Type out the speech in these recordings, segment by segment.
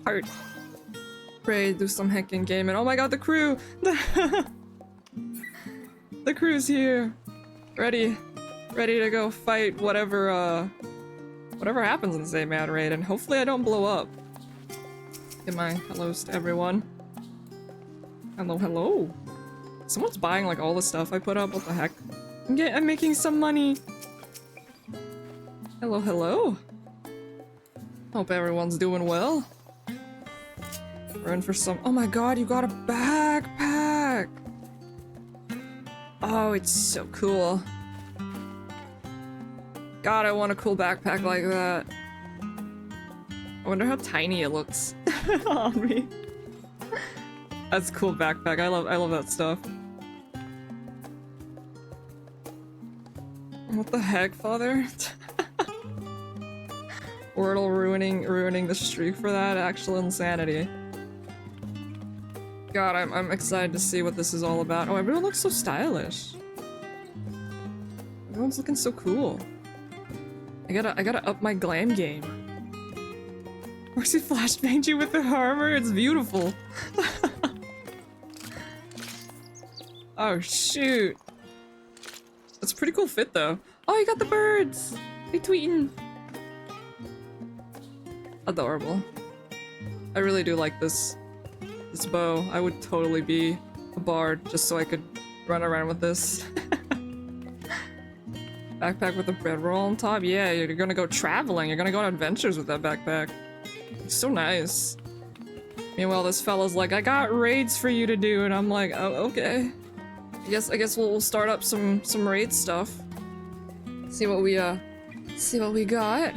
Heart. Pray, do some heckin' gaming. Oh my god, the crew! The crew's here. Ready to go fight whatever happens in St. Mad Raid, and hopefully I don't blow up. Get my hellos to everyone. Hello. Someone's buying like all the stuff I put up, what the heck? I'm making some money. Hello. Hope everyone's doing well. We're in for some— oh my god, you got a backpack! Oh, it's so cool. God, I want a cool backpack like that. I wonder how tiny it looks on me. That's a cool backpack. I love that stuff. What the heck, father? Wordle ruining the streak for that? Actual insanity. God, I'm excited to see what this is all about. Oh, everyone looks so stylish. Everyone's looking so cool. I gotta up my glam game. Roxy flashbanged you with the armor? It's beautiful. Oh shoot. That's a pretty cool fit though. Oh, you got the birds! They tweeting. Adorable. I really do like this bow. I would totally be a bard just so I could run around with this. Backpack with a breadroll on top? Yeah, you're gonna go traveling. You're gonna go on adventures with that backpack. It's so nice. Meanwhile, this fella's like, I got raids for you to do, and I'm like, oh, okay. I guess we'll start up some raid stuff. See what we got.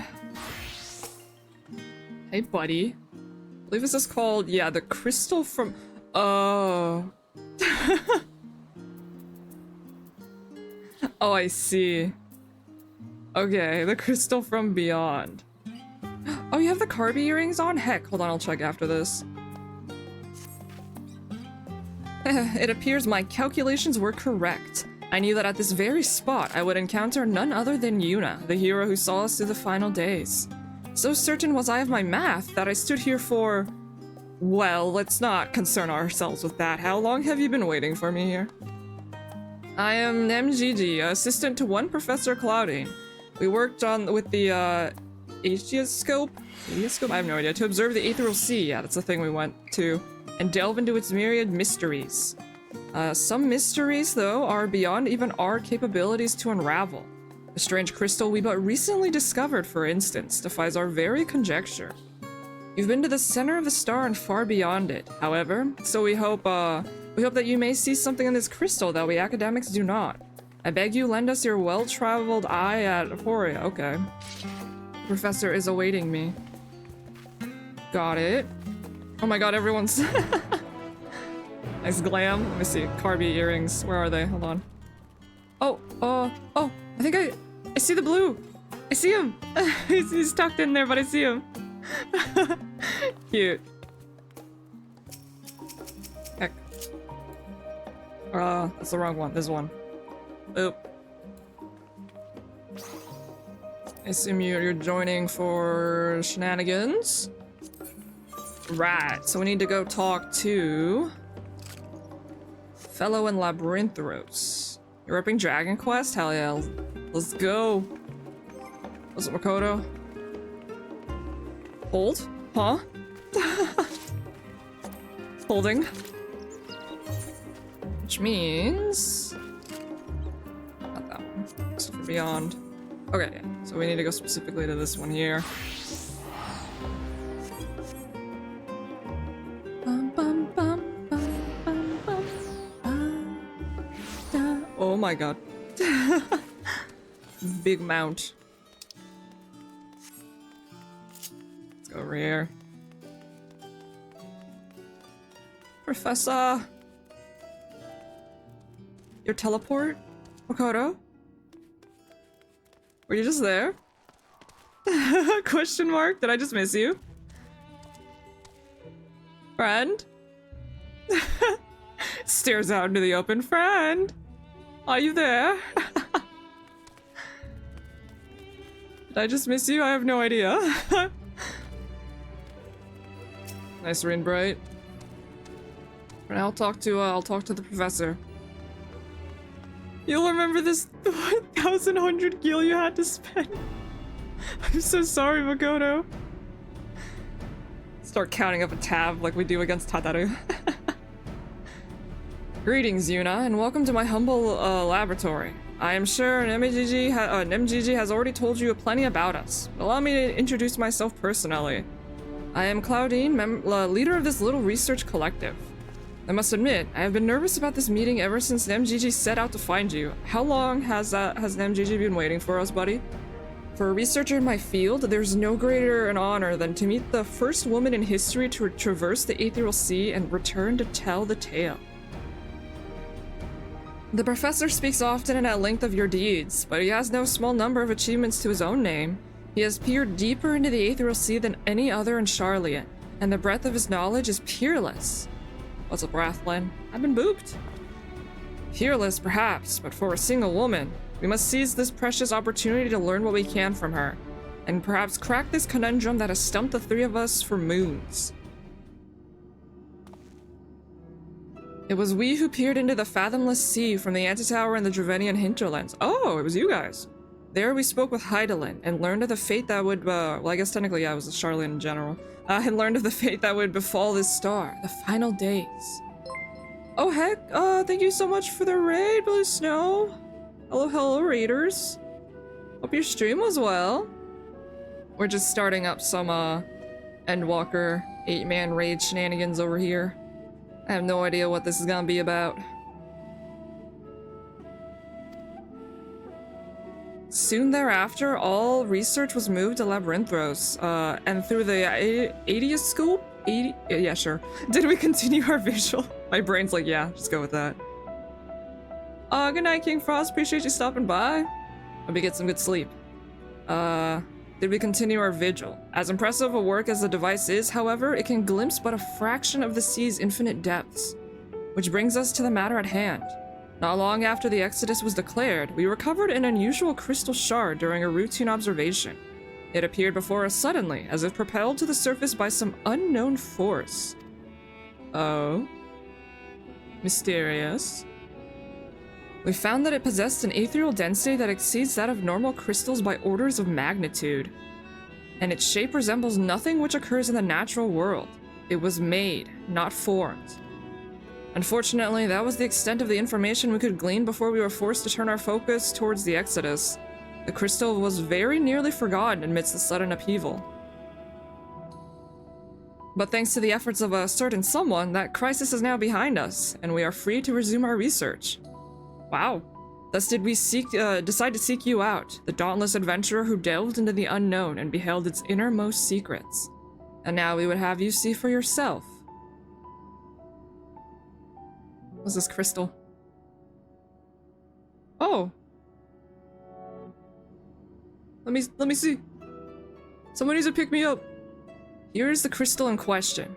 Hey, buddy. I believe this is called, yeah, the crystal from— oh. Oh, I see. Okay, the crystal from beyond. Oh, you have the Carby earrings on? Heck, hold on, I'll check after this. It appears my calculations were correct. I knew that at this very spot I would encounter none other than Yuna, the hero who saw us through the final days. So certain was I of my math that I stood here for— well, let's not concern ourselves with that. How long have you been waiting for me here? I am Nemgigi, assistant to one Professor Clouding. We worked with the Aetioscope? I have no idea. To observe the Aetheral Sea. Yeah, that's the thing we went to. And delve into its myriad mysteries. Some mysteries, though, are beyond even our capabilities to unravel. The strange crystal we but recently discovered, for instance, defies our very conjecture. You've been to the center of the star and far beyond it, however, so we hope that you may see something in this crystal that we academics do not. I beg you lend us your well-traveled eye at Aporia. Okay. The professor is awaiting me. Got it. Oh my god, everyone's nice glam. Let me see. Carby earrings. Where are they? Hold on. Oh, I think I see the blue. I see him. He's tucked in there, but I see him. Cute. Heck. That's the wrong one. This one. Oop. I assume you're joining for shenanigans. Right, so we need to go talk to Fellow and Labyrinthos. You're repping Dragon Quest? Hell yeah. Let's go. What's up, Makoto? Hold? Huh? Holding. Which means... not that one. It's for beyond. Okay, yeah. So we need to go specifically to this one here. Oh my god. Big mount. Let's go over here. Professor! Your teleport? Makoto? Were you just there? Question mark? Did I just miss you? Friend? Stares out into the open. Friend? Are you there? Did I just miss you? I have no idea. Nice rain bright. And I'll talk to the professor. You'll remember this 1,100 gil you had to spend. I'm so sorry, Makoto. Start counting up a tab like we do against Tataru. Greetings, Yuna, and welcome to my humble laboratory. I am sure an MGG has already told you plenty about us. Allow me to introduce myself personally. I am Claudine, leader of this little research collective. I must admit, I have been nervous about this meeting ever since MGG set out to find you. How long has MGG been waiting for us, buddy? For a researcher in my field, there's no greater an honor than to meet the first woman in history to traverse the Aethereal Sea and return to tell the tale. The professor speaks often and at length of your deeds, but he has no small number of achievements to his own name. He has peered deeper into the Aethereal Sea than any other in Charlian, and the breadth of his knowledge is peerless. What's up, Rathlin? I've been booped. Peerless, perhaps, but for a single woman, we must seize this precious opportunity to learn what we can from her, and perhaps crack this conundrum that has stumped the three of us for moons. It was we who peered into the fathomless sea from the Antitower and the Dravenian hinterlands. Oh, it was you guys. There we spoke with Heidelin and learned of the fate that would, well, I guess technically, yeah, it was Charlian in general. And learned of the fate that would befall this star, the final days. Oh heck, thank you so much for the raid, Blue Snow. Hello, raiders. Hope your stream was well. We're just starting up some, Endwalker 8-man raid shenanigans over here. I have no idea what this is gonna be about. Soon thereafter, all research was moved to Labyrinthos, and through the 80th school? Yeah, sure. Did we continue our visual? My brain's like, yeah, just go with that. Good night, King Frost. Appreciate you stopping by. Hope you get some good sleep. Did we continue our vigil? As impressive a work as the device is, however, it can glimpse but a fraction of the sea's infinite depths. Which brings us to the matter at hand. Not long after the Exodus was declared, we recovered an unusual crystal shard during a routine observation. It appeared before us suddenly, as if propelled to the surface by some unknown force. Oh. Mysterious. We found that it possessed an ethereal density that exceeds that of normal crystals by orders of magnitude. And its shape resembles nothing which occurs in the natural world. It was made, not formed. Unfortunately, that was the extent of the information we could glean before we were forced to turn our focus towards the Exodus. The crystal was very nearly forgotten amidst the sudden upheaval. But thanks to the efforts of a certain someone, that crisis is now behind us, and we are free to resume our research. Wow. Thus did we decide to seek you out, the dauntless adventurer who delved into the unknown and beheld its innermost secrets. And now we would have you see for yourself. What's this crystal? Oh. Let me see. Someone needs to pick me up. Here is the crystal in question.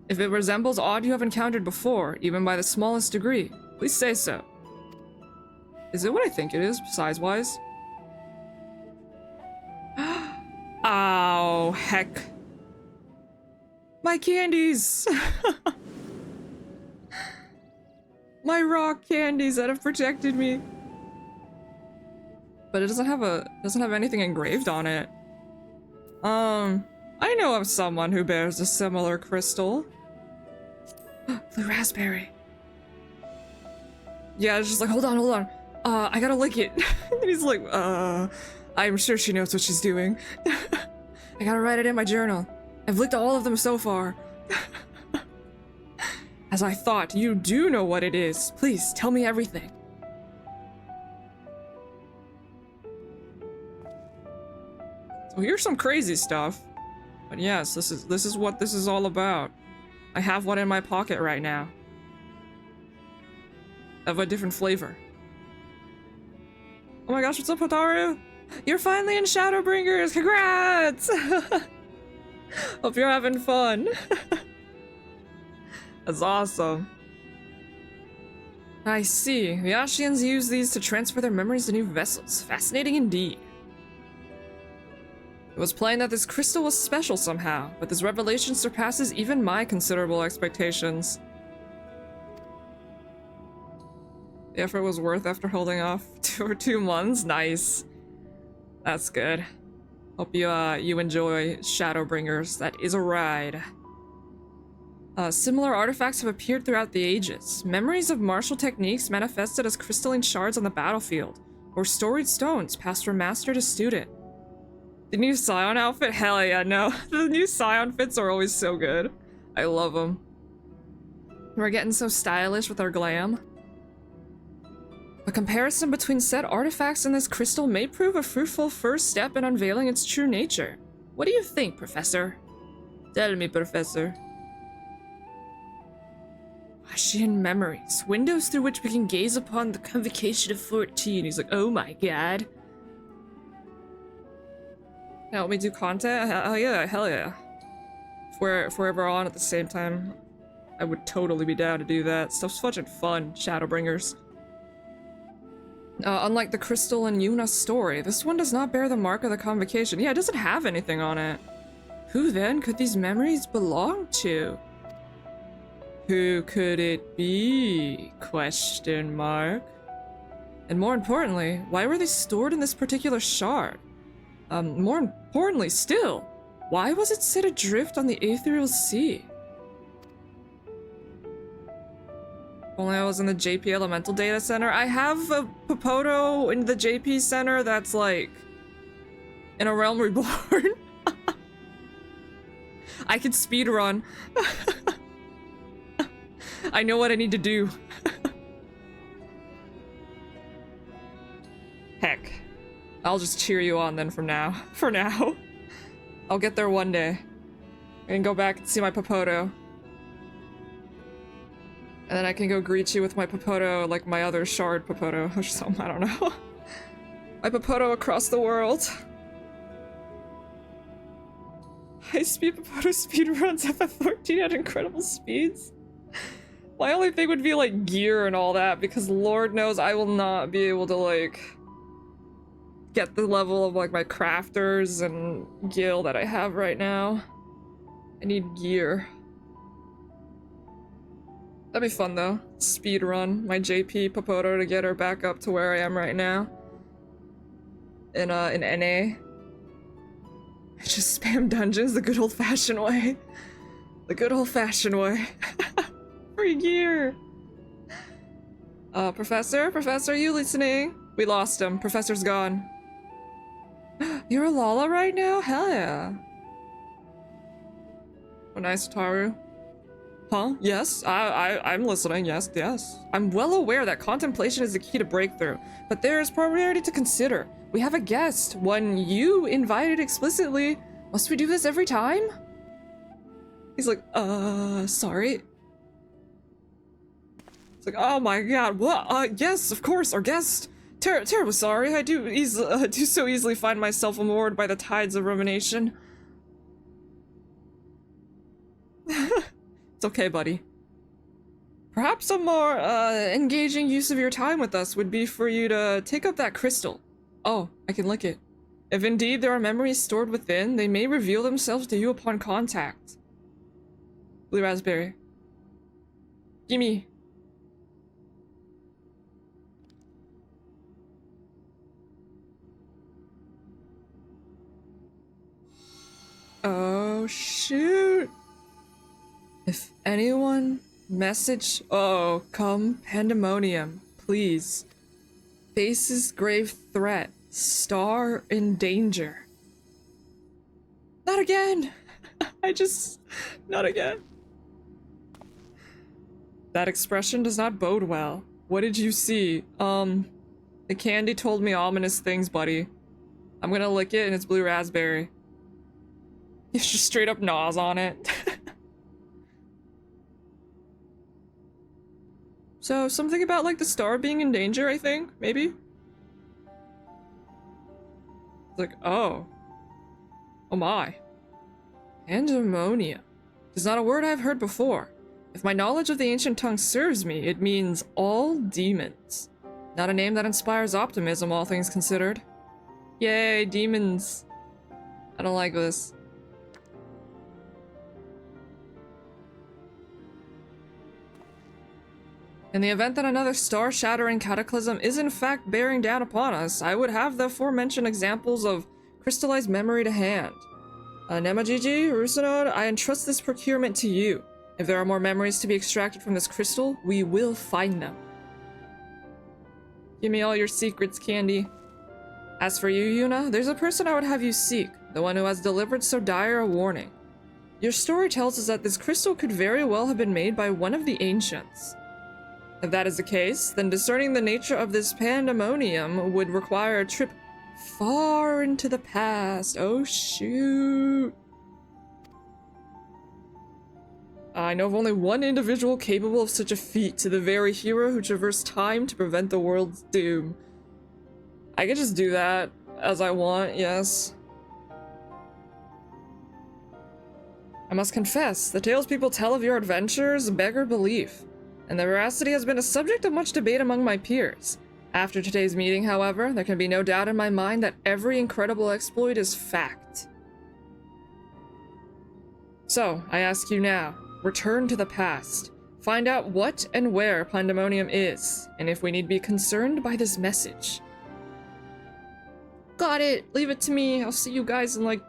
If it resembles aught you have encountered before, even by the smallest degree, please say so. Is it what I think it is, size-wise? Oh, heck. My candies! My rock candies that have protected me. But it doesn't have anything engraved on it. I know of someone who bears a similar crystal. Blue raspberry. Yeah, it's just like, hold on. I gotta lick it. And he's like, I'm sure she knows what she's doing. I gotta write it in my journal. I've licked all of them so far. As I thought, you do know what it is. Please, tell me everything. So here's some crazy stuff. But yes, this is what this is all about. I have one in my pocket right now. Of a different flavor. Oh my gosh, what's up, Hotaru? You're finally in Shadowbringers! Congrats! Hope you're having fun. That's awesome. I see. The Ashians use these to transfer their memories to new vessels. Fascinating indeed. It was plain that this crystal was special somehow, but this revelation surpasses even my considerable expectations. The effort was worth after holding off for 2 months. Nice. That's good. Hope you enjoy Shadowbringers. That is a ride. Similar artifacts have appeared throughout the ages. Memories of martial techniques manifested as crystalline shards on the battlefield, or storied stones passed from master to student. The new Scion outfit? Hell yeah, no. The new Scion fits are always so good. I love them. We're getting so stylish with our glam. A comparison between said artifacts and this crystal may prove a fruitful first step in unveiling its true nature. What do you think, Professor? Tell me, Professor. Ashian memories. Windows through which we can gaze upon the convocation of 14. He's like, oh my god. Now let me do content? Hell yeah, hell yeah. If we're ever on at the same time, I would totally be down to do that. Stuff's fucking fun, Shadowbringers. Unlike the Crystal and Yuna story, this one does not bear the mark of the convocation. Yeah, it doesn't have anything on it. Who then could these memories belong to? Who could it be? Question mark. And more importantly, why were they stored in this particular shard? More importantly still, why was it set adrift on the Aetherial Sea? Only I was in the JP Elemental Data Center. I have a Popoto in the JP Center that's like in a Realm Reborn. I can speedrun. I know what I need to do. Heck. I'll just cheer you on then from now. For now. I'll get there one day. I can go back and see my Popoto. And then I can go greet you with my Popoto, like my other shard Popoto or something, I don't know. My Popoto across the world. High-speed Popoto speedruns FF14 at incredible speeds. My only thing would be like gear and all that, because Lord knows I will not be able to like get the level of like my crafters and guild that I have right now. I need gear. That'd be fun though. Speed run my JP Popoto to get her back up to where I am right now. In NA. Just spam dungeons the good old-fashioned way. The good old-fashioned way. Free gear. Professor? Professor, are you listening? We lost him. Professor's gone. You're a Lala right now? Hell yeah. Oh, nice, Taru. Huh? Yes, I'm listening. Yes, yes. I'm well aware that contemplation is the key to breakthrough, but there is priority to consider. We have a guest, one you invited explicitly. Must we do this every time? He's like, sorry. It's like, oh my god, what? Yes, of course, our guest. Terribly sorry, I do so easily find myself moored by the tides of rumination. It's okay, buddy. Perhaps a more, engaging use of your time with us would be for you to take up that crystal. Oh, I can lick it. If indeed there are memories stored within, they may reveal themselves to you upon contact. Blue raspberry. Gimme. Oh, shoot. If anyone message, oh, come Pandemonium, please. Faces grave threat, star in danger. Not again. Not again. That expression does not bode well. What did you see? The candy told me ominous things, buddy. I'm gonna lick it and it's blue raspberry. It's just straight up gnaws on it. So, something about, like, the star being in danger, I think? Maybe? It's like, oh. Oh my. Pandemonium. Is not a word I've heard before. If my knowledge of the ancient tongue serves me, it means all demons. Not a name that inspires optimism, all things considered. Yay, demons. I don't like this. In the event that another star-shattering cataclysm is in fact bearing down upon us, I would have the aforementioned examples of crystallized memory to hand. Nemajiji, Rusunod, I entrust this procurement to you. If there are more memories to be extracted from this crystal, we will find them. Give me all your secrets, Candy. As for you, Yuna, there's a person I would have you seek, the one who has delivered so dire a warning. Your story tells us that this crystal could very well have been made by one of the ancients. If that is the case, then discerning the nature of this pandemonium would require a trip far into the past. Oh shoot. I know of only one individual capable of such a feat, to the very hero who traversed time to prevent the world's doom. I could just do that as I want, yes. I must confess, the tales people tell of your adventures beggar belief, and their veracity has been a subject of much debate among my peers. After today's meeting, however, there can be no doubt in my mind that every incredible exploit is fact. So, I ask you now, return to the past. Find out what and where Pandemonium is, and if we need be concerned by this message. Got it! Leave it to me. I'll see you guys in like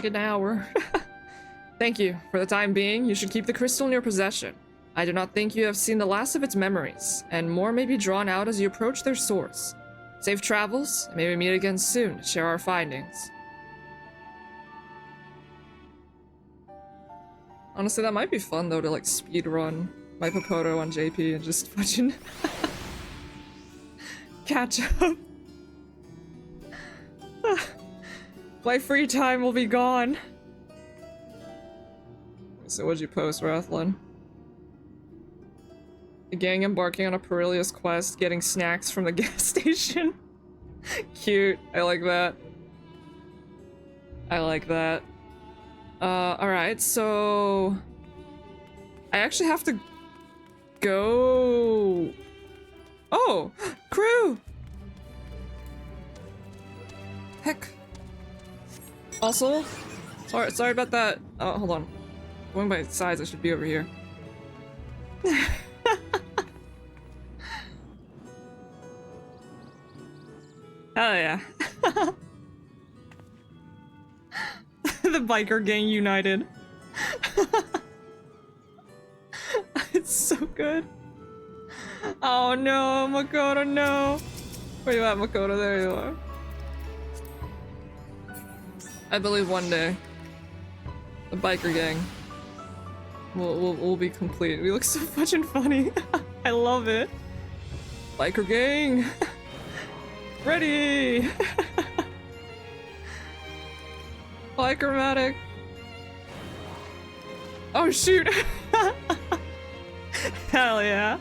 an hour. Thank you. For the time being, you should keep the crystal in your possession. I do not think you have seen the last of its memories, and more may be drawn out as you approach their source. Safe travels, and may we meet again soon to share our findings. Honestly, that might be fun though, to like speedrun my Popoto on JP and just fucking catch up. My free time will be gone. So what'd you post, Rathlin? The gang embarking on a perilous quest, getting snacks from the gas station. Cute. I like that. I like that. Alright, so... I actually have to go... Oh! Crew! Heck. Also, sorry about that. Oh, hold on. Going by size, I should be over here. Hell yeah. The biker gang united. It's so good. Oh no, Makoto, no. Where you at, Makoto? There you are. I believe one day the biker gang will be complete. We look so fucking funny. I love it. Biker gang. Ready. Bikermatic. Oh shoot. Hell yeah.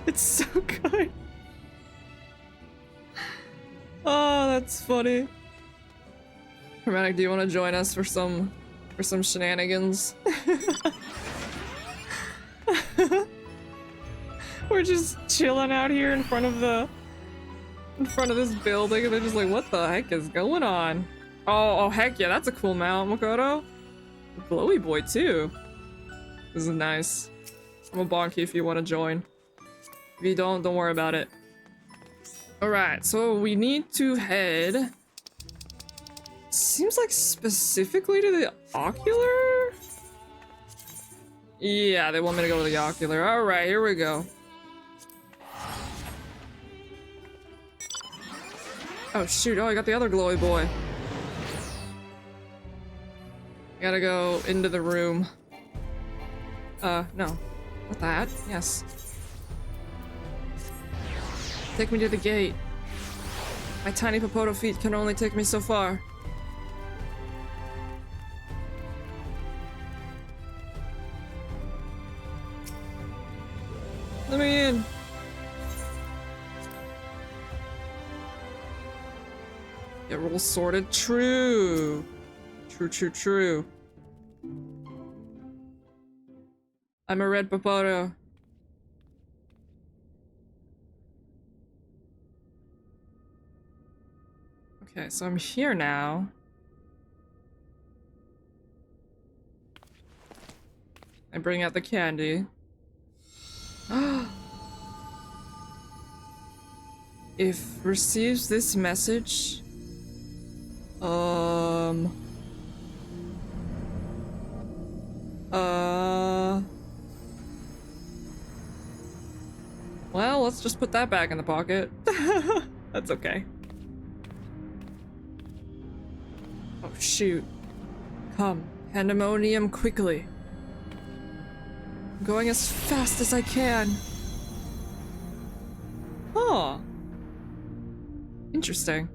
It's so good. Oh, that's funny. Chromatic, do you want to join us for some shenanigans? We're just chilling out here in front of this building, and they're just like, what the heck is going on? Oh heck yeah, that's a cool mount, Makoto. Glowy boy too. This is nice. I'm a bonky if you want to join. If you don't worry about it. Alright, so we need to head... Seems like specifically to the ocular? Yeah, they want me to go to the ocular. Alright, here we go. Oh shoot, oh I got the other glowy boy. I gotta go into the room. No. Not that. Yes. Take me to the gate. My tiny Popoto feet can only take me so far. Let me in. Get roll sorted. True. True. I'm a red Popoto. Okay, so I'm here now. I bring out the candy. If receives this message... Well, let's just put that back in the pocket. That's okay. Oh, shoot. Come, Pandemonium, quickly. I'm going as fast as I can. Huh. Interesting.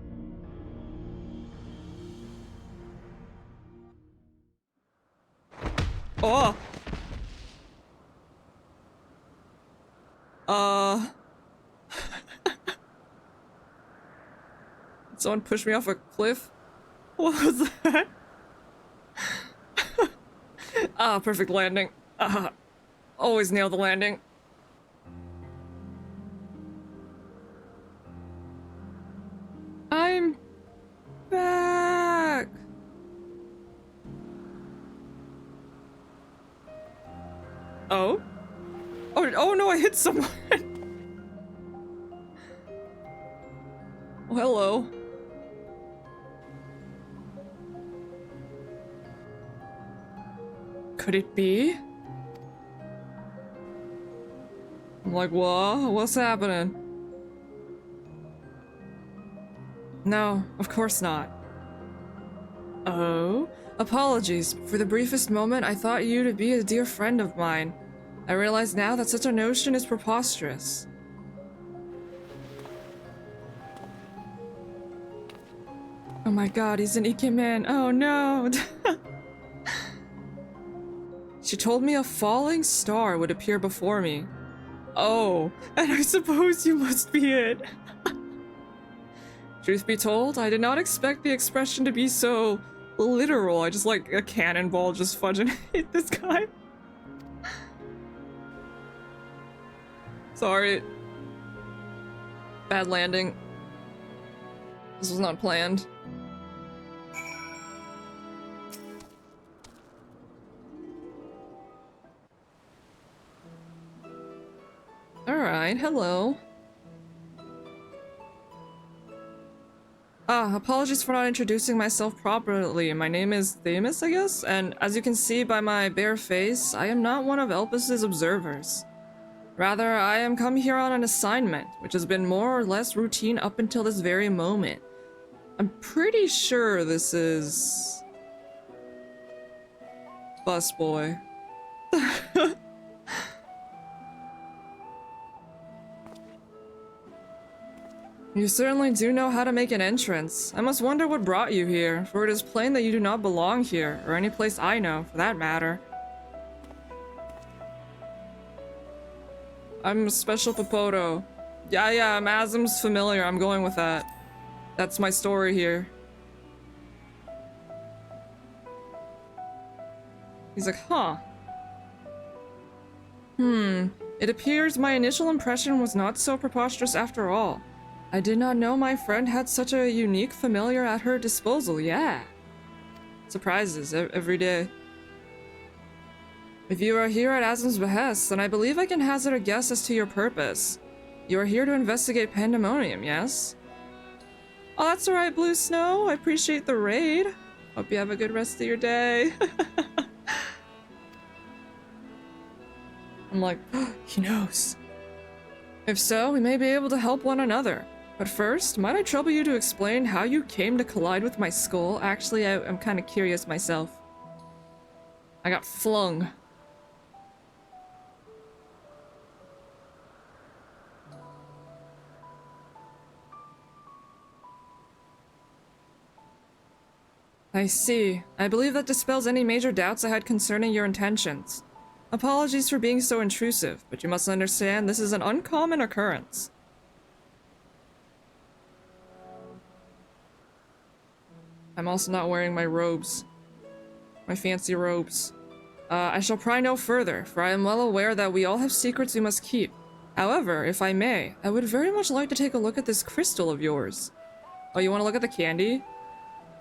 Oh! Someone pushed me off a cliff? What was that? Ah, perfect landing. Always nail the landing. I'm back. Oh? Oh no, I hit someone. Oh, hello. Could it be? I'm like, whoa, what's happening? No, of course not. Oh? Apologies. For the briefest moment, I thought you to be a dear friend of mine. I realize now that such a notion is preposterous. Oh my god, he's an Ikemen. Oh no! She told me a falling star would appear before me. Oh, and I suppose you must be it. Truth be told, I did not expect the expression to be so literal. I just like a cannonball just fudging hit this guy. Sorry. Bad landing. This was not planned. Alright, hello. Apologies for not introducing myself properly. My name is Themis, I guess? And as you can see by my bare face, I am not one of Elpis' observers. Rather, I am come here on an assignment, which has been more or less routine up until this very moment. I'm pretty sure this is... Busboy. You certainly do know how to make an entrance. I must wonder what brought you here, for it is plain that you do not belong here, or any place I know, for that matter. I'm Special Popoto. Yeah, Masm's familiar, I'm going with that. That's my story here. He's like, huh. It appears my initial impression was not so preposterous after all. I did not know my friend had such a unique familiar at her disposal, yeah. Surprises every day. If you are here at Asm's behest, then I believe I can hazard a guess as to your purpose. You are here to investigate Pandemonium, yes? Oh, that's alright, Blue Snow. I appreciate the raid. Hope you have a good rest of your day. I'm like, he knows. If so, we may be able to help one another. But first, might I trouble you to explain how you came to collide with my skull? Actually, I'm kind of curious myself. I got flung. I see. I believe that dispels any major doubts I had concerning your intentions. Apologies for being so intrusive, but you must understand this is an uncommon occurrence. I'm also not wearing my robes. My fancy robes. I shall pry no further, for I am well aware that we all have secrets we must keep. However, if I may, I would very much like to take a look at this crystal of yours. Oh, you want to look at the candy?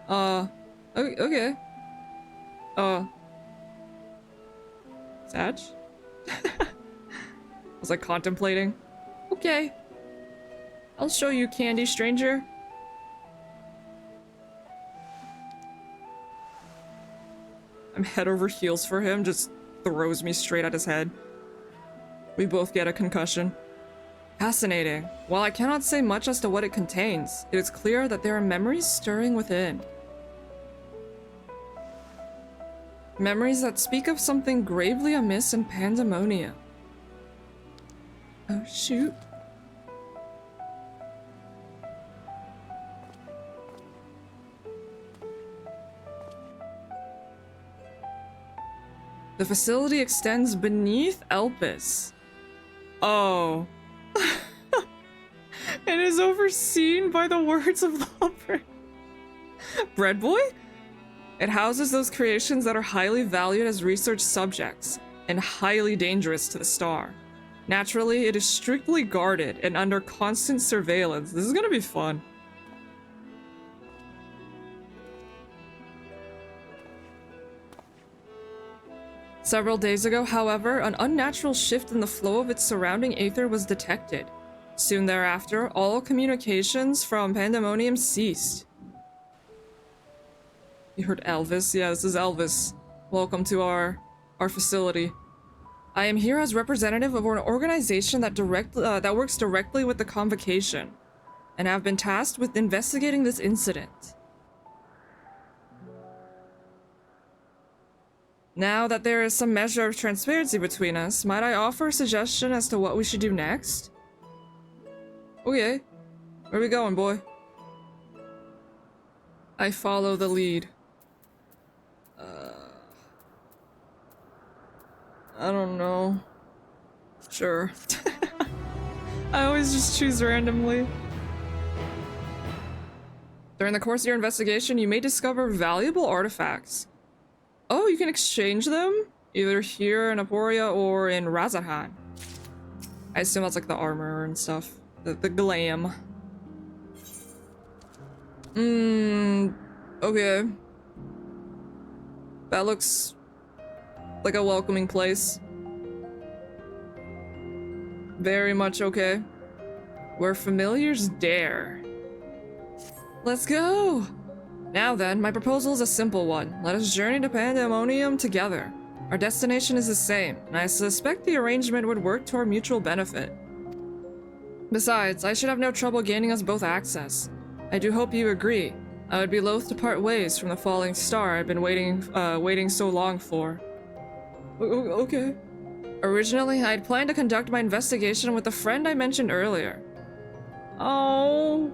Okay. Sag? Was I contemplating? Okay. I'll show you candy, stranger. I'm head over heels for him, just throws me straight at his head. We both get a concussion. Fascinating. While I cannot say much as to what it contains, it is clear that there are memories stirring within. Memories that speak of something gravely amiss in Pandemonium. Oh, shoot. The facility extends beneath Elpis. Oh. It is overseen by the words of the Bread Boy? It houses those creations that are highly valued as research subjects and highly dangerous to the star. Naturally, it is strictly guarded and under constant surveillance. This is gonna be fun. Several days ago, however, an unnatural shift in the flow of its surrounding aether was detected. Soon thereafter, all communications from Pandemonium ceased. You heard Elvis? Yeah, this is Elvis. Welcome to our facility. I am here as representative of an organization that works directly with the Convocation, and have been tasked with investigating this incident. Now that there is some measure of transparency between us, might I offer a suggestion as to what we should do next? Okay. Where we going, boy? I follow the lead. I don't know. Sure. I always just choose randomly. During the course of your investigation, you may discover valuable artifacts. Oh, you can exchange them? Either here in Aporia or in Razarhan. I assume that's like the armor and stuff. The glam. Okay. That looks like a welcoming place. Very much okay. Where familiars dare. Let's go! Now then, my proposal is a simple one. Let us journey to Pandemonium together. Our destination is the same, and I suspect the arrangement would work to our mutual benefit. Besides, I should have no trouble gaining us both access. I do hope you agree. I would be loath to part ways from the falling star I've been waiting so long for. Okay. Originally, I had planned to conduct my investigation with the friend I mentioned earlier. Oh,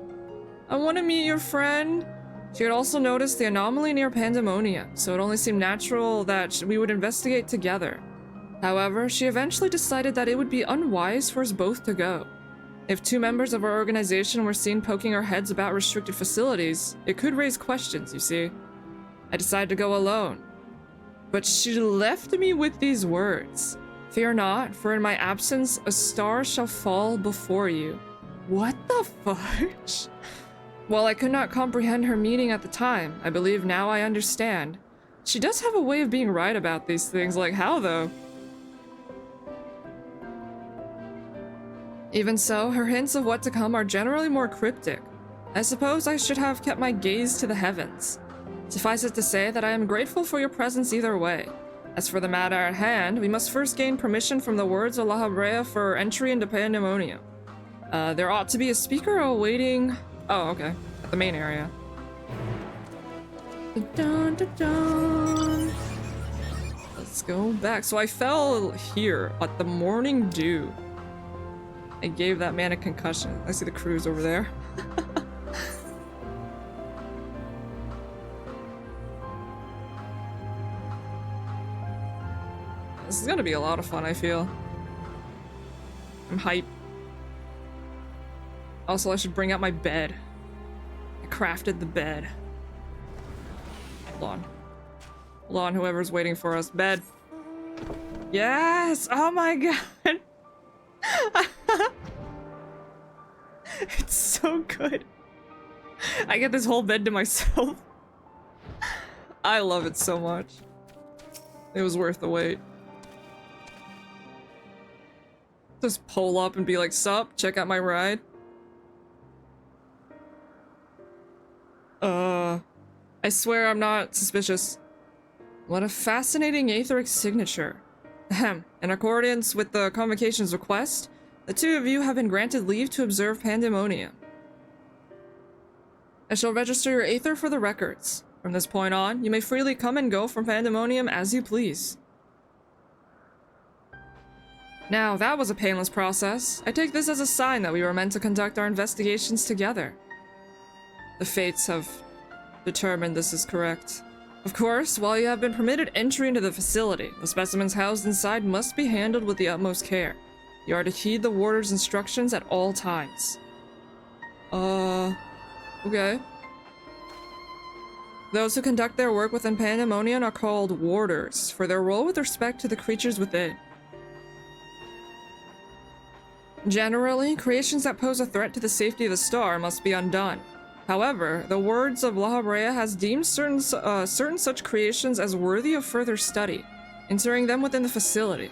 I want to meet your friend. She had also noticed the anomaly near Pandemonium, so it only seemed natural that we would investigate together. However, she eventually decided that it would be unwise for us both to go. If two members of our organization were seen poking our heads about restricted facilities, it could raise questions, you see. I decided to go alone. But she left me with these words. Fear not, for in my absence a star shall fall before you. What the fudge? While I could not comprehend her meaning at the time, I believe now I understand. She does have a way of being right about these things, like how though? Even so, her hints of what to come are generally more cryptic. I suppose I should have kept my gaze to the heavens. Suffice it to say that I am grateful for your presence either way. As for the matter at hand, we must first gain permission from the words of La Habrea for entry into Pandemonium. There ought to be a speaker awaiting... Oh, okay. At the main area. Dun, dun, dun. Let's go back. So I fell here at the morning dew. I gave that man a concussion. I see the cruise over there. This is gonna be a lot of fun, I feel. I'm hyped. Also, I should bring out my bed. I crafted the bed. Hold on. Hold on, whoever's waiting for us. Bed. Yes! Oh my god! It's so good. I get this whole bed to myself. I love it so much. It was worth the wait. Just pull up and be like, sup, check out my ride. I swear I'm not suspicious. What a fascinating aetheric signature. Ahem. In accordance with the convocation's request, the two of you have been granted leave to observe Pandemonium. I shall register your aether for the records. From this point on, you may freely come and go from Pandemonium as you please. Now, that was a painless process. I take this as a sign that we were meant to conduct our investigations together. The fates have determined this is correct. Of course, while you have been permitted entry into the facility, the specimens housed inside must be handled with the utmost care. You are to heed the warder's instructions at all times. Okay. Those who conduct their work within Pandemonium are called warders, for their role with respect to the creatures within. Generally, creations that pose a threat to the safety of the star must be undone. However, the words of La Habrea has deemed certain such creations as worthy of further study, entering them within the facility.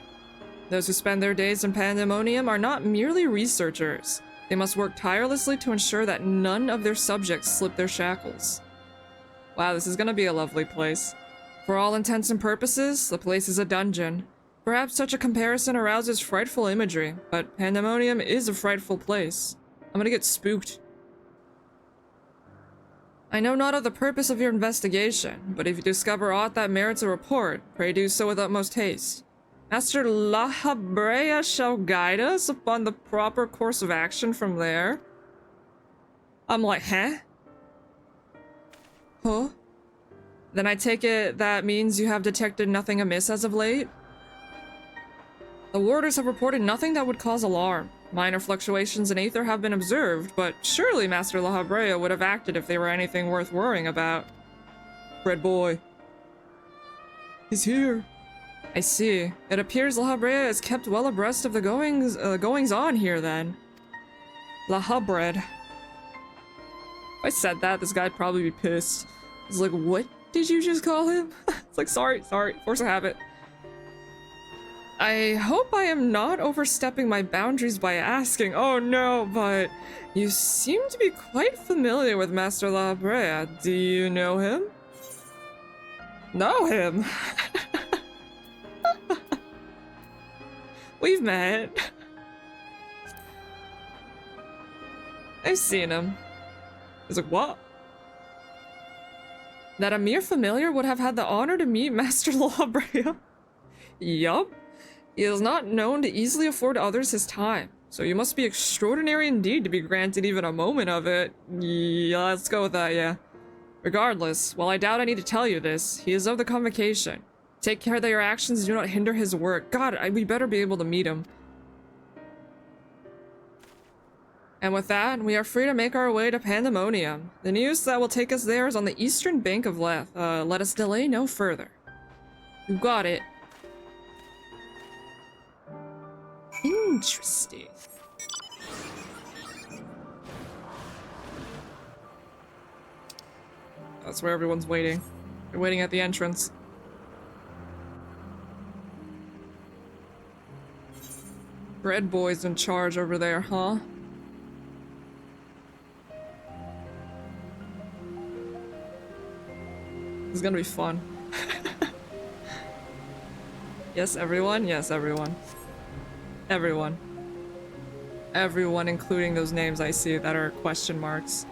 Those who spend their days in Pandemonium are not merely researchers. They must work tirelessly to ensure that none of their subjects slip their shackles. Wow, this is gonna be a lovely place. For all intents and purposes, the place is a dungeon. Perhaps such a comparison arouses frightful imagery, but Pandemonium is a frightful place. I'm gonna get spooked. I know not of the purpose of your investigation, but if you discover aught that merits a report, pray do so with utmost haste. Master La Habrea shall guide us upon the proper course of action from there. I'm like, huh? Huh? Then I take it that means you have detected nothing amiss as of late? The warders have reported nothing that would cause alarm. Minor fluctuations in aether have been observed, but surely Master La Habrea would have acted if they were anything worth worrying about. Red boy. He's here. I see. It appears La Habrea is kept well abreast of the goings on here then. La Habred. If I said that, this guy'd probably be pissed. He's like, what did you just call him? It's like, sorry, force of habit. I hope I am not overstepping my boundaries by asking. Oh no, but you seem to be quite familiar with Master La Habrea. Do you know him? Know him? We've met. I've seen him. He's like, what? That a mere familiar would have had the honor to meet Master La Habrea? Yup. He is not known to easily afford others his time, so you must be extraordinary indeed to be granted even a moment of it. Yeah, let's go with that, yeah. Regardless, while I doubt I need to tell you this, he is of the convocation. Take care that your actions do not hinder his work. God, we better be able to meet him. And with that, we are free to make our way to Pandemonium. The news that will take us there is on the eastern bank of Leth. Let us delay no further. You got it. Interesting. That's where everyone's waiting. They're waiting at the entrance. Red boy's in charge over there, huh? This is gonna be fun. Yes, everyone? Yes, everyone. Everyone. Everyone, including those names I see that are question marks.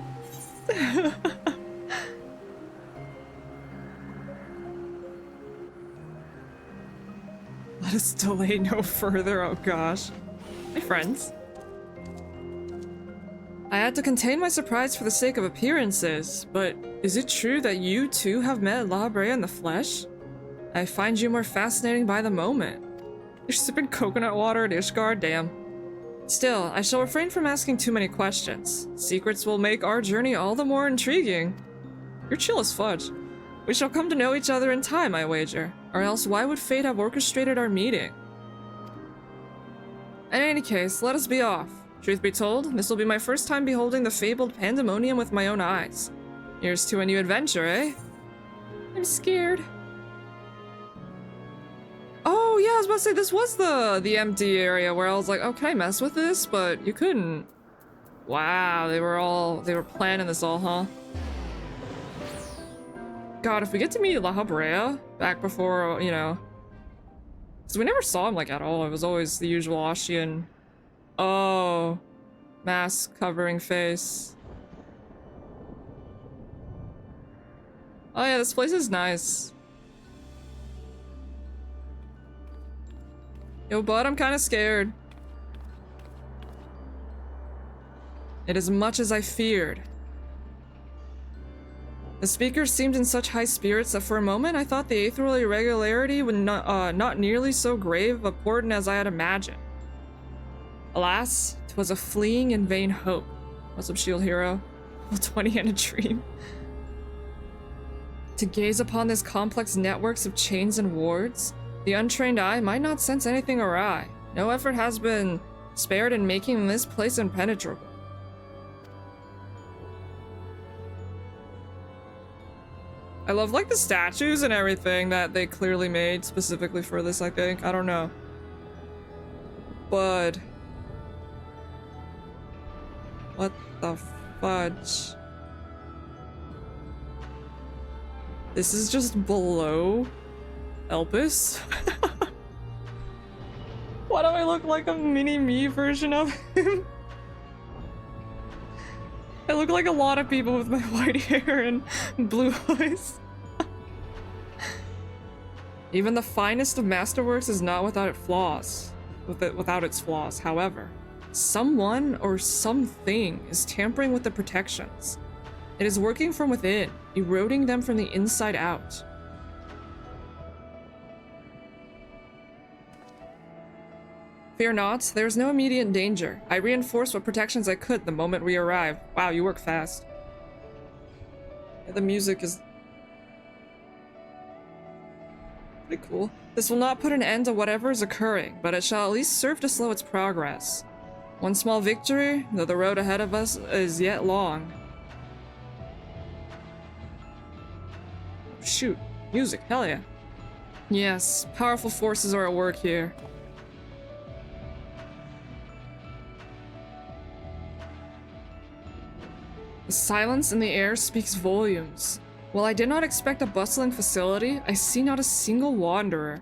Let us delay no further, oh gosh. My friends. I had to contain my surprise for the sake of appearances, but is it true that you too have met La Habrea in the flesh? I find you more fascinating by the moment. You're sipping coconut water at Ishgard, damn. Still, I shall refrain from asking too many questions. Secrets will make our journey all the more intriguing. You're chill as fudge. We shall come to know each other in time, I wager. Or else why would fate have orchestrated our meeting? In any case, let us be off. Truth be told, this will be my first time beholding the fabled Pandemonium with my own eyes. Here's to a new adventure, eh? I'm scared. Oh I was about to say, this was the empty area where I was like, oh, can I mess with this? But you couldn't. Wow, they were planning this all, huh? God, if we get to meet La Habrea back before, you know. Because we never saw him, like, at all. It was always the usual Ashian. Oh. Mask covering face. Oh yeah, this place is nice. Yo, bud, I'm kind of scared. It is much as I feared. The speaker seemed in such high spirits that for a moment I thought the aetherial irregularity was not nearly so grave a portent as I had imagined. Alas, 'twas a fleeting and vain hope. What's up, shield hero? Level 20 and a dream. To gaze upon this complex networks of chains and wards, the untrained eye might not sense anything awry. No effort has been spared in making this place impenetrable. I love, like, the statues and everything that they clearly made specifically for this, I think. I don't know. But... what the fudge? This is just below Elpis? Why do I look like a mini-me version of him? I look like a lot of people with my white hair and blue eyes. Even the finest of masterworks is not without its flaws. Without its flaws, however. Someone or something is tampering with the protections. It is working from within, eroding them from the inside out. Fear not, there is no immediate danger. I reinforced what protections I could the moment we arrived. Wow, you work fast. Yeah, the music is pretty cool. This will not put an end to whatever is occurring, but it shall at least serve to slow its progress. One small victory, though the road ahead of us is yet long. Shoot, music, hell yeah. Yes, powerful forces are at work here. The silence in the air speaks volumes. While I did not expect a bustling facility, I see not a single wanderer.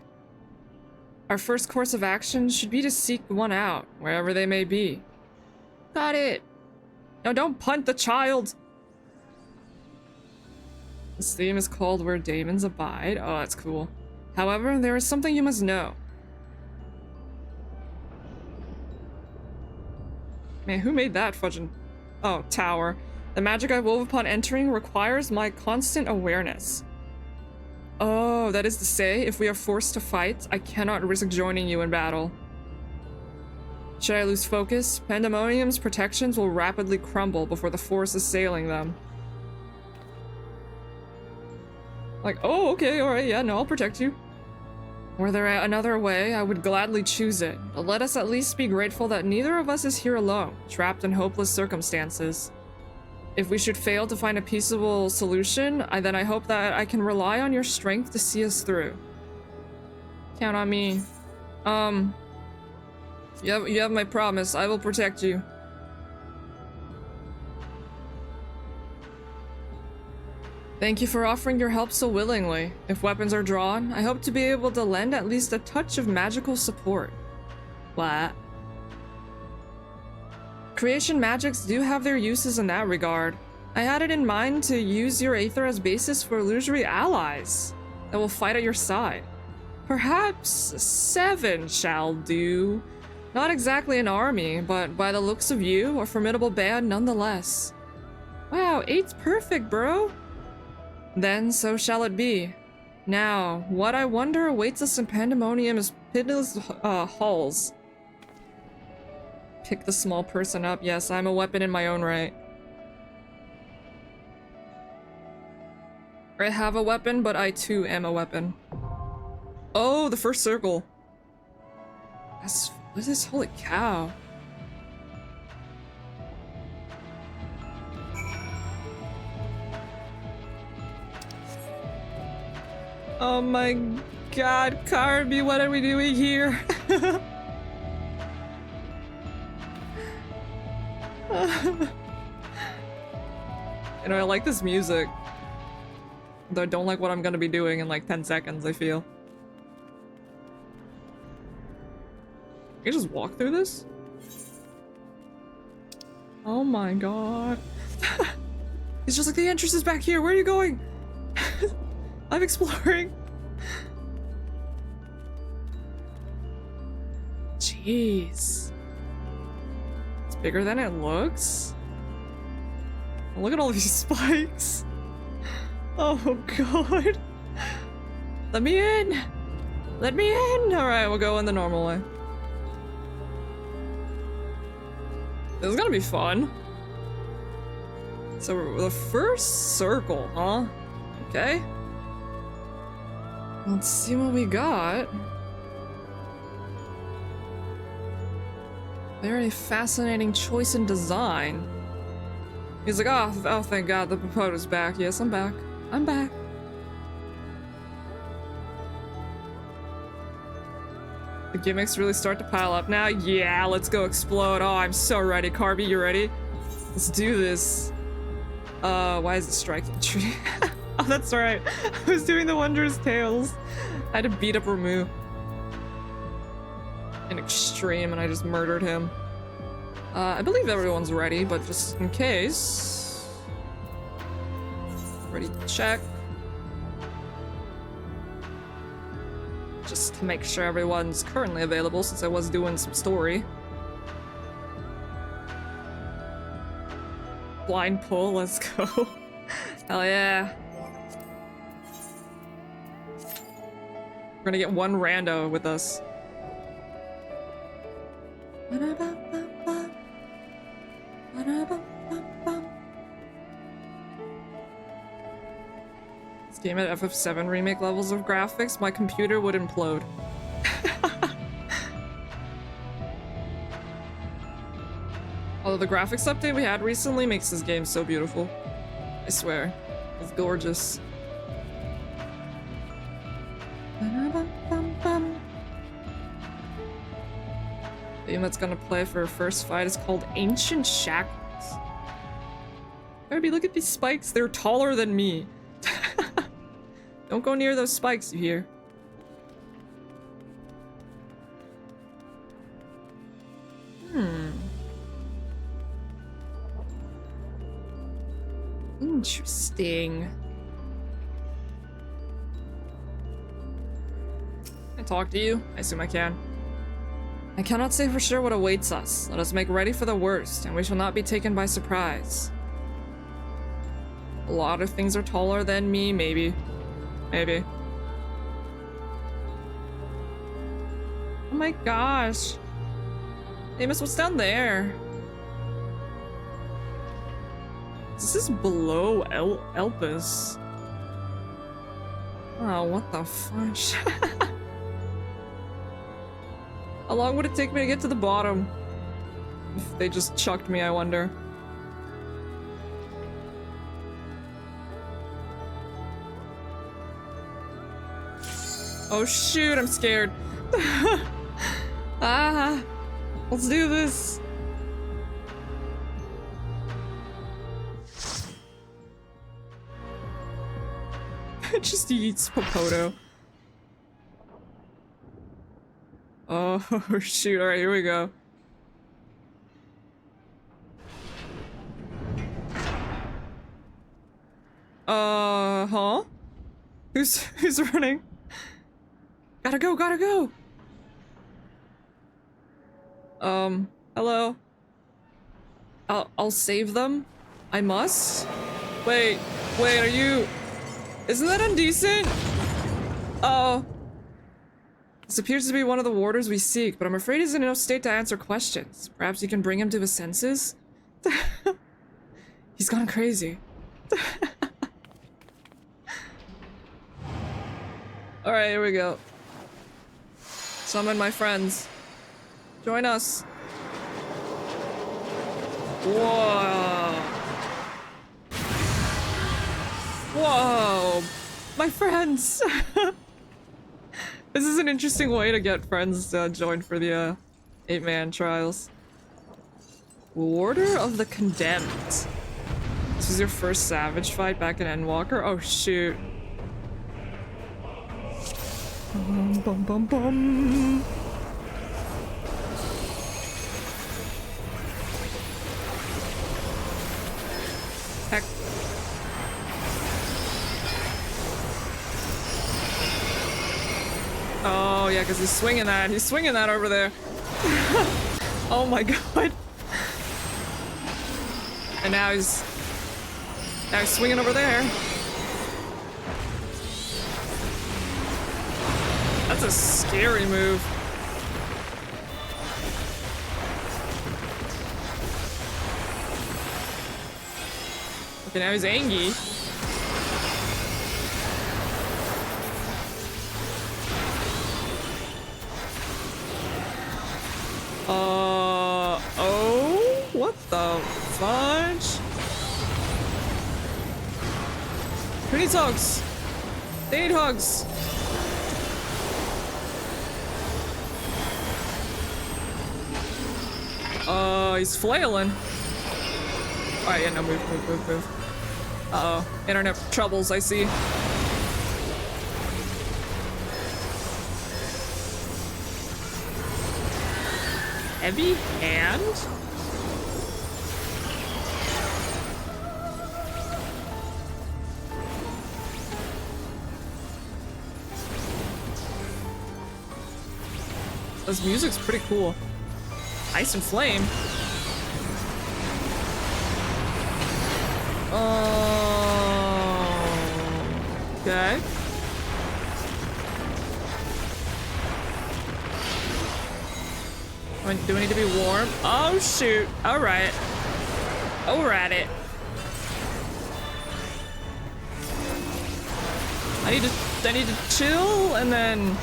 Our first course of action should be to seek one out, wherever they may be. Got it! Now don't punt the child! This theme is called Where Daemons Abide. Oh, that's cool. However, there is something you must know. Man, who made that fudging... oh, tower. The magic I wove upon entering requires my constant awareness. Oh, that is to say, if we are forced to fight, I cannot risk joining you in battle. Should I lose focus, Pandemonium's protections will rapidly crumble before the force assailing them. Like, oh, okay, alright, yeah, no, I'll protect you. Were there another way, I would gladly choose it, but let us at least be grateful that neither of us is here alone, trapped in hopeless circumstances. If we should fail to find a peaceable solution, then I hope that I can rely on your strength to see us through. Count on me. You have my promise. I will protect you. Thank you for offering your help so willingly. If weapons are drawn, I hope to be able to lend at least a touch of magical support. What? Creation magics do have their uses in that regard. I had it in mind to use your aether as basis for illusory allies that will fight at your side. Perhaps 7 shall do. Not exactly an army, but by the looks of you, a formidable band nonetheless. Wow, 8's perfect, bro. Then so shall it be. Now, what I wonder awaits us in Pandemonium's pitiless halls. Pick the small person up. Yes, I'm a weapon in my own right. I have a weapon, but I too am a weapon. Oh, the first circle. What is this? Holy cow. Oh my god, Carby, what are we doing here? You know, I like this music. Though I don't like what I'm gonna be doing in like 10 seconds, I feel. Can you just walk through this? Oh my god. It's just like the entrance is back here. Where are you going? I'm exploring. Jeez. It's bigger than it looks. Look at all these spikes. Oh god. Let me in. Let me in. All right, we'll go in the normal way. This is gonna be fun. So the first circle, huh? Okay. Let's see what we got. Very fascinating choice in design. He's like, oh, thank God, the promoter's back. Yes, I'm back. I'm back. The gimmicks really start to pile up now. Yeah, let's go explode. Oh, I'm so ready. Carby, you ready? Let's do this. Why is it striking the tree? Oh, that's right. I was doing the Wondrous Tales. I had to beat up Ramu. In extreme, and I just murdered him. I believe everyone's ready, but just in case... Ready to check. Just to make sure everyone's currently available, since I was doing some story. Blind pull, let's go. Hell yeah. We're gonna get one rando with us. This game at FF7 remake levels of graphics, my computer would implode. Although the graphics update we had recently makes this game so beautiful. I swear. It's gorgeous. The game that's gonna play for our first fight is called Ancient Shackles. Baby, look at these spikes. They're taller than me. Don't go near those spikes, you hear? Interesting. Can I talk to you? I assume I can. I cannot say for sure what awaits us. Let us make ready for the worst, and we shall not be taken by surprise. A lot of things are taller than me, maybe. Maybe. Oh my gosh. Amos, what's down there? This is below Elpis. Oh, what the fudge? How long would it take me to get to the bottom? If they just chucked me, I wonder. Oh shoot, I'm scared. Ah, let's do this. It just eats Popoto. Oh shoot, alright, here we go. Huh? Who's running? Gotta go, gotta go! Hello? I'll save them? I must? Wait, are you... Isn't that indecent? Uh-oh. This appears to be one of the warders we seek, but I'm afraid he's in no state to answer questions. Perhaps you can bring him to his senses? He's gone crazy. Alright, here we go. Summon my friends. Join us. Whoa. Whoa. My friends! This is an interesting way to get friends joined for the 8-man trials. Warder of the Condemned. This was your first Savage fight back in Endwalker? Oh shoot. Bum bum bum bum. Heck. Oh yeah, because he's swinging that. He's swinging that over there. Oh my god. And now he's swinging over there. That's a scary move. Okay, now he's angry. Oh, what the fudge? Who needs hugs? They need hugs. He's flailing. Alright, yeah, no, move. Uh-oh. Internet troubles, I see. Heavy hand? This music's pretty cool. Ice and flame. Okay. Do I need to be warm? Oh shoot. Alright. Oh, we're at it. I need to chill and then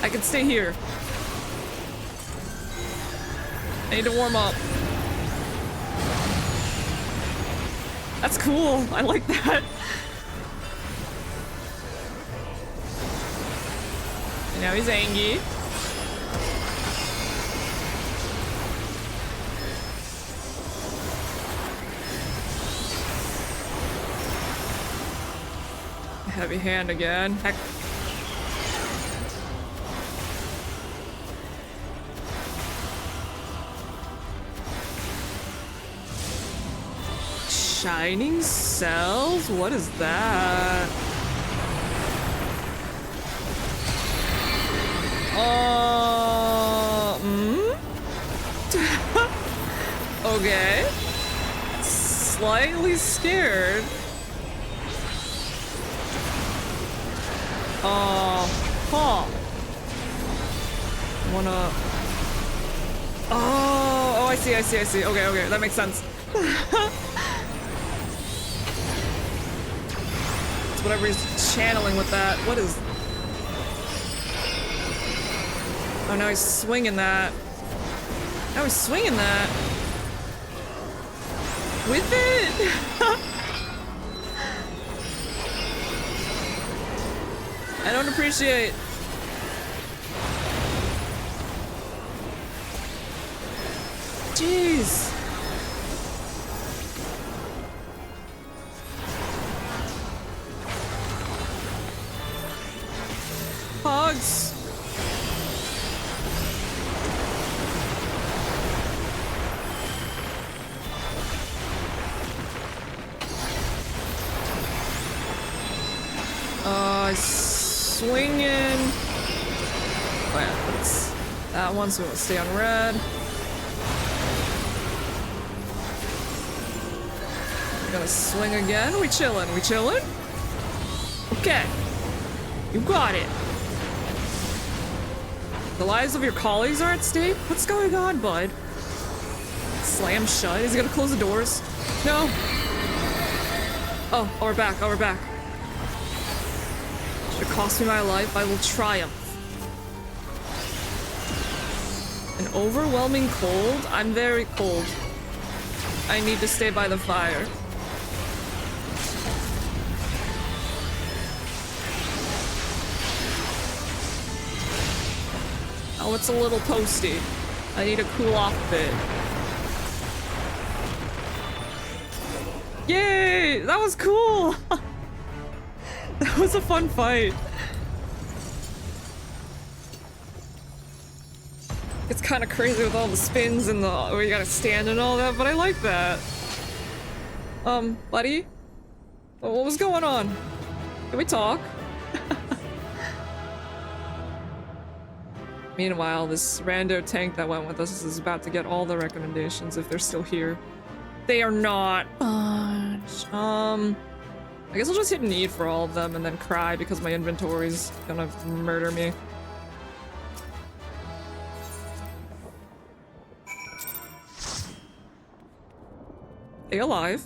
I can stay here. I need to warm up. That's cool. I like that. And now he's angry. Heavy hand again. Heck. Shining cells? What is that? Okay. Slightly scared. Wanna... Oh, I see. Okay, that makes sense. It's whatever he's channeling with that. What is... Oh, now he's swinging that. Now he's swinging that. With it? I don't appreciate. Jeez. Hogs. Swinging. Oh yeah, that's that one, so we'll stay on red. We're gonna swing again. We chillin'? Okay. You got it. The lives of your colleagues are at stake? What's going on, bud? Slam shut. Is he gonna close the doors? No. Oh, we're back. Should it cost me my life, I will triumph. An overwhelming cold? I'm very cold. I need to stay by the fire. Oh, it's a little toasty. I need to cool off a bit. Yay! That was cool! That was a fun fight. It's kind of crazy with all the spins and the where you gotta stand and all that, but I like that. Buddy? What was going on? Can we talk? Meanwhile, this rando tank that went with us is about to get all the recommendations if they're still here. They are not. I guess I'll just hit need for all of them and then cry because my inventory's gonna murder me. Stay alive.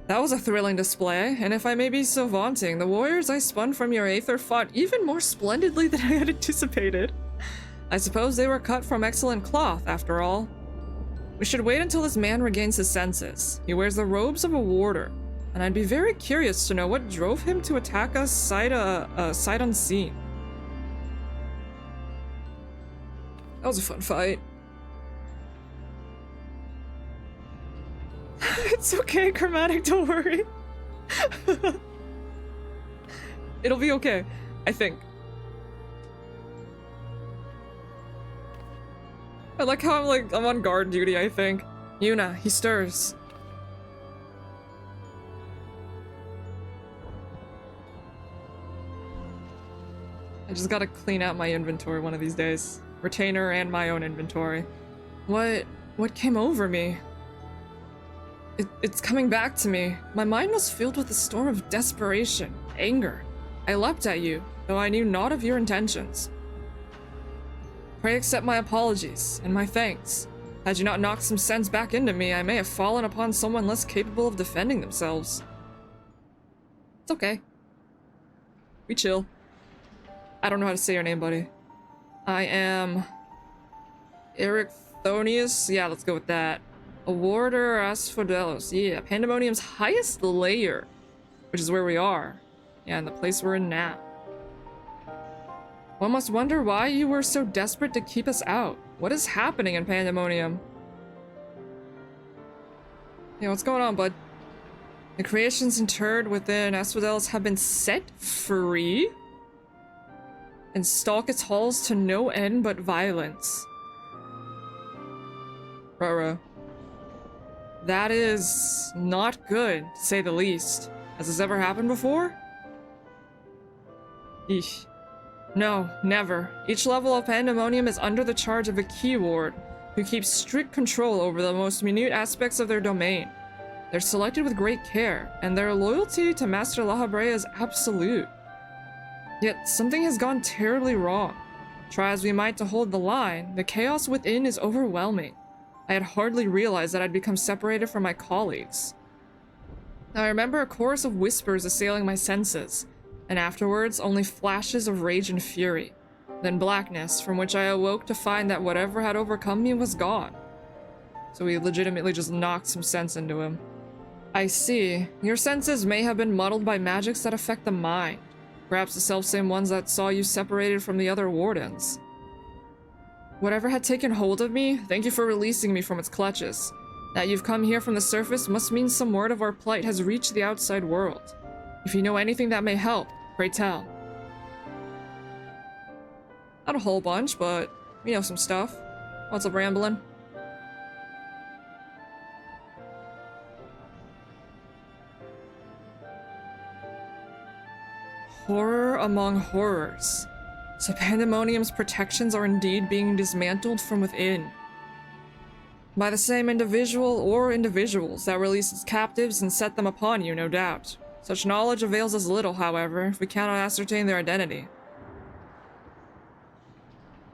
That was a thrilling display, and if I may be so vaunting, the warriors I spun from your Aether fought even more splendidly than I had anticipated. I suppose they were cut from excellent cloth, after all. We should wait until this man regains his senses. He wears the robes of a warder, and I'd be very curious to know what drove him to attack us sight unseen. That was a fun fight. It's okay, Chromatic, don't worry. It'll be okay, I think. I like how I'm on guard duty, I think. Yuna, he stirs. I just gotta clean out my inventory one of these days. Retainer and my own inventory. What came over me? It's coming back to me. My mind was filled with a storm of desperation, anger. I leapt at you, though I knew naught of your intentions. Pray accept my apologies, and my thanks. Had you not knocked some sense back into me, I may have fallen upon someone less capable of defending themselves. It's okay. We chill. I don't know how to say your name, buddy. I am... Erichthonius? Yeah, let's go with that. A warder Asphodelos. Yeah, Pandemonium's highest layer, which is where we are. Yeah, and the place we're in now. One must wonder why you were so desperate to keep us out. What is happening in Pandemonium? Yeah, what's going on, bud? The creations interred within Asphodelos have been set free and stalk its halls to no end but violence. Ruh-roh. That is not good, to say the least. Has this ever happened before? Eesh. No, never. Each level of Pandemonium is under the charge of a key ward, who keeps strict control over the most minute aspects of their domain. They're selected with great care, and their loyalty to Master Lahabrea is absolute. Yet, something has gone terribly wrong. Try as we might to hold the line, the chaos within is overwhelming. I had hardly realized that I'd become separated from my colleagues. Now, I remember a chorus of whispers assailing my senses, and afterwards only flashes of rage and fury. Then blackness, from which I awoke to find that whatever had overcome me was gone. So we legitimately just knocked some sense into him. I see. Your senses may have been muddled by magics that affect the mind. Perhaps the selfsame ones that saw you separated from the other wardens. Whatever had taken hold of me, thank you for releasing me from its clutches. That you've come here from the surface must mean some word of our plight has reached the outside world. If you know anything that may help, pray tell. Not a whole bunch, but we know some stuff. What's up, rambling? Horror among horrors. So Pandemonium's protections are indeed being dismantled from within. By the same individual or individuals that release its captives and set them upon you, no doubt. Such knowledge avails us little, however, if we cannot ascertain their identity.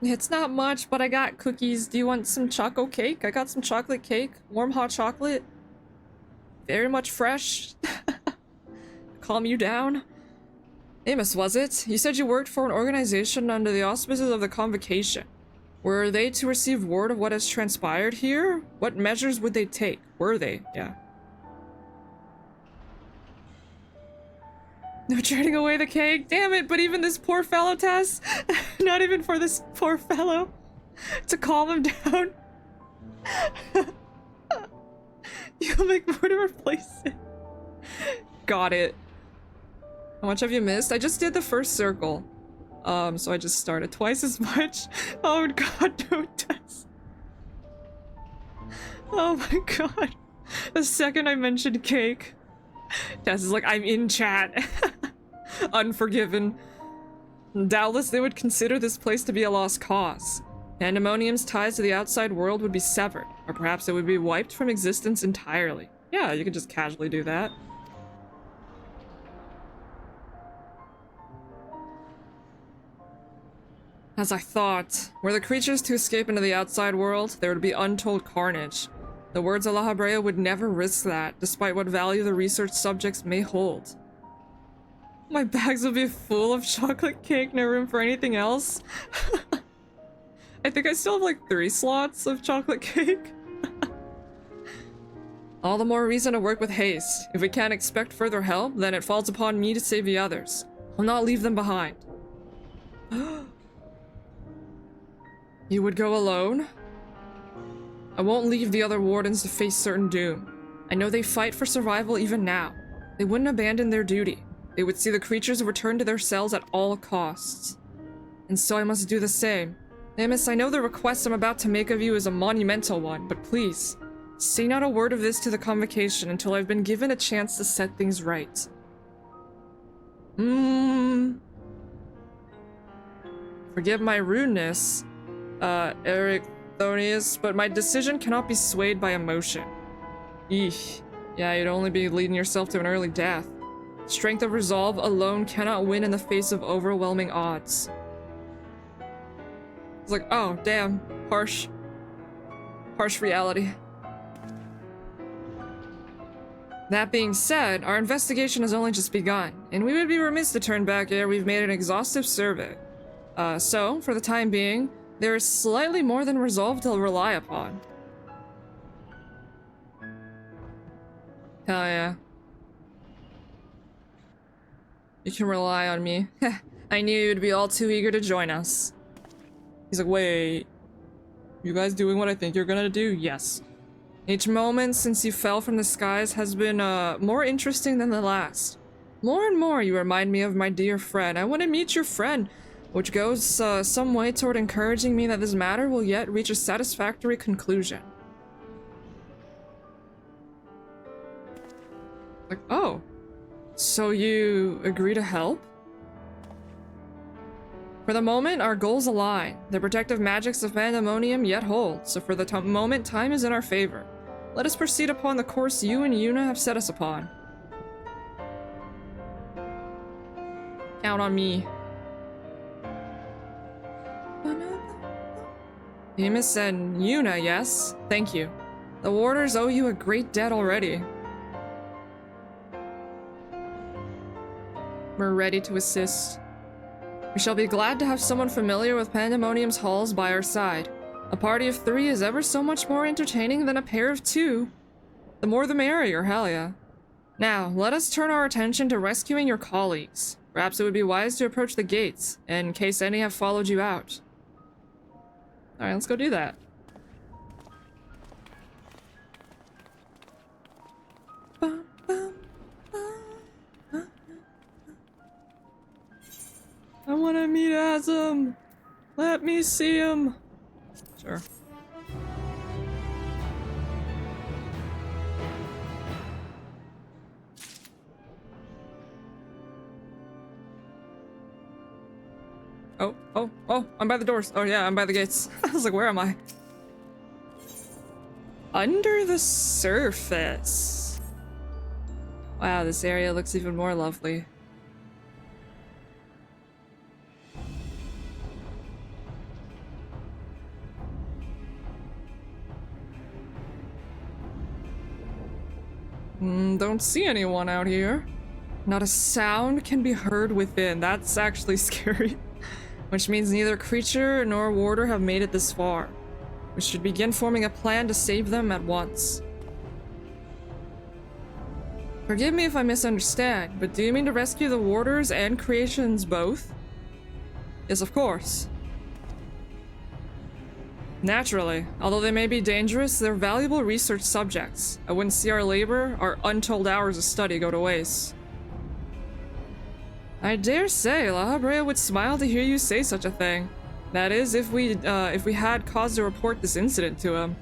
It's not much, but I got cookies. Do you want some choco cake? I got some chocolate cake. Warm hot chocolate. Very much fresh. Calm you down. Amos, was it? You said you worked for an organization under the auspices of the Convocation. Were they to receive word of what has transpired here? What measures would they take? Were they? Yeah. No trading away the cake. Damn it, but even this poor fellow, Tess. Not even for this poor fellow. To calm him down. You'll make more to replace it. Got it. How much have you missed? I just did the first circle. So I just started twice as much. Oh god, no, Tess. Oh my god. The second I mentioned cake, Tess is like, I'm in chat. Unforgiven. Doubtless they would consider this place to be a lost cause. Pandemonium's ties to the outside world would be severed, or perhaps it would be wiped from existence entirely. Yeah, you could just casually do that. As I thought, were the creatures to escape into the outside world, there would be untold carnage. The words of La Habrea would never risk that, despite what value the research subjects may hold. My bags would be full of chocolate cake, no room for anything else. I think I still have like 3 slots of chocolate cake. All the more reason to work with haste. If we can't expect further help, then it falls upon me to save the others. I'll not leave them behind. You would go alone? I won't leave the other wardens to face certain doom. I know they fight for survival even now. They wouldn't abandon their duty. They would see the creatures return to their cells at all costs. And so I must do the same. Amos, I know the request I'm about to make of you is a monumental one, but please, say not a word of this to the convocation until I've been given a chance to set things right. Forgive my rudeness, Ericthonius, but my decision cannot be swayed by emotion. Eesh. Yeah, you'd only be leading yourself to an early death. Strength of resolve alone cannot win in the face of overwhelming odds. It's like, oh, damn. Harsh. Harsh reality. That being said, our investigation has only just begun, and we would be remiss to turn back ere we've made an exhaustive survey. So, for the time being, there is slightly more than resolve to rely upon. Hell yeah. You can rely on me. I knew you'd be all too eager to join us. He's like, wait. You guys doing what I think you're gonna do? Yes. Each moment since you fell from the skies has been, more interesting than the last. More and more you remind me of my dear friend. I want to meet your friend, which goes, some way toward encouraging me that this matter will yet reach a satisfactory conclusion. Like, oh. So you agree to help? For the moment, our goals align. The protective magics of Pandemonium yet hold, so for the moment, time is in our favor. Let us proceed upon the course you and Yuna have set us upon. Count on me. Amos and Yuna, yes? Thank you. The warders owe you a great debt already. We're ready to assist. We shall be glad to have someone familiar with Pandemonium's halls by our side. A party of 3 is ever so much more entertaining than a pair of 2. The more the merrier, hell yeah. Now, let us turn our attention to rescuing your colleagues. Perhaps it would be wise to approach the gates, in case any have followed you out. Alright, let's go do that. I want to meet Azam. Let me see him. Sure. Oh, I'm by the doors. Oh yeah, I'm by the gates. I was like, where am I? Under the surface. Wow, this area looks even more lovely. Don't see anyone out here. Not a sound can be heard within. That's actually scary. Which means neither creature nor warder have made it this far. We should begin forming a plan to save them at once. Forgive me if I misunderstand, but do you mean to rescue the warders and creations both? Yes, of course. Naturally. Although they may be dangerous, they're valuable research subjects. I wouldn't see our labor, our untold hours of study go to waste. I dare say La Habrea would smile to hear you say such a thing. That is, if we had cause to report this incident to him. ...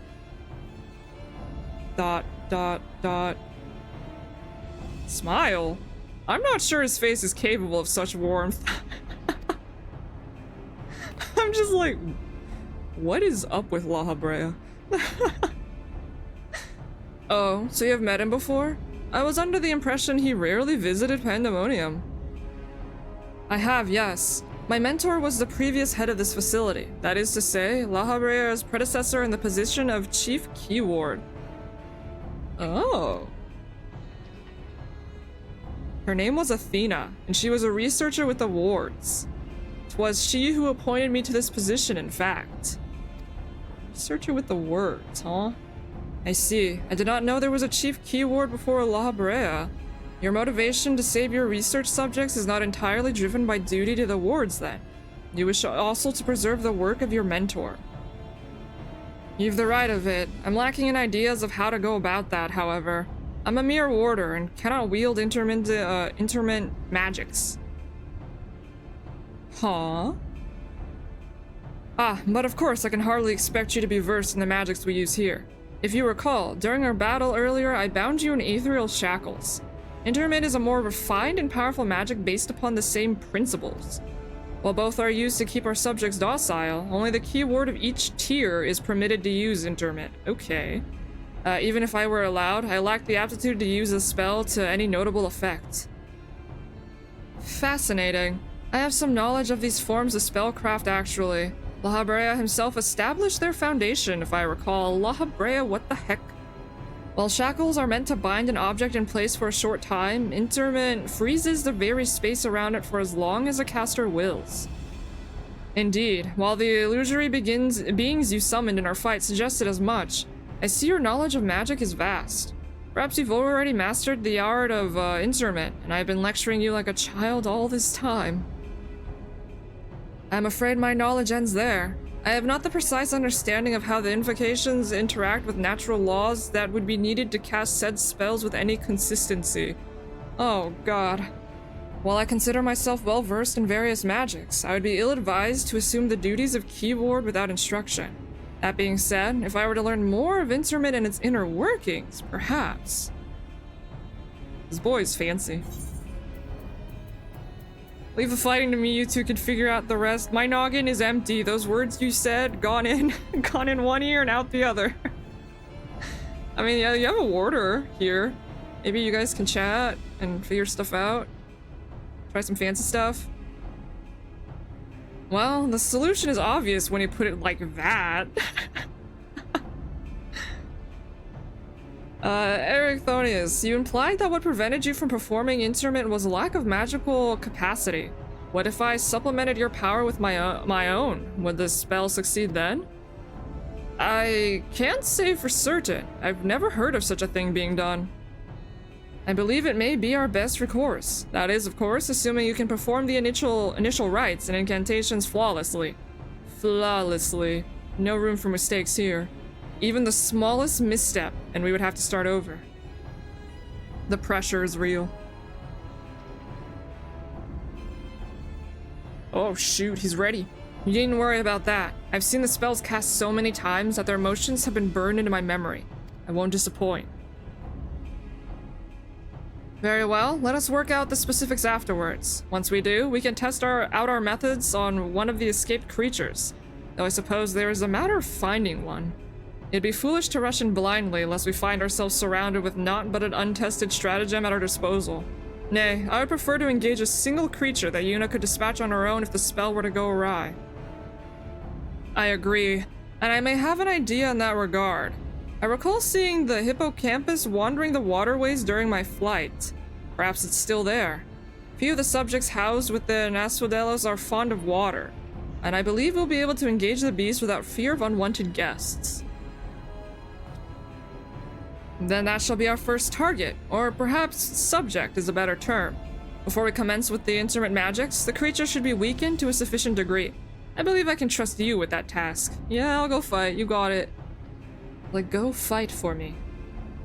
Smile? I'm not sure his face is capable of such warmth. I'm just like, what is up with La Habrea? Oh, so you have met him before? I was under the impression he rarely visited Pandemonium. I have, yes. My mentor was the previous head of this facility. That is to say, La Habrea's predecessor in the position of Chief Keyward. Oh. Her name was Athena, and she was a researcher with the wards. 'Twas she who appointed me to this position, in fact. Researcher with the wards, huh? I see. I did not know there was a Chief Keyward before La Habrea. Your motivation to save your research subjects is not entirely driven by duty to the wards, then. You wish also to preserve the work of your mentor. You've the right of it. I'm lacking in ideas of how to go about that, however. I'm a mere warder and cannot wield interment magics. Huh? Ah, but of course I can hardly expect you to be versed in the magics we use here. If you recall, during our battle earlier, I bound you in ethereal shackles. Interment is a more refined and powerful magic based upon the same principles. While both are used to keep our subjects docile, only the keyword of each tier is permitted to use interment. Okay. Even if I were allowed, I lack the aptitude to use a spell to any notable effect. Fascinating. I have some knowledge of these forms of spellcraft, actually. La Habrea himself established their foundation, if I recall. La Habrea, what the heck? While shackles are meant to bind an object in place for a short time, interment freezes the very space around it for as long as a caster wills. Indeed, while the illusory beings you summoned in our fight suggested as much, I see your knowledge of magic is vast. Perhaps you've already mastered the art of interment, and I've been lecturing you like a child all this time. I'm afraid my knowledge ends there. I have not the precise understanding of how the invocations interact with natural laws that would be needed to cast said spells with any consistency. Oh god. While I consider myself well versed in various magics, I would be ill-advised to assume the duties of keyword without instruction. That being said, if I were to learn more of interment and its inner workings, perhaps. This boy is fancy. Leave the fighting to me, you two can figure out the rest. My noggin is empty. Those words you said, gone in one ear and out the other. I mean, yeah, you have a warder here. Maybe you guys can chat and figure stuff out. Try some fancy stuff. Well, the solution is obvious when you put it like that. Ericthonius, you implied that what prevented you from performing interment was a lack of magical capacity. What if I supplemented your power with my own? Would the spell succeed then? I can't say for certain. I've never heard of such a thing being done. I believe it may be our best recourse. That is, of course, assuming you can perform the initial rites and incantations flawlessly. Flawlessly. No room for mistakes here. Even the smallest misstep, and we would have to start over. The pressure is real. Oh shoot, he's ready. You needn't worry about that. I've seen the spells cast so many times that their motions have been burned into my memory. I won't disappoint. Very well, let us work out the specifics afterwards. Once we do, we can test out our methods on one of the escaped creatures. Though I suppose there is a matter of finding one. It'd be foolish to rush in blindly lest we find ourselves surrounded with naught but an untested stratagem at our disposal. Nay, I would prefer to engage a single creature that Yuna could dispatch on her own if the spell were to go awry. I agree, and I may have an idea in that regard. I recall seeing the hippocampus wandering the waterways during my flight. Perhaps it's still there. Few of the subjects housed within Asphodelos are fond of water, and I believe we'll be able to engage the beast without fear of unwanted guests. Then that shall be our first target, or perhaps subject is a better term. Before we commence with the intermittent magics, the creature should be weakened to a sufficient degree. I believe I can trust you with that task. Yeah, I'll go fight. You got it. Like, go fight for me.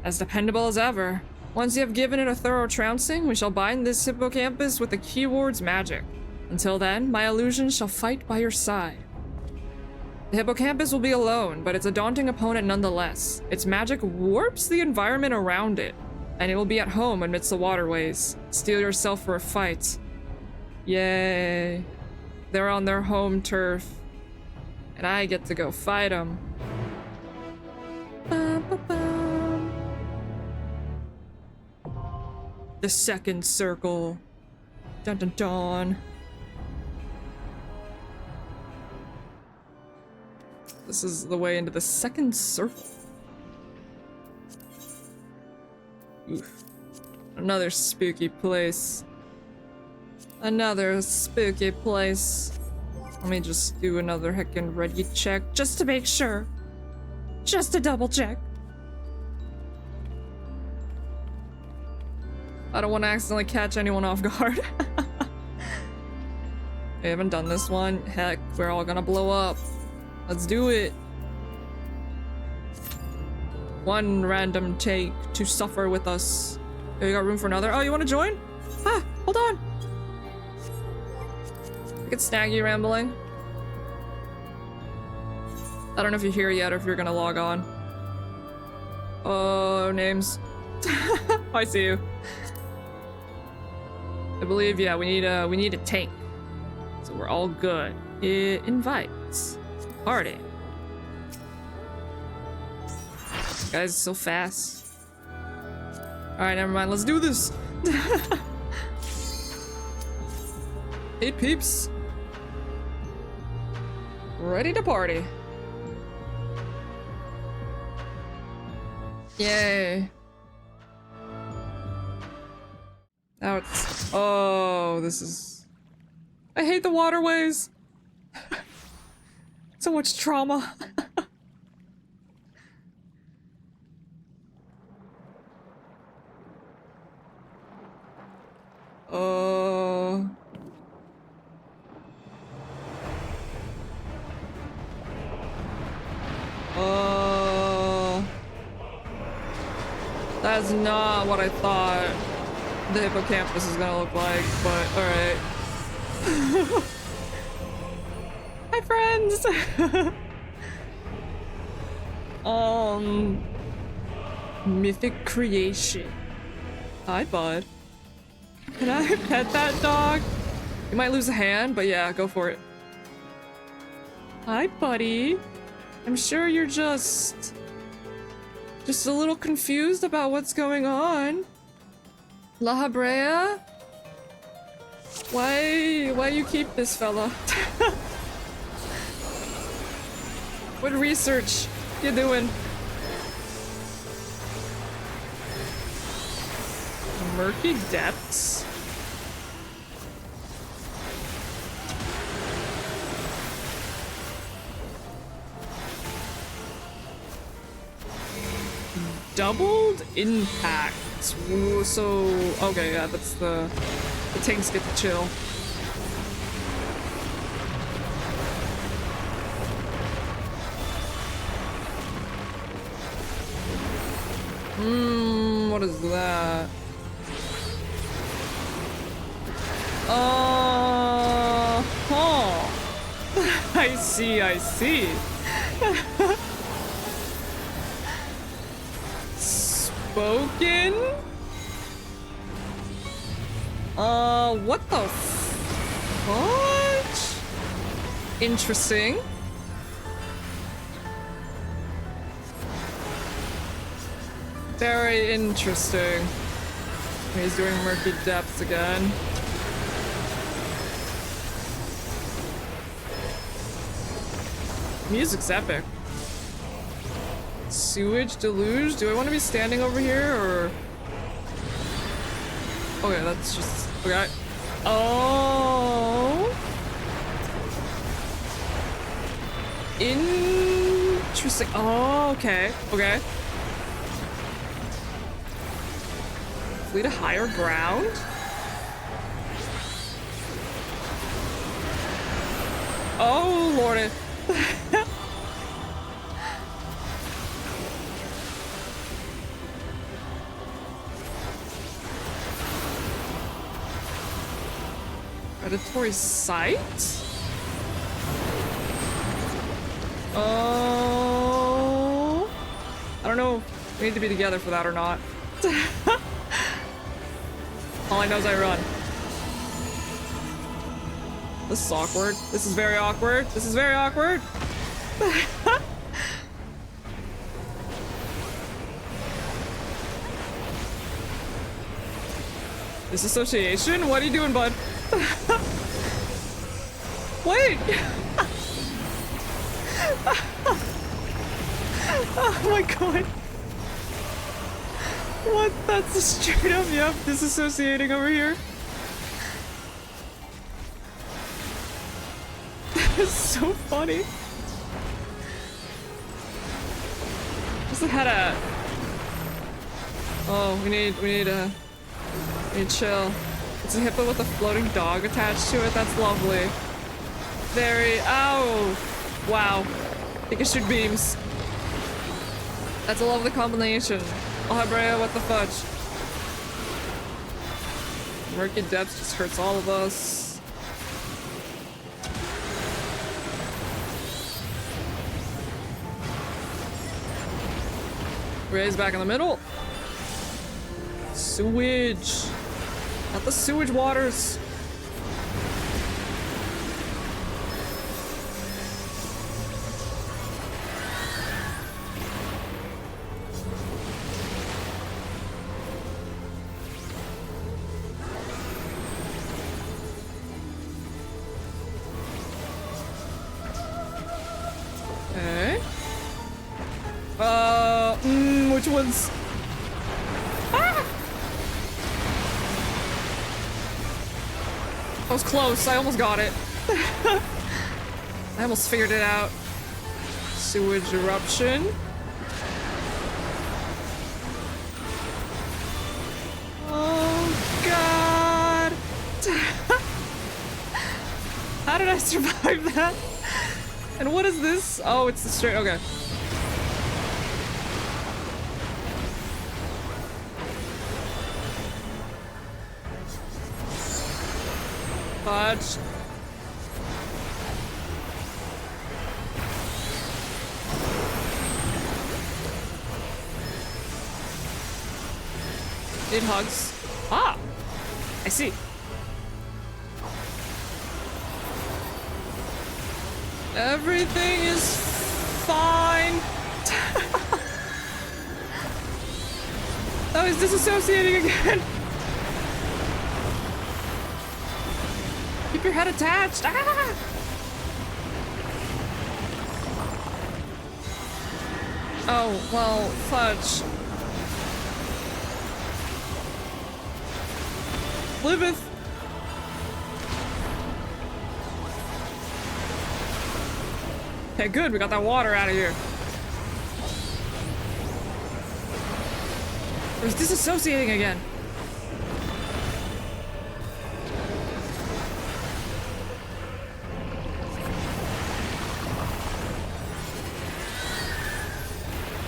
As dependable as ever. Once you have given it a thorough trouncing, we shall bind this hippocampus with the keyword's magic. Until then, my illusions shall fight by your side. The hippocampus will be alone, but it's a daunting opponent nonetheless. Its magic warps the environment around it, and it will be at home amidst the waterways. Steel yourself for a fight. Yay. They're on their home turf, and I get to go fight them. The second circle. Dun dun dun. This is the way into the second circle. Oof. Another spooky place. Another spooky place. Let me just do another heckin' ready check just to make sure. Just to double check. I don't want to accidentally catch anyone off guard. We haven't done this one. Heck, we're all gonna blow up. Let's do it. One random take to suffer with us. Oh, you got room for another? Oh, you want to join? Ah, hold on. I could snag you rambling. I don't know if you're here yet or if you're gonna log on. Oh, names. I see you. I believe, yeah, we need a tank. So we're all good. It invites. Party. Guys, so fast. Alright, never mind. Let's do this. Hey, peeps. Ready to party. Yay. Now it's... Oh, this is... I hate the waterways. So much trauma. That's not what I thought the hippocampus is gonna look like, but alright. Hi, friends! Mythic creation. Hi, bud. Can I pet that dog? You might lose a hand, but yeah, go for it. Hi, buddy. I'm sure you're just a little confused about what's going on. La Habrea? Why you keep this fella? What research you doing? Murky depths? Doubled impact. Ooh, so okay, yeah, that's the tanks get to chill. What is that? Huh. I see. Spoken? What the fudge? Interesting. Very interesting. He's doing murky depths again. Music's epic. Sewage deluge? Do I want to be standing over here or? Okay, that's just okay. Oh, interesting. Oh, okay. Complete a higher ground? Oh, lordy. Predatory sight? Oh. I don't know if we need to be together for that or not. All I know is I run. This is awkward. This is very awkward. This is very awkward. Disassociation? What are you doing, bud? Wait! Oh my god. What? That's a straight up, yep, disassociating over here. It's so funny. Just had a. Oh, we need chill. It's a hippo with a floating dog attached to it. That's lovely. Very. Ow! Wow. I think it shoot beams. That's a lovely combination. Oh, Hebrea, what the fudge? Murky depths just hurts all of us. Ray's back in the middle. Sewage. Not the sewage waters. Okay. Which ones? Ah! I was close. I almost got it. I almost figured it out. Sewage eruption. Oh god. How did I survive that? And what is this? Oh, it's the straight. Okay. Fudge. Need hugs. Ah! I see. Everything is fine. Oh, he's disassociating again. Keep your head attached. Ah! Oh, well, fudge. Liveth. Okay, good. We got that water out of here. It was disassociating again.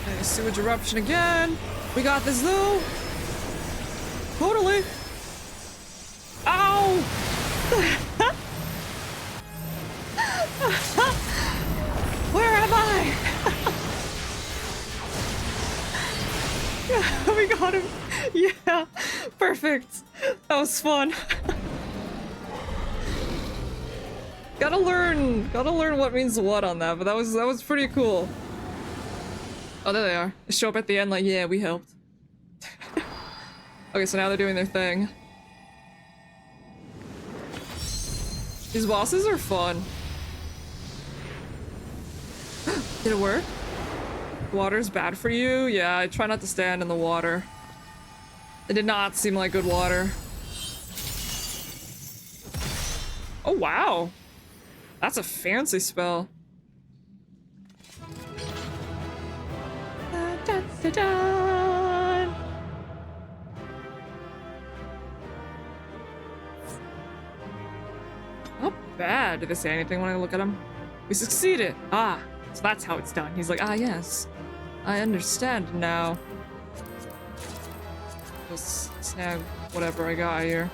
Okay, sewage eruption again. We got this though. Totally. Ow! Where am I? Yeah, we got him. Yeah, perfect. That was fun. Gotta learn what means what on that, but that was pretty cool. Oh, there they are. They show up at the end like, yeah, we helped. Okay, so now they're doing their thing. These bosses are fun. Did it work? Water's bad for you? Yeah, I try not to stand in the water. It did not seem like good water. Oh, wow. That's a fancy spell. Da, da, da, da. Not bad. Did they say anything when I look at him? We succeeded! Ah, so that's how it's done. He's like, ah yes, I understand now. Just snag whatever I got here.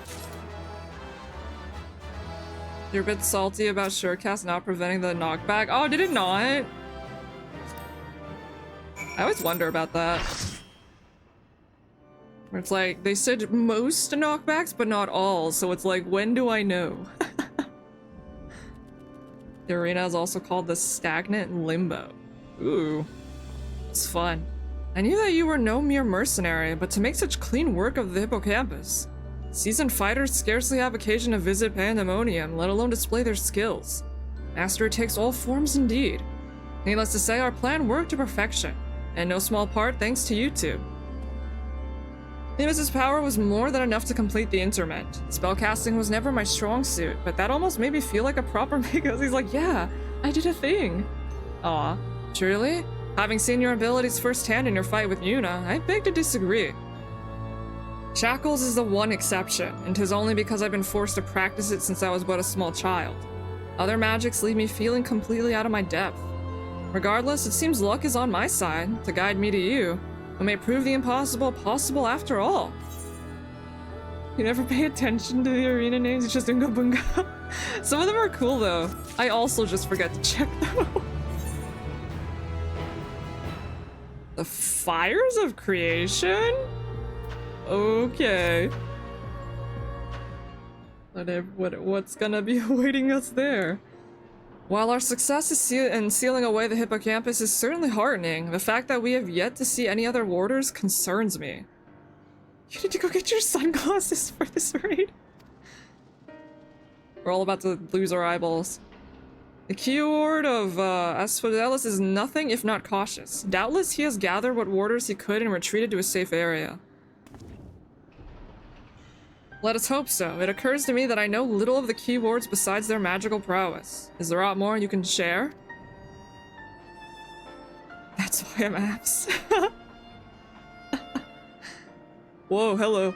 You're a bit salty about Surecast not preventing the knockback. Oh, did it not? I always wonder about that. Where it's like, they said most knockbacks, but not all, so it's like, when do I know? The arena is also called the Stagnant Limbo. Ooh, it's fun. I knew that you were no mere mercenary, but to make such clean work of the hippocampus. Seasoned fighters scarcely have occasion to visit Pandemonium, let alone display their skills. Mastery takes all forms indeed. Needless to say, our plan worked to perfection, and no small part thanks to you two. Nemus's power was more than enough to complete the interment. Spellcasting was never my strong suit, but that almost made me feel like a proper Migos. He's like, yeah, I did a thing. Aw, truly? Having seen your abilities firsthand in your fight with Yuna, I beg to disagree. Shackles is the one exception, and 'tis only because I've been forced to practice it since I was but a small child. Other magics leave me feeling completely out of my depth. Regardless, it seems luck is on my side, to guide me to you, who may prove the impossible possible after all. You never pay attention to the arena names, it's just Unga Bunga. Some of them are cool though. I also just forget to check them. The Fires of Creation? Okay. What's gonna be awaiting us there? While our success in sealing away the hippocampus is certainly heartening, the fact that we have yet to see any other warders concerns me. You need to go get your sunglasses for this raid. We're all about to lose our eyeballs. The keyword of Asphodelis is nothing if not cautious. Doubtless he has gathered what warders he could and retreated to a safe area. Let us hope so. It occurs to me that I know little of the keywords besides their magical prowess. Is there aught more you can share? That's why I'm abs. Whoa, hello.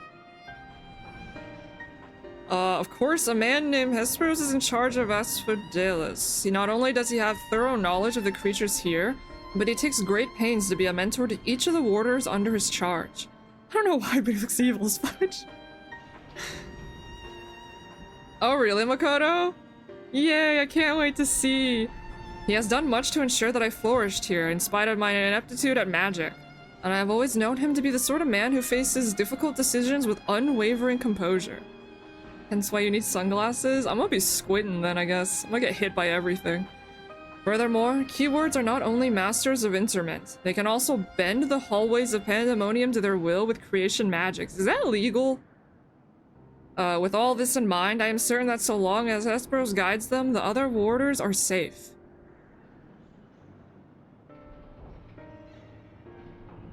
Of course, a man named Hesperos is in charge of Asphodelis. Not only does he have thorough knowledge of the creatures here, but he takes great pains to be a mentor to each of the warders under his charge. I don't know why, but he looks evil as fudge. Oh really, Makoto? Yay, I can't wait to see. He has done much to ensure that I flourished here, in spite of my ineptitude at magic. And I have always known him to be the sort of man who faces difficult decisions with unwavering composure. Hence why you need sunglasses? I'm gonna be squinting then, I guess. I'm gonna get hit by everything. Furthermore, keywords are not only masters of interment, they can also bend the hallways of Pandemonium to their will with creation magics. Is that legal? With all this in mind, I am certain that so long as Hesperos guides them, the other warders are safe.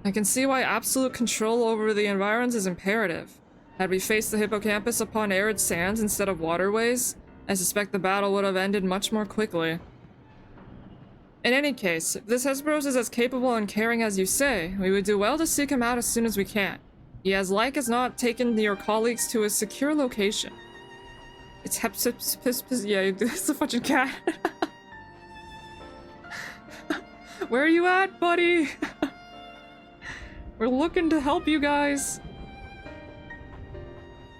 I can see why absolute control over the environs is imperative. Had we faced the hippocampus upon arid sands instead of waterways, I suspect the battle would have ended much more quickly. In any case, if this Hesperos is as capable and caring as you say, we would do well to seek him out as soon as we can. He has like as not taken your colleagues to a secure location. It's yeah, it's a fucking cat. Where are you at, buddy? We're looking to help you guys.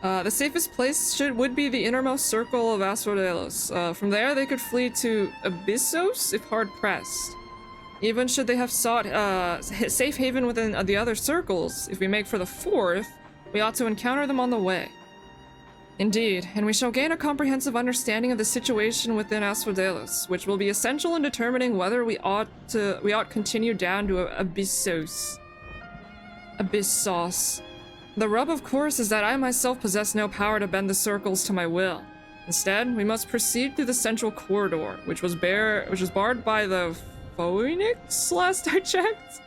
The safest place would be the innermost circle of Asphodelos. From there, they could flee to Abyssos if hard pressed. Even should they have sought safe haven within the other circles, if we make for the fourth, we ought to encounter them on the way. Indeed, and we shall gain a comprehensive understanding of the situation within Asphodelos, which will be essential in determining whether we ought continue down to Abyssos. Abyssos. The rub, of course, is that I myself possess no power to bend the circles to my will. Instead, we must proceed through the central corridor, which was barred by the Phoenix last I checked?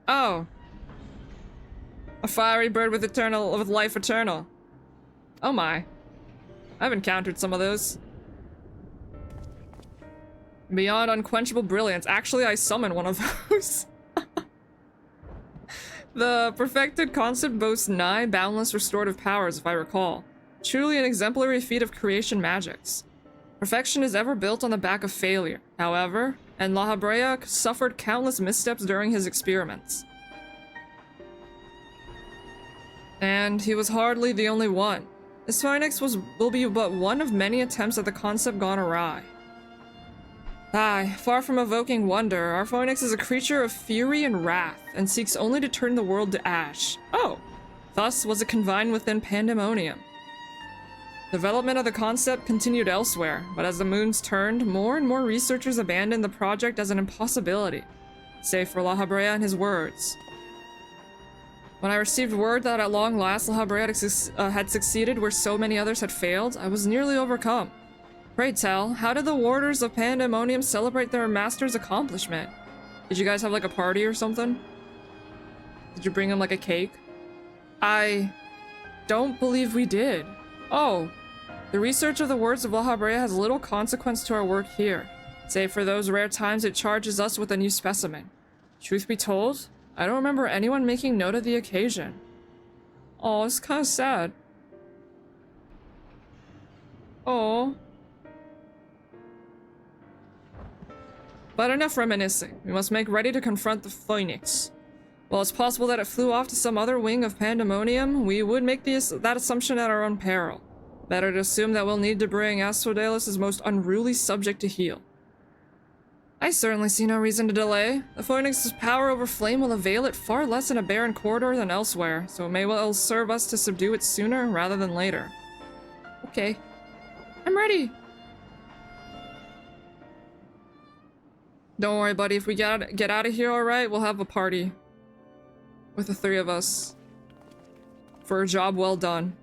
Oh. A fiery bird with life eternal. Oh my. I've encountered some of those. Beyond unquenchable brilliance. Actually, I summoned one of those. The perfected concept boasts nigh boundless restorative powers, if I recall. Truly an exemplary feat of creation magics. Perfection is ever built on the back of failure, however, and La Habrea suffered countless missteps during his experiments. And he was hardly the only one. This phoenix will be but one of many attempts at the concept gone awry. Aye, far from evoking wonder, our phoenix is a creature of fury and wrath, and seeks only to turn the world to ash. Oh! Thus was it confined within Pandemonium. Development of the concept continued elsewhere, but as the moons turned, more and more researchers abandoned the project as an impossibility, save for La Habrea and his words. When I received word that at long last La Habrea had succeeded where so many others had failed, I was nearly overcome. Pray tell, how did the warders of Pandemonium celebrate their master's accomplishment? Did you guys have like a party or something? Did you bring him like a cake? I don't believe we did. Oh. The research of the words of La Habrea has little consequence to our work here, save for those rare times it charges us with a new specimen. Truth be told, I don't remember anyone making note of the occasion. Oh, it's kind of sad. Oh. But enough reminiscing. We must make ready to confront the phoenix. While it's possible that it flew off to some other wing of Pandemonium, we would make that assumption at our own peril. Better to assume that we'll need to bring Asphodelos' most unruly subject to heel. I certainly see no reason to delay. The Phoenix's power over flame will avail it far less in a barren corridor than elsewhere, so it may well serve us to subdue it sooner rather than later. Okay. I'm ready! Don't worry, buddy. If we get out of here alright, we'll have a party. With the three of us. For a job well done.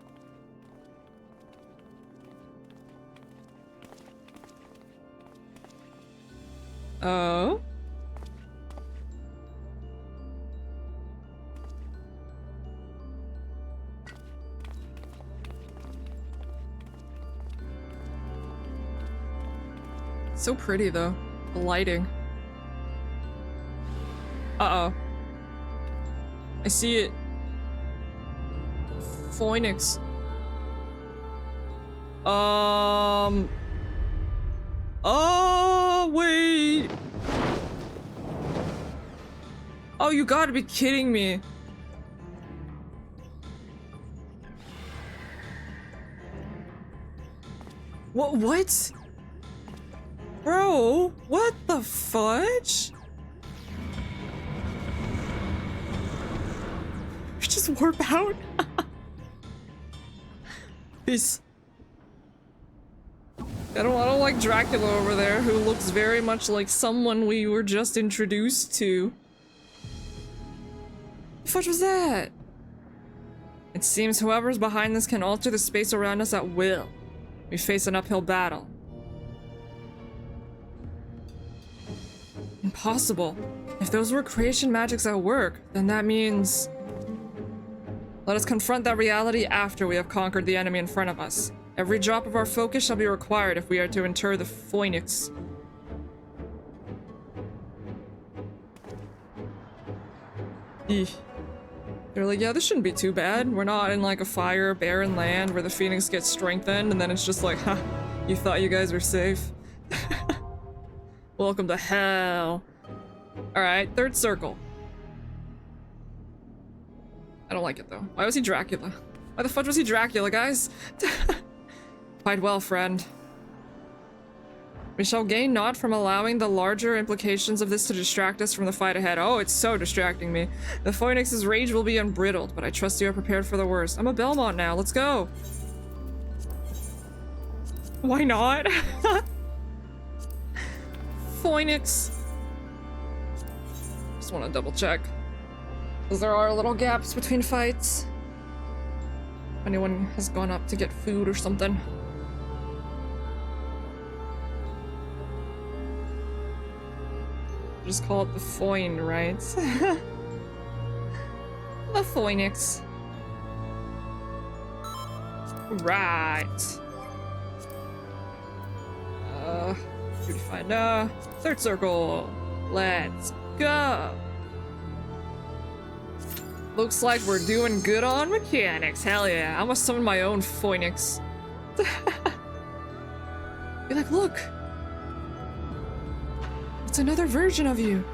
Oh? So pretty though. The lighting. Uh-oh. I see it. Phoenix. Oh, wait. Oh, you gotta be kidding me. What? Bro, what the fudge? We just warp out? Peace. I don't like Dracula over there, who looks very much like someone we were just introduced to. What the fuck was that? It seems whoever's behind this can alter the space around us at will. We face an uphill battle. Impossible. If those were creation magics at work, then that means... Let us confront that reality after we have conquered the enemy in front of us. Every drop of our focus shall be required if we are to inter the phoenix. Eeh. They're like, yeah, this shouldn't be too bad. We're not in like a fire, barren land where the phoenix gets strengthened and then it's just like, ha, you thought you guys were safe. Welcome to hell. Alright, third circle. I don't like it though. Why was he Dracula? Why the fuck was he Dracula, guys? Quite well, friend. We shall gain naught from allowing the larger implications of this to distract us from the fight ahead. Oh, it's so distracting me. The Phoenix's rage will be unbridled, but I trust you are prepared for the worst. I'm a Belmont now, let's go. Why not? Phoenix. Just want to double check. Because there are little gaps between fights. If anyone has gone up to get food or something. Just call it the Foin, right? The Phoenix. Right. Beauty finder. Third circle. Let's go. Looks like we're doing good on mechanics. Hell yeah. I must summon my own Phoenix. Be like, look. It's another version of you.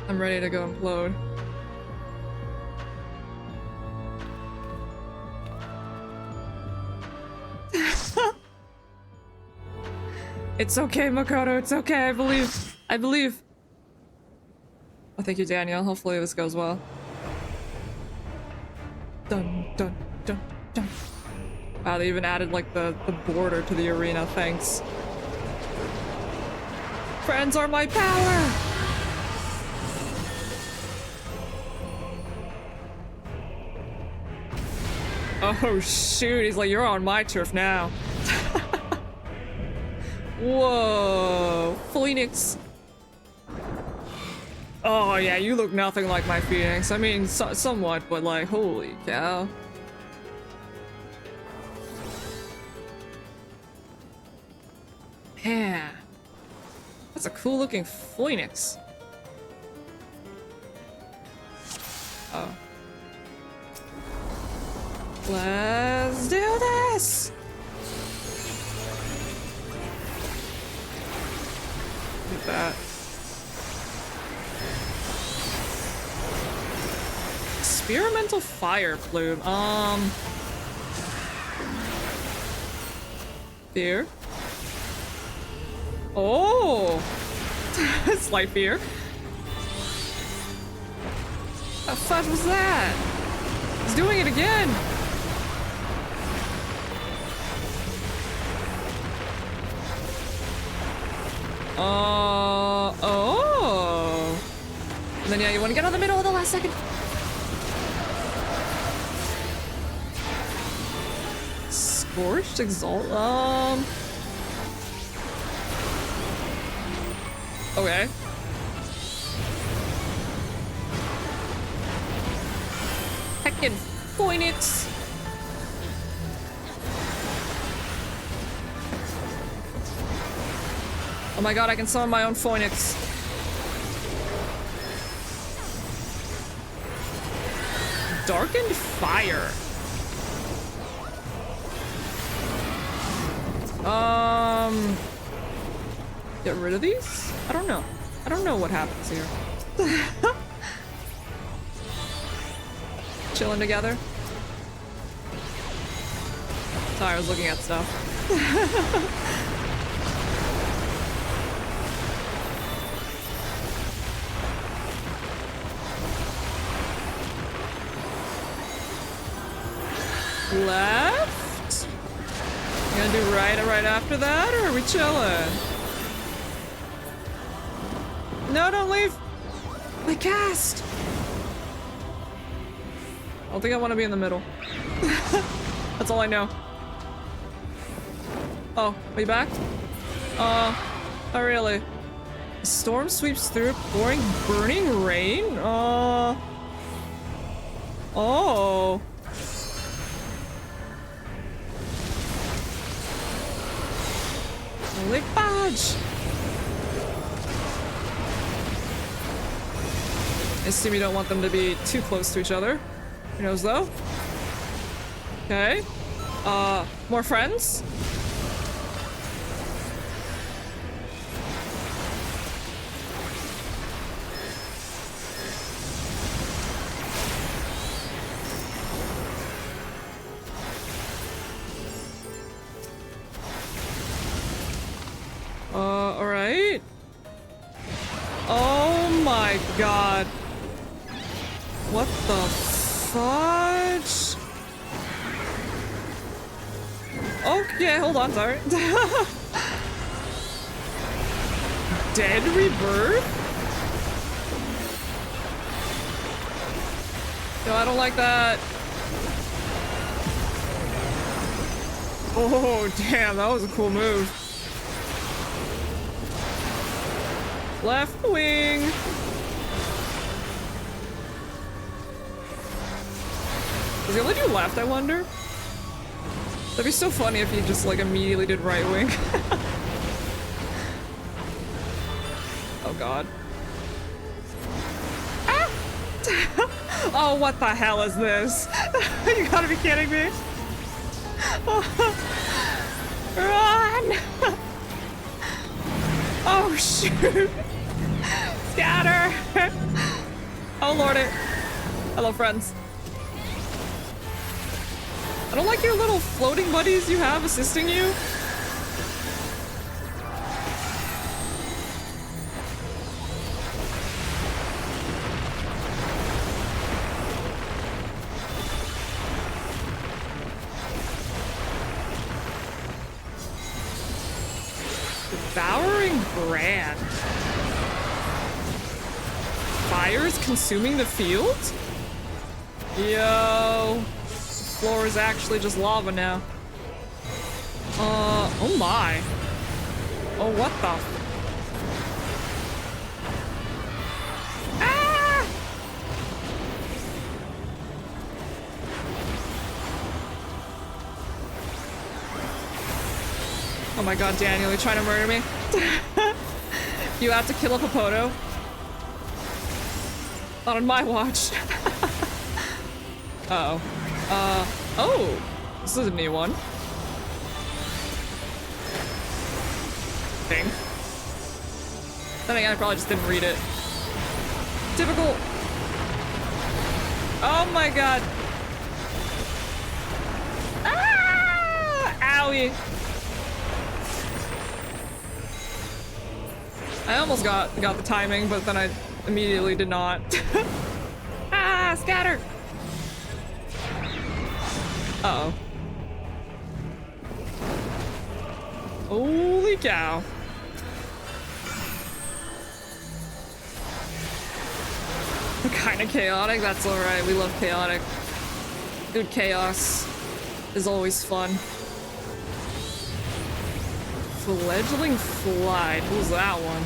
I'm ready to go implode. It's okay, Makoto. It's okay. I believe. I believe. Oh, thank you, Daniel. Hopefully this goes well. Dun, dun, dun, dun. Wow, they even added, like, the border to the arena. Thanks. Friends are my power! Oh, shoot. He's like, you're on my turf now. Whoa, Phoenix. Oh yeah, you look nothing like my Phoenix. I mean, somewhat, but like, holy cow. Yeah, that's a cool looking Phoenix. Oh. Let's do this! Look at that. Experimental fire plume. Fear. Oh! Slight fear. What the fuck was that? He's doing it again! Oh. And then yeah, you want to get on the middle of the last second. Scorched Exalt, okay. Heckin' Phoenix. Oh my god, I can summon my own Phoenix. Darkened Fire. Get rid of these? I don't know. I don't know what happens here. Chilling together. Sorry, I was looking at stuff. Left? You gonna do right after that, or are we chilling? No, don't leave! My cast! I don't think I want to be in the middle. That's all I know. Oh, are you back? Not really. The storm sweeps through, pouring burning rain? Oh. Holy fudge! I assume you don't want them to be too close to each other. Who knows though? Okay. More friends? Alright. Oh my god. What the fudge? Okay, hold on, sorry. Dead rebirth? No, I don't like that. Oh, damn, that was a cool move. Left wing. Does he only do left, I wonder? That'd be so funny if he just like immediately did right wing. Oh god. Ah! Oh, what the hell is this? You gotta be kidding me. Run! Oh shoot! Scatter! Oh lordy. Hello friends. I don't like your little floating buddies you have assisting you. Devouring brand. Fires consuming the field? Yo. The floor is actually just lava now. Oh my. Oh, what the? Ah! Oh my god, Daniel, you're trying to murder me? You have to kill a Popoto? Not on my watch. Uh-oh. Oh! This is a new one. Thing. Then again, I probably just didn't read it. Typical. Oh my god. Ah! Owie. I almost got the timing, but then I immediately did not. Ah, scatter! Uh-oh. Holy cow. Kinda chaotic, that's alright. We love chaotic. Dude, chaos is always fun. Fledgling Flight. Who's that one?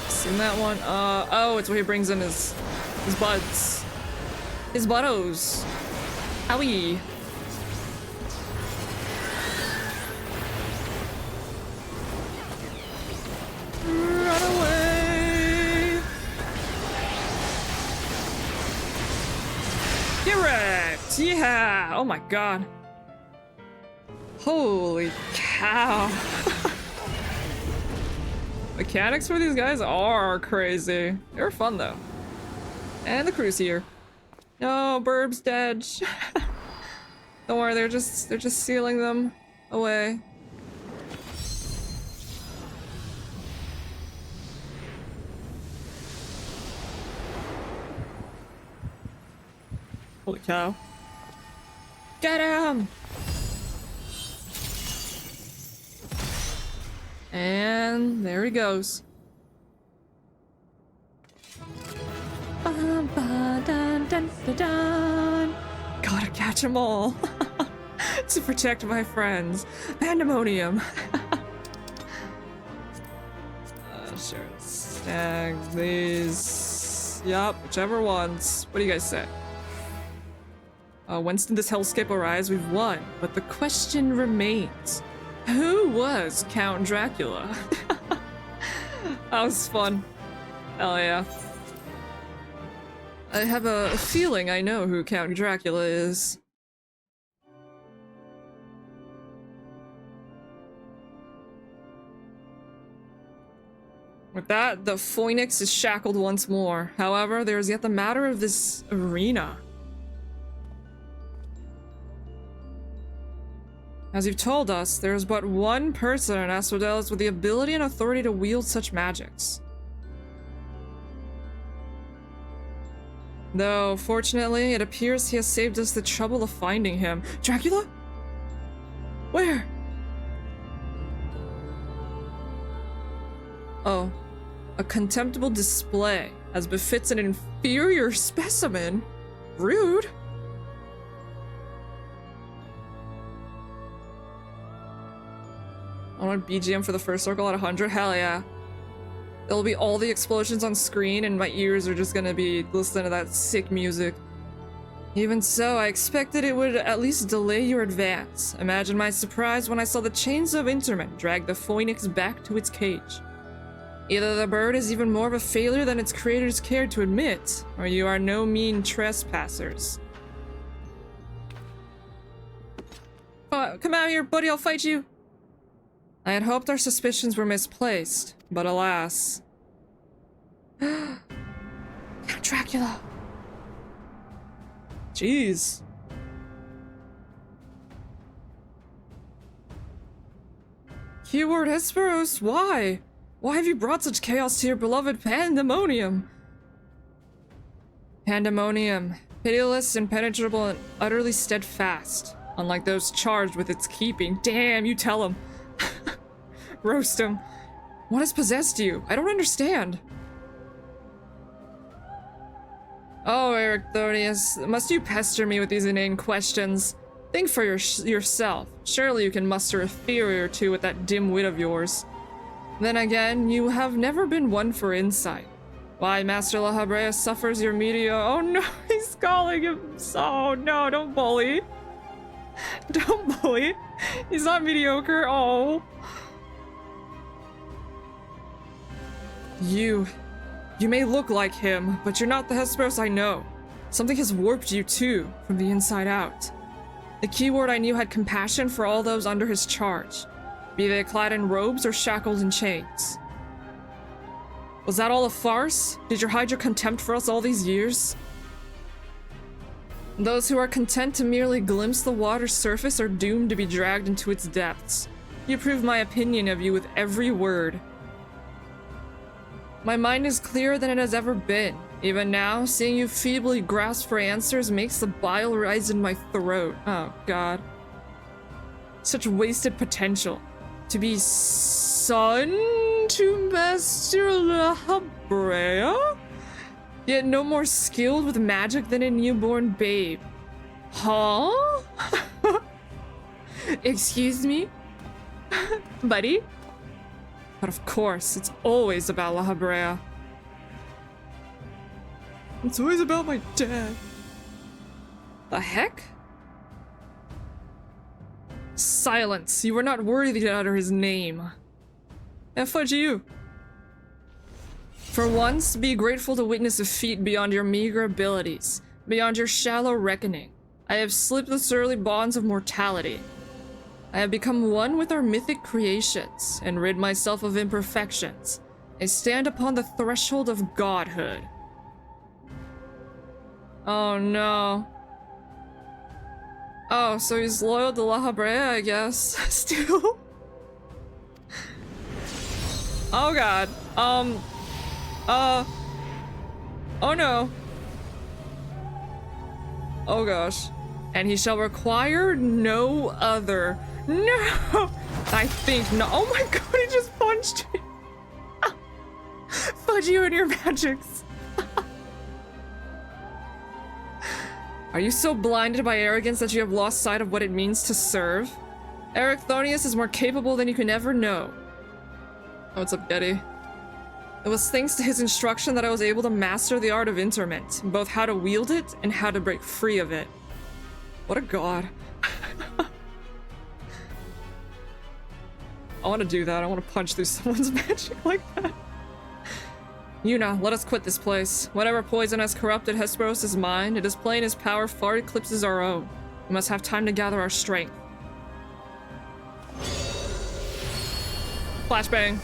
Seen that one? Oh, it's where he brings in his buds. His buttos. Owie. Run away. Get wrecked. Yeah. Oh my god. Holy cow. Mechanics for these guys are crazy. They're fun though. And the crew's here. No, Burb's dead. Don't worry, they're just sealing them away. Holy cow. Get him! And there he goes. Gotta catch them all to protect my friends. Pandemonium. Sure. Snag these. Yup, whichever ones. What do you guys say? Whence did this hellscape arise? We've won, but the question remains. Who was Count Dracula? That was fun. Hell yeah. I have a feeling I know who Count Dracula is. With that, the Phoenix is shackled once more. However, there is yet the matter of this arena. As you've told us, there is but one person in Asphodelos with the ability and authority to wield such magics. Though, fortunately, it appears he has saved us the trouble of finding him. Dracula? Where? Oh. A contemptible display, as befits an inferior specimen? Rude. I want BGM for the first circle at 100? Hell yeah. There'll be all the explosions on screen and my ears are just gonna be listening to that sick music. Even so, I expected it would at least delay your advance. Imagine my surprise when I saw the chains of Interment drag the Phoenix back to its cage. Either the bird is even more of a failure than its creators cared to admit, or you are no mean trespassers. Come out here, buddy, I'll fight you! I had hoped our suspicions were misplaced, but alas. Count Dracula! Jeez. Keyword Hesperos, why? Why have you brought such chaos to your beloved Pandemonium? Pandemonium. Pitiless, impenetrable, and utterly steadfast. Unlike those charged with its keeping. Damn, you tell him. Roast him. What has possessed you? I don't understand. Oh, Ericthonius, must you pester me with these inane questions? Think for yourself. Surely you can muster a theory or two with that dim wit of yours. Then again, you have never been one for insight. Why Master La Habrea suffers your meteor— Oh no, he's calling him— Oh no, don't bully. Don't bully. He's not mediocre. Oh. You may look like him, but you're not the Hesperos I know. Something has warped you too, from the inside out. The keyword I knew had compassion for all those under his charge, be they clad in robes or shackled in chains. Was that all a farce? Did you hide your contempt for us all these years? Those who are content to merely glimpse the water's surface are doomed to be dragged into its depths. You prove my opinion of you with every word. My mind is clearer than it has ever been. Even now, seeing you feebly grasp for answers makes the bile rise in my throat. Oh, God. Such wasted potential. To be son to Master La Habrea? Yet no more skilled with magic than a newborn babe. Huh? Excuse me? Buddy? But of course, it's always about La Habrea. It's always about my dad. The heck? Silence! You are not worthy to utter his name. FFXIV. For once, be grateful to witness a feat beyond your meager abilities, beyond your shallow reckoning. I have slipped the surly bonds of mortality. I have become one with our mythic creations, and rid myself of imperfections. I stand upon the threshold of godhood. Oh no. Oh, so he's loyal to La Habrea, I guess. Still. Oh god. Oh no. Oh gosh. And he shall require no other. No! I think no. Oh my god, he just punched me. Fudge you and your magics. Are you so blinded by arrogance that you have lost sight of what it means to serve? Ericthonius is more capable than you can ever know. Oh, what's up, Getty? It was thanks to his instruction that I was able to master the art of interment, both how to wield it and how to break free of it. What a god. I want to do that. I want to punch through someone's magic like that. Yuna, let us quit this place. Whatever poison has corrupted Hesperos' mind, it is plain his power far eclipses our own. We must have time to gather our strength. Flashbang.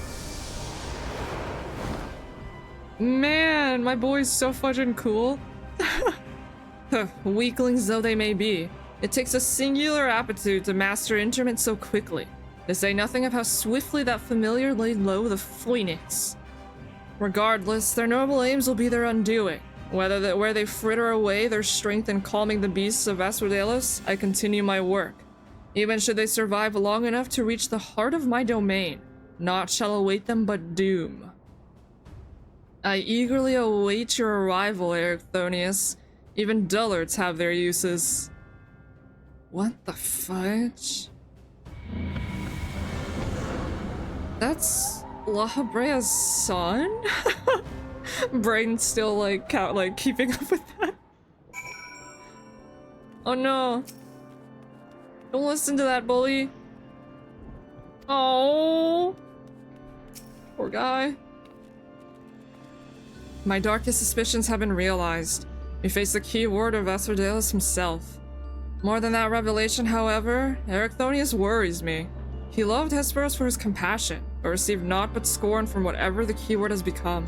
Man, my boy's so fudging cool. Weaklings though they may be, it takes a singular aptitude to master interment so quickly, to say nothing of how swiftly that familiar laid low the phoenix. Regardless, their noble aims will be their undoing. Where they fritter away their strength in calming the beasts of Asmodeus, I continue my work. Even should they survive long enough to reach the heart of my domain, naught shall await them but doom. I eagerly await your arrival, Ericthonius. Even dullards have their uses. What the fudge? That's La Habrea's son? Brain's still like keeping up with that. Oh no. Don't listen to that bully. Oh. Poor guy. My darkest suspicions have been realized. We face the key word of Esardalis himself. More than that revelation, however, Erechthonius worries me. He loved Hesperos for his compassion, but received naught but scorn from whatever the keyword has become.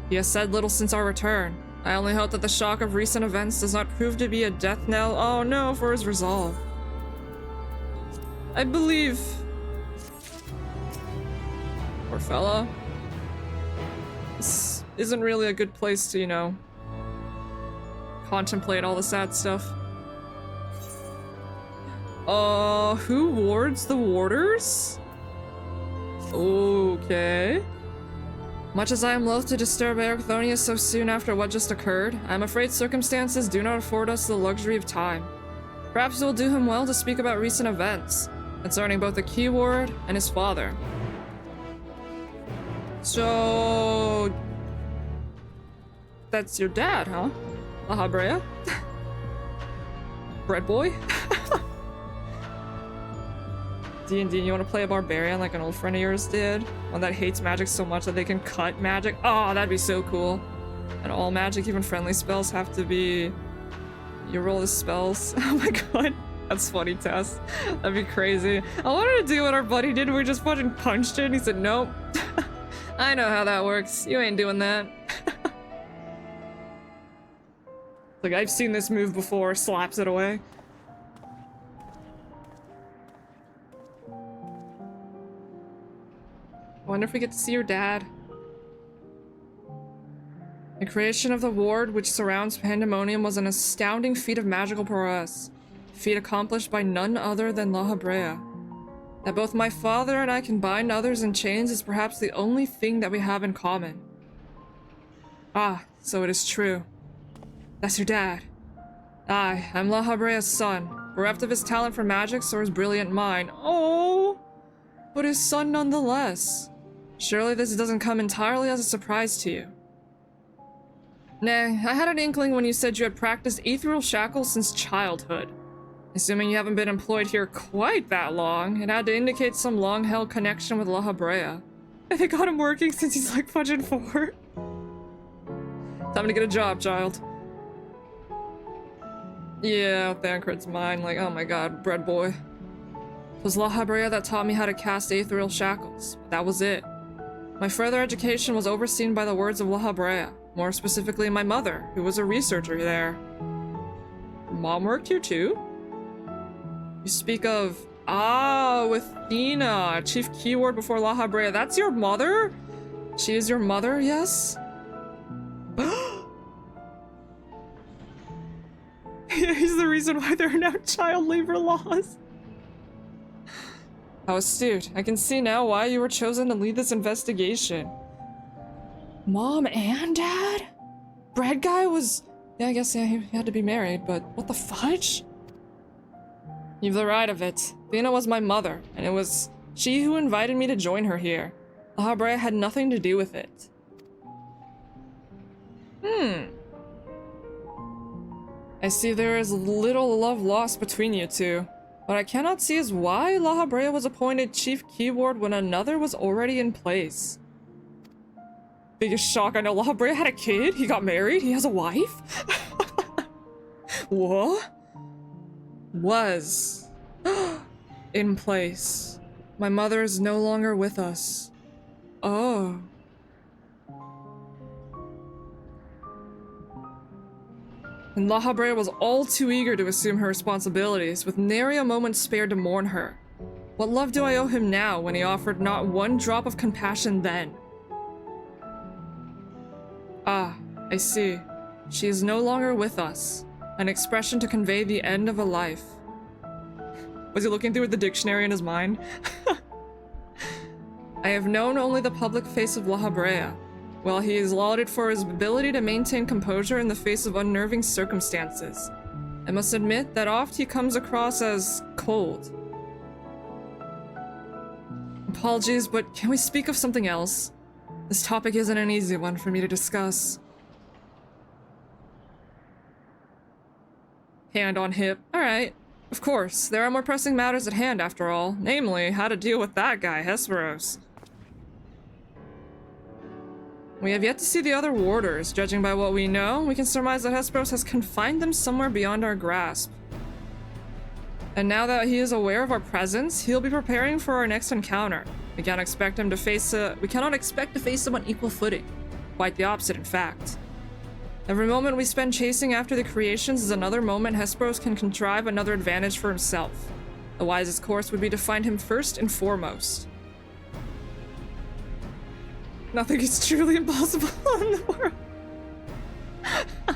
He has said little since our return. I only hope that the shock of recent events does not prove to be a death knell, oh no, for his resolve. I believe... Poor fella. This isn't really a good place to, you know, contemplate all the sad stuff. Who wards the warders? Okay. Much as I am loath to disturb Erechthonius so soon after what just occurred, I am afraid circumstances do not afford us the luxury of time. Perhaps it will do him well to speak about recent events, concerning both the key ward and his father. So... that's your dad, huh? La Habrea? Bread boy? D&D, you want to play a barbarian like an old friend of yours did? One that hates magic so much that they can cut magic? Oh, that'd be so cool. And all magic, even friendly spells, have to be... you roll the spells. Oh my god. That's funny, Tess. That'd be crazy. I wanted to do what our buddy did, we just fucking punched it and he said, nope. I know how that works. You ain't doing that. Like, I've seen this move before, slaps it away. I wonder if we get to see your dad. The creation of the ward which surrounds Pandemonium was an astounding feat of magical prowess. A feat accomplished by none other than La Habrea. That both my father and I can bind others in chains is perhaps the only thing that we have in common. Ah, so it is true. That's your dad. I'm La Habrea's son, bereft of his talent for magic or his brilliant mind. Oh, but his son nonetheless. Surely this doesn't come entirely as a surprise to you. Nay, I had an inkling when you said you had practiced ethereal shackles since childhood. Assuming you haven't been employed here quite that long, it had to indicate some long-held connection with La Habrea. And they got him working since he's like fudging 4. Time to get a job, child. Yeah, Thancred's mine, like, oh my god, bread boy. It was La Habrea that taught me how to cast ethereal shackles. That was it. My further education was overseen by the words of La Habrea, more specifically my mother, who was a researcher there. Mom worked here too? You speak of... ah, with Thina, chief keyword before La Habrea. That's your mother? She is your mother, yes? He's the reason why there are now child labor laws. How astute. I can see now why you were chosen to lead this investigation. Mom and dad? Bread guy was... yeah, I guess yeah, he had to be married, but what the fudge? You've the right of it. Thina was my mother, and it was she who invited me to join her here. La Habrea had nothing to do with it. I see there is little love lost between you two. What I cannot see is why La Habrea was appointed chief keyword when another was already in place. Biggest shock, I know. La Habrea had a kid? He got married? He has a wife? What? Was in place. My mother is no longer with us. Oh. And La Habrea was all too eager to assume her responsibilities, with nary a moment spared to mourn her. What love do I owe him now when he offered not one drop of compassion then? Ah, I see. She is no longer with us. An expression to convey the end of a life. Was he looking through the dictionary in his mind? I have known only the public face of La Habrea, while he is lauded for his ability to maintain composure in the face of unnerving circumstances. I must admit that oft he comes across as cold. Apologies, but can we speak of something else? This topic isn't an easy one for me to discuss. Hand on hip. Alright. Of course, there are more pressing matters at hand after all, namely, how to deal with that guy, Hesperos. We have yet to see the other warders. Judging by what we know, we can surmise that Hesperos has confined them somewhere beyond our grasp. And now that he is aware of our presence, he'll be preparing for our next encounter. We cannot expect to face him on equal footing. Quite the opposite, in fact. Every moment we spend chasing after the creations is another moment Hesperos can contrive another advantage for himself. The wisest course would be to find him first and foremost. Nothing is truly impossible in the world. How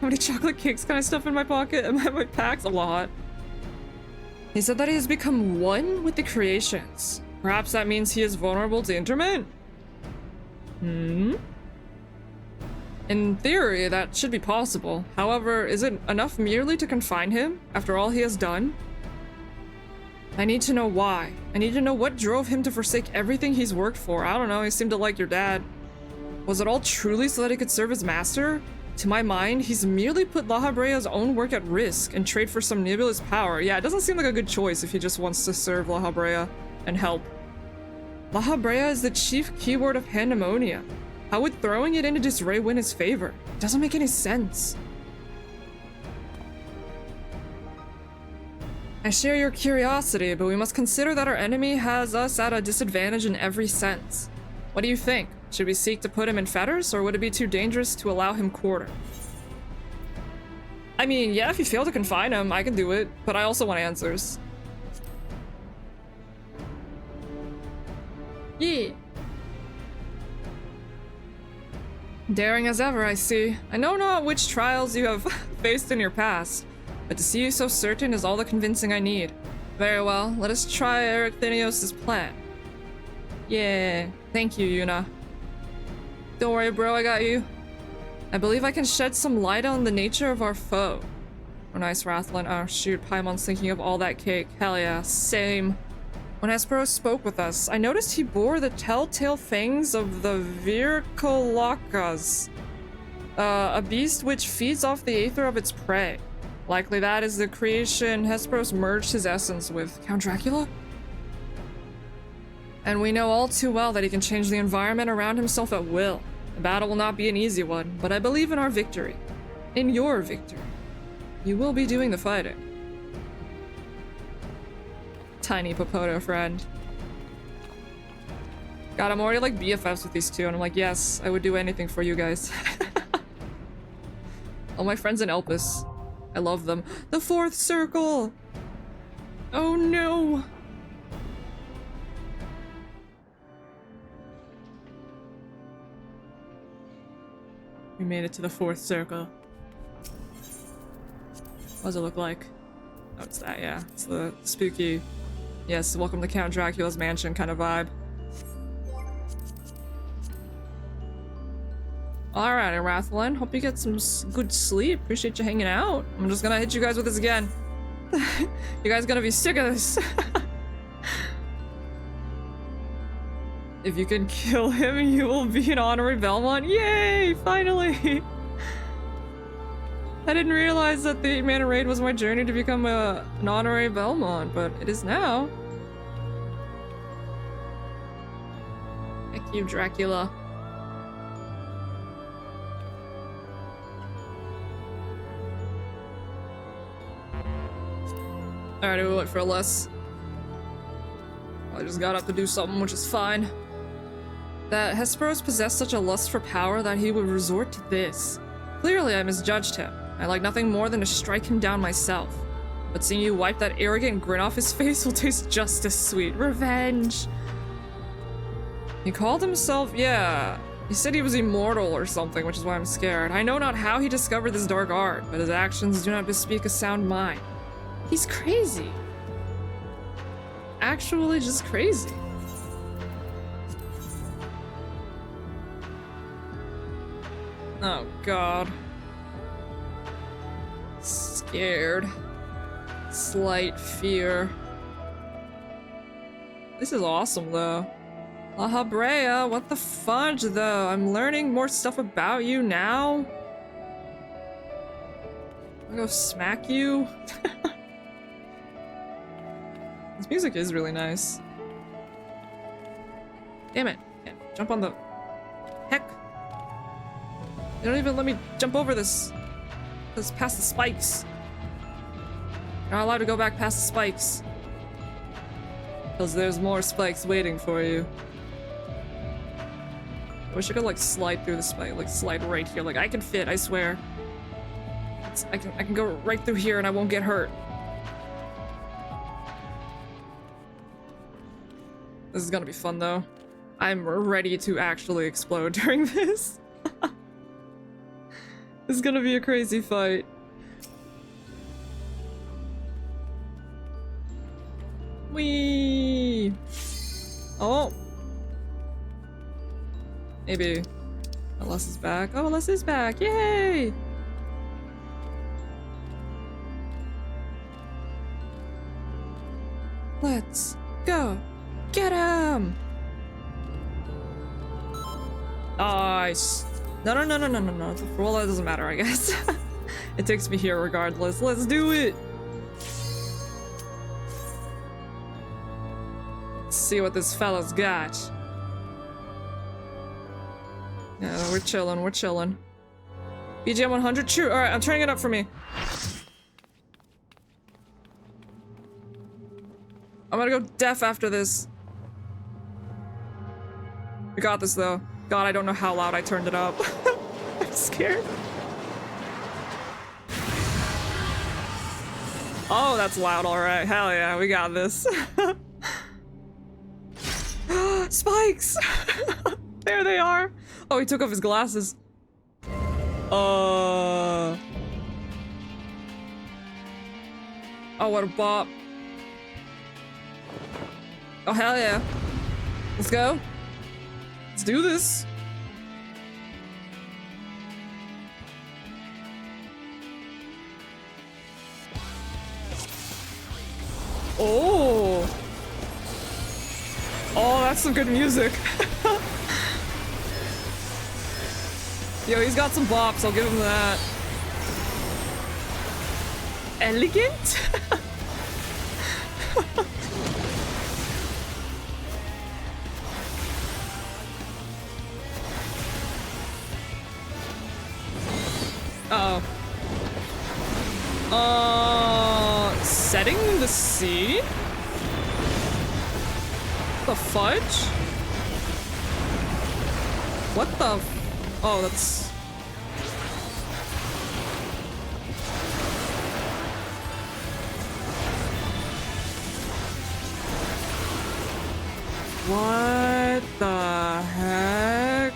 many chocolate cakes can I stuff in my pocket? Am I my packs? A lot. He said that he has become one with the creations. Perhaps that means he is vulnerable to interment? In theory, that should be possible. However, is it enough merely to confine him after all he has done? I need to know why. I need to know what drove him to forsake everything he's worked for. I don't know, he seemed to like your dad. Was it all truly so that he could serve his master? To my mind, he's merely put La Habrea's own work at risk and trade for some nebulous power. Yeah, it doesn't seem like a good choice if he just wants to serve La Habrea and help. La Habrea is the chief keyword of Pandemonium. How would throwing it into disarray win his favor? It doesn't make any sense. I share your curiosity, but we must consider that our enemy has us at a disadvantage in every sense. What do you think? Should we seek to put him in fetters, or would it be too dangerous to allow him quarter? I mean, yeah, if you fail to confine him, I can do it, but I also want answers. Yeah. Daring as ever, I see. I know not which trials you have faced in your past, but to see you so certain is all the convincing I need. Very well, let us try Ericthenios' plan. Yeah, thank you, Yuna. Don't worry, bro, I got you. I believe I can shed some light on the nature of our foe. Oh, nice, Rathlin. Oh, shoot, Paimon's thinking of all that cake. Hell yeah, same. When Hesperos spoke with us, I noticed he bore the telltale fangs of the Virkolakas, a beast which feeds off the aether of its prey. Likely that is the creation Hesperos merged his essence with. Count Dracula? And we know all too well that he can change the environment around himself at will. The battle will not be an easy one, but I believe in our victory. In your victory. You will be doing the fighting. Tiny Popoto friend. God, I'm already like BFFs with these two, and I'm like, yes, I would do anything for you guys. All my friends in Elpis. I love them. The fourth circle! Oh no! We made it to the fourth circle. What does it look like? Oh, it's that, yeah. It's the spooky, yes, welcome to Count Dracula's mansion kind of vibe. Alright, Rathlin. Hope you get some good sleep. Appreciate you hanging out. I'm just gonna hit you guys with this again. You guys gonna be sick of this. If you can kill him, you will be an honorary Belmont. Yay! Finally! I didn't realize that the 8-mana raid was my journey to become an honorary Belmont, but it is now. Thank you, Dracula. Alright, we went for less. I just got up to do something, which is fine. That Hesperos possessed such a lust for power that he would resort to this. Clearly, I misjudged him. I like nothing more than to strike him down myself. But seeing you wipe that arrogant grin off his face will taste just as sweet. Revenge! He called himself, yeah, he said he was immortal or something, which is why I'm scared. I know not how he discovered this dark art, but his actions do not bespeak a sound mind. He's crazy. Actually just crazy. Oh god. Scared. Slight fear. This is awesome though. La Habrea, what the fudge though? I'm learning more stuff about you now. I'll go smack you. This music is really nice. Damn it. Can't jump on the heck? They don't even let me jump over this. This past the spikes. You're not allowed to go back past the spikes. Because there's more spikes waiting for you. I wish I could like slide through the spike, like slide right here. Like I can fit, I swear. I can go right through here and I won't get hurt. This is gonna be fun though. I'm ready to actually explode during this. This is gonna be a crazy fight. Whee! Oh! Maybe Aless is back. Oh, Aless is back! Yay! Let's go! Get him! Nice! No. Well, that doesn't matter, I guess. It takes me here regardless. Let's do it! Let's see what this fella's got. Yeah, we're chilling, we're chilling. BGM 100? True. Alright, I'm turning it up for me. I'm gonna go deaf after this. We got this though. God, I don't know how loud I turned it up. I'm scared. Oh, that's loud, alright. Hell yeah, we got this. Spikes! There they are! Oh, he took off his glasses. Oh, what a bop. Oh, hell yeah. Let's go. Let's do this. Oh. Oh, that's some good music. Yo, he's got some bops, I'll give him that. Elegant? Uh-oh. Setting the seed? The fudge? What the oh, that's... What the heck?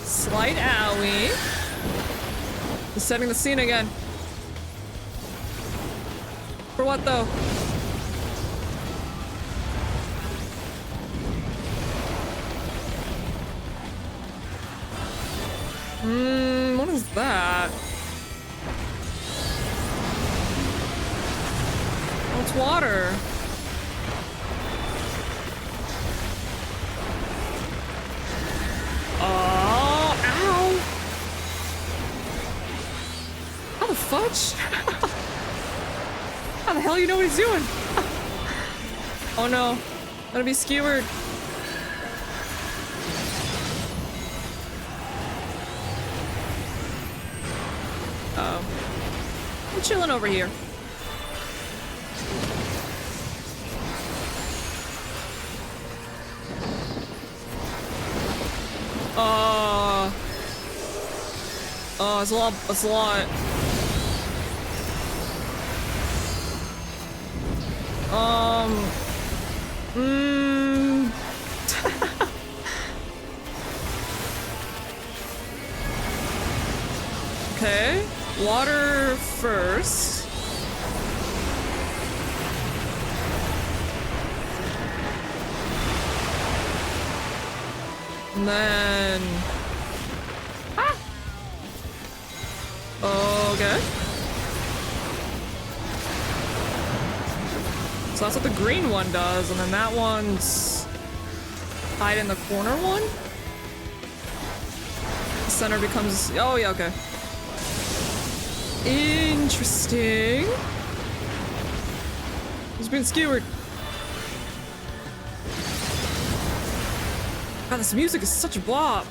Slight owie. Just setting the scene again. For what though? What is that? Oh, it's water. Fudge? How the hell you know what he's doing? Oh no, I'm gonna be skewered. I'm chilling over here. Oh, it's a lot, it's a lot. Okay, water first. And then... Ah! Okay. So that's what the green one does, and then that one's... hide in the corner one? The center becomes... Oh, yeah, okay. Interesting. He's been skewered. God, this music is such a bop.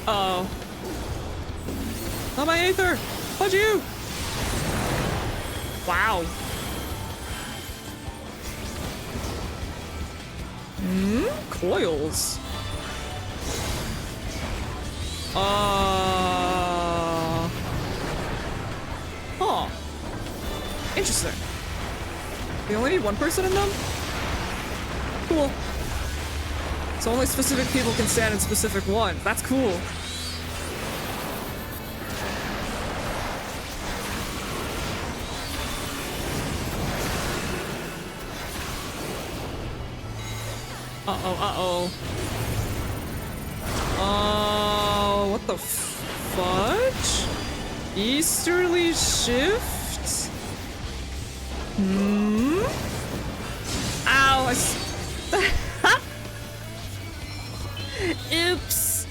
Uh-oh. Not my Aether! Fudge you! Wow. Coils. Huh. Interesting. We only need one person in them? Cool. So only specific people can stand in specific ones. That's cool. Uh-oh. Oh, what the fudge? Easterly shift? Ow, Oops.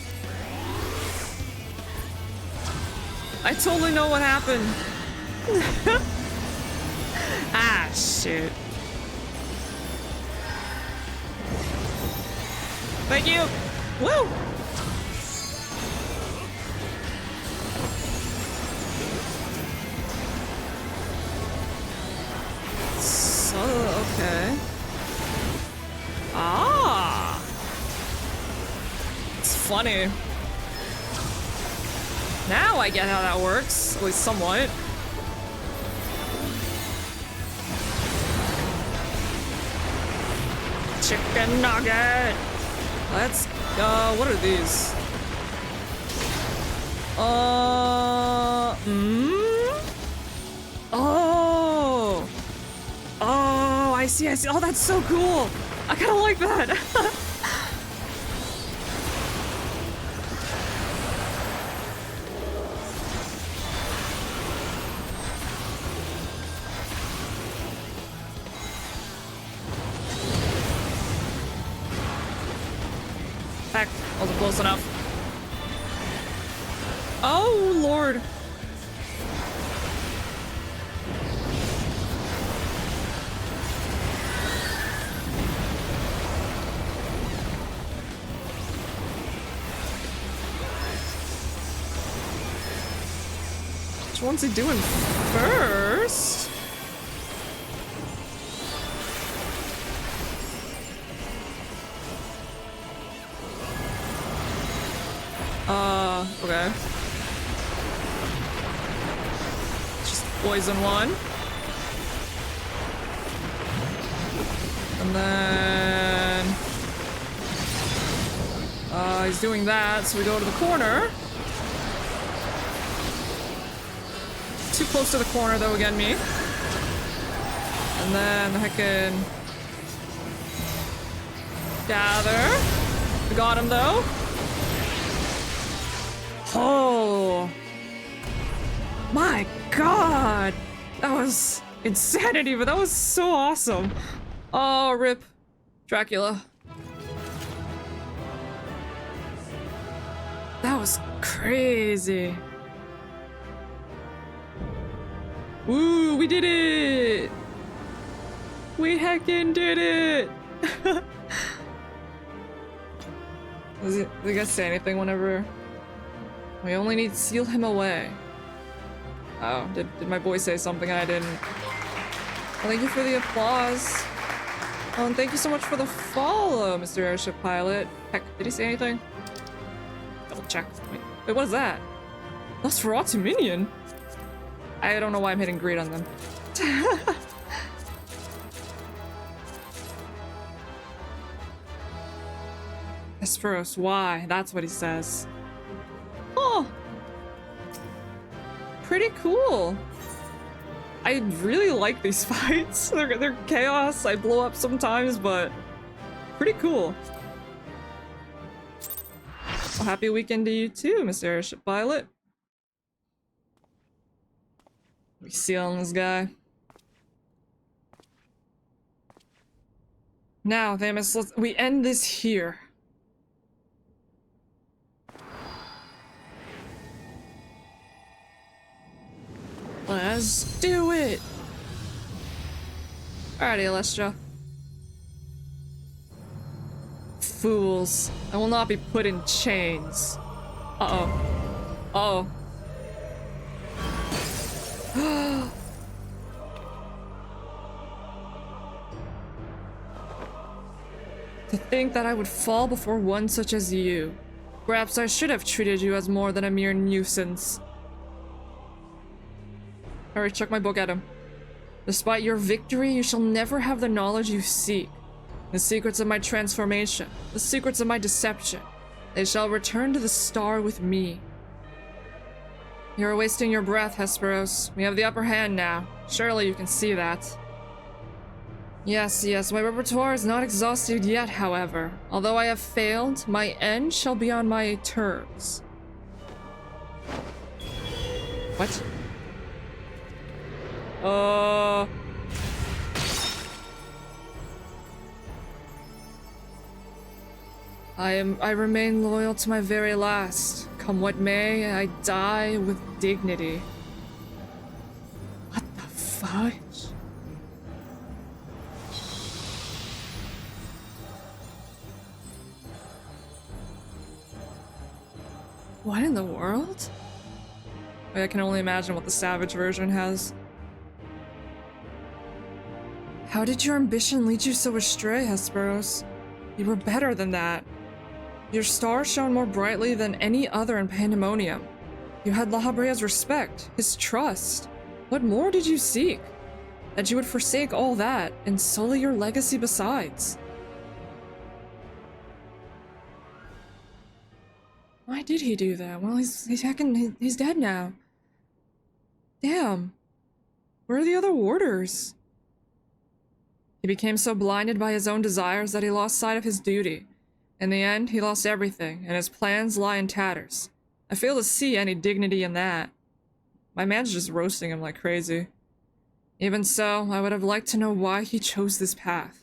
I totally know what happened. Ah, shit. Thank you! Woo! So, okay. Ah! It's funny. Now I get how that works, at least somewhat. Chicken nugget! Let's, what are these? Oh! Oh, I see. Oh, that's so cool! I kinda like that! Heck, wasn't close enough. Oh, Lord. Which one's he doing first? Okay. Just poison one. And then... he's doing that, so we go to the corner. Too close to the corner, though, again, me. And then the heckin' gather. We got him, though. Oh my god, that was insanity, but that was so awesome. Oh, rip Dracula. That was crazy. Woo, we did it! We heckin' did it! Does it guys say anything whenever? We only need to seal him away. Oh, did my boy say something and I didn't? Well, thank you for the applause. Oh, and thank you so much for the follow, Mr. Airship Pilot. Heck, did he say anything? Double check. Wait, what is that? Nosferatu minion? I don't know why I'm hitting greed on them. Esperos, why? That's what he says. Oh, pretty cool. I really like these fights. They're chaos. I blow up sometimes, but pretty cool. Well, happy weekend to you too, Mr. Airship Pilot. We sealing this guy. Now, Thamus, we end this here. Let's do it! Alrighty, Alestra. Fools. I will not be put in chains. Uh-oh. Uh-oh. To think that I would fall before one such as you. Perhaps I should have treated you as more than a mere nuisance. Alright, chuck my book at him. Despite your victory, you shall never have the knowledge you seek. The secrets of my transformation, the secrets of my deception. They shall return to the star with me. You are wasting your breath, Hesperos. We have the upper hand now. Surely you can see that. Yes, my repertoire is not exhausted yet, however. Although I have failed, my end shall be on my terms. What? I remain loyal to my very last. Come what may, I die with dignity. What the fudge? What in the world? Wait, I can only imagine what the Savage version has. How did your ambition lead you so astray, Hesperos? You were better than that. Your star shone more brightly than any other in Pandemonium. You had La Habrea's respect, his trust. What more did you seek? That you would forsake all that and sully your legacy besides. Why did he do that? Well, he's dead now. Damn. Where are the other warders? He became so blinded by his own desires that he lost sight of his duty. In the end, he lost everything, and his plans lie in tatters. I fail to see any dignity in that. My man's just roasting him like crazy. Even so, I would have liked to know why he chose this path.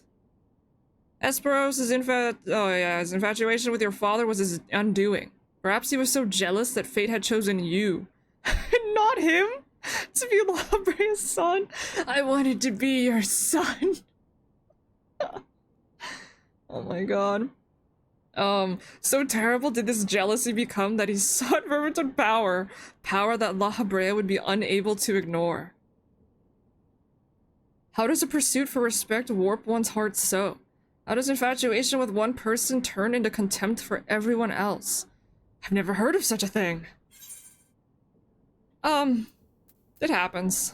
Hesperos' his infatuation with your father was his undoing. Perhaps he was so jealous that fate had chosen you. Not him! To be La Habrea's son! I wanted to be your son! Oh my god. So terrible did this jealousy become that he sought Vermintide power. Power that La Habrea would be unable to ignore. How does a pursuit for respect warp one's heart so? How does infatuation with one person turn into contempt for everyone else? I've never heard of such a thing. It happens.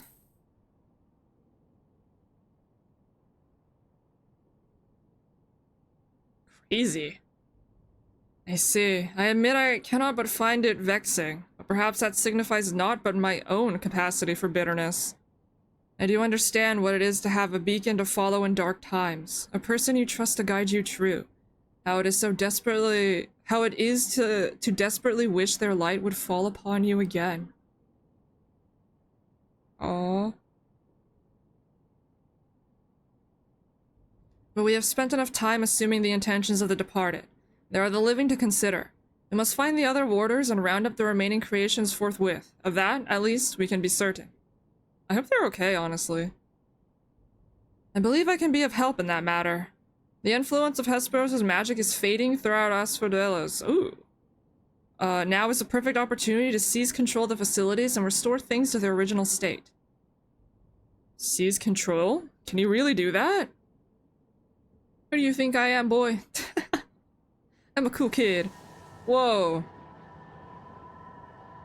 Crazy. I see. I admit I cannot but find it vexing, but perhaps that signifies naught but my own capacity for bitterness. I do understand what it is to have a beacon to follow in dark times, a person you trust to guide you true. How it is to desperately wish their light would fall upon you again. Aww. But we have spent enough time assuming the intentions of the departed. There are the living to consider. We must find the other warders and round up the remaining creations forthwith. Of that, at least, we can be certain. I hope they're okay, honestly. I believe I can be of help in that matter. The influence of Hesperos' magic is fading throughout Asphodelos. Ooh. Now is the perfect opportunity to seize control of the facilities and restore things to their original state. Seize control? Can you really do that? Who do you think I am, boy? I'm a cool kid. Whoa.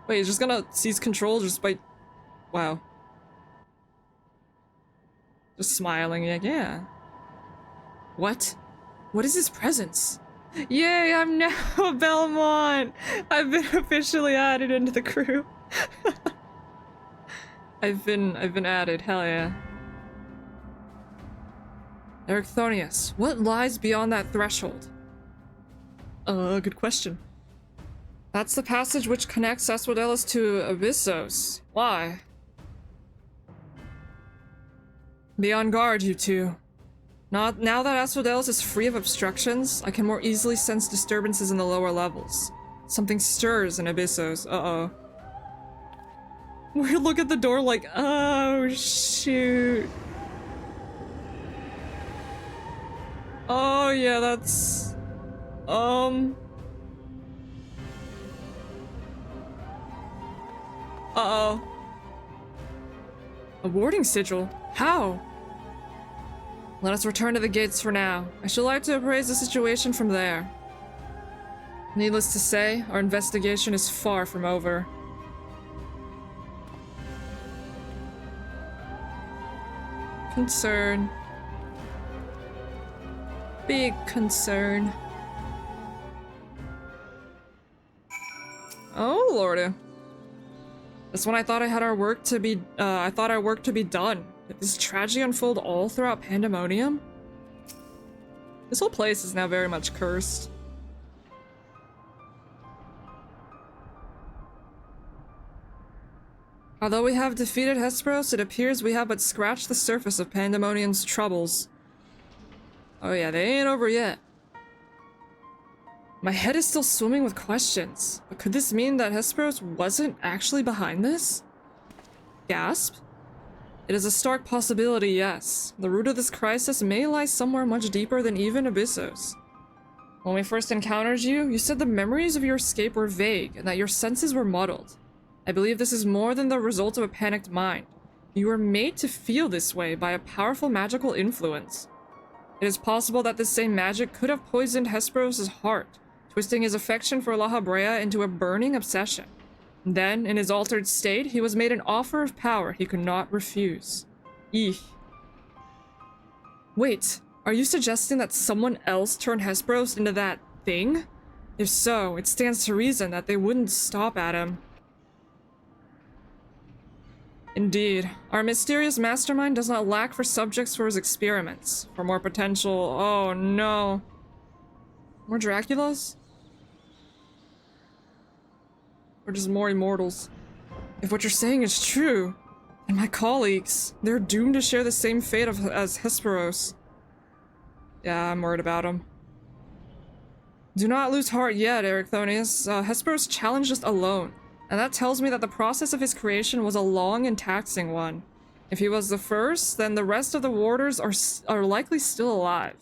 Wait, he's just gonna seize control just by... Wow. Just smiling, yeah. What? What is his presence? Yay, I'm now a Belmont! I've been officially added into the crew. I've been added, hell yeah. Ericthonius, what lies beyond that threshold? Good question. That's the passage which connects Asphodelos to Abyssos. Why? Be on guard, you two. Now that Asphodelos is free of obstructions, I can more easily sense disturbances in the lower levels. Something stirs in Abyssos. Uh-oh. We look at the door like, oh, shoot. Oh, yeah, that's... Uh-oh. A warding sigil? How? Let us return to the gates for now. I should like to appraise the situation from there. Needless to say, our investigation is far from over. Concern. Big concern. Oh, lordy. That's when I thought our work to be done. Did this tragedy unfold all throughout Pandemonium? This whole place is now very much cursed. Although we have defeated Hesperos, it appears we have but scratched the surface of Pandemonium's troubles. Oh yeah, they ain't over yet. My head is still swimming with questions, but could this mean that Hesperos wasn't actually behind this? Gasp? It is a stark possibility, yes. The root of this crisis may lie somewhere much deeper than even Abyssos. When we first encountered you, you said the memories of your escape were vague and that your senses were muddled. I believe this is more than the result of a panicked mind. You were made to feel this way by a powerful magical influence. It is possible that this same magic could have poisoned Hesperos' heart, twisting his affection for La Habrea into a burning obsession. Then, in his altered state, he was made an offer of power he could not refuse. Eek. Wait, are you suggesting that someone else turned Hesperos into that thing? If so, it stands to reason that they wouldn't stop at him. Indeed, our mysterious mastermind does not lack for subjects for his experiments. For more potential... oh no. More Draculas? Or just more immortals? If what you're saying is true, then my colleagues, they're doomed to share the same fate as Hesperos. Yeah, I'm worried about him. Do not lose heart yet, Ericthonius. Hesperos challenged us alone, and that tells me that the process of his creation was a long and taxing one. If he was the first, then the rest of the warders are likely still alive.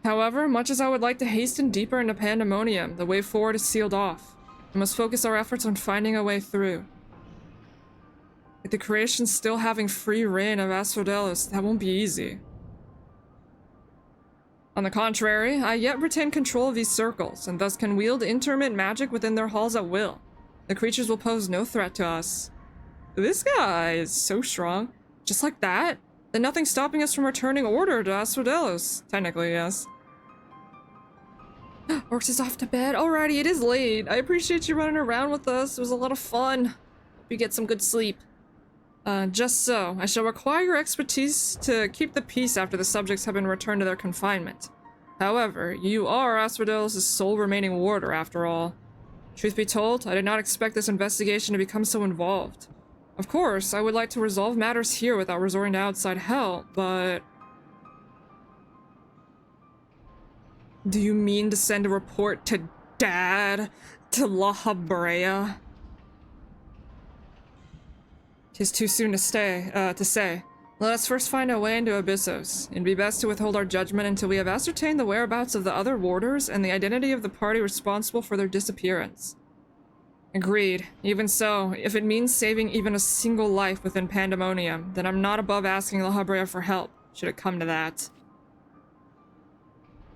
However, much as I would like to hasten deeper into Pandemonium, the way forward is sealed off. We must focus our efforts on finding a way through. With the creation still having free reign of Asphodelos, that won't be easy. On the contrary, I yet retain control of these circles, and thus can wield intermittent magic within their halls at will. The creatures will pose no threat to us. This guy is so strong. Just like that? Then nothing's stopping us from returning order to Asphodelos. Technically, yes. Orcs is off to bed. Alrighty, it is late. I appreciate you running around with us. It was a lot of fun. Hope you get some good sleep. Just so, I shall require your expertise to keep the peace after the subjects have been returned to their confinement. However, you are Asphodelos' sole remaining warder, after all. Truth be told, I did not expect this investigation to become so involved. Of course, I would like to resolve matters here without resorting to outside help, but... Do you mean to send a report to Dad? To La Habrea? 'Tis too soon to say. Let us first find our way into Abyssos. It'd be best to withhold our judgment until we have ascertained the whereabouts of the other warders and the identity of the party responsible for their disappearance. Agreed. Even so, if it means saving even a single life within Pandemonium, then I'm not above asking La Habrea for help, should it come to that.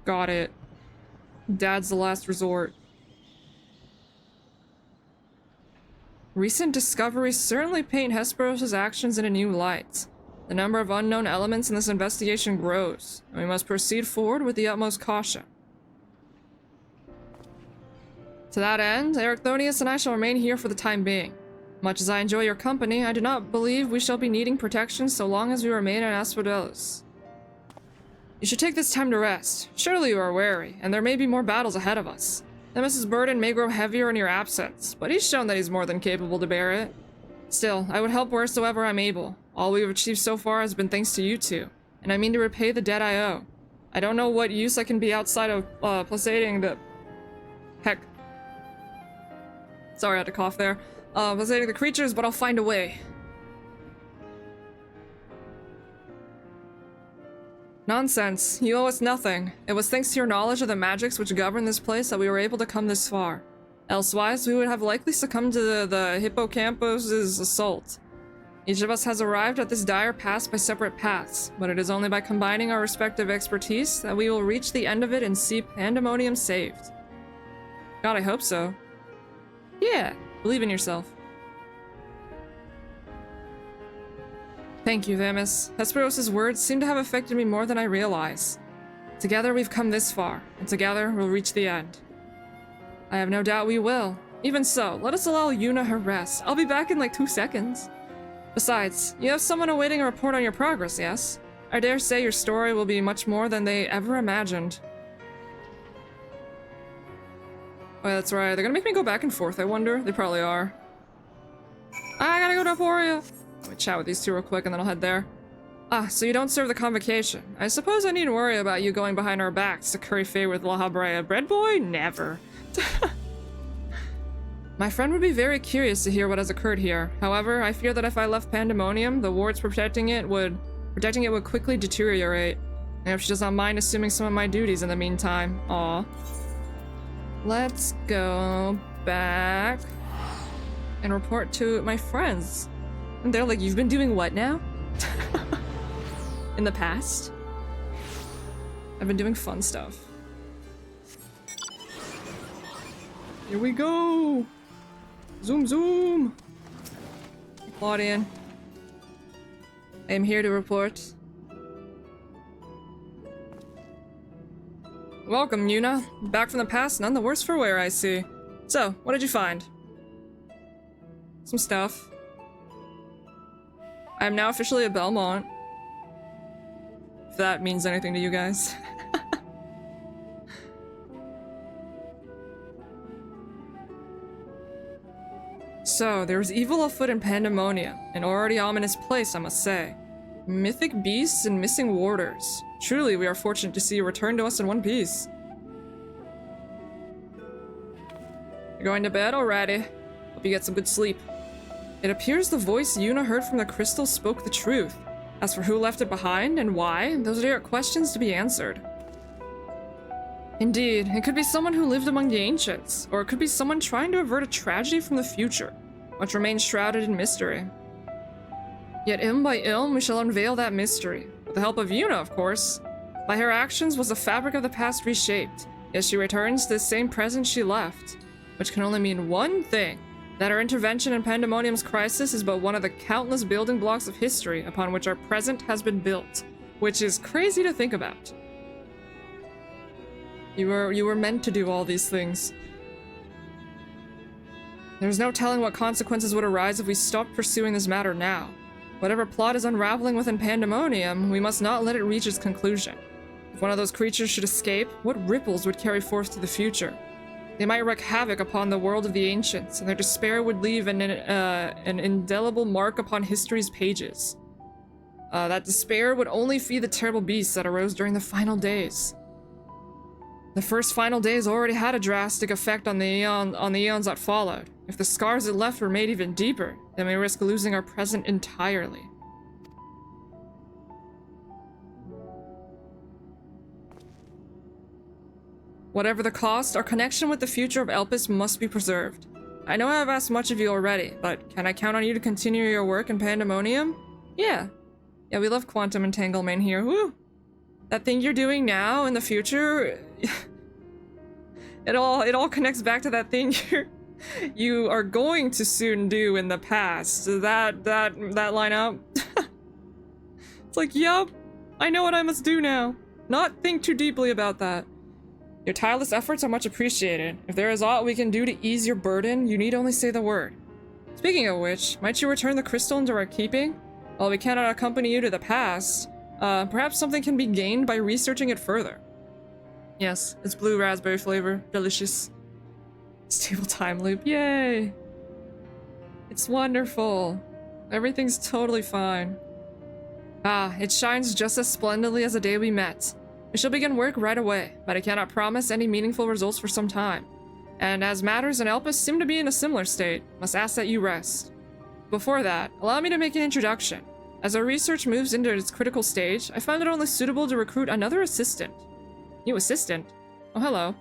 Got it. Dad's the last resort. Recent discoveries certainly paint Hesperos' actions in a new light. The number of unknown elements in this investigation grows, and we must proceed forward with the utmost caution. To that end, Ericthonius and I shall remain here for the time being. Much as I enjoy your company, I do not believe we shall be needing protection so long as we remain in Asphodelos. You should take this time to rest. Surely you are weary, and there may be more battles ahead of us. Nemes's burden may grow heavier in your absence, but he's shown that he's more than capable to bear it. Still, I would help wheresoever I'm able. All we've achieved so far has been thanks to you two, and I mean to repay the debt I owe. I don't know what use I can be outside of placating the... Heck. Sorry, I had to cough there. Placating the creatures, but I'll find a way. Nonsense. You owe us nothing. It was thanks to your knowledge of the magics which govern this place that we were able to come this far. Elsewise, we would have likely succumbed to the Hippocampus' assault. Each of us has arrived at this dire pass by separate paths, but it is only by combining our respective expertise that we will reach the end of it and see Pandemonium saved. God, I hope so. Yeah, believe in yourself. Thank you, Vamus. Hesperos' words seem to have affected me more than I realize. Together we've come this far, and together we'll reach the end. I have no doubt we will. Even so, let us allow Yuna her rest. I'll be back in like 2 seconds. Besides, you have someone awaiting a report on your progress, yes? I dare say your story will be much more than they ever imagined. Oh, yeah, that's right. They're gonna make me go back and forth, I wonder. They probably are. I gotta go to Aporia. Let me chat with these two real quick and then I'll head there. Ah, so you don't serve the convocation. I suppose I need to worry about you going behind our backs to curry favor with La Habrea. Bread boy? Never. My friend would be very curious to hear what has occurred here. However, I fear that if I left Pandemonium, the wards protecting it would quickly deteriorate. I hope she does not mind assuming some of my duties in the meantime. Aw. Let's go back and report to my friends. And they're like, you've been doing what now? In the past? I've been doing fun stuff. Here we go! Zoom zoom! Claudian. I am here to report. Welcome, Yuna. Back from the past, none the worse for wear, I see. So, what did you find? Some stuff. I am now officially a Belmont. If that means anything to you guys. So, there was evil afoot in Pandemonium, an already ominous place, I must say. Mythic beasts and missing warders. Truly, we are fortunate to see you return to us in one piece. You're going to bed already. Hope you get some good sleep. It appears the voice Yuna heard from the crystal spoke the truth. As for who left it behind and why, those are questions to be answered. Indeed, it could be someone who lived among the ancients, or it could be someone trying to avert a tragedy from the future, which remains shrouded in mystery. Yet ilm by ilm, we shall unveil that mystery, with the help of Yuna, of course. By her actions was the fabric of the past reshaped, yet she returns to the same present she left, which can only mean one thing, that her intervention in Pandemonium's crisis is but one of the countless building blocks of history upon which our present has been built, which is crazy to think about. You were meant to do all these things. There's no telling what consequences would arise if we stopped pursuing this matter now. Whatever plot is unraveling within Pandemonium, we must not let it reach its conclusion. If one of those creatures should escape, what ripples would carry forth to the future? They might wreak havoc upon the world of the ancients, and their despair would leave an indelible mark upon history's pages. That despair would only feed the terrible beasts that arose during the final days. The first final days already had a drastic effect on the eons that followed. If the scars it left were made even deeper, then we risk losing our present entirely. Whatever the cost, our connection with the future of Elpis must be preserved. I know I have asked much of you already, but can I count on you to continue your work in Pandemonium? Yeah. Yeah, we love quantum entanglement here. Woo! That thing you're doing now in the future, it all connects back to that thing you are going to soon do in the past. So that line up. It's like, yup, I know what I must do now. Not think too deeply about that. Your tireless efforts are much appreciated. If there is aught we can do to ease your burden, you need only say the word. Speaking of which, might you return the crystal into our keeping? While we cannot accompany you to the past, perhaps something can be gained by researching it further. Yes, it's blue raspberry flavor. Delicious. Stable time loop. Yay! It's wonderful. Everything's totally fine. Ah, it shines just as splendidly as the day we met. We shall begin work right away, but I cannot promise any meaningful results for some time. And as matters in Elpis seem to be in a similar state, must ask that you rest. Before that, allow me to make an introduction. As our research moves into its critical stage, I found it only suitable to recruit another assistant. New assistant? Oh, hello.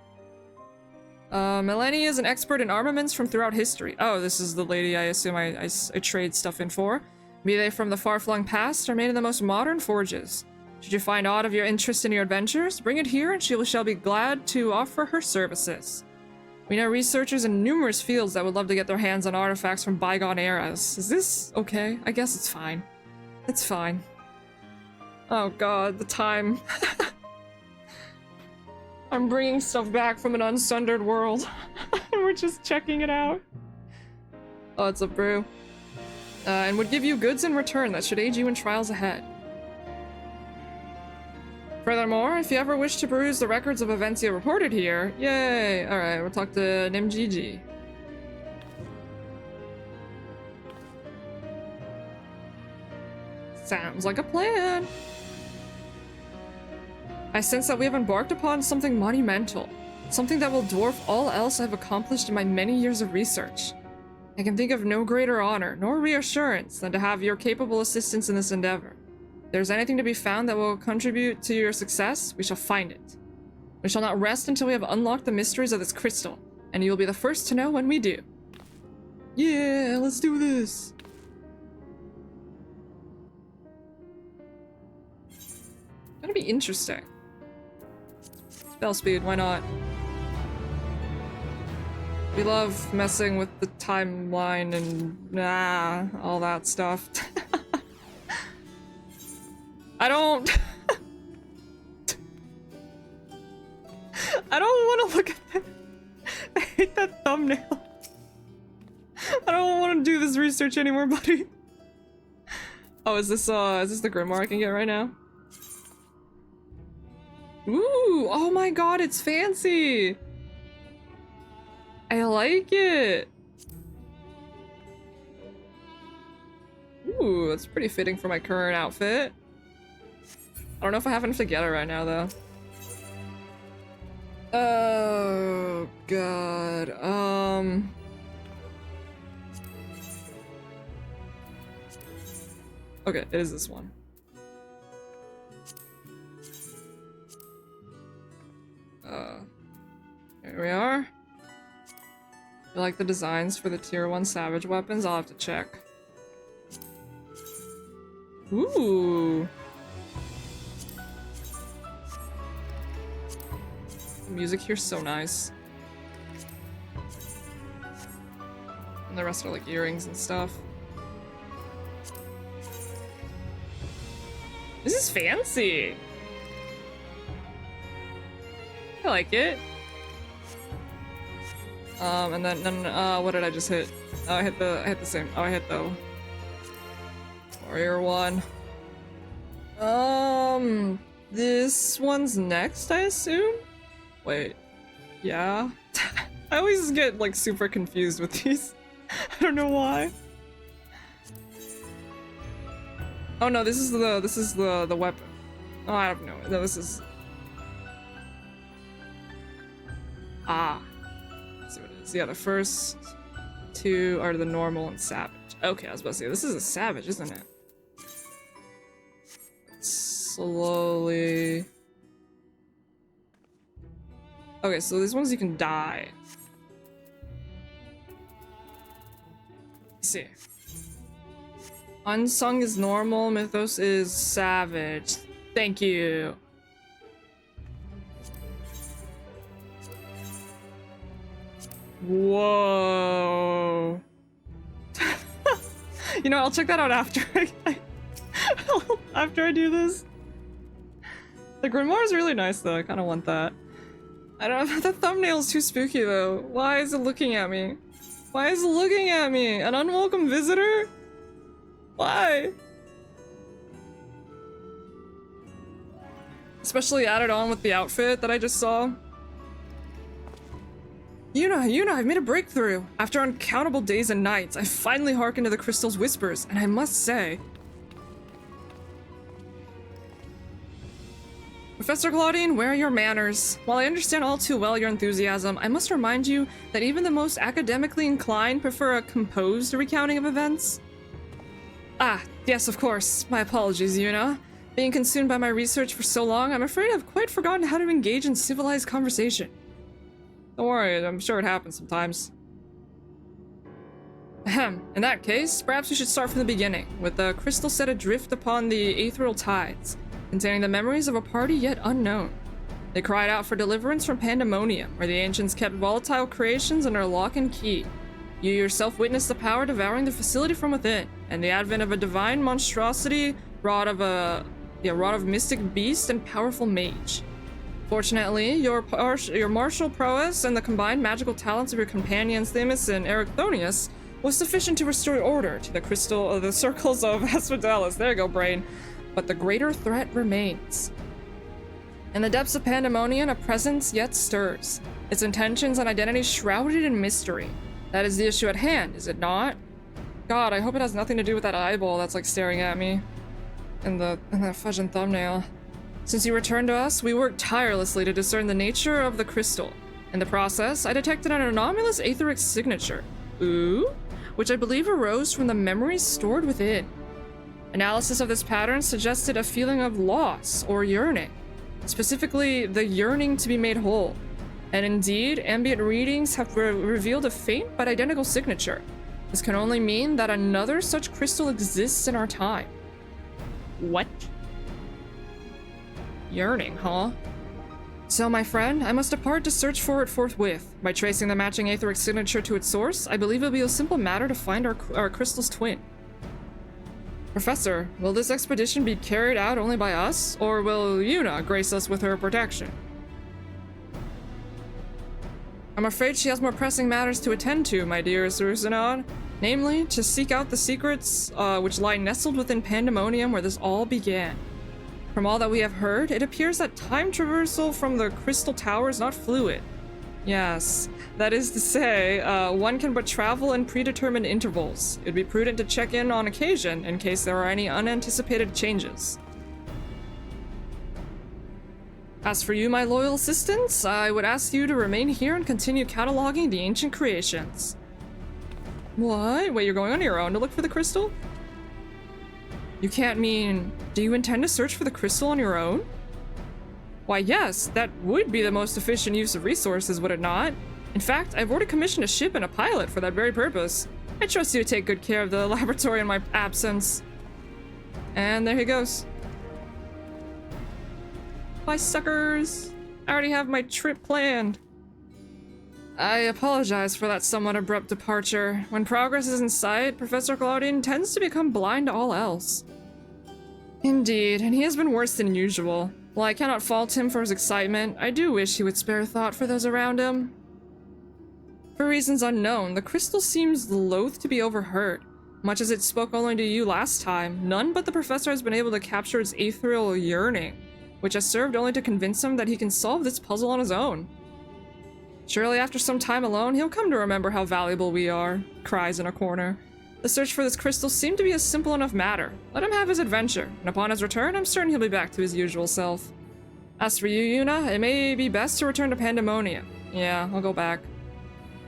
Melanie is an expert in armaments from throughout history. Oh, this is the lady I assume I trade stuff in for. Be they from the far-flung past or made in the most modern forges. Should you find aught of your interest in your adventures, bring it here and she shall be glad to offer her services. We know researchers in numerous fields that would love to get their hands on artifacts from bygone eras. Is this okay? I guess it's fine. It's fine. Oh god, the time. I'm bringing stuff back from an unsundered world. And we're just checking it out. Oh, it's a brew. And would give you goods in return that should aid you in trials ahead. Furthermore, if you ever wish to peruse the records of events you reported here, yay! Alright, we'll talk to NMGG. Sounds like a plan. I sense that we have embarked upon something monumental. Something that will dwarf all else I've accomplished in my many years of research. I can think of no greater honor, nor reassurance, than to have your capable assistance in this endeavor. If there's anything to be found that will contribute to your success, we shall find it. We shall not rest until we have unlocked the mysteries of this crystal, and you will be the first to know when we do. Yeah, let's do this! Gonna be interesting. Spell speed, why not? We love messing with the timeline and all that stuff. I don't want to look at that. I hate that thumbnail. I don't want to do this research anymore, buddy. Oh, is this the grimoire I can get right now? Ooh, oh my god, it's fancy. I like it. Ooh, that's pretty fitting for my current outfit. I don't know if I have enough to get it right now, though. Oh, God. Okay, it is this one. Here we are. I like the designs for the tier 1 savage weapons. I'll have to check. Ooh. The music here's so nice. And the rest are like earrings and stuff. This is fancy. I like it. And then what did I just hit? Oh, I hit the same. Oh, I hit the warrior one. This one's next, I assume? Wait. Yeah? I always get like super confused with these. I don't know why. Oh no, this is the weapon. Oh, I don't know. No, this is let's see what it is. Yeah, the first two are the normal and savage. Okay, I was about to say, this is a savage, isn't it? Slowly. Okay, so these ones you can die. Let's see. Unsung is normal, Mythos is savage. Thank you. Whoa. You know, I'll check that out after after I do this. The grimoire is really nice though, I kind of want that. I don't know, the thumbnail is too spooky though. Why is it looking at me? Why is it looking at me? An unwelcome visitor? Why? Especially added on with the outfit that I just saw. Yuna, I've made a breakthrough. After uncountable days and nights, I finally hearkened to the crystal's whispers, and I must say... Professor Claudine, where are your manners? While I understand all too well your enthusiasm, I must remind you that even the most academically inclined prefer a composed recounting of events. Ah, yes, of course. My apologies, Yuna. Being consumed by my research for so long, I'm afraid I've quite forgotten how to engage in civilized conversation. Don't worry, I'm sure it happens sometimes. Ahem. In that case, perhaps we should start from the beginning, with the crystal set adrift upon the ethereal tides, containing the memories of a party yet unknown. They cried out for deliverance from Pandemonium, where the ancients kept volatile creations under lock and key. You yourself witnessed the power devouring the facility from within, and the advent of a divine monstrosity, wrought of mystic beast and powerful mage. Fortunately, your martial prowess and the combined magical talents of your companions Themis and Ericthonius was sufficient to restore order to the circles of Asphodelis. There you go, brain. But the greater threat remains. In the depths of Pandemonium, a presence yet stirs, its intentions and identity shrouded in mystery. That is the issue at hand, is it not? God, I hope it has nothing to do with that eyeball that's like staring at me in the fudging thumbnail. Since you returned to us, we worked tirelessly to discern the nature of the crystal. In the process, I detected an anomalous aetheric signature. Ooh? Which I believe arose from the memories stored within. Analysis of this pattern suggested a feeling of loss or yearning, specifically the yearning to be made whole. And indeed, ambient readings have revealed a faint but identical signature. This can only mean that another such crystal exists in our time. What? Yearning, huh? So, my friend, I must depart to search for it forthwith. By tracing the matching aetheric signature to its source, I believe it'll be a simple matter to find our crystal's twin. Professor, will this expedition be carried out only by us, or will Yuna grace us with her protection? I'm afraid she has more pressing matters to attend to, my dear Susanod. Namely, to seek out the secrets which lie nestled within Pandemonium where this all began. From all that we have heard, it appears that time traversal from the Crystal Tower is not fluid. Yes, that is to say, one can but travel in predetermined intervals. It'd be prudent to check in on occasion in case there are any unanticipated changes. As for you, my loyal assistants, I would ask you to remain here and continue cataloging the ancient creations. What? Wait, you're going on your own to look for the crystal? You can't mean... Do you intend to search for the crystal on your own? Why, yes, that would be the most efficient use of resources, would it not? In fact, I've already commissioned a ship and a pilot for that very purpose. I trust you to take good care of the laboratory in my absence. And there he goes. Bye, suckers! I already have my trip planned. I apologize for that somewhat abrupt departure. When progress is in sight, Professor Claudine tends to become blind to all else. Indeed, and he has been worse than usual. While I cannot fault him for his excitement, I do wish he would spare thought for those around him. For reasons unknown, the crystal seems loath to be overheard. Much as it spoke only to you last time, none but the professor has been able to capture its ethereal yearning, which has served only to convince him that he can solve this puzzle on his own. Surely after some time alone, he'll come to remember how valuable we are, cries in a corner. The search for this crystal seemed to be a simple enough matter. Let him have his adventure, and upon his return, I'm certain he'll be back to his usual self. As for you, Yuna, it may be best to return to Pandemonium. Yeah, I'll go back.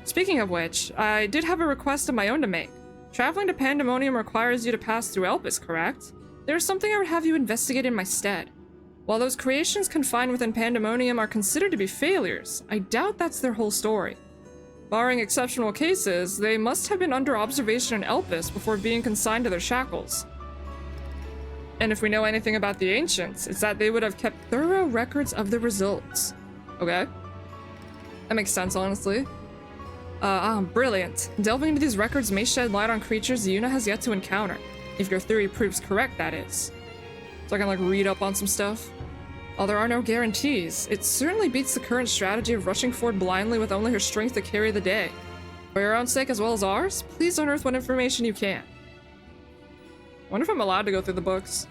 Speaking of which, I did have a request of my own to make. Traveling to Pandemonium requires you to pass through Elpis, correct? There's something I would have you investigate in my stead. While those creations confined within Pandemonium are considered to be failures, I doubt that's their whole story. Barring exceptional cases, they must have been under observation in Elpis before being consigned to their shackles. And if we know anything about the ancients, it's that they would have kept thorough records of the results. Okay. That makes sense, honestly. Brilliant. Delving into these records may shed light on creatures Yuna has yet to encounter. If your theory proves correct, that is. So I can, like, read up on some stuff. While there are no guarantees, it certainly beats the current strategy of rushing forward blindly with only her strength to carry the day. For your own sake as well as ours, please unearth what information you can. I wonder if I'm allowed to go through the books.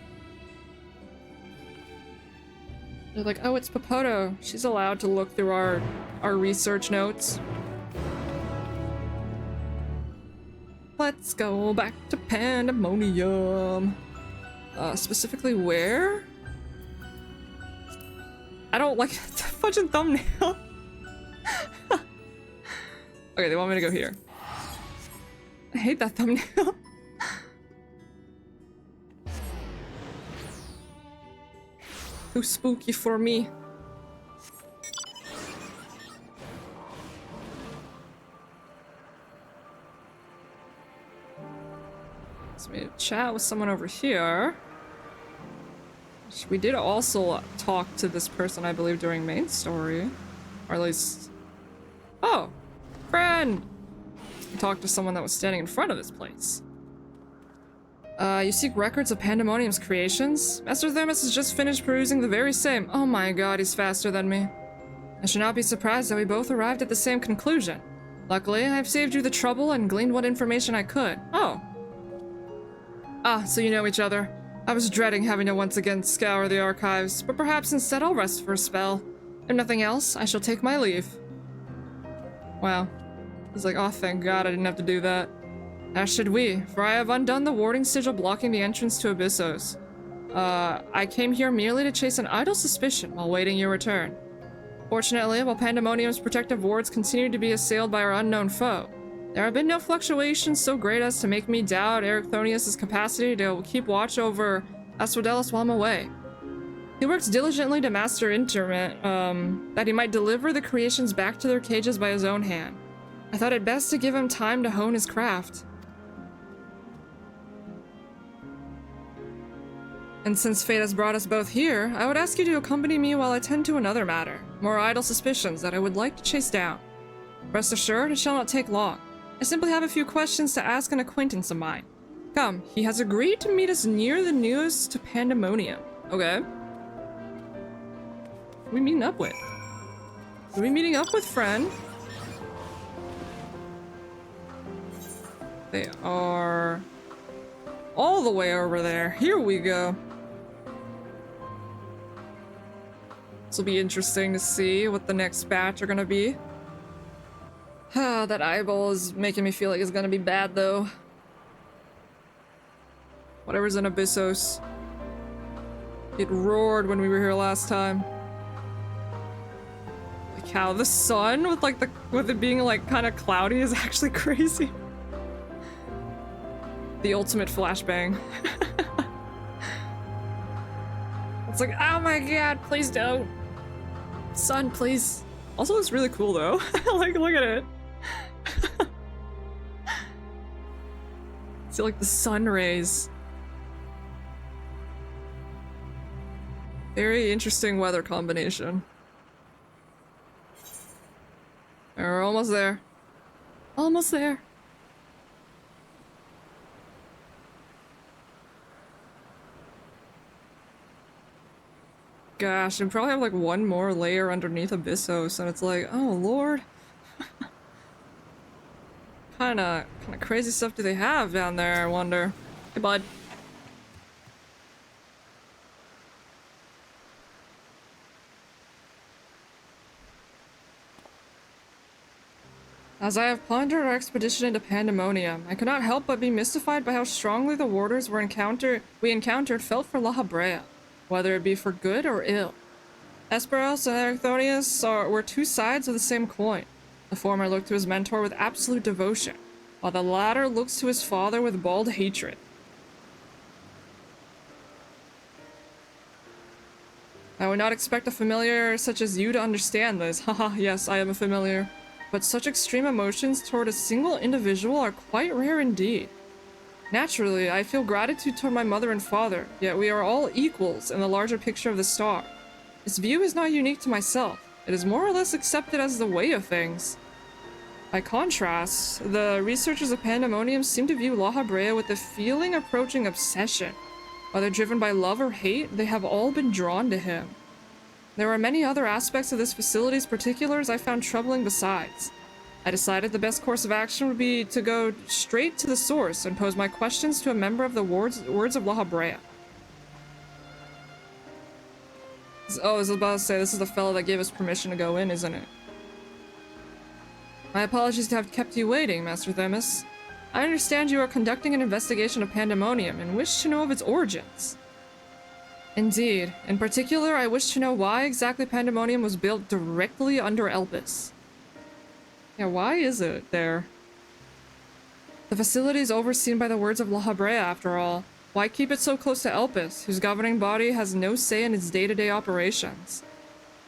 They're like, oh, it's Popoto. She's allowed to look through our research notes. Let's go back to Pandemonium. Specifically where? I don't like the fudging thumbnail. Okay, they want me to go here. I hate that thumbnail. Too spooky for me. So we chat with someone over here. We did also talk to this person, I believe, during main story. Or at least... Oh! Friend! We talked to someone that was standing in front of this place. You seek records of Pandemonium's creations? Master Thermos has just finished perusing the very same. Oh my god, he's faster than me. I should not be surprised that we both arrived at the same conclusion. Luckily, I've saved you the trouble and gleaned what information I could. Oh. Ah, so you know each other. I was dreading having to once again scour the archives, but perhaps instead I'll rest for a spell. If nothing else, I shall take my leave. Wow. He's like, oh thank god I didn't have to do that. As should we, for I have undone the warding sigil blocking the entrance to Abyssos. I came here merely to chase an idle suspicion while waiting your return. Fortunately, while Pandemonium's protective wards continue to be assailed by our unknown foe, there have been no fluctuations so great as to make me doubt Ericthonius' capacity to keep watch over Asphodelos while I'm away. He works diligently to master interment, that he might deliver the creations back to their cages by his own hand. I thought it best to give him time to hone his craft. And since fate has brought us both here, I would ask you to accompany me while I tend to another matter, more idle suspicions that I would like to chase down. Rest assured, it shall not take long. I simply have a few questions to ask an acquaintance of mine. Come, he has agreed to meet us near the nearest to Pandemonium. Okay. Who are we meeting up with? Are we meeting up with friend? They are all the way over there. Here we go. This will be interesting to see what the next batch are gonna be. That eyeball is making me feel like it's gonna be bad though. Whatever's in Abyssos. It roared when we were here last time. Like how the sun with it being like kind of cloudy is actually crazy. The ultimate flashbang. It's like, oh my god, please don't. Sun, please. Also, it's really cool though. Like, look at it. See, like the sun rays. Very interesting weather combination. We're almost there. Almost there. Gosh, and probably have like one more layer underneath Abyssos, and it's like, oh lord. Kinda crazy stuff do they have down there, I wonder. Hey bud. As I have pondered our expedition into Pandemonium, I could not help but be mystified by how strongly the warders we encountered felt for La Habrea, whether it be for good or ill. Esperos and Ericthonius were two sides of the same coin. The former looked to his mentor with absolute devotion, while the latter looks to his father with bald hatred. I would not expect a familiar such as you to understand this. Haha, yes, I am a familiar. But such extreme emotions toward a single individual are quite rare indeed. Naturally, I feel gratitude toward my mother and father, yet we are all equals in the larger picture of the star. This view is not unique to myself. It is more or less accepted as the way of things. By contrast, the researchers of Pandemonium seem to view La Habrea with a feeling approaching obsession. Whether driven by love or hate, they have all been drawn to him. There are many other aspects of this facility's particulars I found troubling besides. I decided the best course of action would be to go straight to the source and pose my questions to a member of the wards of La Habrea. Oh, I was about to say, this is the fellow that gave us permission to go in, isn't it? My apologies to have kept you waiting, Master Themis. I understand you are conducting an investigation of Pandemonium and wish to know of its origins. Indeed. In particular, I wish to know why exactly Pandemonium was built directly under Elpis. Yeah, why is it there? The facility is overseen by the words of La Habrea, after all. Why keep it so close to Elpis, whose governing body has no say in its day-to-day operations?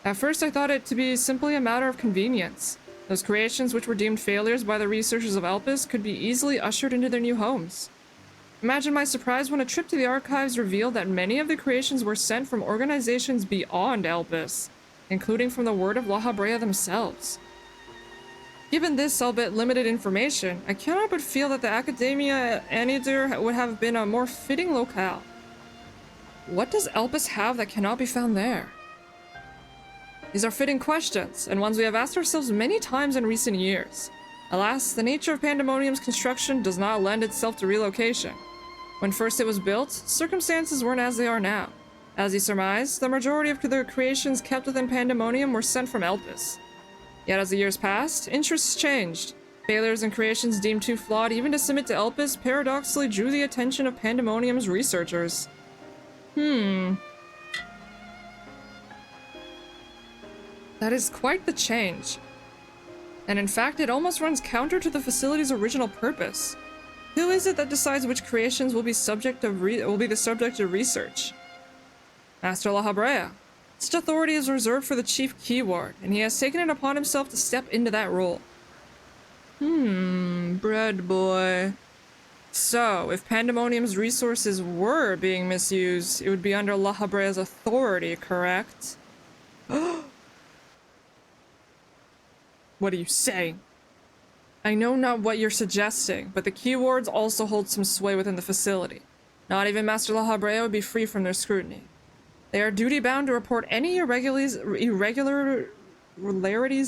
At first, I thought it to be simply a matter of convenience. Those creations which were deemed failures by the researchers of Elpis could be easily ushered into their new homes. Imagine my surprise when a trip to the archives revealed that many of the creations were sent from organizations beyond Elpis, including from the word of La Habrea themselves. Given this, albeit limited information, I cannot but feel that the Academia Anidir would have been a more fitting locale. What does Elpis have that cannot be found there? These are fitting questions, and ones we have asked ourselves many times in recent years. Alas, the nature of Pandemonium's construction does not lend itself to relocation. When first it was built, circumstances weren't as they are now. As you surmise, the majority of the creations kept within Pandemonium were sent from Elpis. Yet as the years passed, interests changed. Failures and creations deemed too flawed even to submit to Elpis paradoxically drew the attention of Pandemonium's researchers. That is quite the change. And in fact, it almost runs counter to the facility's original purpose. Who is it that decides which creations will be the subject of research? Master La Habrea. Such authority is reserved for the chief keyword, and he has taken it upon himself to step into that role. Bread boy. So, if Pandemonium's resources were being misused, it would be under La Habrea's authority, correct? What are you saying? I know not what you're suggesting, but the keywords also hold some sway within the facility. Not even Master La Habrea would be free from their scrutiny. They are duty-bound to report any irregularities,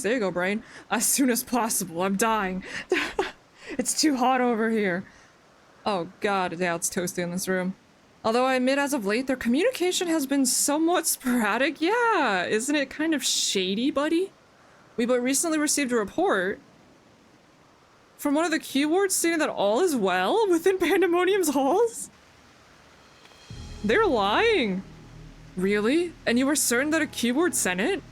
there you go, brain, as soon as possible. I'm dying. It's too hot over here. Oh god, yeah, it's toasty in this room. Although I admit as of late, their communication has been somewhat sporadic. Yeah, isn't it kind of shady, buddy? We but recently received a report from one of the keywords stating that all is well within Pandemonium's halls? They're lying. Really? And you were certain that a keyword sent it?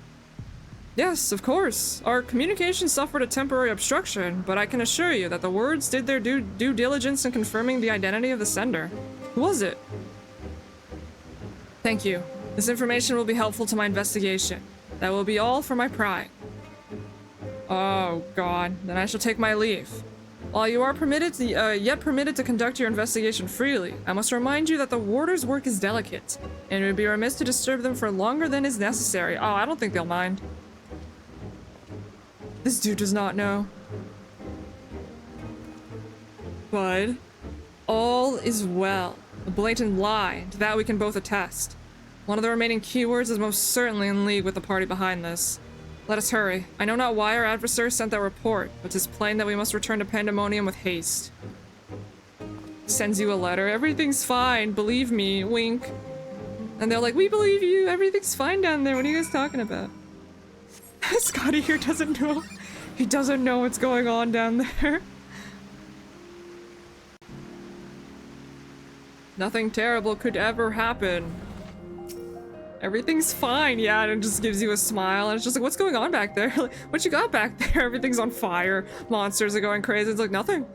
Yes, of course. Our communication suffered a temporary obstruction, but I can assure you that the words did their due diligence in confirming the identity of the sender. Who was it? Thank you. This information will be helpful to my investigation. That will be all for my prying. Oh god, then I shall take my leave. While you are permitted to conduct your investigation freely, I must remind you that the warder's work is delicate, and it would be remiss to disturb them for longer than is necessary. Oh, I don't think they'll mind. This dude does not know. Bud, all is well. A blatant lie, to that we can both attest. One of the remaining keywords is most certainly in league with the party behind this. Let us hurry. I know not why our adversary sent that report, but 'tis plain that we must return to Pandemonium with haste. Sends you a letter. Everything's fine, believe me, wink. And they're like, we believe you, everything's fine down there, what are you guys talking about? Scotty here doesn't know. He doesn't know what's going on down there. Nothing terrible could ever happen. Everything's fine, yeah, and it just gives you a smile, and it's just like, what's going on back there? Like, what you got back there? Everything's on fire. Monsters are going crazy. It's like, nothing.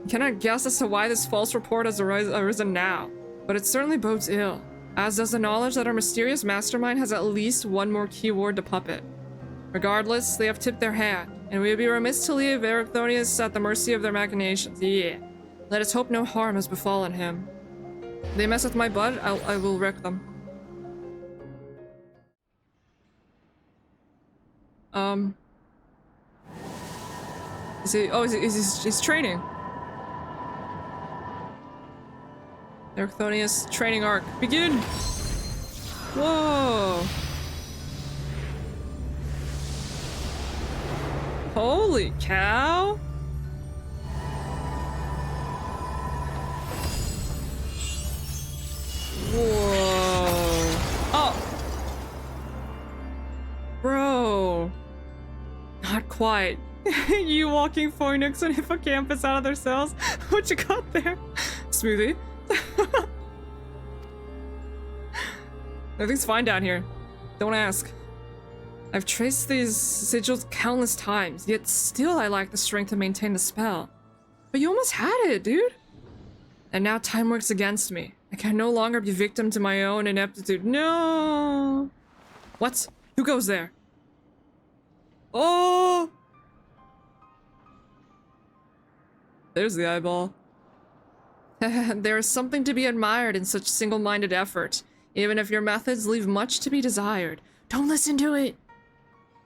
Cannot guess as to why this false report has arisen now, but it certainly bodes ill, as does the knowledge that our mysterious mastermind has at least one more keyword to puppet. Regardless, they have tipped their hand, and we would be remiss to leave Ericthonius at the mercy of their machinations. Yeah. Let us hope no harm has befallen him. They mess with my bud, I will wreck them. Is he? Oh, he's training. Ericthonius training arc. Begin! Whoa! Holy cow! Whoa. Oh. Bro. Not quite. You walking Phoenix and Hippocampus out of their cells? What you got there? Smoothie? Everything's fine down here. Don't ask. I've traced these sigils countless times, yet still I lack the strength to maintain the spell. But you almost had it, dude! And now time works against me. I can no longer be victim to my own ineptitude. No! What? Who goes there? Oh! There's the eyeball. There is something to be admired in such single-minded effort, even if your methods leave much to be desired. Don't listen to it!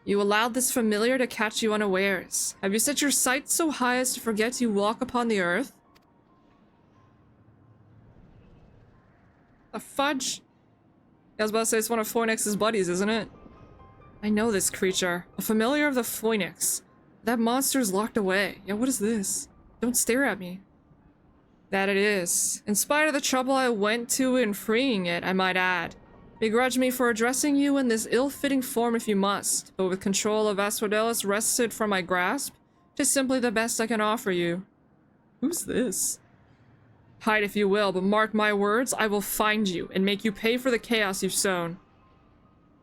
You allowed this familiar to catch you unawares. Have you set your sights so high as to forget you walk upon the earth? A fudge? I was about to say it's one of Phoenix's buddies, isn't it? I know this creature. A familiar of the Phoenix. That monster's locked away. Yeah, what is this? Don't stare at me. That it is. In spite of the trouble I went to in freeing it, I might add. Begrudge me for addressing you in this ill-fitting form if you must, but with control of Asphodelos wrested from my grasp, 'tis simply the best I can offer you. Who's this? Hide if you will, but mark my words, I will find you and make you pay for the chaos you've sown.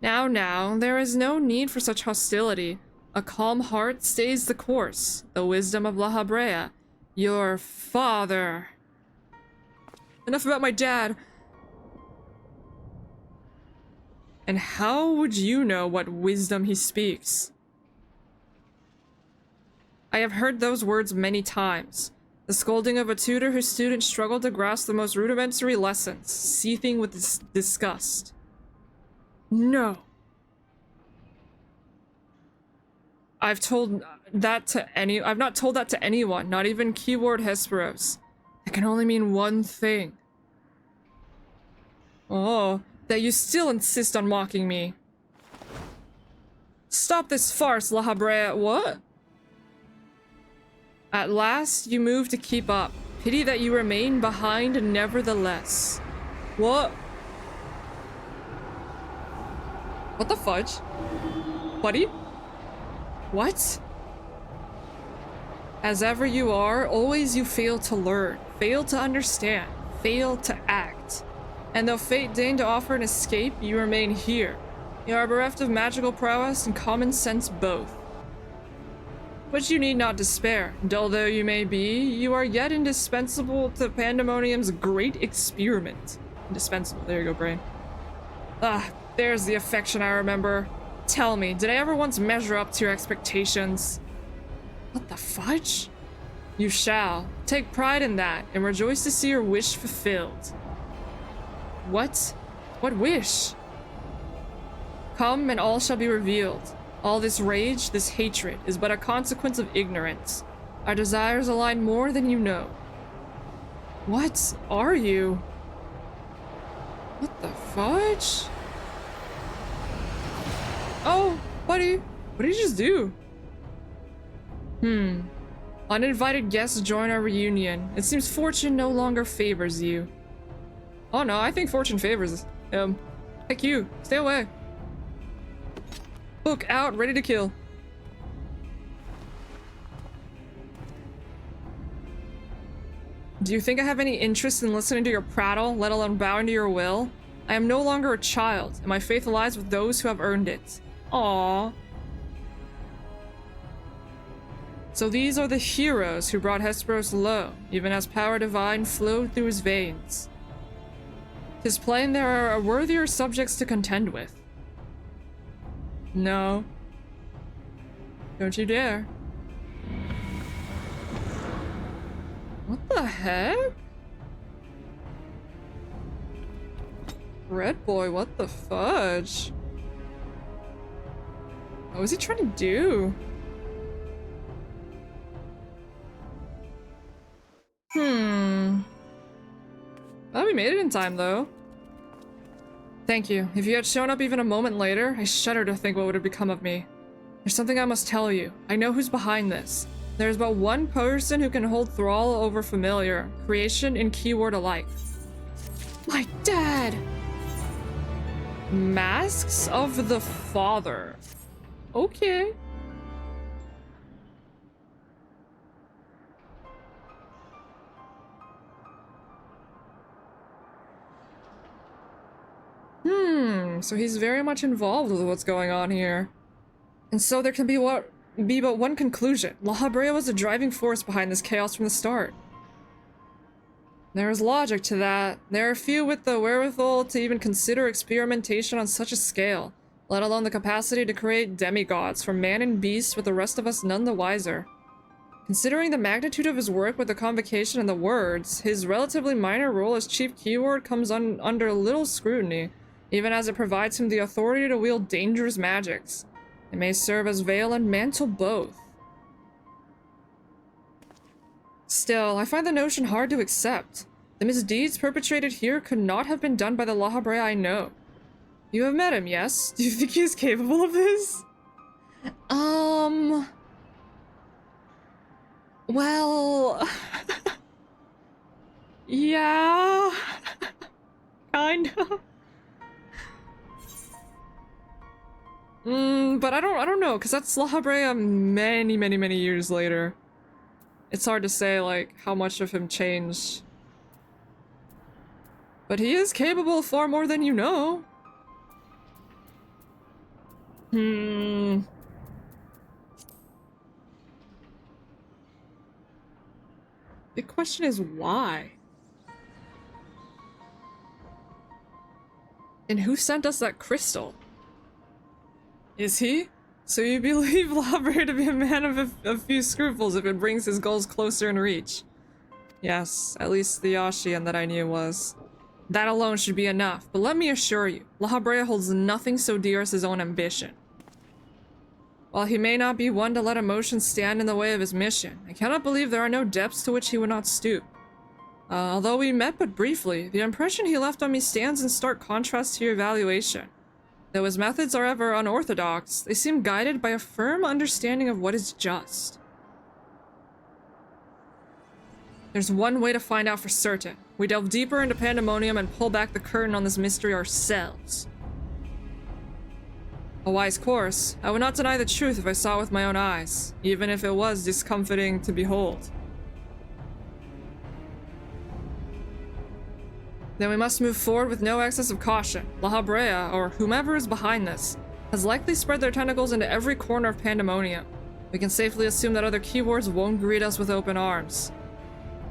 Now, there is no need for such hostility. A calm heart stays the course. The wisdom of La Habrea. Your father. Enough about my dad. And how would you know what wisdom he speaks? I have heard those words many times. The scolding of a tutor whose students struggled to grasp the most rudimentary lessons, seething with disgust. No. I've not told that to anyone, not even keyword Hesperos. It can only mean one thing. Oh, that you still insist on mocking me. Stop this farce, La Habrea. What? At last, you move to keep up. Pity that you remain behind nevertheless. What? What the fudge? Buddy? What? As ever you are, always you fail to learn, fail to understand, fail to act. And though fate deigned to offer an escape, you remain here. You are bereft of magical prowess and common sense both. But you need not despair. Dull though you may be, you are yet indispensable to Pandemonium's great experiment. Indispensable, there you go, brain. Ah, there's the affection I remember. Tell me, did I ever once measure up to your expectations? What the fudge? You shall. Take pride in that, and rejoice to see your wish fulfilled. What? What wish? Come, and all shall be revealed. All this rage, this hatred, is but a consequence of ignorance. Our desires align more than you know. What are you? What the fudge? Oh, buddy, what did you just do? Uninvited guests join our reunion. It seems fortune no longer favors you. Oh no, I think fortune favors him. Heck you, stay away. Hook out, ready to kill. Do you think I have any interest in listening to your prattle, let alone bowing to your will? I am no longer a child, and my faith lies with those who have earned it. Aww. So these are the heroes who brought Hesperos low, even as power divine flowed through his veins. 'Tis plain there are worthier subjects to contend with. No. Don't you dare. What the heck? Red boy, what the fudge? What was he trying to do? Well, we made it in time, though. Thank you. If you had shown up even a moment later, I shudder to think what would have become of me. There's something I must tell you. I know who's behind this. There's but one person who can hold thrall over familiar, creation, and keyword alike. My dad! Masks of the Father. Okay. so he's very much involved with what's going on here. And so there can be but one conclusion. La Habrea was the driving force behind this chaos from the start. There is logic to that. There are few with the wherewithal to even consider experimentation on such a scale, let alone the capacity to create demigods from man and beast, with the rest of us none the wiser. Considering the magnitude of his work with the convocation and the words, his relatively minor role as chief keyword comes under little scrutiny, even as it provides him the authority to wield dangerous magics. It may serve as veil and mantle both. Still, I find the notion hard to accept. The misdeeds perpetrated here could not have been done by the La Habrea I know. You have met him, yes? Do you think he is capable of this? Well... yeah... kind of. But I don't know, because that's La Habrea many years later. It's hard to say, like, how much of him changed. But he is capable of far more than you know. The question is why? And who sent us that crystal? Is he? So you believe Labra to be a man of a few scruples if it brings his goals closer in reach? Yes, at least the Yashian that I knew was. That alone should be enough, but let me assure you, La Habrea holds nothing so dear as his own ambition. While he may not be one to let emotion stand in the way of his mission, I cannot believe there are no depths to which he would not stoop. Although we met but briefly, the impression he left on me stands in stark contrast to your evaluation. Though his methods are ever unorthodox, they seem guided by a firm understanding of what is just. There's one way to find out for certain. We delve deeper into Pandemonium and pull back the curtain on this mystery ourselves. A wise course. I would not deny the truth if I saw it with my own eyes, even if it was discomforting to behold. Then we must move forward with no excess of caution. La Habrea, or whomever is behind this, has likely spread their tentacles into every corner of Pandemonium. We can safely assume that other keywords won't greet us with open arms.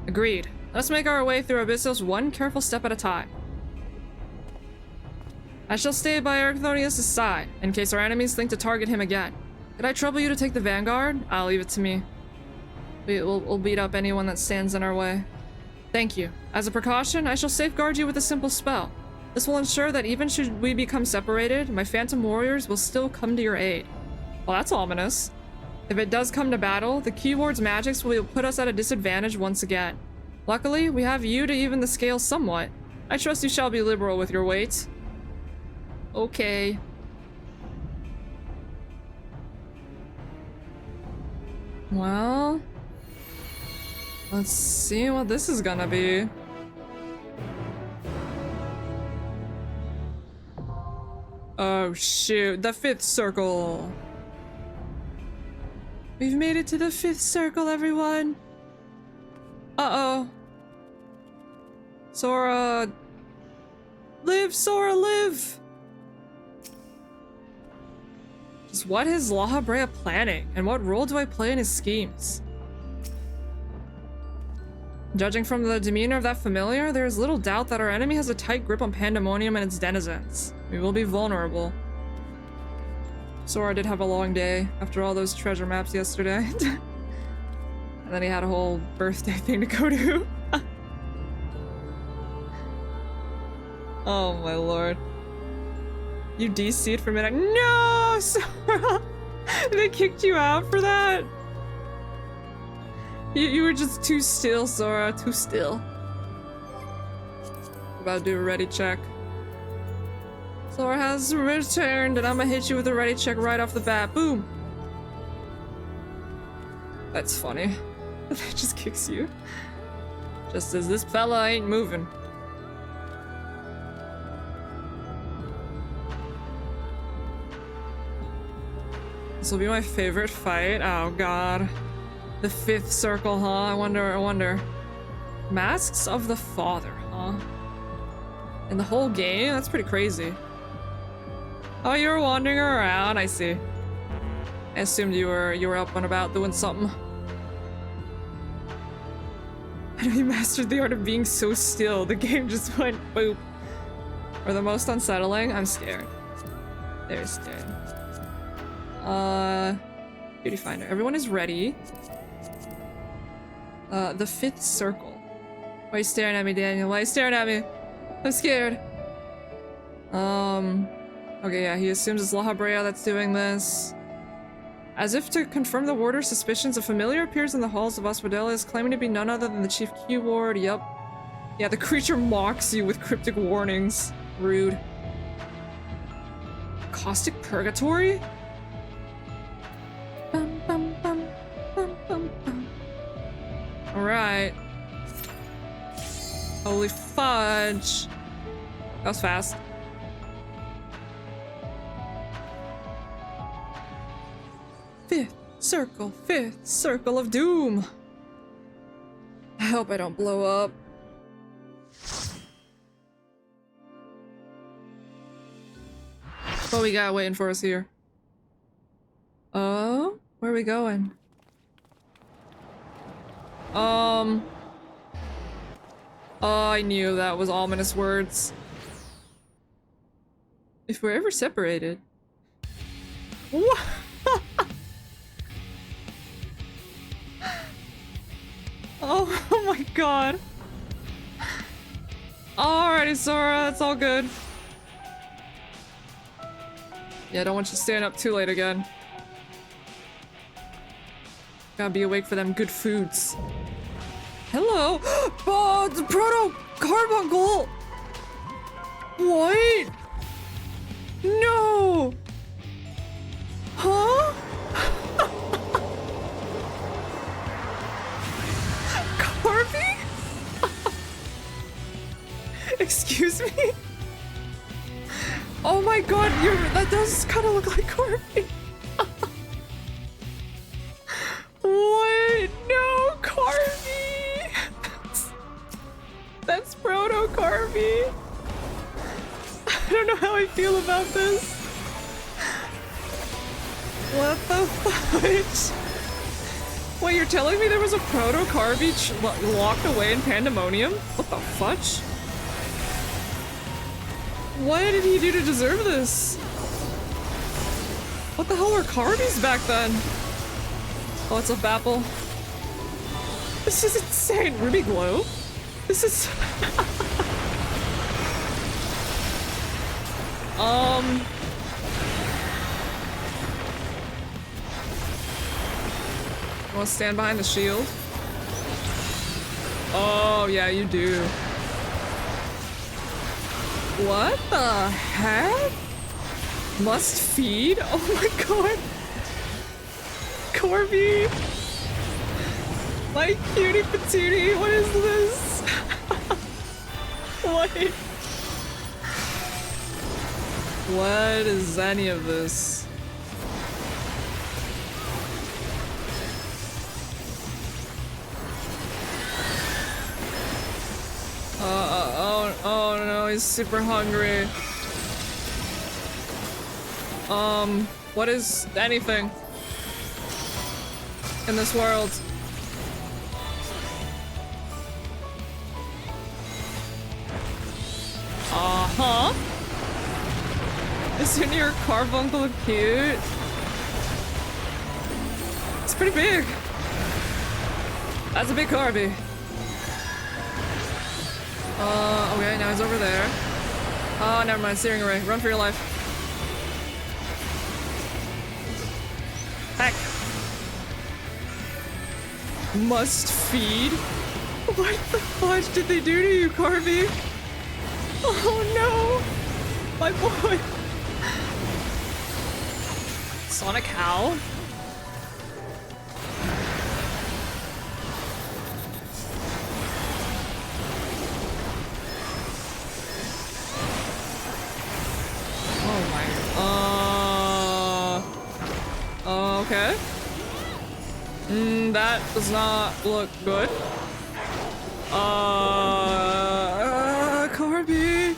Agreed. Let's make our way through Abyssos one careful step at a time. I shall stay by Erchthonius' side, in case our enemies think to target him again. Could I trouble you to take the vanguard? I'll leave it to me. We'll beat up anyone that stands in our way. Thank you. As a precaution, I shall safeguard you with a simple spell. This will ensure that even should we become separated, my phantom warriors will still come to your aid. Well, that's ominous. If it does come to battle, the keyword's magics will put us at a disadvantage once again. Luckily, we have you to even the scale somewhat. I trust you shall be liberal with your weight. Okay. Well, let's see what this is gonna be. Oh shoot, the 5th circle. We've made it to the 5th circle, everyone. Uh-oh. Sora. Live, Sora, live! Just what is La Habrea planning, and what role do I play in his schemes? Judging from the demeanor of that familiar, there is little doubt that our enemy has a tight grip on Pandemonium and its denizens. We will be vulnerable. Sora did have a long day after all those treasure maps yesterday. And then he had a whole birthday thing to go to. Oh my lord. You DC'd for a minute. No, Sora! They kicked you out for that? You were just too still, Sora. Too still. About to do a ready check. Sora has returned, and I'm gonna hit you with a ready check right off the bat. Boom! That's funny. That just kicks you. Just as this fella ain't moving. This will be my favorite fight. Oh god. The 5th circle, huh? I wonder. Masks of the Father, huh? In the whole game? That's pretty crazy. Oh, you were wandering around. I see. I assumed you were up and about doing something. I know you mastered the art of being so still. The game just went boop. Or the most unsettling? I'm scared. Very scared. Beauty finder. Everyone is ready. The fifth circle. Why are you staring at me, Daniel? Why are you staring at me? I'm scared. Okay, yeah, he assumes it's La Habrea that's doing this. As if to confirm the warder's suspicions, a familiar appears in the halls of Hospitalis, claiming to be none other than the chief key ward. Yup. Yeah, the creature mocks you with cryptic warnings. Rude. Caustic purgatory? Bum, bum, bum, bum, bum, bum. Alright. Holy fudge. That was fast. Fifth circle of doom. I hope I don't blow up. What we got waiting for us here? Oh, where are we going? Oh, I knew that was ominous words. If we're ever separated. What? Oh my god. Alrighty, Sora, that's all good. Yeah, I don't want you staying up too late again. Gotta be awake for them good foods. Hello! Oh, the Proto Carbuncle! What? No! Huh? Corby? Excuse me? Oh my god, that does kind of look like Corby. What? No, Corby! That's Proto Corby. I don't know how I feel about this. What the fudge? Wait, you're telling me there was a Proto Corby locked away in Pandemonium? What the fudge? What did he do to deserve this? What the hell were Carbies back then? Oh, it's a Bapple. This is insane. Ruby Glow? This is... You wanna stand behind the shield? Oh, yeah, you do. What the heck? Must feed? Oh my god. Corby. My cutie patootie, what is this? What? What is any of this? Oh no, he's super hungry. What is anything in this world? Uh-huh. Isn't your carbuncle cute? It's pretty big. That's a big Carby. Okay, now he's over there. Oh, never mind. Steering array. Run for your life. Heck. Must feed? What the fudge did they do to you, Carby? Oh no! My boy! Sonic Howl? Okay. That does not look good. Carby.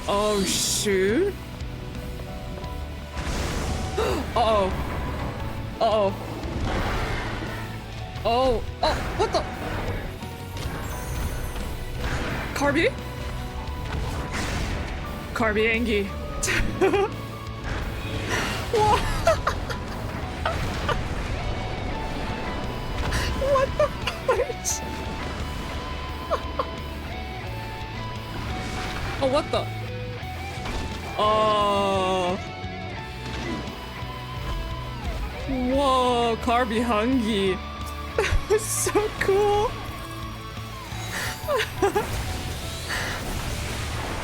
Oh shoot. Uh-oh. Uh-oh. Oh. Oh, what the? Carby? Carby Angie. What? What the fuck? Oh, what the? Oh. Whoa, Carby Hungy. That was so cool.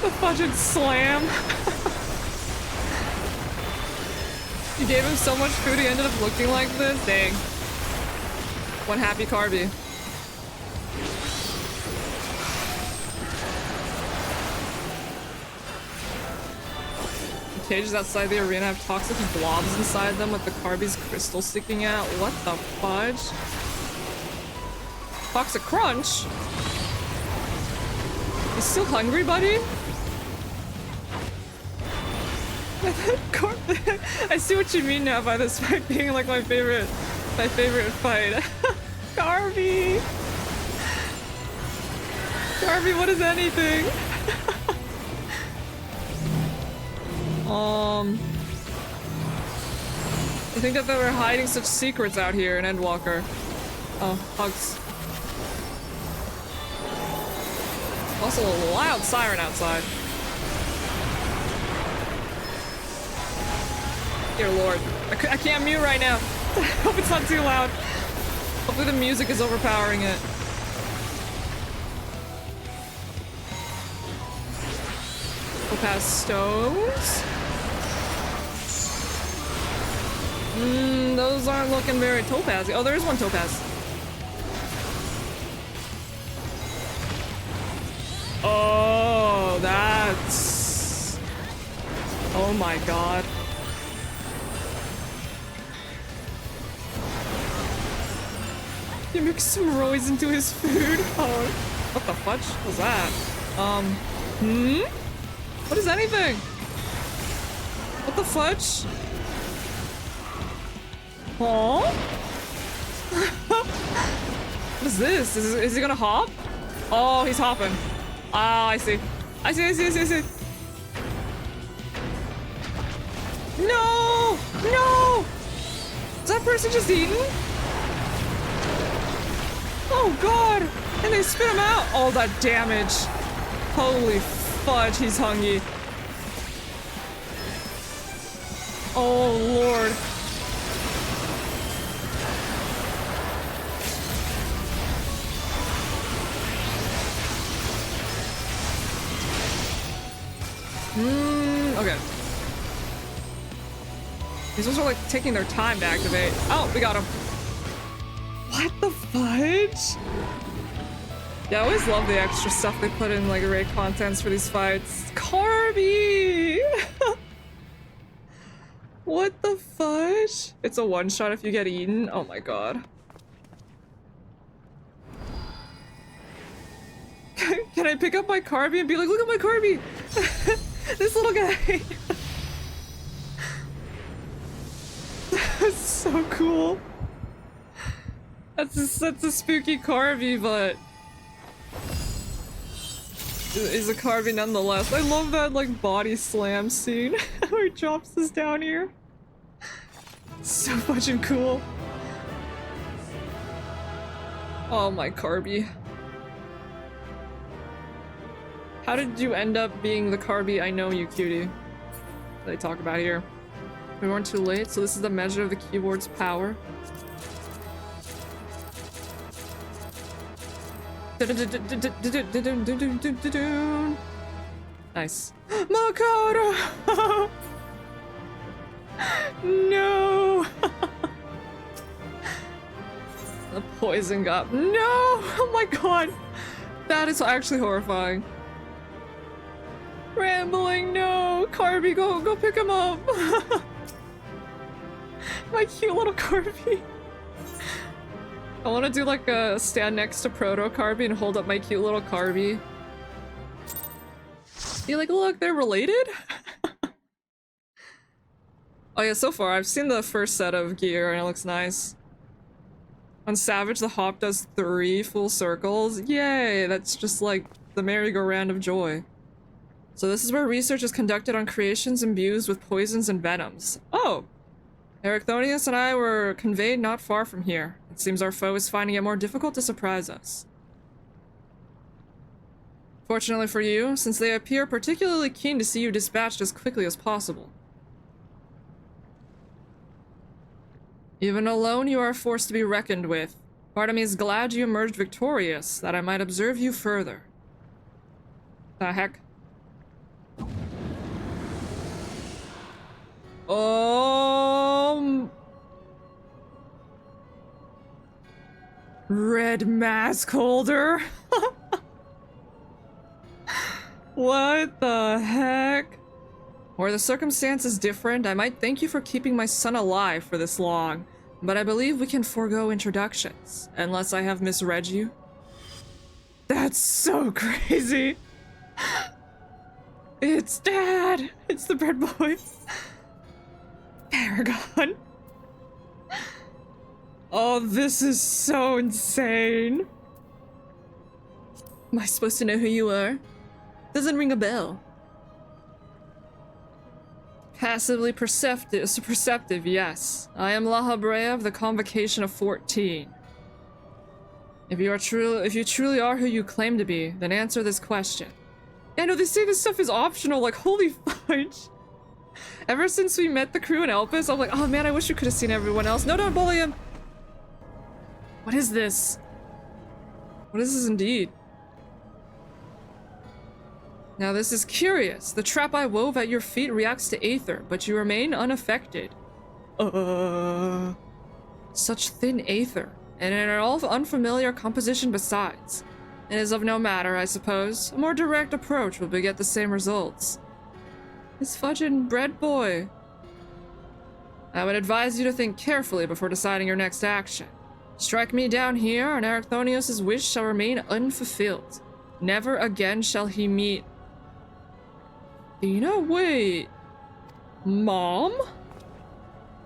The fudged slam. You gave him so much food he ended up looking like this? Dang. One happy Carby. The cages outside the arena have toxic blobs inside them with the Carby's crystal sticking out. What the fudge? Toxic crunch? You still hungry, buddy? I see what you mean now by this fight being like my favorite fight. Carby! Carby, what is anything? I think that they were hiding such secrets out here in Endwalker. Oh, hugs. Also a loud siren outside. Dear Lord. I can't mute right now. I hope it's not too loud. Hopefully the music is overpowering it. Topaz stones? Those aren't looking very topazy. Oh, there is one topaz. Oh, that's... Oh my god. You mixed some Roys into his food? Oh, what the fudge was that? What is anything? What the fudge? Huh? What is this? Is he gonna hop? Oh, he's hopping. Ah, I see. I see. No! No! Is that person just eaten? Oh god! And they spit him out! All that damage! Holy fudge, he's hungry. Oh lord. Okay. These ones are like taking their time to activate. Oh, we got him. What the fudge? Yeah, I always love the extra stuff they put in like array contents for these fights. Carby! What the fudge? It's a one-shot if you get eaten? Oh my god. Can I pick up my Carby and be like, look at my Carby! This little guy! That's so cool. That's a spooky Carby, but is a Carby nonetheless. I love that like body slam scene where he drops this down here. So fucking cool. Oh my Carby. How did you end up being the Carby I know you cutie that they talk about here? We weren't too late, so this is the measure of the keyboard's power. Nice. Makoto! No! The poison got... No! Oh my god! That is actually horrifying. Rambling, no! Carby, go pick him up! My cute little Carby. I want to do like a stand next to Proto Carby and hold up my cute little Carby. Be like, look, they're related? Oh yeah, so far I've seen the first set of gear and it looks nice. On Savage, the hop does 3 full circles. Yay! That's just like the merry-go-round of joy. So this is where research is conducted on creations imbued with poisons and venoms. Oh! Ericthonius and I were conveyed not far from here. It seems our foe is finding it more difficult to surprise us. Fortunately for you, since they appear particularly keen to see you dispatched as quickly as possible. Even alone, you are a force to be reckoned with. Part of me is glad you emerged victorious, that I might observe you further. The heck? Red mask holder? What the heck? Were the circumstances different, I might thank you for keeping my son alive for this long, but I believe we can forego introductions, unless I have misread you. That's so crazy. It's Dad! It's the bread boy. Paragon. Oh, this is so insane. Am I supposed to know who you are? Doesn't ring a bell. Passively perceptive, yes. I am La Habrea of the Convocation of 14. If you truly are who you claim to be, then answer this question. Yeah, no, they say this stuff is optional, like, holy fudge. Ever since we met the crew in Elpis, I'm like, oh man, I wish you could have seen everyone else. No, don't bully him! What is this? What is this indeed? Now this is curious. The trap I wove at your feet reacts to aether, but you remain unaffected. Such thin aether, and an all unfamiliar composition besides. It is of no matter, I suppose. A more direct approach will beget the same results. This fudging bread boy. I would advise you to think carefully before deciding your next action. Strike me down here, and Ericthonius' wish shall remain unfulfilled. Never again shall he meet... Athena? Wait... Mom?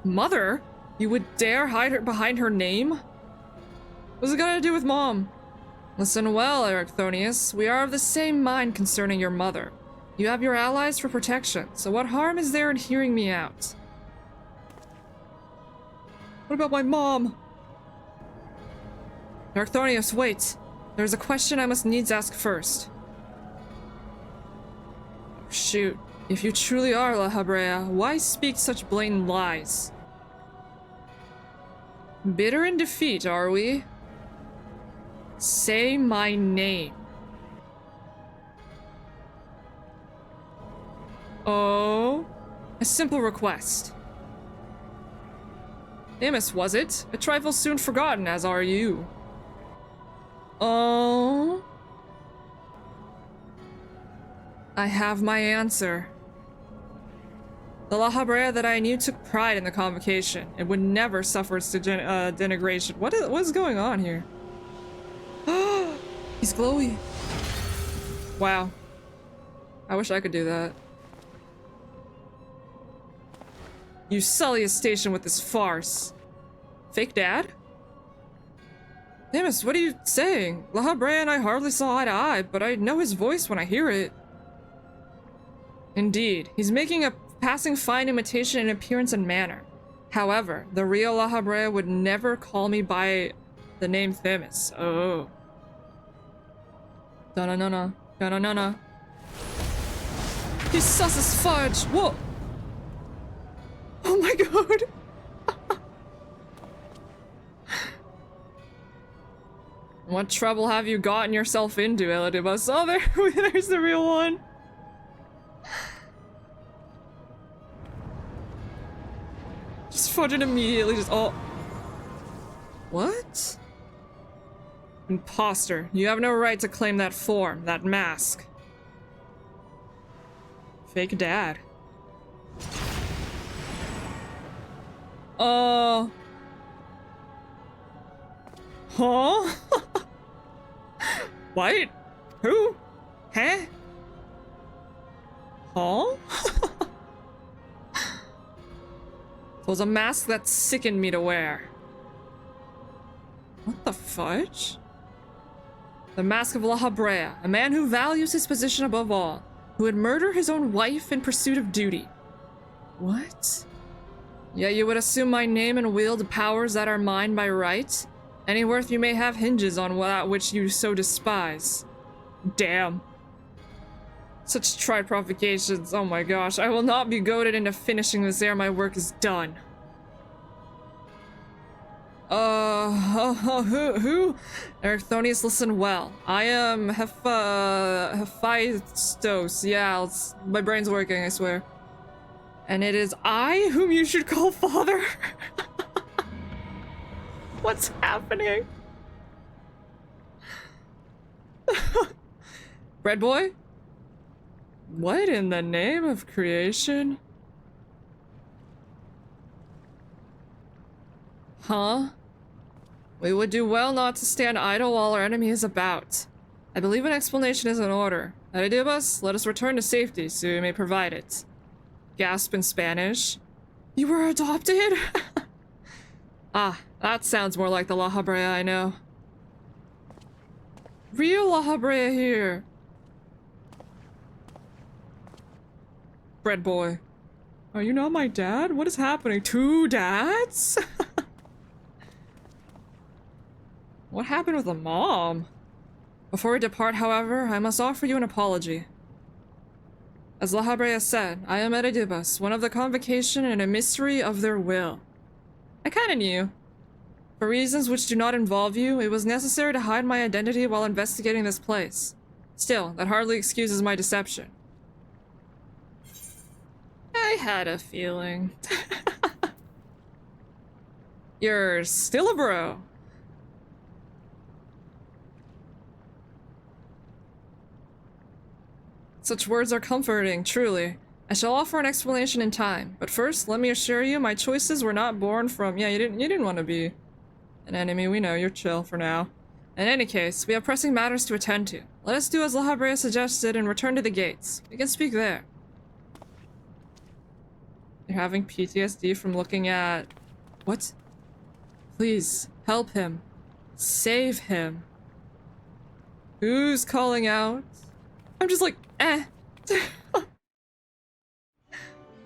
Mother? You would dare hide her behind her name? What's it got to do with Mom? Listen well, Ericthonius. We are of the same mind concerning your mother. You have your allies for protection, so what harm is there in hearing me out? What about my mom? Ericthonius, wait. There's a question I must needs ask first. Shoot. If you truly are La Habrea, why speak such blatant lies? Bitter in defeat, are we? Say my name. Oh, a simple request. Amos, was it? A trifle soon forgotten, as are you. Oh. I have my answer. The La Habrea that I knew took pride in the convocation and would never suffer its denigration. What is going on here? He's glowy. Wow. I wish I could do that. You sully his station with this farce. Fake dad? Amos, what are you saying? La Habrea and I hardly saw eye to eye, but I know his voice when I hear it. Indeed, he's making a passing fine imitation in appearance and manner. However, the real La Habrea would never call me by the name Themis. Oh. Da-na-na-na. Da-na-na-na. He's sus as fudge! Whoa! Oh my god! What trouble have you gotten yourself into, Elidibus? Oh, there's the real one! Just fudging immediately, just oh. What? Imposter, you have no right to claim that form, that mask. Fake dad. Huh? What? Who? Huh? Huh? was a mask that sickened me to wear. What the fudge? The Mask of La Habrea, a man who values his position above all, who would murder his own wife in pursuit of duty. What? Yeah, you would assume my name and wield powers that are mine by right? Any worth you may have hinges on that which you so despise. Damn. Such trite provocations, oh my gosh. I will not be goaded into finishing this ere my work is done. Who? Ericthonius, listen well. I am Hephaestus. Yeah, my brain's working, I swear. And it is I whom you should call father? What's happening? Bread boy? What in the name of creation? Huh? We would do well not to stand idle while our enemy is about. I believe an explanation is in order. Adidibus, let us return to safety so we may provide it. Gasp in Spanish. You were adopted? Ah, that sounds more like the La Habrea I know. Real La Habrea here. Bread boy. Are you not my dad? What is happening? Two dads? What happened with the mom? Before we depart, however, I must offer you an apology. As La Habrea said, I am Eridibus, one of the convocation and a mystery of their will. I kinda knew. For reasons which do not involve you, it was necessary to hide my identity while investigating this place. Still, that hardly excuses my deception. I had a feeling. You're still a bro. Such words are comforting, truly. I shall offer an explanation in time, but first, let me assure you, my choices were not born from— yeah, you didn't want to be an enemy, we know, you're chill for now. In any case, we have pressing matters to attend to. Let us do as La Habrea suggested and return to the gates. We can speak there. You're having PTSD from looking at— what? Please, help him. Save him. Who's calling out? I'm just like, eh.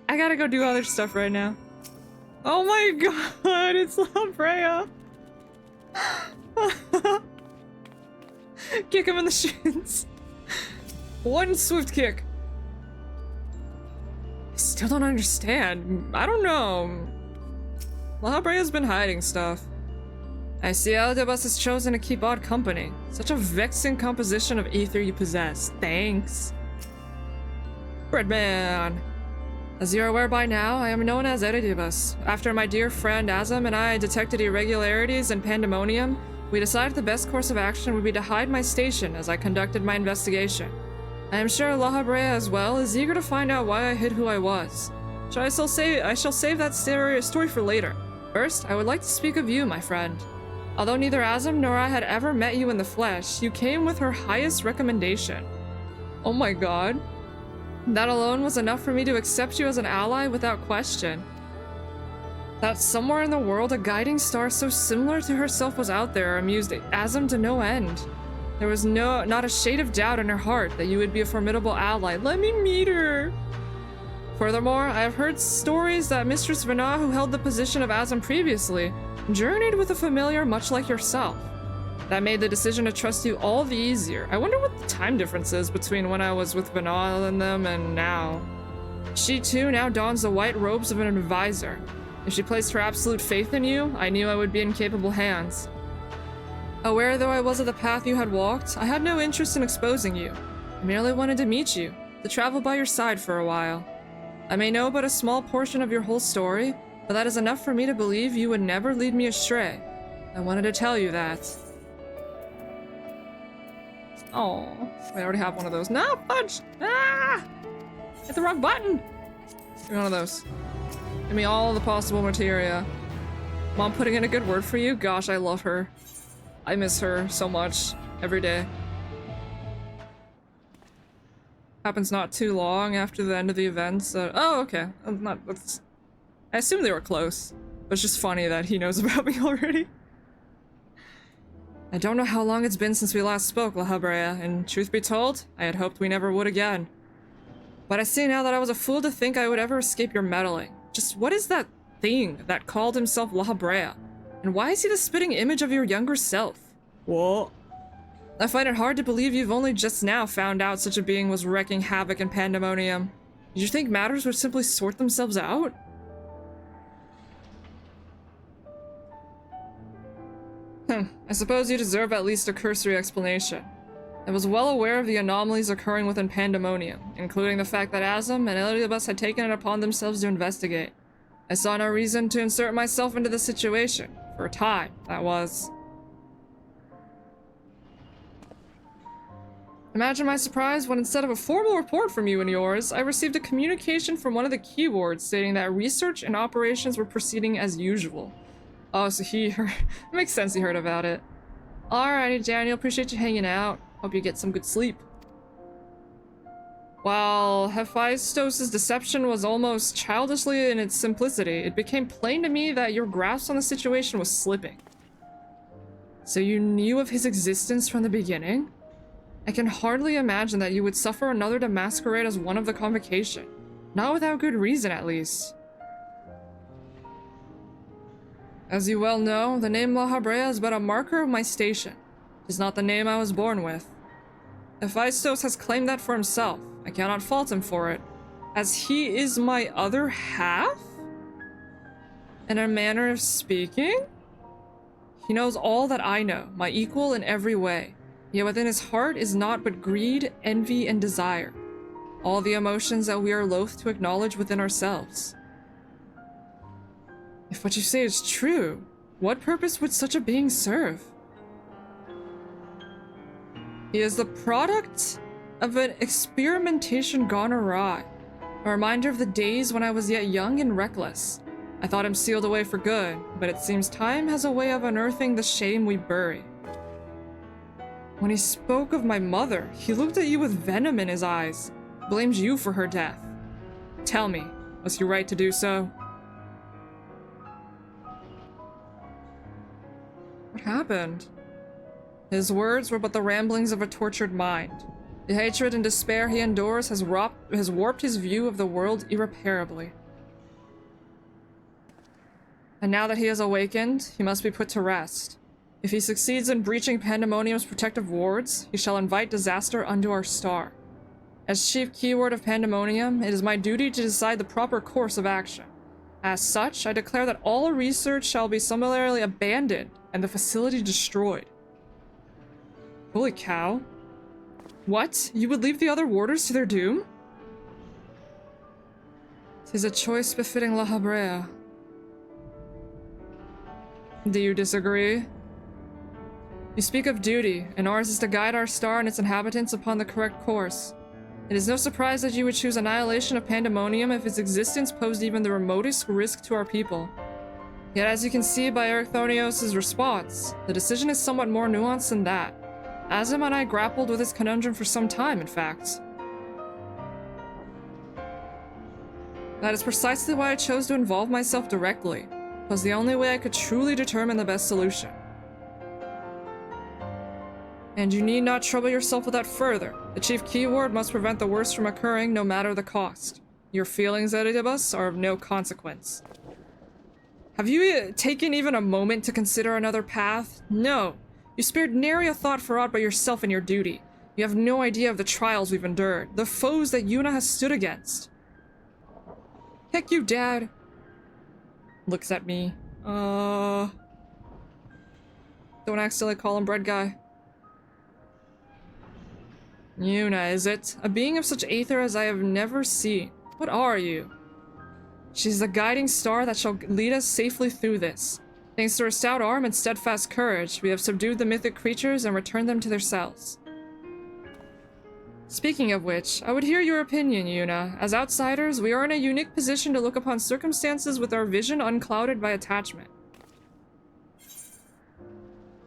I gotta go do other stuff right now. Oh my god, it's La Brea. Kick him in the shins. One swift kick. I still don't understand. I don't know. La Brea's been hiding stuff. I see Eldibus has chosen to keep odd company. Such a vexing composition of ether you possess. Thanks. Breadman. As you are aware by now, I am known as Eridibus. After my dear friend Azam and I detected irregularities in Pandemonium, we decided the best course of action would be to hide my station as I conducted my investigation. I am sure La Habrea as well is eager to find out why I hid who I was. I shall save that story for later. First, I would like to speak of you, my friend. Although neither Azam nor I had ever met you in the flesh, you came with her highest recommendation. Oh my god. That alone was enough for me to accept you as an ally without question. That somewhere in the world a guiding star so similar to herself was out there amused Azam to no end. There was not a shade of doubt in her heart that you would be a formidable ally. Let me meet her! Furthermore, I have heard stories that Mistress Vana, who held the position of Azam previously, journeyed with a familiar much like yourself. That made the decision to trust you all the easier. I wonder what the time difference is between when I was with Vana and them and now. She too now dons the white robes of an advisor. If she placed her absolute faith in you, I knew I would be in capable hands. Aware though I was of the path you had walked, I had no interest in exposing you. I merely wanted to meet you, to travel by your side for a while. I may know but a small portion of your whole story, but that is enough for me to believe you would never lead me astray. I wanted to tell you that. Oh, we already have one of those. No, fudge! Ah! Hit the wrong button! Give me one of those. Give me all the possible materia. Mom putting in a good word for you? Gosh, I love her. I miss her so much every day. Happens not too long after the end of the events. Oh, okay. That's I assume they were close, but it's just funny that he knows about me already. I don't know how long it's been since we last spoke, La Habrea, and truth be told, I had hoped we never would again. But I see now that I was a fool to think I would ever escape your meddling. Just what is that thing that called himself La Habrea? And why is he the spitting image of your younger self? What? I find it hard to believe you've only just now found out such a being was wreaking havoc in Pandemonium. Did you think matters would simply sort themselves out? I suppose you deserve at least a cursory explanation. I was well aware of the anomalies occurring within Pandemonium, including the fact that Azam and Elidibus had taken it upon themselves to investigate. I saw no reason to insert myself into the situation. For a time, that was. Imagine my surprise when instead of a formal report from you and yours, I received a communication from one of the keywords stating that research and operations were proceeding as usual. Oh, so he heard. It makes sense he heard about it. Alrighty, Daniel, appreciate you hanging out. Hope you get some good sleep. While Hephaestos' deception was almost childishly in its simplicity, it became plain to me that your grasp on the situation was slipping. So you knew of his existence from the beginning? I can hardly imagine that you would suffer another to masquerade as one of the convocation. Not without good reason, at least. As you well know, the name La Habrea is but a marker of my station. It is not the name I was born with. Hephaestos has claimed that for himself. I cannot fault him for it, as he is my other half? In a manner of speaking? He knows all that I know, my equal in every way. Yet within his heart is naught but greed, envy, and desire. All the emotions that we are loath to acknowledge within ourselves. If what you say is true, what purpose would such a being serve? He is the product of an experimentation gone awry. A reminder of the days when I was yet young and reckless. I thought him sealed away for good, but it seems time has a way of unearthing the shame we bury. When he spoke of my mother, he looked at you with venom in his eyes, blamed you for her death. Tell me, was he right to do so? What happened? His words were but the ramblings of a tortured mind. The hatred and despair he endures has warped his view of the world irreparably. And now that he has awakened, he must be put to rest. If he succeeds in breaching Pandemonium's protective wards, he shall invite disaster unto our star. As chief keyword of Pandemonium, it is my duty to decide the proper course of action. As such, I declare that all research shall be summarily abandoned and the facility destroyed. Holy cow. What? You would leave the other warders to their doom? 'Tis a choice befitting La Habrea. Do you disagree? You speak of duty, and ours is to guide our star and its inhabitants upon the correct course. It is no surprise that you would choose annihilation of Pandemonium if its existence posed even the remotest risk to our people. Yet as you can see by Erchthonios' response, the decision is somewhat more nuanced than that. Azim and I grappled with this conundrum for some time, in fact. That is precisely why I chose to involve myself directly. It was the only way I could truly determine the best solution. And you need not trouble yourself with that further. The chief keyword must prevent the worst from occurring, no matter the cost. Your feelings, Elidibus, are of no consequence. Have you taken even a moment to consider another path? No. You spared nary a thought for aught but yourself and your duty. You have no idea of the trials we've endured, the foes that Yuna has stood against. Heck you, Dad. Looks at me. Don't accidentally call him bread guy. Yuna, is it? A being of such aether as I have never seen. What are you? She's the guiding star that shall lead us safely through this. Thanks to her stout arm and steadfast courage, we have subdued the mythic creatures and returned them to their cells. Speaking of which, I would hear your opinion, Yuna. As outsiders, we are in a unique position to look upon circumstances with our vision unclouded by attachment.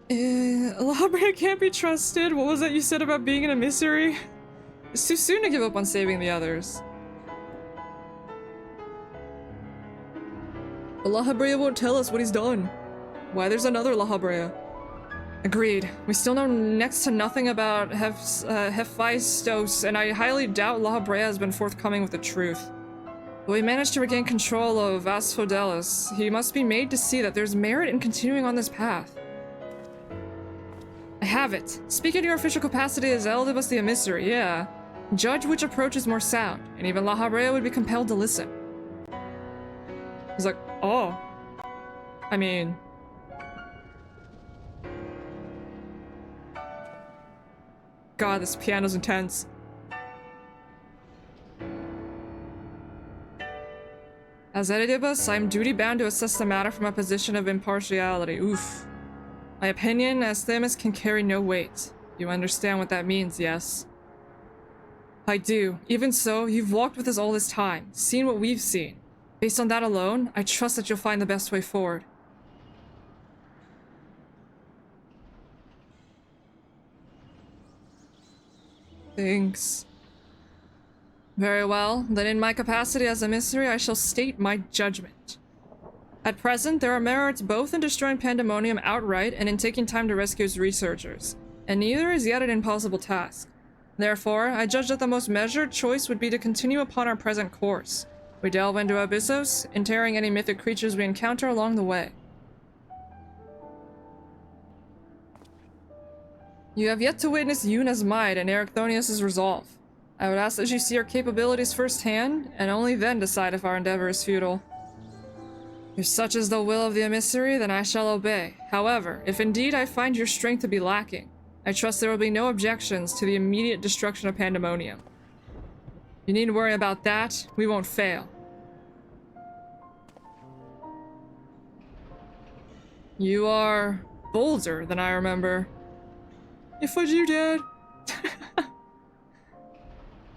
La Habrea can't be trusted. What was that you said about being an emissary? It's too soon to give up on saving the others. But La Habrea won't tell us what he's done. Why there's another La Habrea? Agreed. We still know next to nothing about Hephaestus, and I highly doubt La Habrea has been forthcoming with the truth. But we managed to regain control of Asphodelus. He must be made to see that there's merit in continuing on this path. I have it. Speak in your official capacity as Eldibus the Emissary, yeah. Judge which approach is more sound, and even La Habrea would be compelled to listen. He's like, oh. I mean... God, this piano's intense. As Eldibus, I am duty-bound to assess the matter from a position of impartiality. Oof. My opinion as Themis can carry no weight. You understand what that means, yes? I do. Even so, you've walked with us all this time, seen what we've seen. Based on that alone, I trust that you'll find the best way forward. Thanks. Very well, then in my capacity as emissary, I shall state my judgment. At present, there are merits both in destroying Pandemonium outright and in taking time to rescue its researchers, and neither is yet an impossible task. Therefore, I judge that the most measured choice would be to continue upon our present course. We delve into Abyssos, interring any mythic creatures we encounter along the way. You have yet to witness Yuna's might and Erichthonius' resolve. I would ask that you see our capabilities firsthand, and only then decide if our endeavor is futile. If such is the will of the emissary, then I shall obey. However, if indeed I find your strength to be lacking, I trust there will be no objections to the immediate destruction of Pandemonium. You needn't worry about that, we won't fail. You are bolder than I remember. If was you, Dad.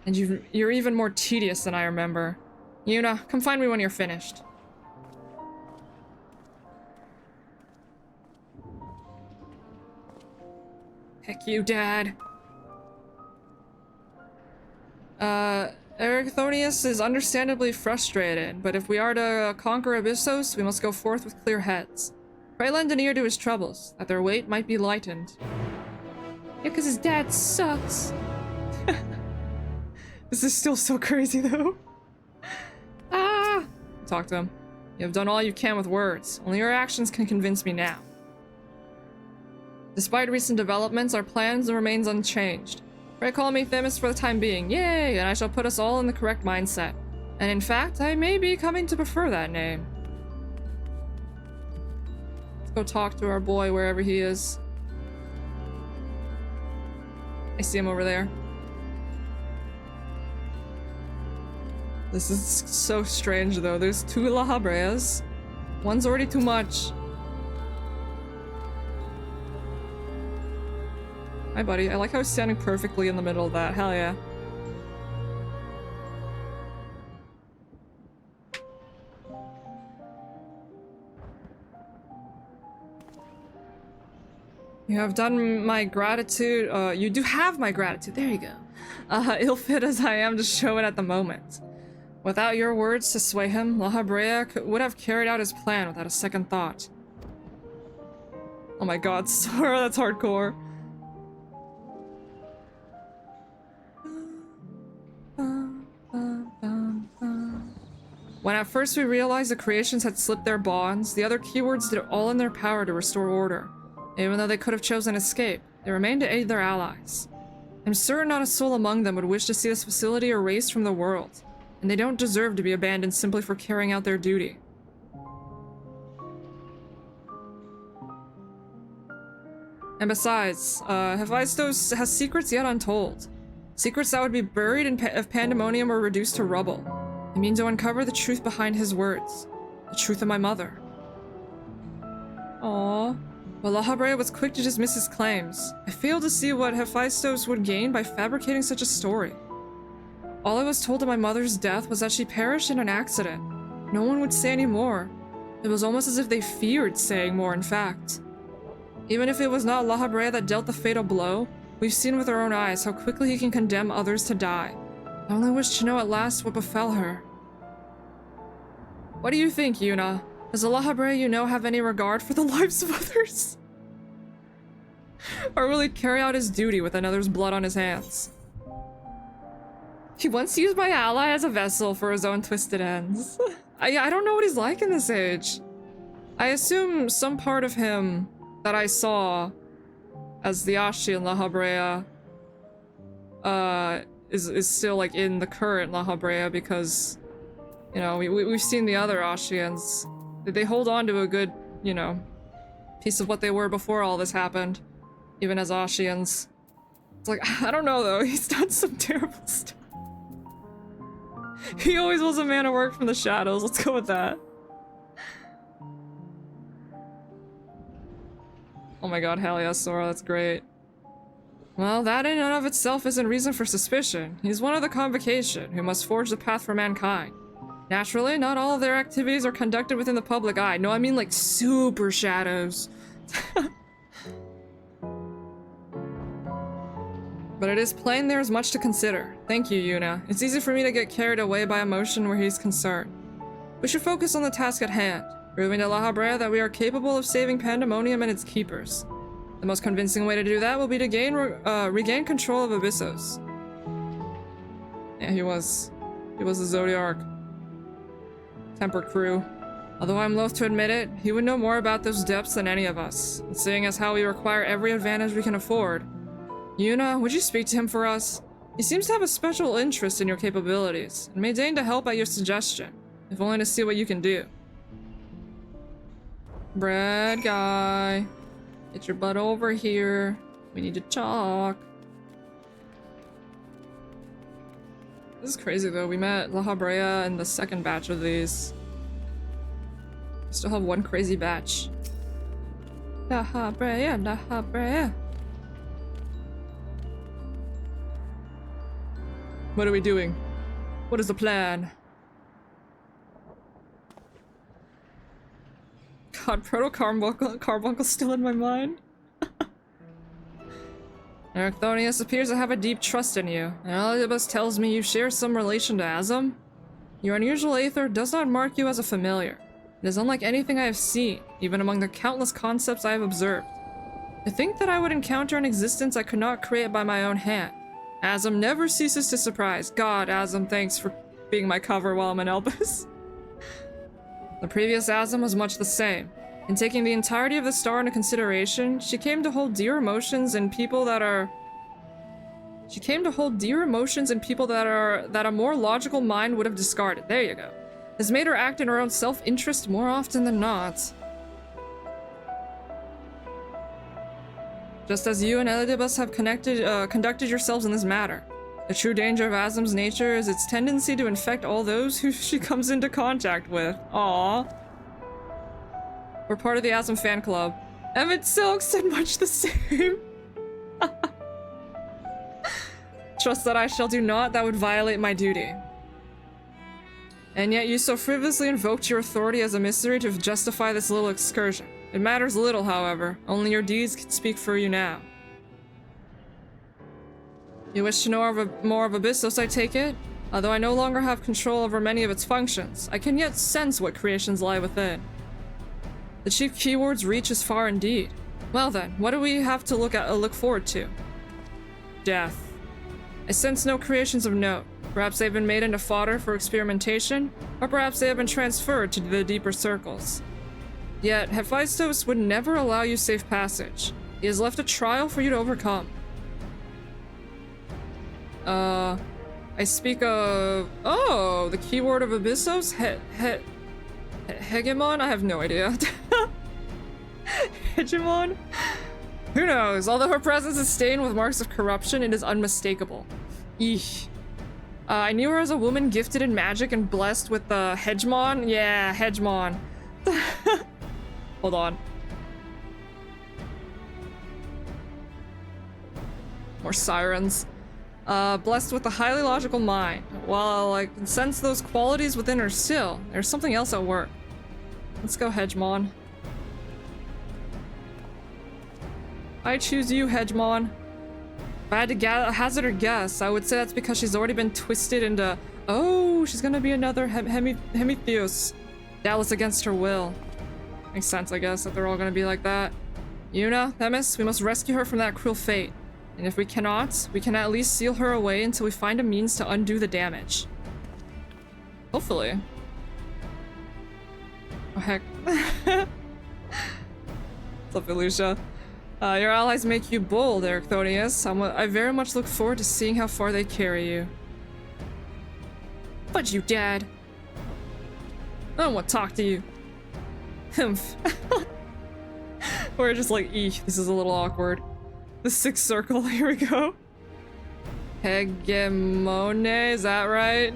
And you're even more tedious than I remember. Yuna, come find me when you're finished. Heck you, Dad. Erichthonius is understandably frustrated, but if we are to conquer Abyssos, we must go forth with clear heads. Pray lend an ear to his troubles, that their weight might be lightened. Yeah, because his dad sucks. This is still so crazy, though. Ah! Talk to him. You have done all you can with words. Only your actions can convince me now. Despite recent developments, our plans remains unchanged. Pray call me Themis for the time being. Yay! And I shall put us all in the correct mindset. And in fact, I may be coming to prefer that name. Let's go talk to our boy wherever he is. I see him over there. This is so strange, though. There's two La Habreas. One's already too much. Hi, buddy. I like how he's standing perfectly in the middle of that. Hell yeah. You have done my gratitude. You do have my gratitude. There you go. Ill-fit as I am to show it at the moment. Without your words to sway him, La Habrea would have carried out his plan without a second thought. Oh my god, Sora, that's hardcore. When at first we realized the creations had slipped their bonds, the other keywords did all in their power to restore order. Even though they could have chosen escape, they remained to aid their allies. I'm certain not a soul among them would wish to see this facility erased from the world, and they don't deserve to be abandoned simply for carrying out their duty. And besides, Hephaestus has secrets yet untold. Secrets that would be buried if Pandemonium were reduced to rubble. I mean to uncover the truth behind his words. The truth of my mother. Aww. But La Habrea was quick to dismiss his claims. I failed to see what Hephaestus would gain by fabricating such a story. All I was told of my mother's death was that she perished in an accident. No one would say any more. It was almost as if they feared saying more, in fact. Even if it was not La Habrea that dealt the fatal blow, we've seen with our own eyes how quickly he can condemn others to die. I only wish to know at last what befell her. What do you think, Yuna? Does the La Habrea you know have any regard for the lives of others? Or will he carry out his duty with another's blood on his hands? He once used my ally as a vessel for his own twisted ends. I don't know what he's like in this age. I assume some part of him that I saw as the Ashi in La Habrea is still like in the current La Habrea because, you know, we've seen the other Ashians. They hold on to a good, you know, piece of what they were before all this happened, even as Ashians. It's like, I don't know though, he's done some terrible stuff. He always was a man of work from the shadows, let's go with that. Oh my god, hell yeah, Sora, that's great. Well, that in and of itself isn't reason for suspicion. He's one of the Convocation, who must forge the path for mankind. Naturally, not all of their activities are conducted within the public eye. No, I mean like super shadows. But it is plain there is much to consider. Thank you, Yuna. It's easy for me to get carried away by emotion where he's concerned. We should focus on the task at hand, proving to La Habrea that we are capable of saving Pandemonium and its keepers. The most convincing way to do that will be to regain control of Abyssos. Yeah, he was the Zodiark. Tempered crew. Although I'm loath to admit it, he would know more about those depths than any of us, and seeing as how we require every advantage we can afford. Yuna, would you speak to him for us? He seems to have a special interest in your capabilities, and may deign to help at your suggestion, if only to see what you can do. Bread guy, get your butt over here. We need to talk. This is crazy though, we met La Habrea in the second batch of these. We still have one crazy batch. La Habrea, La Habrea. What are we doing? What is the plan? God, Proto-Carbuncle's still in my mind. Ericthonius appears to have a deep trust in you, and Elidibus tells me you share some relation to Azum. Your unusual aether does not mark you as a familiar. It is unlike anything I have seen, even among the countless concepts I have observed. To think that I would encounter an existence I could not create by my own hand. Azum never ceases to surprise. God, Azum, thanks for being my cover while I'm in Elpis. The previous Azum was much the same. In taking the entirety of the star into consideration, she came to hold dear emotions in people that are... that a more logical mind would have discarded. There you go. This made her act in her own self-interest more often than not. Just as you and Elidibus have conducted yourselves in this matter. The true danger of Azum's nature is its tendency to infect all those who she comes into contact with. Aww. We're part of the Azum fan club. Emmett Silk said much the same. Trust that I shall do naught that would violate my duty. And yet you so frivolously invoked your authority as a mystery to justify this little excursion. It matters little, however. Only your deeds can speak for you now. You wish to know more of Abyssos, I take it? Although I no longer have control over many of its functions, I can yet sense what creations lie within. The chief keyword's reach is far indeed. Well then, what do we have to look forward to? Death. I sense no creations of note. Perhaps they've been made into fodder for experimentation, or perhaps they have been transferred to the deeper circles. Yet, Hephaestus would never allow you safe passage. He has left a trial for you to overcome. I speak of... Oh, the keyword of Abyssos? Hegemon? I have no idea. Hegemon? Who knows? Although her presence is stained with marks of corruption, it is unmistakable. Eesh. I knew her as a woman gifted in magic and blessed with the Hegemon. Yeah, Hegemon. Hold on. More sirens. Blessed with a highly logical mind. While I can sense those qualities within her still, there's something else at work. Let's go, Hegemon. I choose you, Hegemon. If I had to hazard a guess, I would say that's because she's already been twisted into... Oh, she's gonna be another Hemitheos. Dallas against her will. Makes sense, I guess, that they're all gonna be like that. Yuna, Themis, we must rescue her from that cruel fate. And if we cannot, we can at least seal her away until we find a means to undo the damage. Hopefully. Oh, heck. What's up, Elucia? Your allies make you bold, Ericthonius. I very much look forward to seeing how far they carry you. But you, Dad. I don't want to talk to you. Humph. We're just like, eek, this is a little awkward. The sixth circle, here we go. Hegemone, is that right?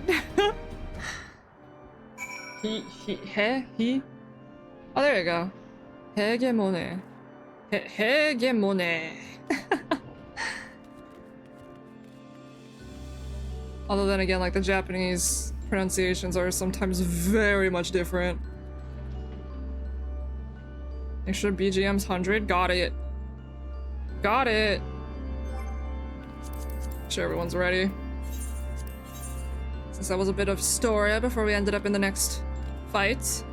he? Oh, there you go. Hegemone. Hegemone. Although then again, like the Japanese pronunciations are sometimes very much different. Make sure BGM's 100. Got it. Got it. Make sure everyone's ready. Since that was a bit of story before we ended up in the next fight.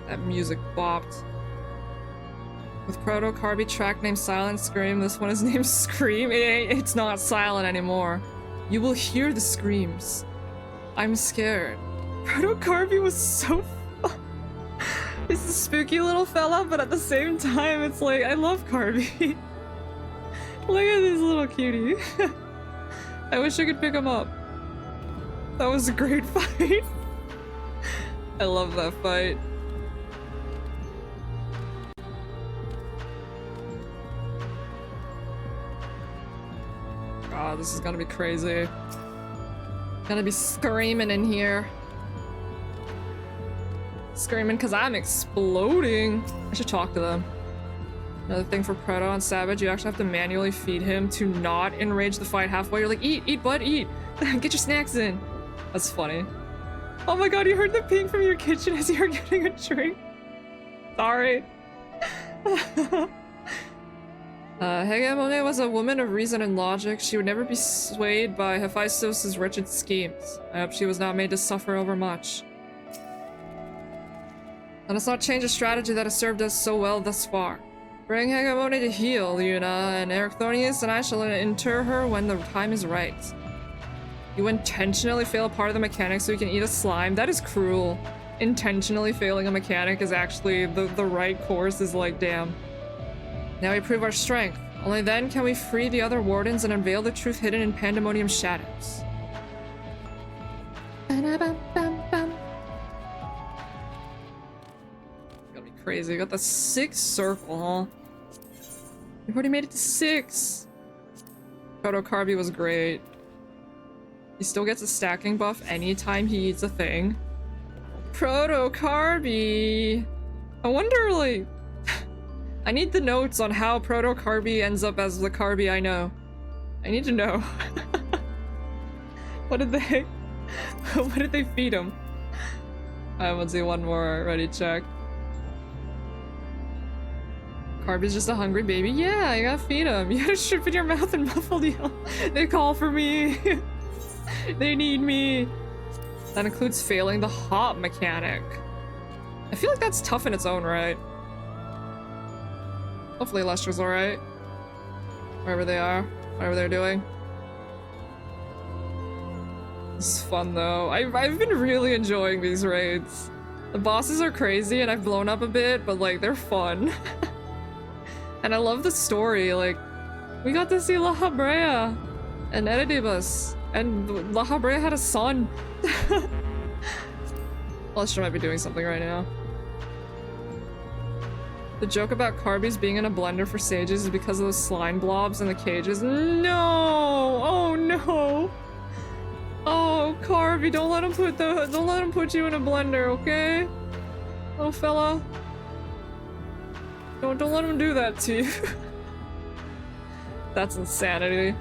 That music bopped. With Proto Carby track named Silent Scream, this one is named Scream. It's not silent anymore. You will hear the screams. I'm scared. Proto Carby was so fun. He's a spooky little fella, but at the same time, it's like, I love Carby. Look at this little cutie. I wish I could pick him up. That was a great fight. I love that fight. God, this is gonna be crazy. Gonna be screaming in here. Screaming because I'm exploding. I should talk to them. Another thing for Proto on Savage, you actually have to manually feed him to not enrage the fight halfway. You're like, eat, bud, eat. Get your snacks in. That's funny. Oh my god, you heard the ping from your kitchen as you were getting a drink. Sorry. Hegemone was a woman of reason and logic. She would never be swayed by Hephaestus' wretched schemes. I hope she was not made to suffer overmuch. Let us not change a strategy that has served us so well thus far. Bring Hegemone to heal, Yuna, and Ericthonius and I shall inter her when the time is right. You intentionally fail a part of the mechanic so you can eat a slime? That is cruel. Intentionally failing a mechanic is actually the right course, is like, damn. Now we prove our strength. Only then can we free the other wardens and unveil the truth hidden in Pandemonium's shadows. Gonna be crazy. Got the 6th circle, huh? We've already made it to 6. Proto Carby was great. He still gets a stacking buff anytime he eats a thing. Proto Carby! I wonder, like... I need the notes on how Proto Carby ends up as the Carby I know. I need to know. What did they feed him? Alright, let's see one more. Ready, check. Carby's just a hungry baby. Yeah, you gotta feed him. You gotta strip in your mouth and muffled yell. They call for me. They need me. That includes failing the hop mechanic. I feel like that's tough in its own right. Hopefully Lester's alright. Wherever they are. Whatever they're doing. This is fun though. I've been really enjoying these raids. The bosses are crazy and I've blown up a bit, but like, they're fun. And I love the story, like, we got to see La Habrea and Eredibus, and La Habrea had a son. Lester might be doing something right now. The joke about Carby's being in a blender for sages is because of those slime blobs in the cages. No! Oh no! Oh, Carby, don't let him put you in a blender, okay? Little fella. Don't let him do that to you. That's insanity.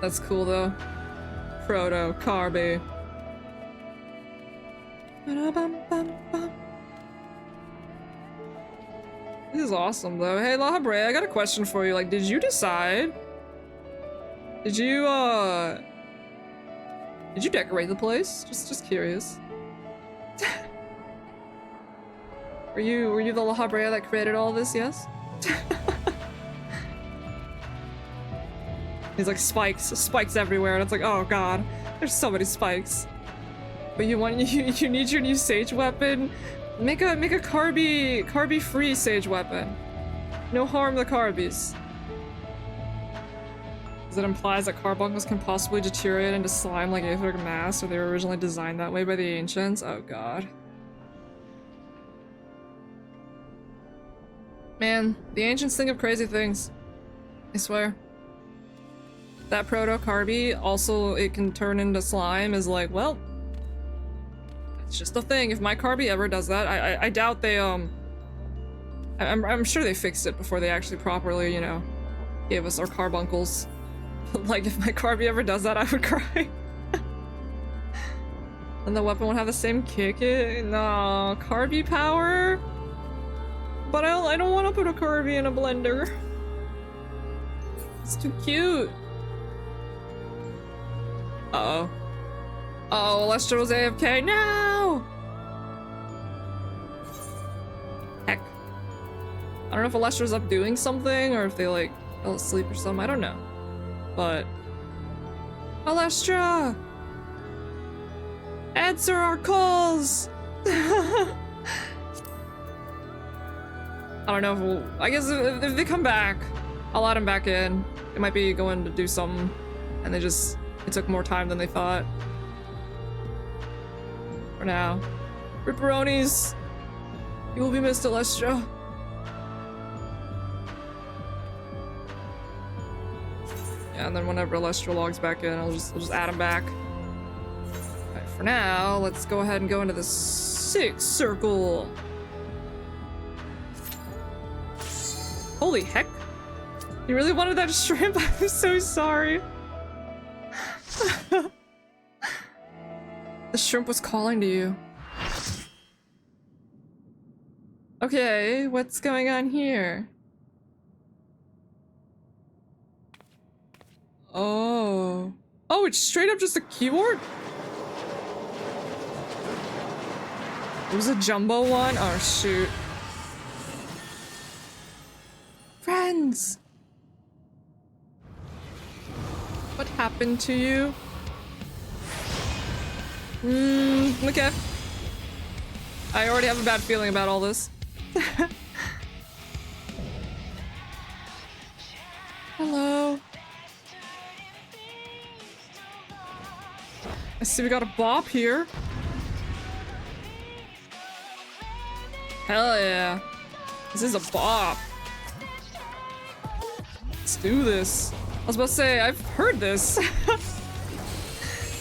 That's cool though. Proto Carby. This is awesome though. Hey La Habrea, I got a question for you. Like, did you decide? Did you decorate the place? Just curious. Were you the La Habrea that created all this? Yes. He's like spikes everywhere, and it's like, oh god, there's so many spikes. But you need your new sage weapon. Make a carby free sage weapon. No harm the carbies. Because it implies that carbuncles can possibly deteriorate into slime like aetheric mass, or they were originally designed that way by the ancients. Oh god. Man, the ancients think of crazy things. I swear. That proto-carby, also it can turn into slime, is like, well, that's just a thing. If my carby ever does that, I doubt they, I'm sure they fixed it before they actually properly, you know, gave us our carbuncles. But like, if my carby ever does that, I would cry. And the weapon won't have the same kick. No, carby power? But I don't want to put a carby in a blender. It's too cute. Uh-oh. Uh-oh, Alestro's AFK. No! Heck. I don't know if Alestro's up doing something or if they, like, fell asleep or something. I don't know. But... Alestra! Answer our calls! I don't know if we'll... I guess if they come back, I'll add them back in. They might be going to do something, and they just... It took more time than they thought. For now. Ripperonis! You will be missed, Alestra. Yeah, and then whenever Alestra logs back in, I'll just add him back. Alright, for now, let's go ahead and go into the 6th circle. Holy heck! You really wanted that shrimp? I'm so sorry. The shrimp was calling to you. Okay, what's going on here? Oh. Oh, it's straight up just a keyboard? It was a jumbo one? Oh, shoot. Friends! What happened to you? Okay. I already have a bad feeling about all this. Hello. I see we got a bop here. Hell yeah. This is a bop. Let's do this. I was about to say, I've heard this.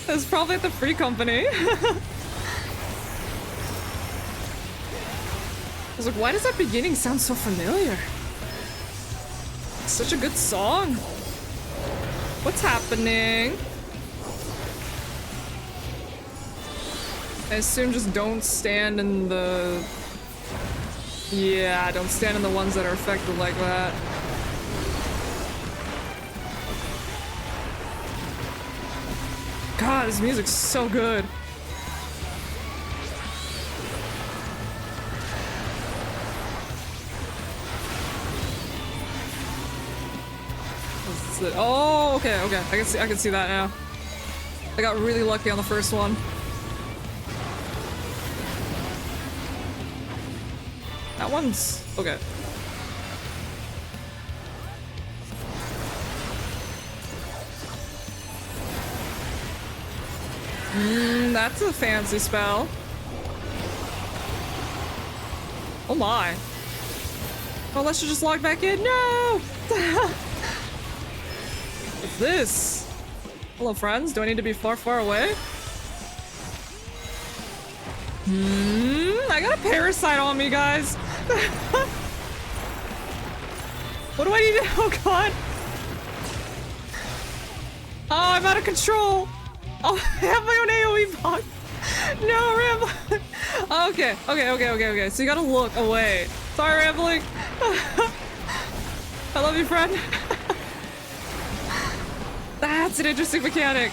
It's probably at the Free Company. I was like, why does that beginning sound so familiar? It's such a good song. What's happening? I assume just don't stand in the... Yeah, don't stand in the ones that are affected like that. God, this music's so good. Oh, okay, okay. I can see that now. I got really lucky on the first one. That one's okay. That's a fancy spell. Oh my. Oh, let's just log back in. No! What's this? Hello, friends. Do I need to be far, far away? I got a parasite on me, guys. What do I need to... Oh, God. Oh, I'm out of control. Oh, I have my own AoE bot. No, Ram. Okay. So you gotta look away. Sorry, rambling. I love you, friend. That's an interesting mechanic.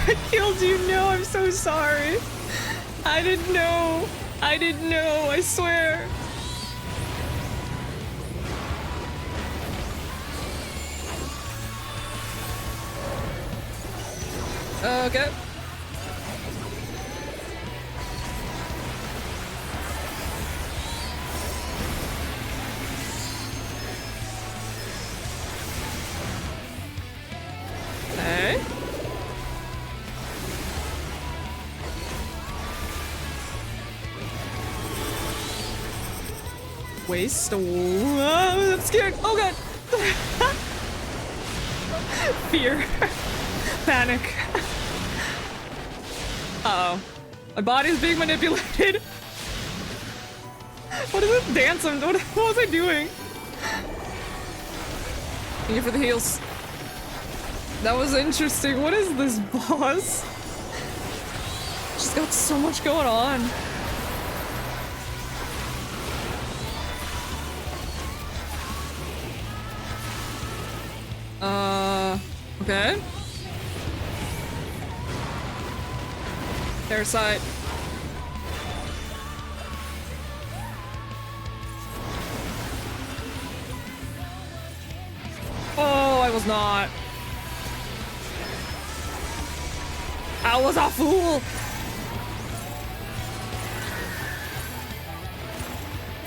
I killed you. No, I'm so sorry. I didn't know. I didn't know, I swear. Okay. Okay. Waste. Oh, I'm scared. Oh god. Fear. Panic. Uh-oh. My body's being manipulated. What is this dance? What was I doing? Thank you for the heals. That was interesting. What is this boss? She's got so much going on. Okay. Parasite. Oh, I was not. I was a fool.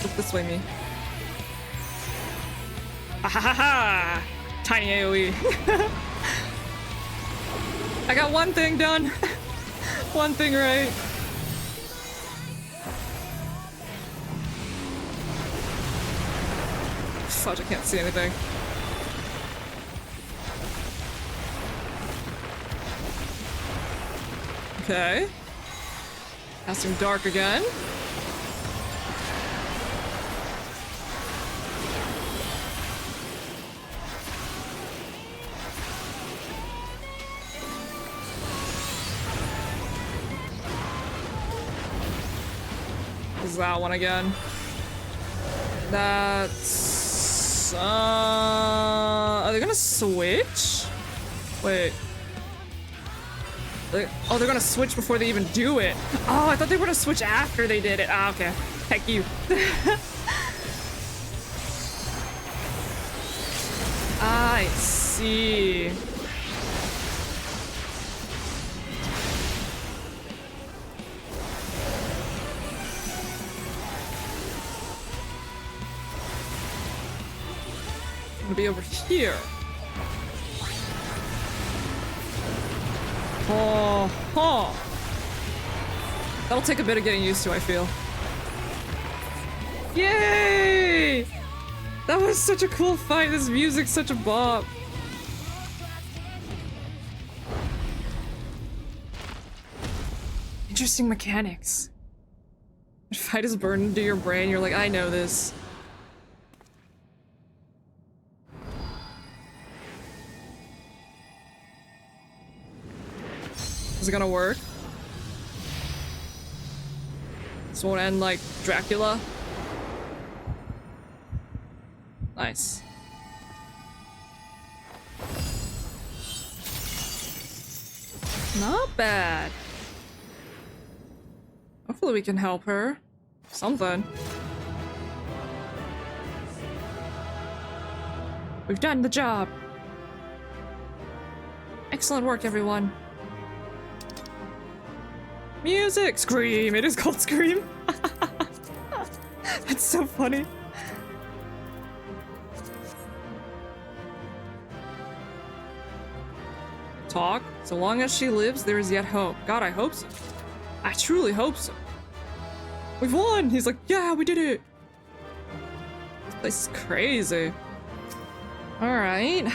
Look this way, me. Ah ha ha ha! Tiny AoE. I got one thing done. One thing right. Fudge, I can't see anything. Okay. Casting dark again. Is that one again? That's are they gonna switch? Wait. Oh, they're gonna switch before they even do it. Oh, I thought they were gonna switch after they did it. Ah, okay. Heck you. I see. I'm gonna be over here. Oh, oh. That'll take a bit of getting used to, I feel. Yay! That was such a cool fight. This music's such a bop. Interesting mechanics. When fight is burned into your brain, you're like, I know this. Is it gonna work? This won't end like Dracula. Nice. Not bad. Hopefully we can help her. Something. We've done the job. Excellent work, everyone. Music! Scream! It is called Scream! That's so funny. Talk? So long as she lives, there is yet hope. God, I hope so. I truly hope so. We've won! He's like, yeah, we did it! This place is crazy. Alright.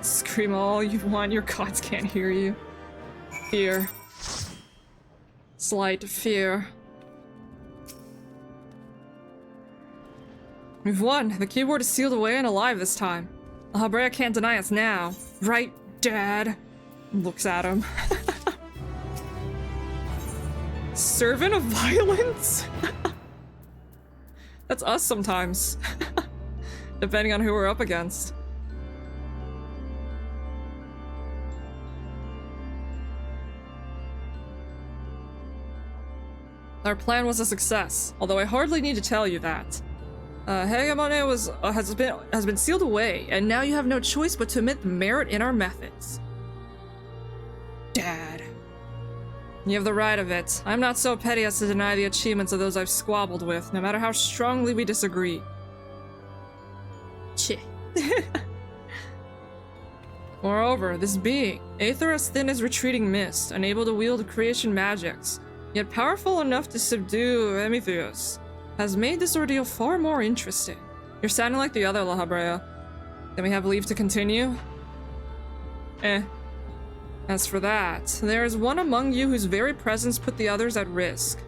Scream all you want, your gods can't hear you. Fear. Slight fear. We've won. The keyboard is sealed away and alive this time. Alhabrea can't deny us now. Right, Dad? Looks at him. Servant of violence? That's us sometimes. Depending on who we're up against. Our plan was a success, although I hardly need to tell you that. Hegemony has been sealed away, and now you have no choice but to admit the merit in our methods. Dad. You have the right of it. I'm not so petty as to deny the achievements of those I've squabbled with, no matter how strongly we disagree. Cheh. Moreover, this being, Aether as thin as retreating mist, unable to wield creation magics, yet powerful enough to subdue Emetheus, has made this ordeal far more interesting. You're sounding like the other La Habrea. Then we have leave to continue? As for that, there is one among you whose very presence put the others at risk.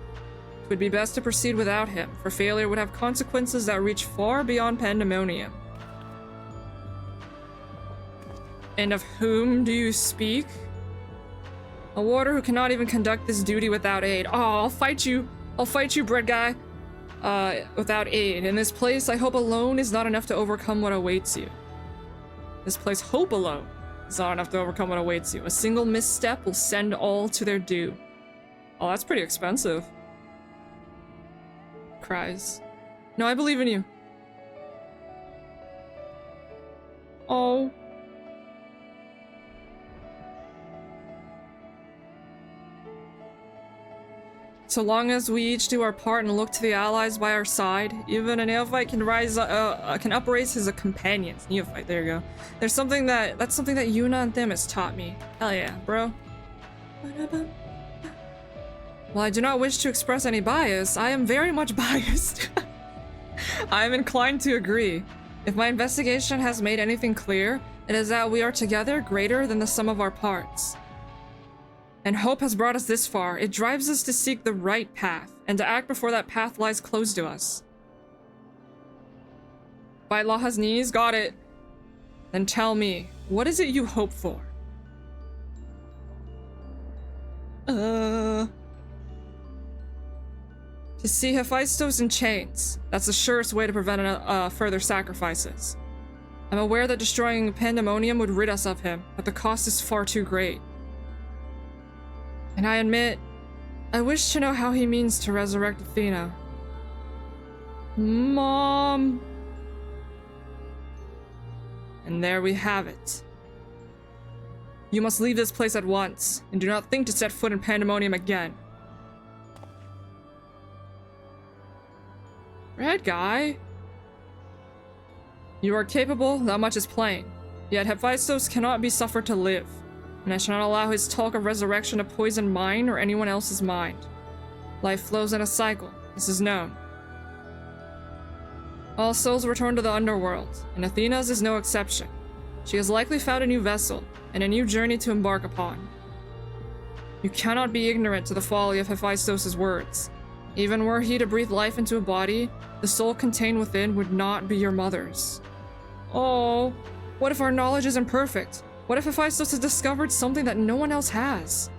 It would be best to proceed without him, for failure would have consequences that reach far beyond Pandemonium. And of whom do you speak? A warder who cannot even conduct this duty without aid. Oh, I'll fight you, bread guy. Without aid. In this place, I hope alone is not enough to overcome what awaits you. This place, hope alone is not enough to overcome what awaits you. A single misstep will send all to their doom. Oh, that's pretty expensive. Cries. No, I believe in you. Oh. So long as we each do our part and look to the allies by our side, even a neophyte can upraise his companions. Neophyte, there you go. That's something that Yuna and them has taught me. Hell yeah, bro. While I do not wish to express any bias, I am very much biased. I am inclined to agree. If my investigation has made anything clear, it is that we are together greater than the sum of our parts. And hope has brought us this far. It drives us to seek the right path, and to act before that path lies closed to us. Bite Laha's knees? Got it. Then tell me, what is it you hope for? To see Hephaestus in chains. That's the surest way to prevent further sacrifices. I'm aware that destroying Pandemonium would rid us of him, but the cost is far too great. And I admit, I wish to know how he means to resurrect Athena. Mom! And there we have it. You must leave this place at once, and do not think to set foot in Pandemonium again. Red guy. You are capable, that much is plain. Yet Hephaestus cannot be suffered to live. And I shall not allow his talk of resurrection to poison mine or anyone else's mind. Life flows in a cycle, this is known. All souls return to the underworld, and Athena's is no exception. She has likely found a new vessel, and a new journey to embark upon. You cannot be ignorant to the folly of Hephaestus' words. Even were he to breathe life into a body, the soul contained within would not be your mother's. Oh, what if our knowledge is imperfect? What if Hephaestus has discovered something that no one else has?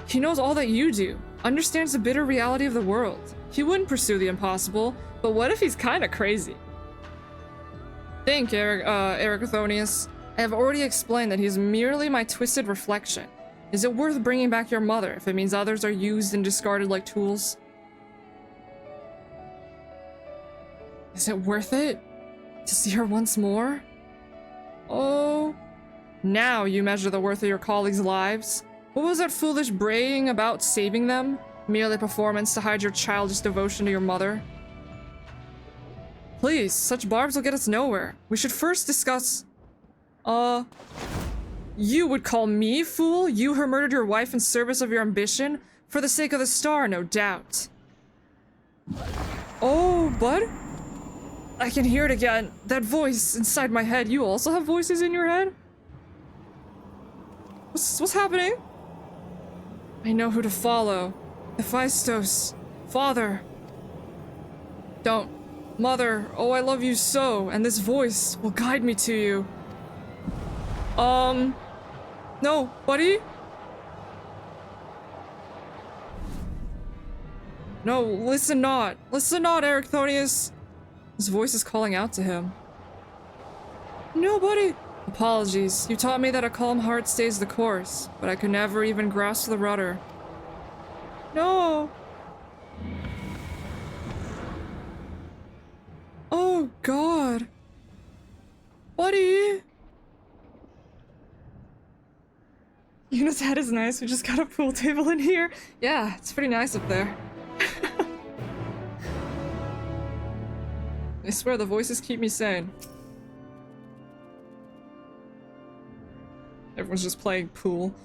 He knows all that you do, understands the bitter reality of the world. He wouldn't pursue the impossible, but what if he's kinda crazy? Think, Ericothonius. I have already explained that he is merely my twisted reflection. Is it worth bringing back your mother if it means others are used and discarded like tools? Is it worth it? To see her once more? Oh... Now you measure the worth of your colleagues' lives. What was that foolish braying about saving them? Merely performance to hide your childish devotion to your mother? Please, such barbs will get us nowhere. We should first discuss... You would call me fool? You who murdered your wife in service of your ambition? For the sake of the star, no doubt. Oh, bud? I can hear it again. That voice inside my head. You also have voices in your head? What's happening? I know who to follow. Hephaestus. Father. Don't. Mother. Oh, I love you so. And this voice will guide me to you. No, buddy? No, listen not. Listen not, Ericthonius. His voice is calling out to him. Nobody. Apologies. You taught me that a calm heart stays the course, but I could never even grasp the rudder. No. Oh, God. Buddy. Yuna's head is nice. We just got a pool table in here. Yeah, it's pretty nice up there. I swear the voices keep me sane. Everyone's just playing pool.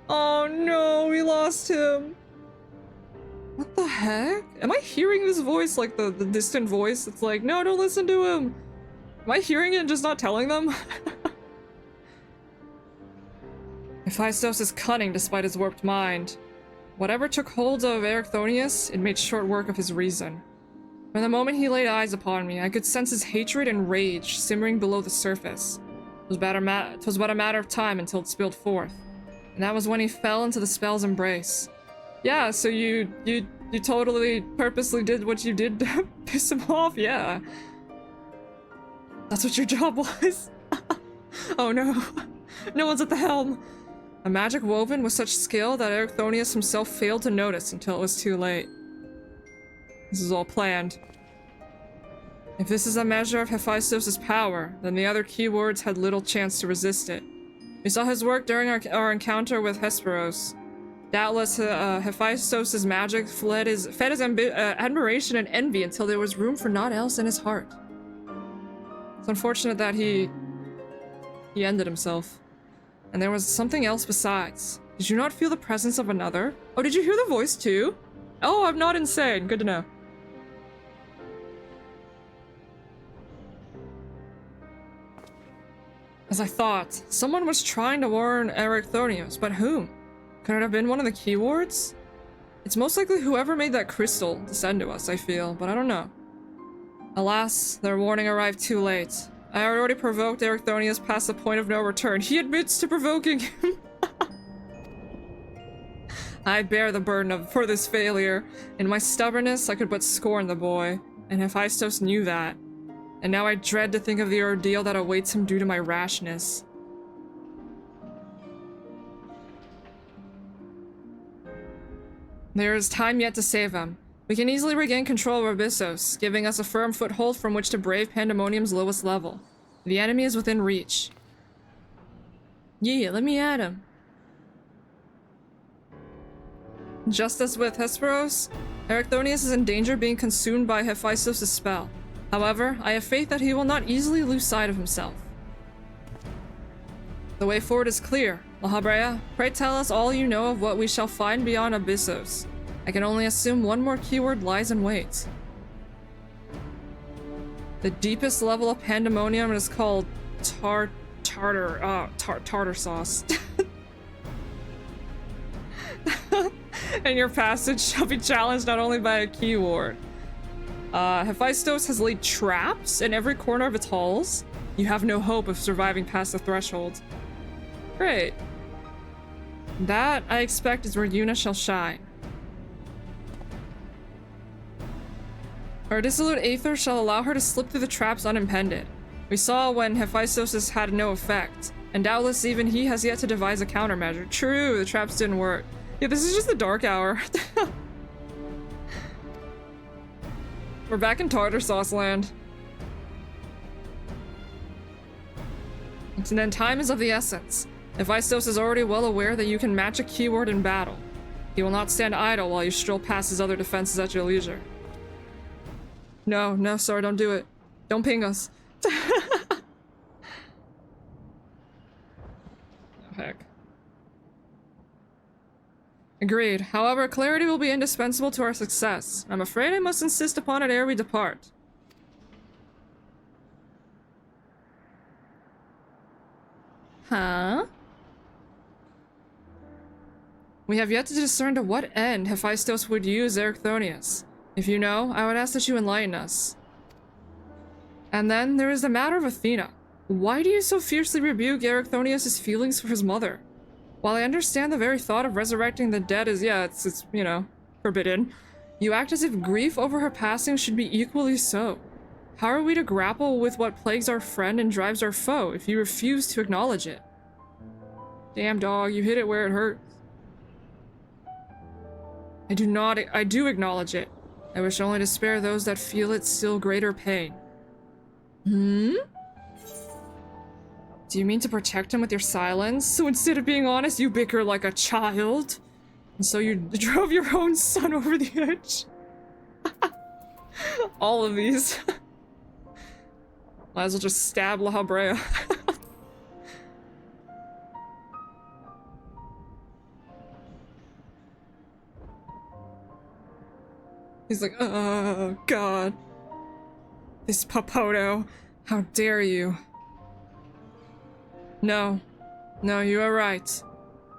Oh no, we lost him. What the heck? Am I hearing this voice, like the distant voice? It's like, no, don't listen to him. Am I hearing it and just not telling them? Hephaestus is cunning despite his warped mind. Whatever took hold of Ericthonius, it made short work of his reason. From the moment he laid eyes upon me, I could sense his hatred and rage simmering below the surface. It was but a matter of time until it spilled forth. And that was when he fell into the spell's embrace. Yeah, so you totally purposely did what you did to piss him off, yeah. That's what your job was. Oh no. No one's at the helm. A magic woven with such skill that Ericthonius himself failed to notice until it was too late. This is all planned. If this is a measure of Hephaestus' power, then the other keywords had little chance to resist it. We saw his work during our encounter with Hesperos. Doubtless, Hephaestus' magic fed his admiration and envy until there was room for naught else in his heart. It's unfortunate that he ended himself. And there was something else besides. Did you not feel the presence of another? Oh, did you hear the voice too? Oh, I'm not insane. Good to know. As I thought, someone was trying to warn Ericthonius, but whom? Could it have been one of the keywords? It's most likely whoever made that crystal descend to us, I feel, but I don't know. Alas, their warning arrived too late. I had already provoked Ericthonius past the point of no return. He admits to provoking him. I bear the burden for this failure. In my stubbornness, I could but scorn the boy, and Hephaestus knew that. And now I dread to think of the ordeal that awaits him due to my rashness. There is time yet to save him. We can easily regain control of Abyssos, giving us a firm foothold from which to brave Pandemonium's lowest level. The enemy is within reach. Yeah, let me at him. Just as with Hesperos, Ericthonius is in danger of being consumed by Hephaestus' spell. However, I have faith that he will not easily lose sight of himself. The way forward is clear. Lahabrea, pray tell us all you know of what we shall find beyond Abyssos. I can only assume one more keyword lies in wait. The deepest level of Pandemonium is called tartar sauce. And your passage shall be challenged not only by a keyword. Hephaestus has laid traps in every corner of its halls. You have no hope of surviving past the threshold. Great. That, I expect, is where Yuna shall shine. Our dissolute aether shall allow her to slip through the traps unimpeded. We saw when Hephaestus had no effect, and doubtless even he has yet to devise a countermeasure. True, the traps didn't work. Yeah, this is just the dark hour. We're back in tartar sauce land. And then time is of the essence. Hephaestus is already well aware that you can match a keyword in battle. He will not stand idle while you stroll past his other defenses at your leisure. No, sorry, don't do it. Don't ping us. Oh, heck. Agreed. However, clarity will be indispensable to our success. I'm afraid I must insist upon it ere we depart. Huh? We have yet to discern to what end Hephaestus would use Ericthonius. If you know, I would ask that you enlighten us. And then there is the matter of Athena. Why do you so fiercely rebuke Ericthonius' feelings for his mother? While I understand the very thought of resurrecting the dead is, yeah, it's you know, forbidden, you act as if grief over her passing should be equally so. How are we to grapple with what plagues our friend and drives our foe if you refuse to acknowledge it? Damn dog, you hit it where it hurts. I do acknowledge it. I wish only to spare those that feel its still greater pain. Hmm? Do you mean to protect him with your silence? So instead of being honest, you bicker like a child? And so you drove your own son over the edge? All of these. Might as well just stab La Habrea. He's like, oh, God. This Papoto. How dare you? No. No, you are right.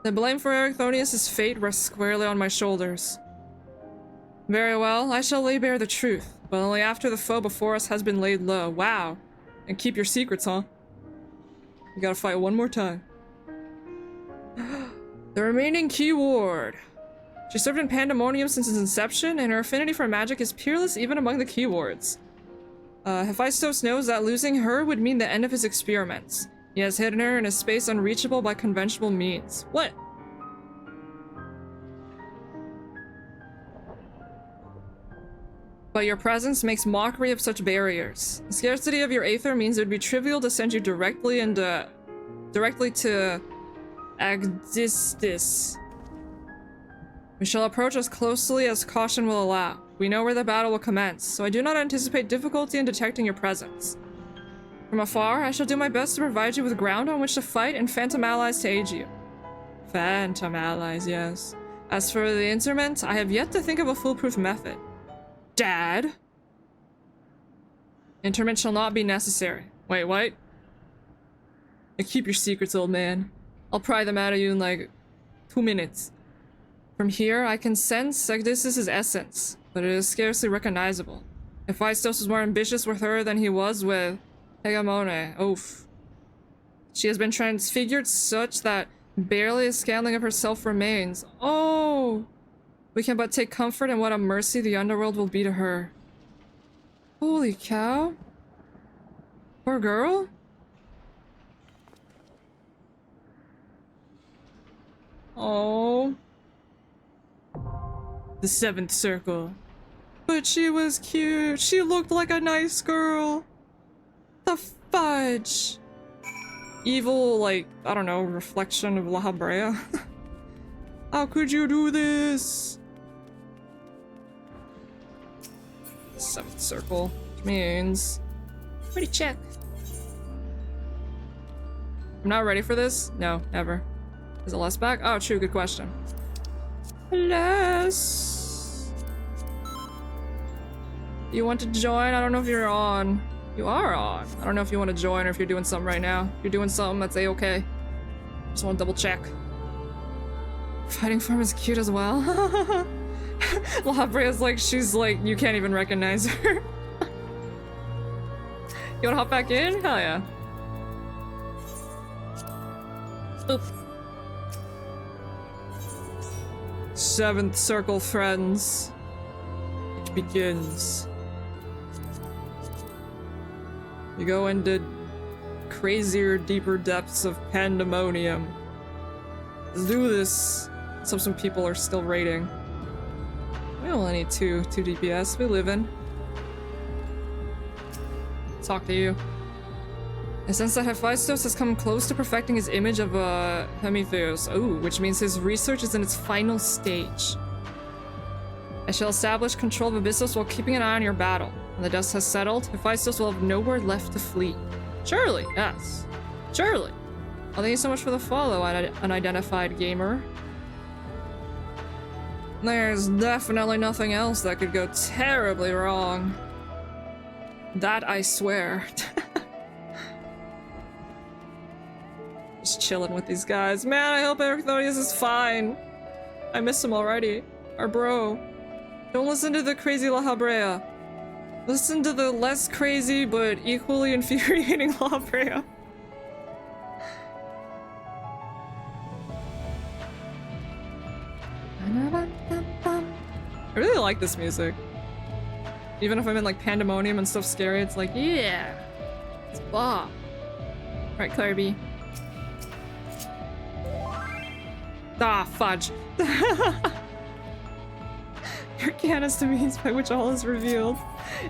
The blame for Ericthonius' fate rests squarely on my shoulders. Very well, I shall lay bare the truth, but only after the foe before us has been laid low. Wow. And keep your secrets, huh? You gotta fight one more time. The remaining key ward. She served in Pandemonium since its inception, and her affinity for magic is peerless even among the keywords. Hephaestus knows that losing her would mean the end of his experiments. He has hidden her in a space unreachable by conventional means. What? But your presence makes mockery of such barriers. The scarcity of your aether means it would be trivial to send you directly to Agdistis. We shall approach as closely as caution will allow. We know where the battle will commence, so I do not anticipate difficulty in detecting your presence. From afar, I shall do my best to provide you with ground on which to fight and phantom allies to aid you. Phantom allies, yes. As for the interment, I have yet to think of a foolproof method. Dad? Interment shall not be necessary. Wait, what? Keep your secrets, old man. I'll pry them out of you in like 2 minutes. From here, I can sense Agdistis' essence, but it is scarcely recognizable. Hephaestus was more ambitious with her than he was with Hegemone. Oof. She has been transfigured such that barely a scaling of herself remains. Oh! We can but take comfort in what a mercy the underworld will be to her. Holy cow. Poor girl? Oh. The seventh circle. But she was cute. She looked like a nice girl. The fudge. Evil, like, I don't know, reflection of La Habrea. How could you do this? Seventh circle, which means... Ready, check. I'm not ready for this? No, never. Is it less back? Oh, true, good question. Less. You want to join? I don't know if you're on. You are on. I don't know if you want to join or if you're doing something right now. If you're doing something, that's a-okay. Just want to double check. Fighting form is cute as well. La Habrea's like, she's like, you can't even recognize her. You wanna hop back in? Hell yeah. Oop. Seventh circle, friends. It begins. You go into crazier, deeper depths of Pandemonium. Let's do this. Some people are still raiding. We only need two DPS. We live in. Talk to you. I sense that Hephaestus has come close to perfecting his image of Prometheus. Ooh, which means his research is in its final stage. I shall establish control of Abyssos while keeping an eye on your battle. When the dust has settled, Hephaestus will have nowhere left to flee. Surely, yes. Surely. Well, thank you so much for the follow, unidentified gamer. There's definitely nothing else that could go terribly wrong. That I swear. Just chilling with these guys. Man, I hope Ericthonius is fine. I miss him already. Our bro. Don't listen to the crazy La Habrea. Listen to the less crazy but equally infuriating La Habrea. I really like this music. Even if I'm in like Pandemonium and stuff scary, it's like, yeah, it's Bob. Right, Kirby. Ah, fudge. Your can is the means by which all is revealed.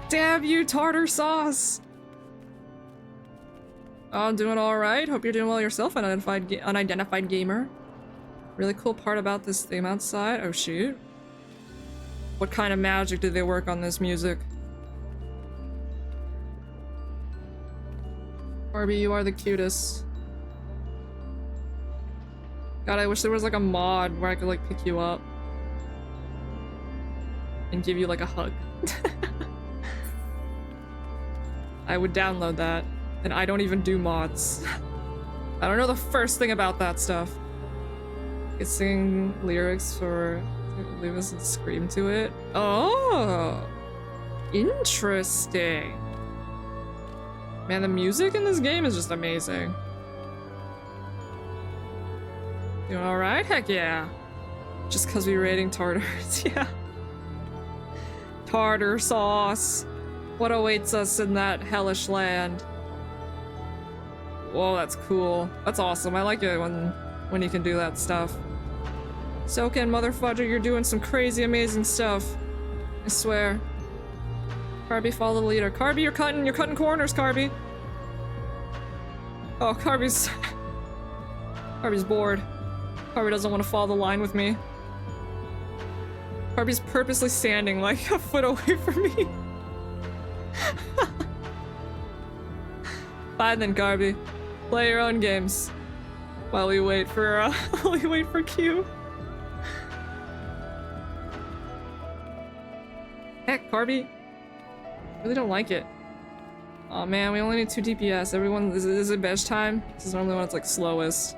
Damn you, tartar sauce! Oh, I'm doing alright. Hope you're doing well yourself, unidentified gamer. Really cool part about this theme outside. Oh, shoot. What kind of magic did they work on this music? Barbie, you are the cutest. God, I wish there was like a mod where I could like pick you up and give you like a hug. I would download that, and I don't even do mods. I don't know the first thing about that stuff. I could sing lyrics for leave us and scream to it. Oh, interesting. Man, the music in this game is just amazing. Doing alright? Heck yeah. Just because we're raiding tartars, yeah. Tartar sauce. What awaits us in that hellish land? Whoa, that's cool. That's awesome. I like it when you can do that stuff. Soken, motherfudger, you're doing some crazy amazing stuff. I swear. Carby, follow the leader. Carby, you're cutting corners, Carby. Oh, Carby's bored. Carby doesn't want to follow the line with me. Carby's purposely standing like a foot away from me. Fine then, Carby. Play your own games while we wait for Q. Heck, Carby. Really don't like it. Oh man, we only need 2 DPS. Everyone, this is it bench time? This is normally when it's like slowest.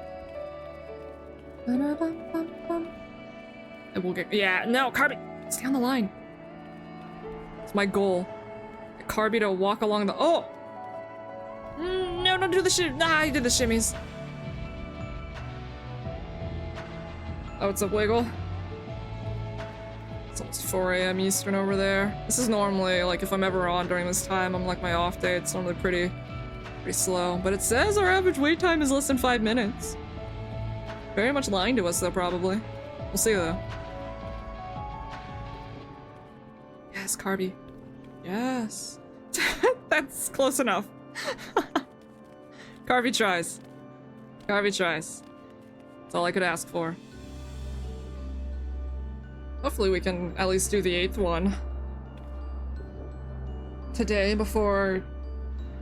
And we'll get— yeah, no, Carby! Stay on the line. It's my goal. Get Carby to walk along the— oh! No, don't do the shim— nah, he did the shimmies. Oh, what's up, Wiggle? It's almost 4 AM Eastern over there. This is normally, like, if I'm ever on during this time, I'm like my off day, it's normally pretty slow. But it says our average wait time is less than 5 minutes. Very much lying to us, though, probably. We'll see, though. Yes, Carby. Yes. That's close enough. Carby tries. Carby tries. That's all I could ask for. Hopefully we can at least do the 8th one today before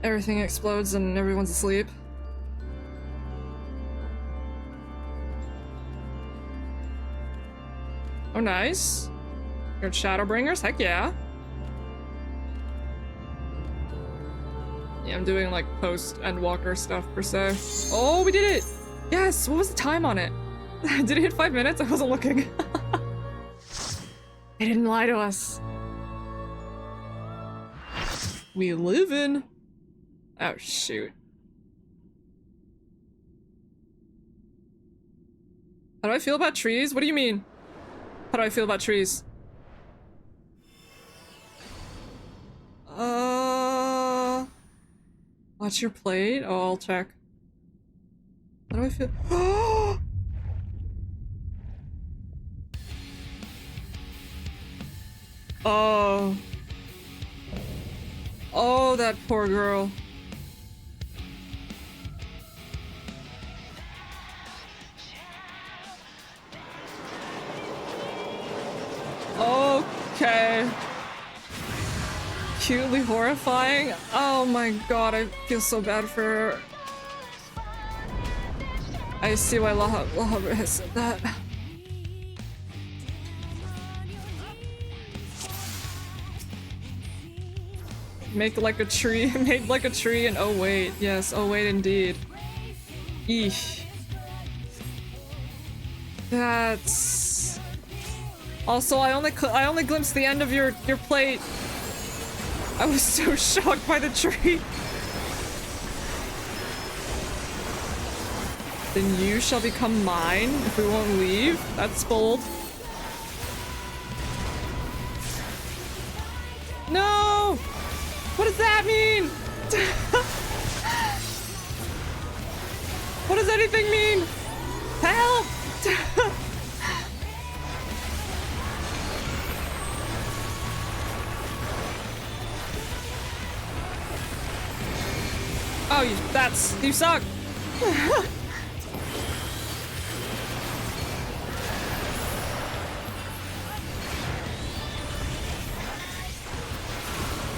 everything explodes and everyone's asleep. Oh, nice. You're at Shadowbringers? Heck yeah. Yeah, I'm doing like post-Endwalker stuff per se. Oh, we did it! Yes! What was the time on it? Did it hit 5 minutes? I wasn't looking. They didn't lie to us. We live in. Oh, shoot. How do I feel about trees? What do you mean? How do I feel about trees? Watch your plate? Oh, I'll check. How do I feel? Oh. Oh, that poor girl. Okay. Cutely horrifying. Oh my god, I feel so bad for her. I see why Lahabra has said that. Make like a tree, made like a tree, and oh wait, yes, oh wait, indeed. Eesh. That's... Also, I only glimpsed the end of your plate. I was so shocked by the tree. Then you shall become mine if we won't leave. That's bold. No! What does that mean? What does anything mean? Help! Oh, you suck.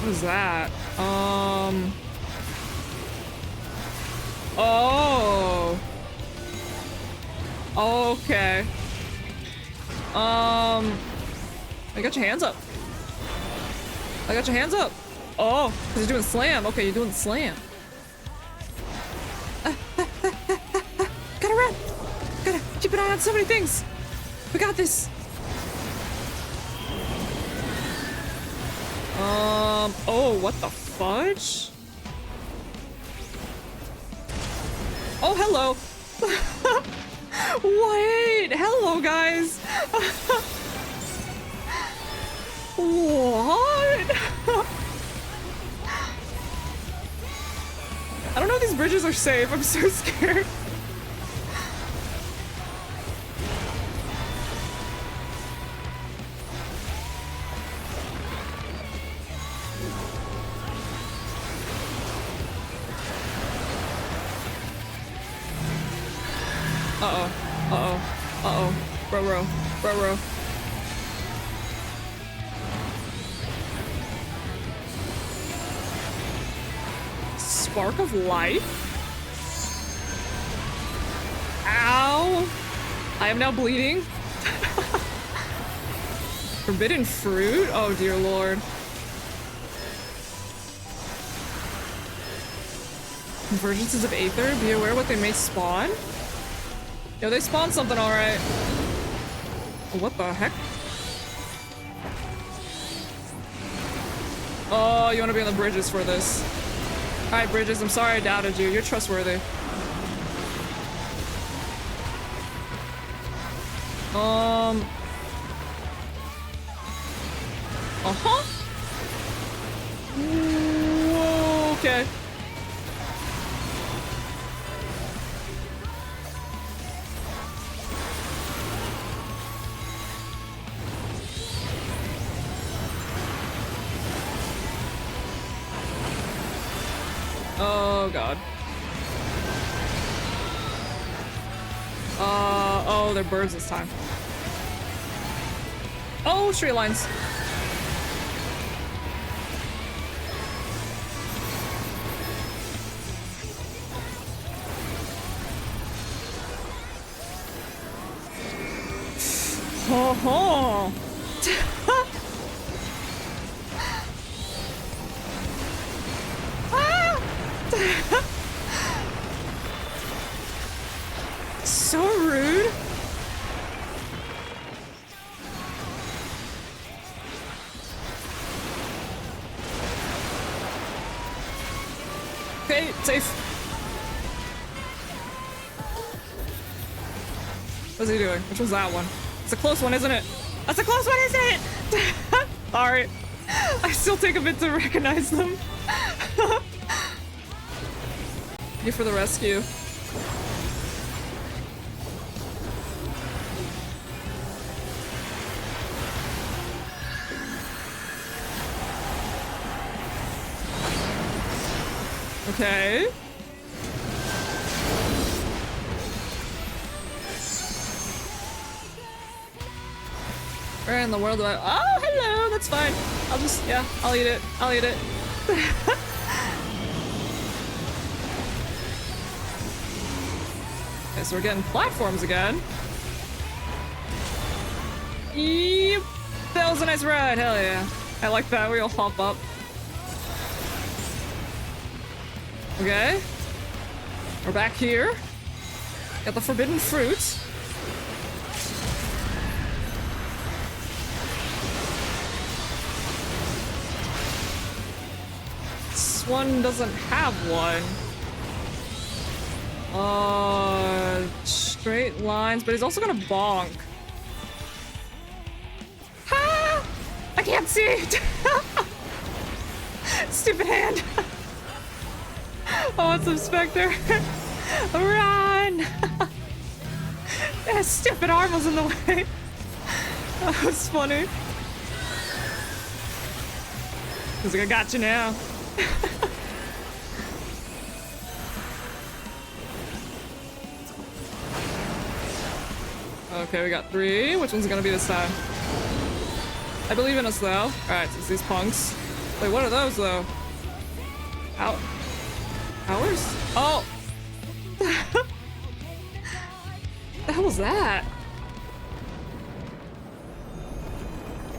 What is that? Oh. Okay. I got your hands up. I got your hands up. Oh, because you're doing slam. Okay, you're doing the slam. Gotta run. Gotta keep an eye on so many things. We got this. Oh, what the fudge? Oh, hello. Wait, hello, guys. What? I don't know if these bridges are safe. I'm so scared. Bro. Spark of life? Ow! I am now bleeding. Forbidden fruit? Oh dear lord. Convergences of Aether? Be aware what they may spawn? Yo, they spawned something alright. What the heck? Oh, you want to be on the bridges for this. Alright, Bridges, I'm sorry I doubted you. You're trustworthy. Uh-huh. Whoa, okay. Oh god. Oh, they're birds this time. Oh, straight lines. Oh, so rude. Okay, safe. What's he doing? Which was that one? It's a close one, isn't it? That's a close one, isn't it? Alright. I still take a bit to recognize them. You for the rescue. Okay. Where in the world do I— oh, hello! That's fine. I'll just— yeah, I'll eat it. I'll eat it. Okay, so we're getting platforms again. Yep. That was a nice ride. Hell yeah. I like that. We all hop up. Okay. We're back here. Got the forbidden fruit. This one doesn't have one. Straight lines, but he's also gonna bonk. Ah! I can't see it! Stupid hand! Oh, it's some Spectre! Run! That stupid arm was in the way. That was funny. He's like, I got you now. Okay, we got 3. Which one's it gonna be this time? I believe in us, though. Alright, so it's these punks. Wait, what are those, though? Ow. Powers? Oh! The hell was that?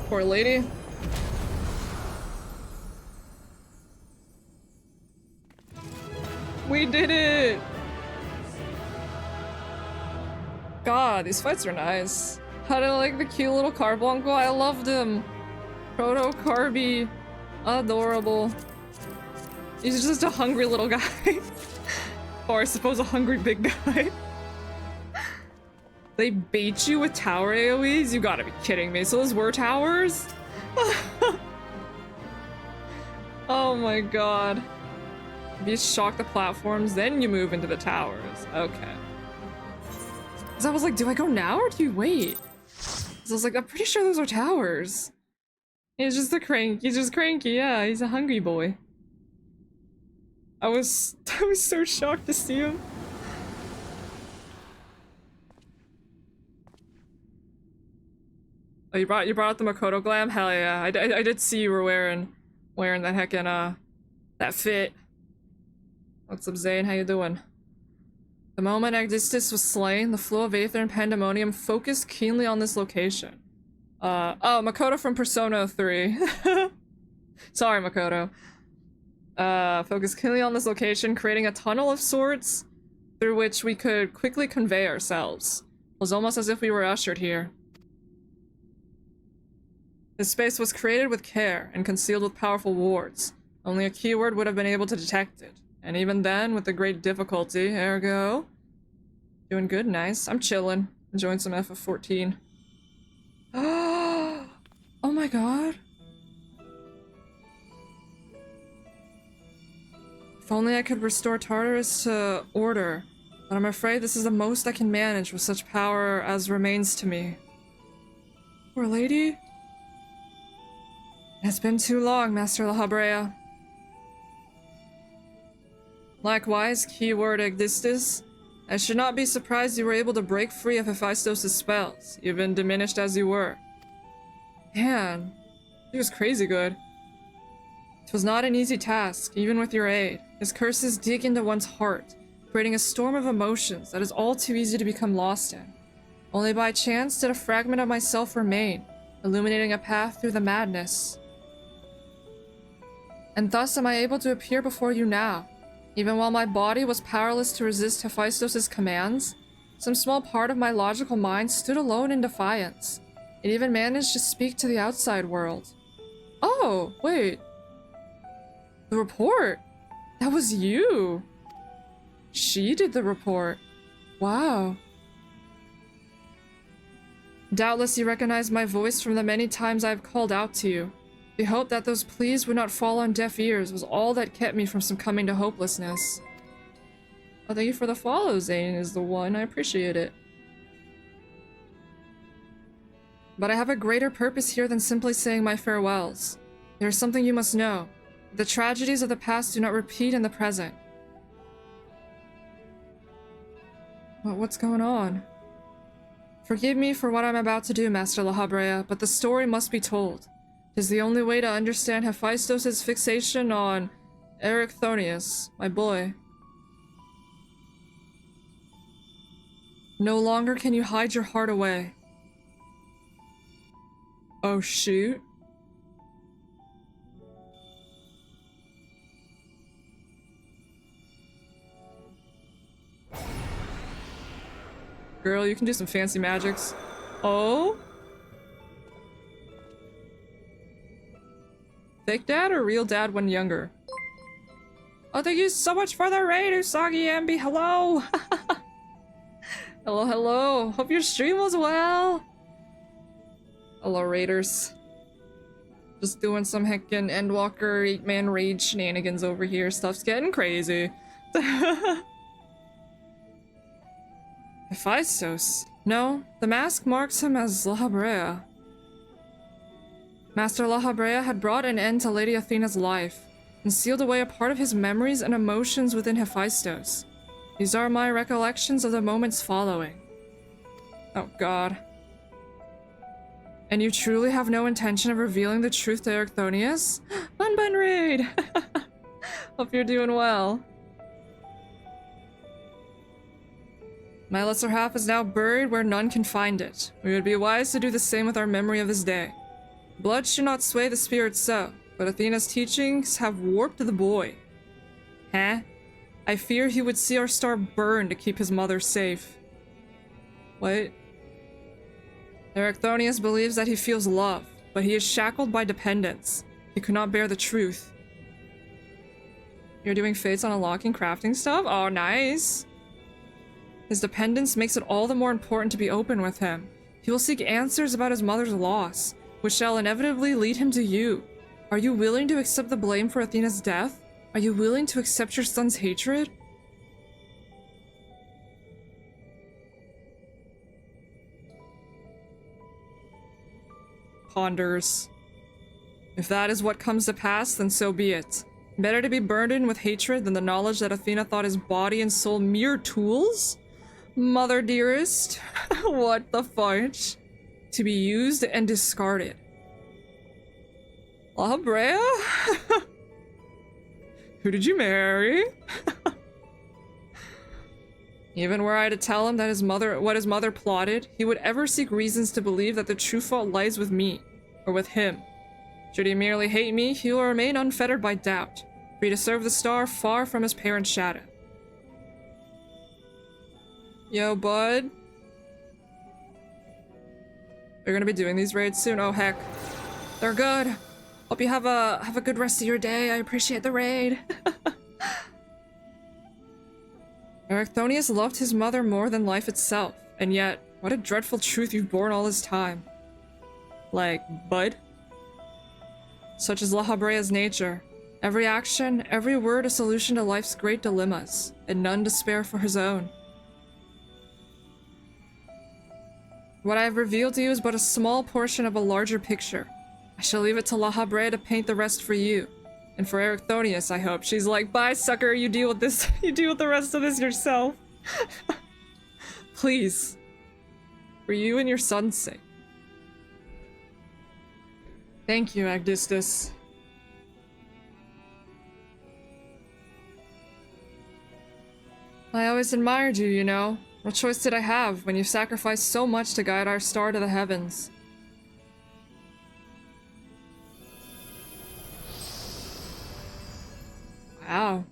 Poor lady. We did it! God, these fights are nice. How do I like the cute little Carbuncle? I loved him. Proto Carby. Adorable. He's just a hungry little guy. Or I suppose a hungry big guy. They bait you with tower AoEs? You gotta be kidding me. So those were towers? Oh my god. If you shock the platforms, then you move into the towers. Okay. Cause I was like, do I go now or do you wait? Cause I was like, I'm pretty sure those are towers. He's just a crank. He's just cranky. Yeah, he's a hungry boy. I was so shocked to see him. Oh, you brought out the Makoto glam? Hell yeah! I did see you were wearing that heckin' that fit. What's up, Zane? How you doing? The moment Agdistis was slain, the flow of Aether and Pandemonium focused keenly on this location. Oh, Makoto from Persona 3. Sorry, Makoto. Focused keenly on this location, creating a tunnel of sorts through which we could quickly convey ourselves. It was almost as if we were ushered here. This space was created with care and concealed with powerful wards. Only a keyword would have been able to detect it. And even then, with a great difficulty, ergo. Doing good, nice. I'm chilling. Enjoying some FF14. Oh my god. If only I could restore Tartarus to order. But I'm afraid this is the most I can manage with such power as remains to me. Poor lady. It's been too long, Master La Habrea. Likewise, keyword Agdistis. I should not be surprised you were able to break free of Hephaestos' spells, even diminished as you were. Man, he was crazy good. It was not an easy task, even with your aid. His curses dig into one's heart, creating a storm of emotions that is all too easy to become lost in. Only by chance did a fragment of myself remain, illuminating a path through the madness. And thus am I able to appear before you now. Even while my body was powerless to resist Hephaestos' commands, some small part of my logical mind stood alone in defiance. It even managed to speak to the outside world. Oh, wait. The report! That was you! She did the report. Wow. Doubtless you recognize my voice from the many times I have called out to you. The hope that those pleas would not fall on deaf ears was all that kept me from succumbing to hopelessness. Oh, thank you for the follow, Zane is the one. I appreciate it. But I have a greater purpose here than simply saying my farewells. There is something you must know. The tragedies of the past do not repeat in the present. What's going on? Forgive me for what I'm about to do, Master La Habrea, but the story must be told. It is the only way to understand Hephaestos' fixation on Erichthonius, my boy. No longer can you hide your heart away. Oh shoot. Girl, you can do some fancy magics. Oh? Fake dad or real dad when younger? Oh, thank you so much for the raid, Usagi Ambi. Hello! Hello, hello. Hope your stream was well. Hello, raiders. Just doing some heckin' Endwalker 8-man raid shenanigans over here. Stuff's getting crazy. Hephaestus. No, the mask marks him as La Habrea. Master La Habrea had brought an end to Lady Athena's life, and sealed away a part of his memories and emotions within Hephaestus. These are my recollections of the moments following. Oh god. And you truly have no intention of revealing the truth to Erichthonius? Bun Bun Raid! Hope you're doing well. My lesser half is now buried where none can find it. We would be wise to do the same with our memory of this day. Blood should not sway the spirit so, but Athena's teachings have warped the boy. Huh? I fear he would see our star burn to keep his mother safe. What? Erichthonius believes that he feels love, but he is shackled by dependence. He could not bear the truth. You're doing fates on unlocking crafting stuff? Oh, nice! His dependence makes it all the more important to be open with him. He will seek answers about his mother's loss, which shall inevitably lead him to you. Are you willing to accept the blame for Athena's death? Are you willing to accept your son's hatred? Ponders. If that is what comes to pass, then so be it. Better to be burdened with hatred than the knowledge that Athena thought his body and soul mere tools? Mother dearest, what the fudge? To be used and discarded. La Habrea? Who did you marry? Even were I to tell him that what his mother plotted, he would ever seek reasons to believe that the true fault lies with me, or with him. Should he merely hate me, he will remain unfettered by doubt, free to serve the star far from his parent's shadow. Yo, bud. We're gonna be doing these raids soon. Oh heck, they're good. Hope you have a good rest of your day. I appreciate the raid. Erichthonius loved his mother more than life itself, and yet, what a dreadful truth you've borne all this time. Like, bud? Such is La Habrea's nature. Every action, every word a solution to life's great dilemmas, and none to spare for his own. What I have revealed to you is but a small portion of a larger picture. I shall leave it to La Habrea to paint the rest for you. And for Erichthonius, I hope. She's like, bye, sucker, you deal with this. You deal with the rest of this yourself. Please. For you and your son's sake. Thank you, Agdistus. I always admired you, you know. What choice did I have when you sacrificed so much to guide our star to the heavens? Wow.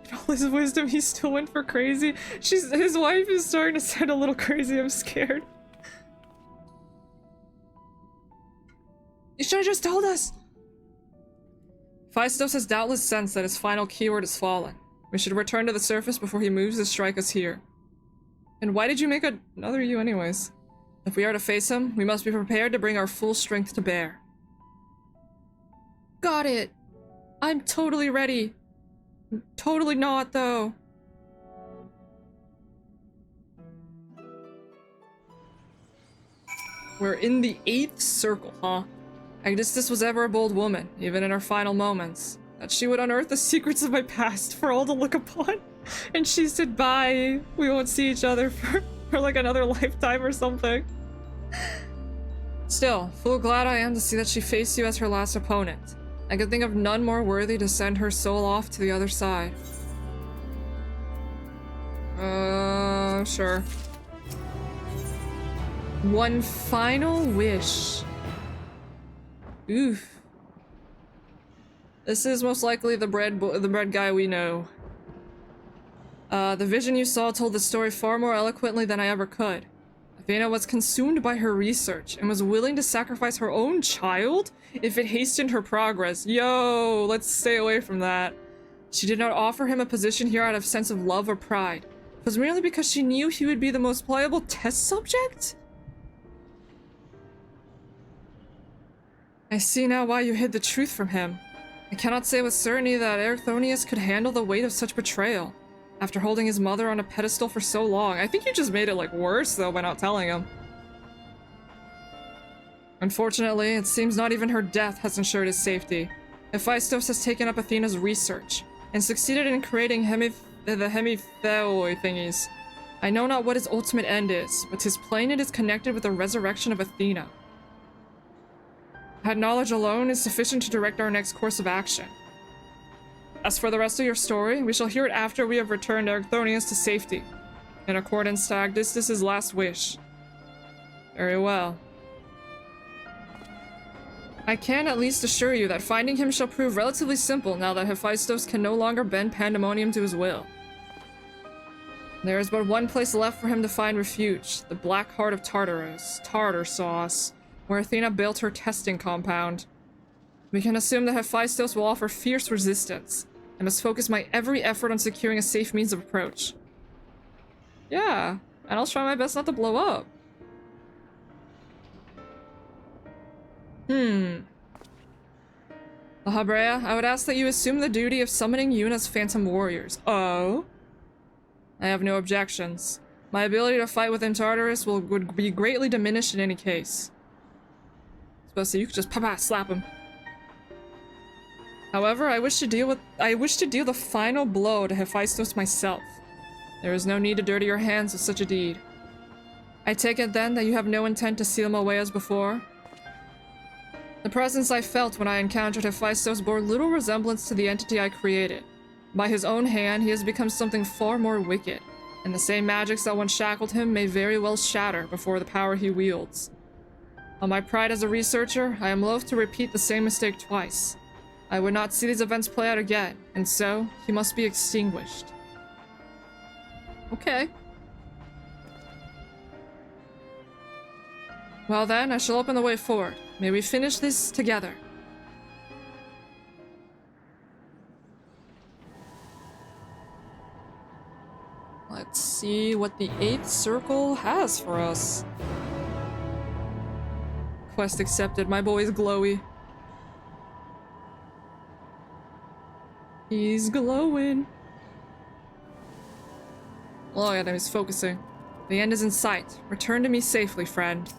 In all his wisdom, he still went for crazy. His wife is starting to sound a little crazy. I'm scared. You should have just told us! Hephaestus has doubtless sensed that his final keyword has fallen. We should return to the surface before he moves to strike us here. And why did you make another you anyways? If we are to face him, we must be prepared to bring our full strength to bear. Got it! I'm totally ready. Totally not, though. We're in the 8th circle, huh? Agdistus was ever a bold woman, even in her final moments. That she would unearth the secrets of my past for all to look upon. And she said bye. We won't see each other for like another lifetime or something. Still, full glad I am to see that she faced you as her last opponent. I could think of none more worthy to send her soul off to the other side. Sure. One final wish. Oof. This is most likely the bread guy we know. The vision you saw told the story far more eloquently than I ever could. Athena was consumed by her research and was willing to sacrifice her own child if it hastened her progress. Yo, let's stay away from that. She did not offer him a position here out of sense of love or pride. It was merely because she knew he would be the most pliable test subject? I see now why you hid the truth from him. I cannot say with certainty that Erchthonius could handle the weight of such betrayal. After holding his mother on a pedestal for so long. I think you just made it, like, worse, though, by not telling him. Unfortunately, it seems not even her death has ensured his safety. Hephaestus has taken up Athena's research, and succeeded in creating the hemitheoi thingies. I know not what his ultimate end is, but 'tis plain it is connected with the resurrection of Athena. That knowledge alone is sufficient to direct our next course of action. As for the rest of your story, we shall hear it after we have returned Erchthonius to safety, in accordance to Agdistus' last wish. Very well. I can at least assure you that finding him shall prove relatively simple now that Hephaestus can no longer bend Pandemonium to his will. There is but one place left for him to find refuge, the Black Heart of Tartarus, Tartar Sauce, where Athena built her testing compound. We can assume that Hephaestus will offer fierce resistance. I must focus my every effort on securing a safe means of approach. Yeah, and I'll try my best not to blow up. Lahabrea, I would ask that you assume the duty of summoning Yuna's phantom warriors. Oh? I have no objections. My ability to fight within Tartarus would be greatly diminished in any case. Supposed to you could just slap him. However, I wish to deal the final blow to Hephaestus myself. There is no need to dirty your hands with such a deed. I take it then that you have no intent to seal him away as before? The presence I felt when I encountered Hephaestus bore little resemblance to the entity I created. By his own hand, he has become something far more wicked, and the same magics that once shackled him may very well shatter before the power he wields. On my pride as a researcher, I am loath to repeat the same mistake twice. I would not see these events play out again, and so, he must be extinguished. Okay. Well then, I shall open the way forward. May we finish this together. Let's see what the 8th circle has for us. Quest accepted. My boy's glowy. He's glowing. Look at him, he's focusing. The end is in sight. Return to me safely, friend.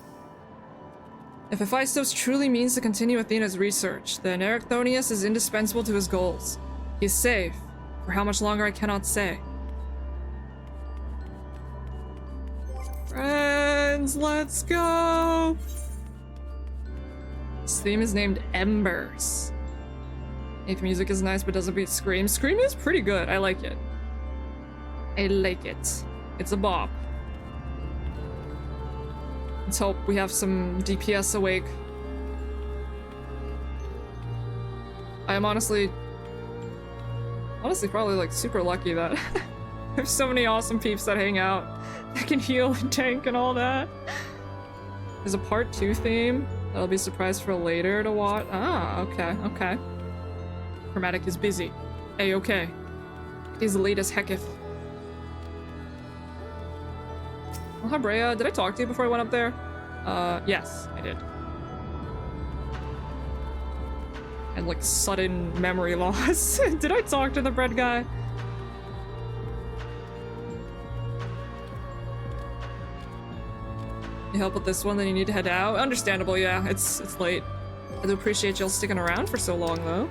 If Hephaestus truly means to continue Athena's research, then Erchthonius is indispensable to his goals. He is safe. For how much longer I cannot say. Friends, let's go! This theme is named Embers. 8th music is nice but doesn't beat Scream. Scream is pretty good, I like it. I like it. It's a bop. Let's hope we have some DPS awake. I am honestly probably like super lucky that there's so many awesome peeps that hang out that can heal and tank and all that. There's a part 2 theme that'll be surprised for later to watch. Ah, okay, okay. Chromatic is busy. A-okay. He's late as hecketh. Oh, hi, Brea. Did I talk to you before I went up there? Yes, I did. And like sudden memory loss. Did I talk to the bread guy? You help with this one, then you need to head out? Understandable, yeah. It's late. I do appreciate y'all sticking around for so long, though.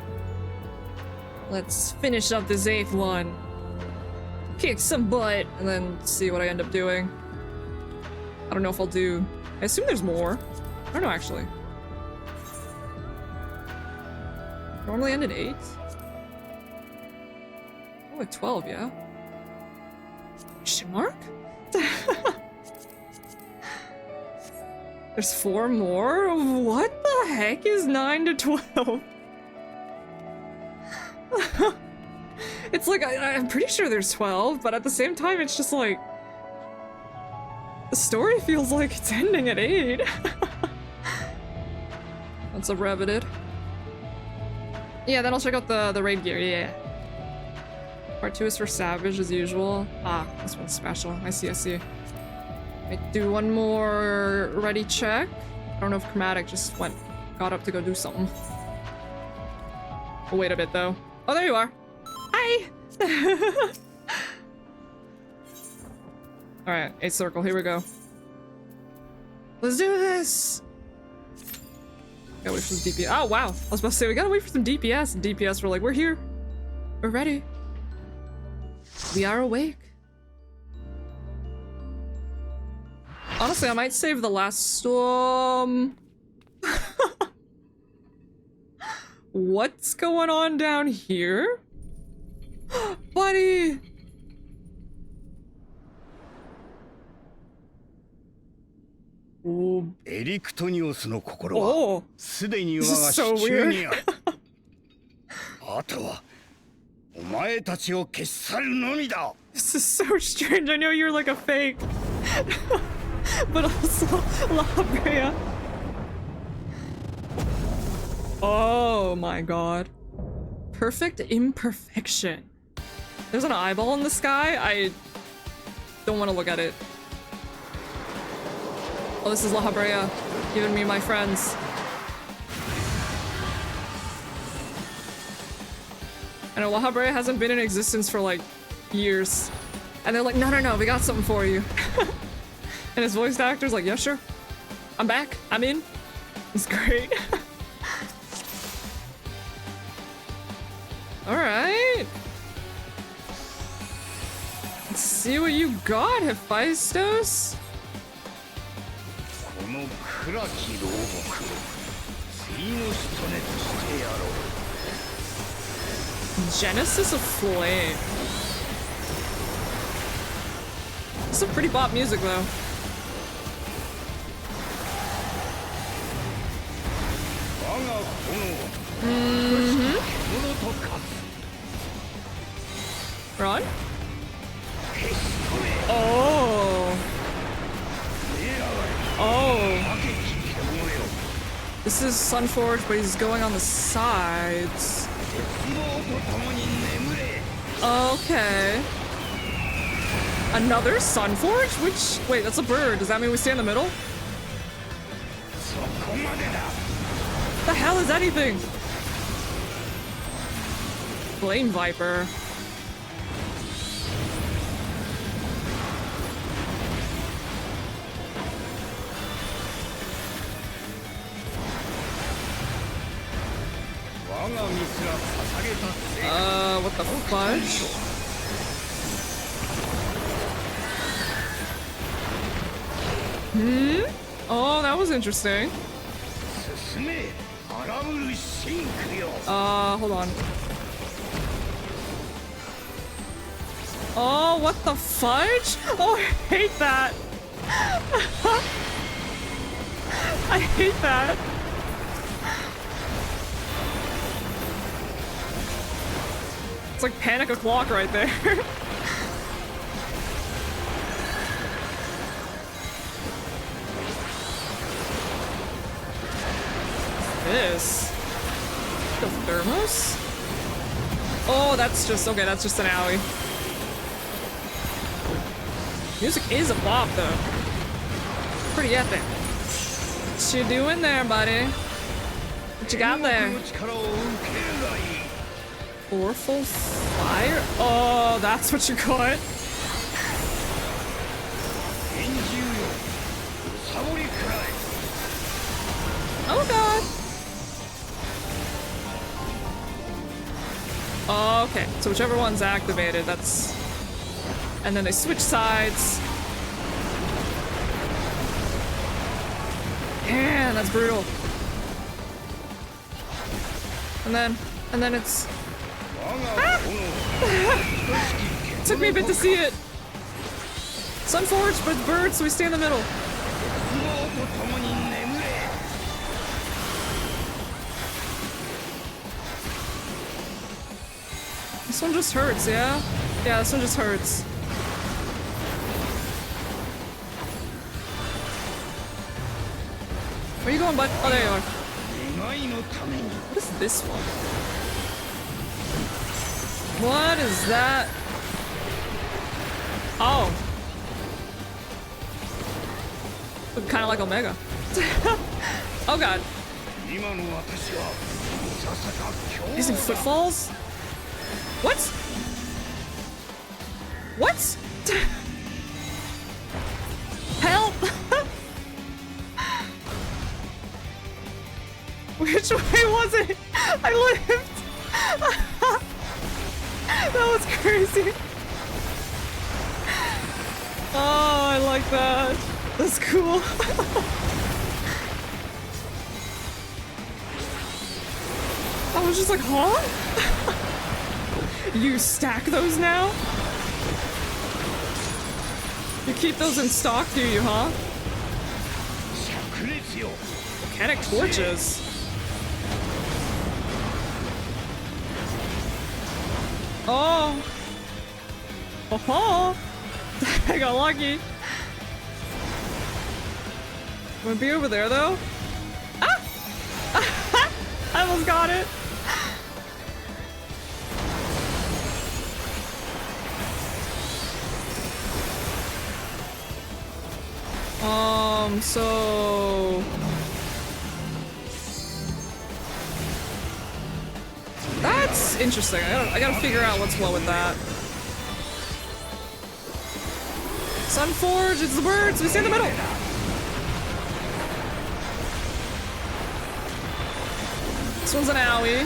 Let's finish up this 8th one. Kick some butt, and then see what I end up doing. I don't know if I'll do... I assume there's more. I don't know, actually. Normally end at 8? Oh, at 12, yeah? Question mark? There's 4 more? What the heck is 9 to 12? It's like, I'm pretty sure there's 12, but at the same time, it's just like... The story feels like it's ending at 8. What's up, Rabbited? Yeah, then I'll check out the raid gear, yeah. Part 2 is for Savage, as usual. Ah, this one's special. I see, I see. I do one more ready check. I don't know if Chromatic just went got up to go do something. We'll wait a bit though. Oh, there you are. Hi! Alright, 8th circle, here we go. Let's do this! Gotta wait for some DPS. Oh, wow. I was about to say, we gotta wait for some DPS. And DPS were like, we're here. We're ready. We are awake. Honestly, I might save the last storm. What's going on down here? Buddy! Oh. Oh. This is so weird. This is so strange. I know you're like a fake. But also, La Brea. Oh my god. Perfect imperfection. There's an eyeball in the sky. I don't want to look at it. Oh, this is La Brea giving me my friends. I know La Brea hasn't been in existence for like years. And they're like, no, no, no, we got something for you. And his voice actor's like, yeah, sure. I'm back. I'm in. It's great. Alright. Let's see what you got, Hephaestus. Genesis of Flame. This is pretty pop music though. Run? Oh. Oh. This is Sunforge, but he's going on the sides. Okay. Another Sunforge? Which... Wait, that's a bird. Does that mean we stay in the middle? What the hell is anything? Flame Viper. What the fudge? Oh, that was interesting. Hold on. Oh, what the fudge? Oh, I hate that. I hate that. It's like Panic O'Clock right there. This? The thermos? Oh, that's just, okay, that's just an alley. Music is a bop, though. Pretty epic. What you doing there, buddy? What you got there? Orphle Fire? Oh, that's what you got. Oh, God. Oh, okay, so whichever one's activated, that's... And then they switch sides. Man, that's brutal. And then it's... Ah! Took me a bit to see it. Sunforged, but it's birds, so we stay in the middle. This one just hurts, yeah? Yeah, this one just hurts. Where are you going, bud? Oh, there you are. What is this one? What is that? Oh. Look kind of like Omega. Oh, God. Using footfalls? What? What? Help! Which way was it? I lived! That was crazy. Oh, I like that. That's cool. I was just like, huh? You stack those now? You keep those in stock, do you, huh? Volcanic torches. Oh. Oh. I got lucky. I'm gonna be over there though. Ah! I almost got it. So that's interesting. I gotta figure out what's what with that. Sunforge, it's the birds. We stay in the middle. This one's an owie.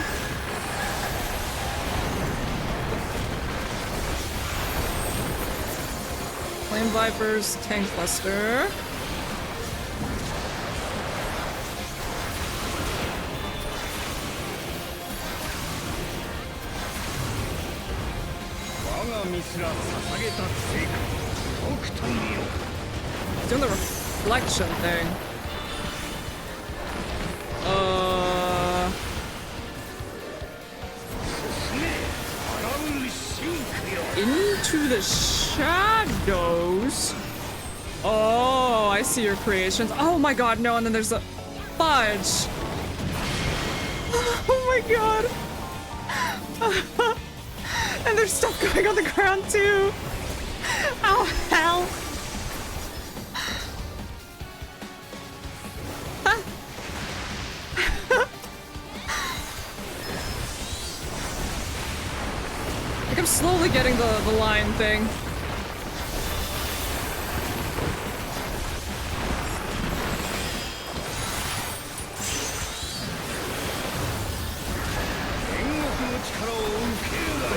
Flame Vipers, Tank Cluster. Doing the reflection thing. Into the shadows. Oh, I see your creations. Oh my god, no, and then there's a fudge. Oh my god. And there's stuff going on the ground too. Oh hell. Like I'm slowly getting the line thing.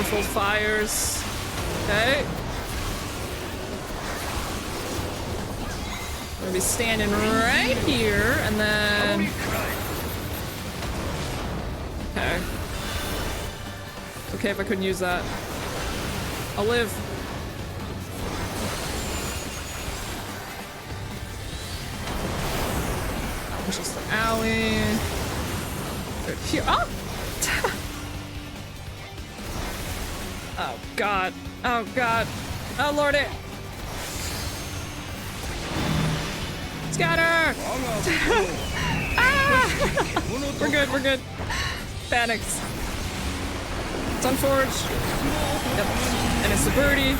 Full fires. Okay. I'm gonna be standing right here and then. Okay. Okay if I couldn't use that. I'll live. Just the alley. Right here. Oh! Oh god. Oh god. Oh lordy. Scatter! Ah! We're good, we're good. Panics. Sunforge. Yep. And it's the birdie.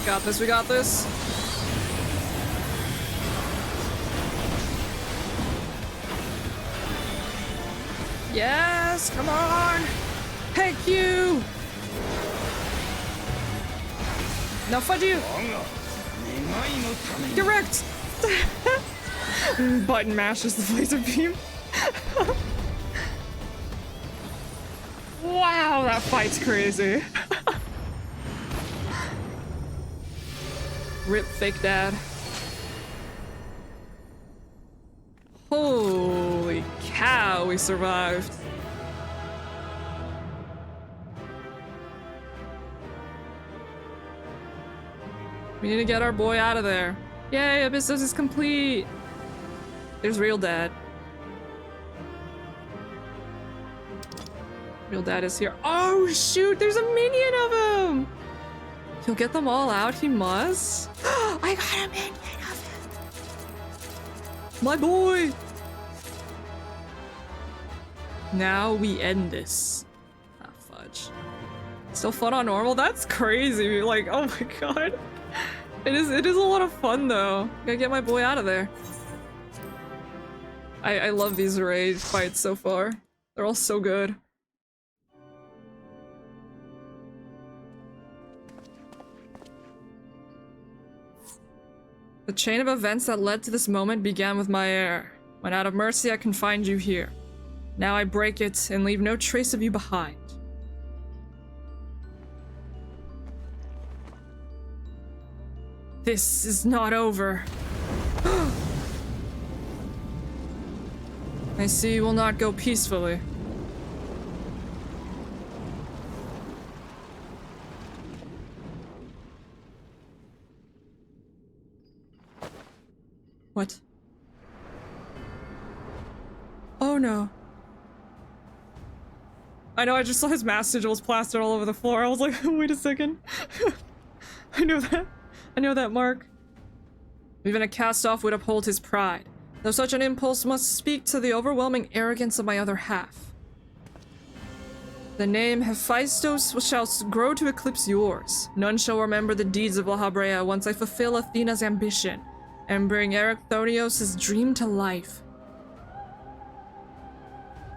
Got this, we got this. Yes, come on! Thank you! Now fudge you! Direct! Button mashes the laser beam. Wow, that fight's crazy. Rip fake dad. Holy cow, we survived. We need to get our boy out of there. Yay, Abyssos is complete. There's real dad. Real dad is here. Oh shoot, there's a minion of him! He'll get them all out, he must. I got a minion of him! My boy! Now we end this. Ah, fudge. Still fun on normal? That's crazy. Like, oh my god. It is a lot of fun though. Gotta get my boy out of there. I love these raid fights so far. They're all so good. The chain of events that led to this moment began with my heir. When out of mercy I confined you here. Now I break it and leave no trace of you behind. This is not over. I see you will not go peacefully. What? Oh no. I know, I just saw his mass sigils plastered all over the floor. I was like, wait a second. I know that. I know that mark. Even a cast-off would uphold his pride, though such an impulse must speak to the overwhelming arrogance of my other half. The name Hephaestus shall grow to eclipse yours. None shall remember the deeds of La Habrea once I fulfill Athena's ambition and bring Erichthonios' dream to life.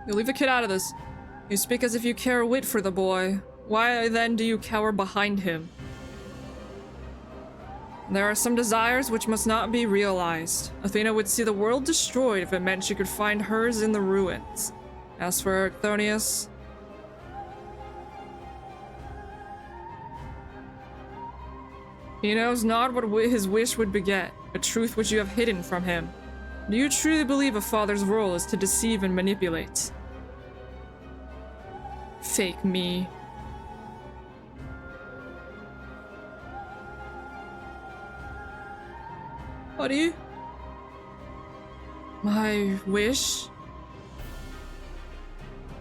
You leave the kid out of this. You speak as if you care a whit for the boy. Why then do you cower behind him? There are some desires which must not be realized. Athena would see the world destroyed if it meant she could find hers in the ruins. As for Erichthonius... he knows not what his wish would beget, a truth which you have hidden from him. Do you truly believe a father's role is to deceive and manipulate? Fake me. Buddy? My wish?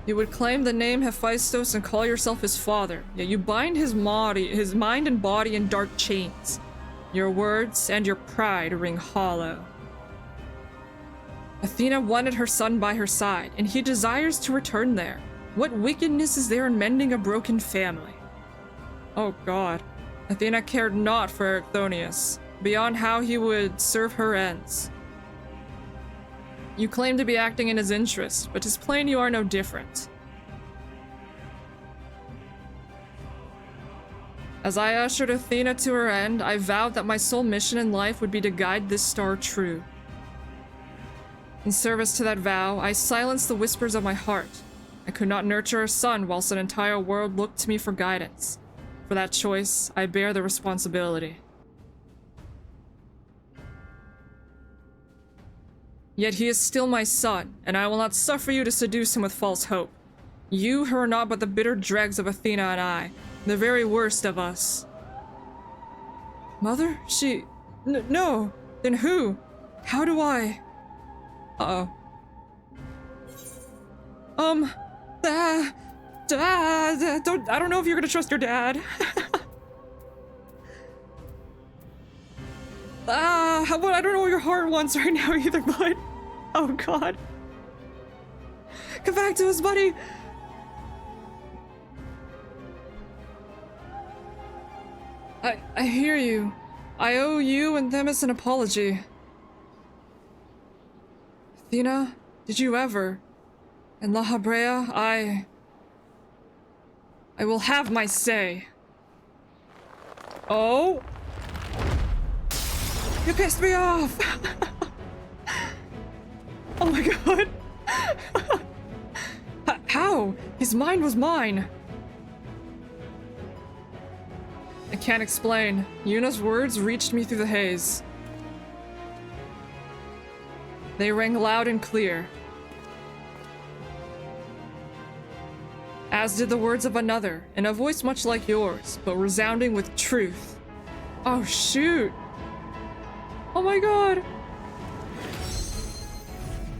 You would claim the name Hephaestus and call yourself his father, yet you bind his mind and body in dark chains. Your words and your pride ring hollow. Athena wanted her son by her side, and he desires to return there. What wickedness is there in mending a broken family? Oh god. Athena cared not for Erichthonius, beyond how he would serve her ends. You claim to be acting in his interest, but 'tis plain you are no different. As I ushered Athena to her end, I vowed that my sole mission in life would be to guide this star true. In service to that vow, I silenced the whispers of my heart. I could not nurture a son whilst an entire world looked to me for guidance. For that choice, I bear the responsibility. Yet he is still my son, and I will not suffer you to seduce him with false hope. You who are not but the bitter dregs of Athena and I, the very worst of us. Mother? No. Then who? How do I? Uh-oh. I don't know if you're gonna trust your dad. I don't know what your heart wants right now either, bud. Oh god. Come back to us, buddy! I hear you. I owe you and Themis an apology. Athena, did you ever? In La Habrea, I will have my say. Oh! You pissed me off! Oh my god! How? His mind was mine! I can't explain. Yuna's words reached me through the haze. They rang loud and clear. As did the words of another, in a voice much like yours, but resounding with truth. Oh shoot! Oh my god!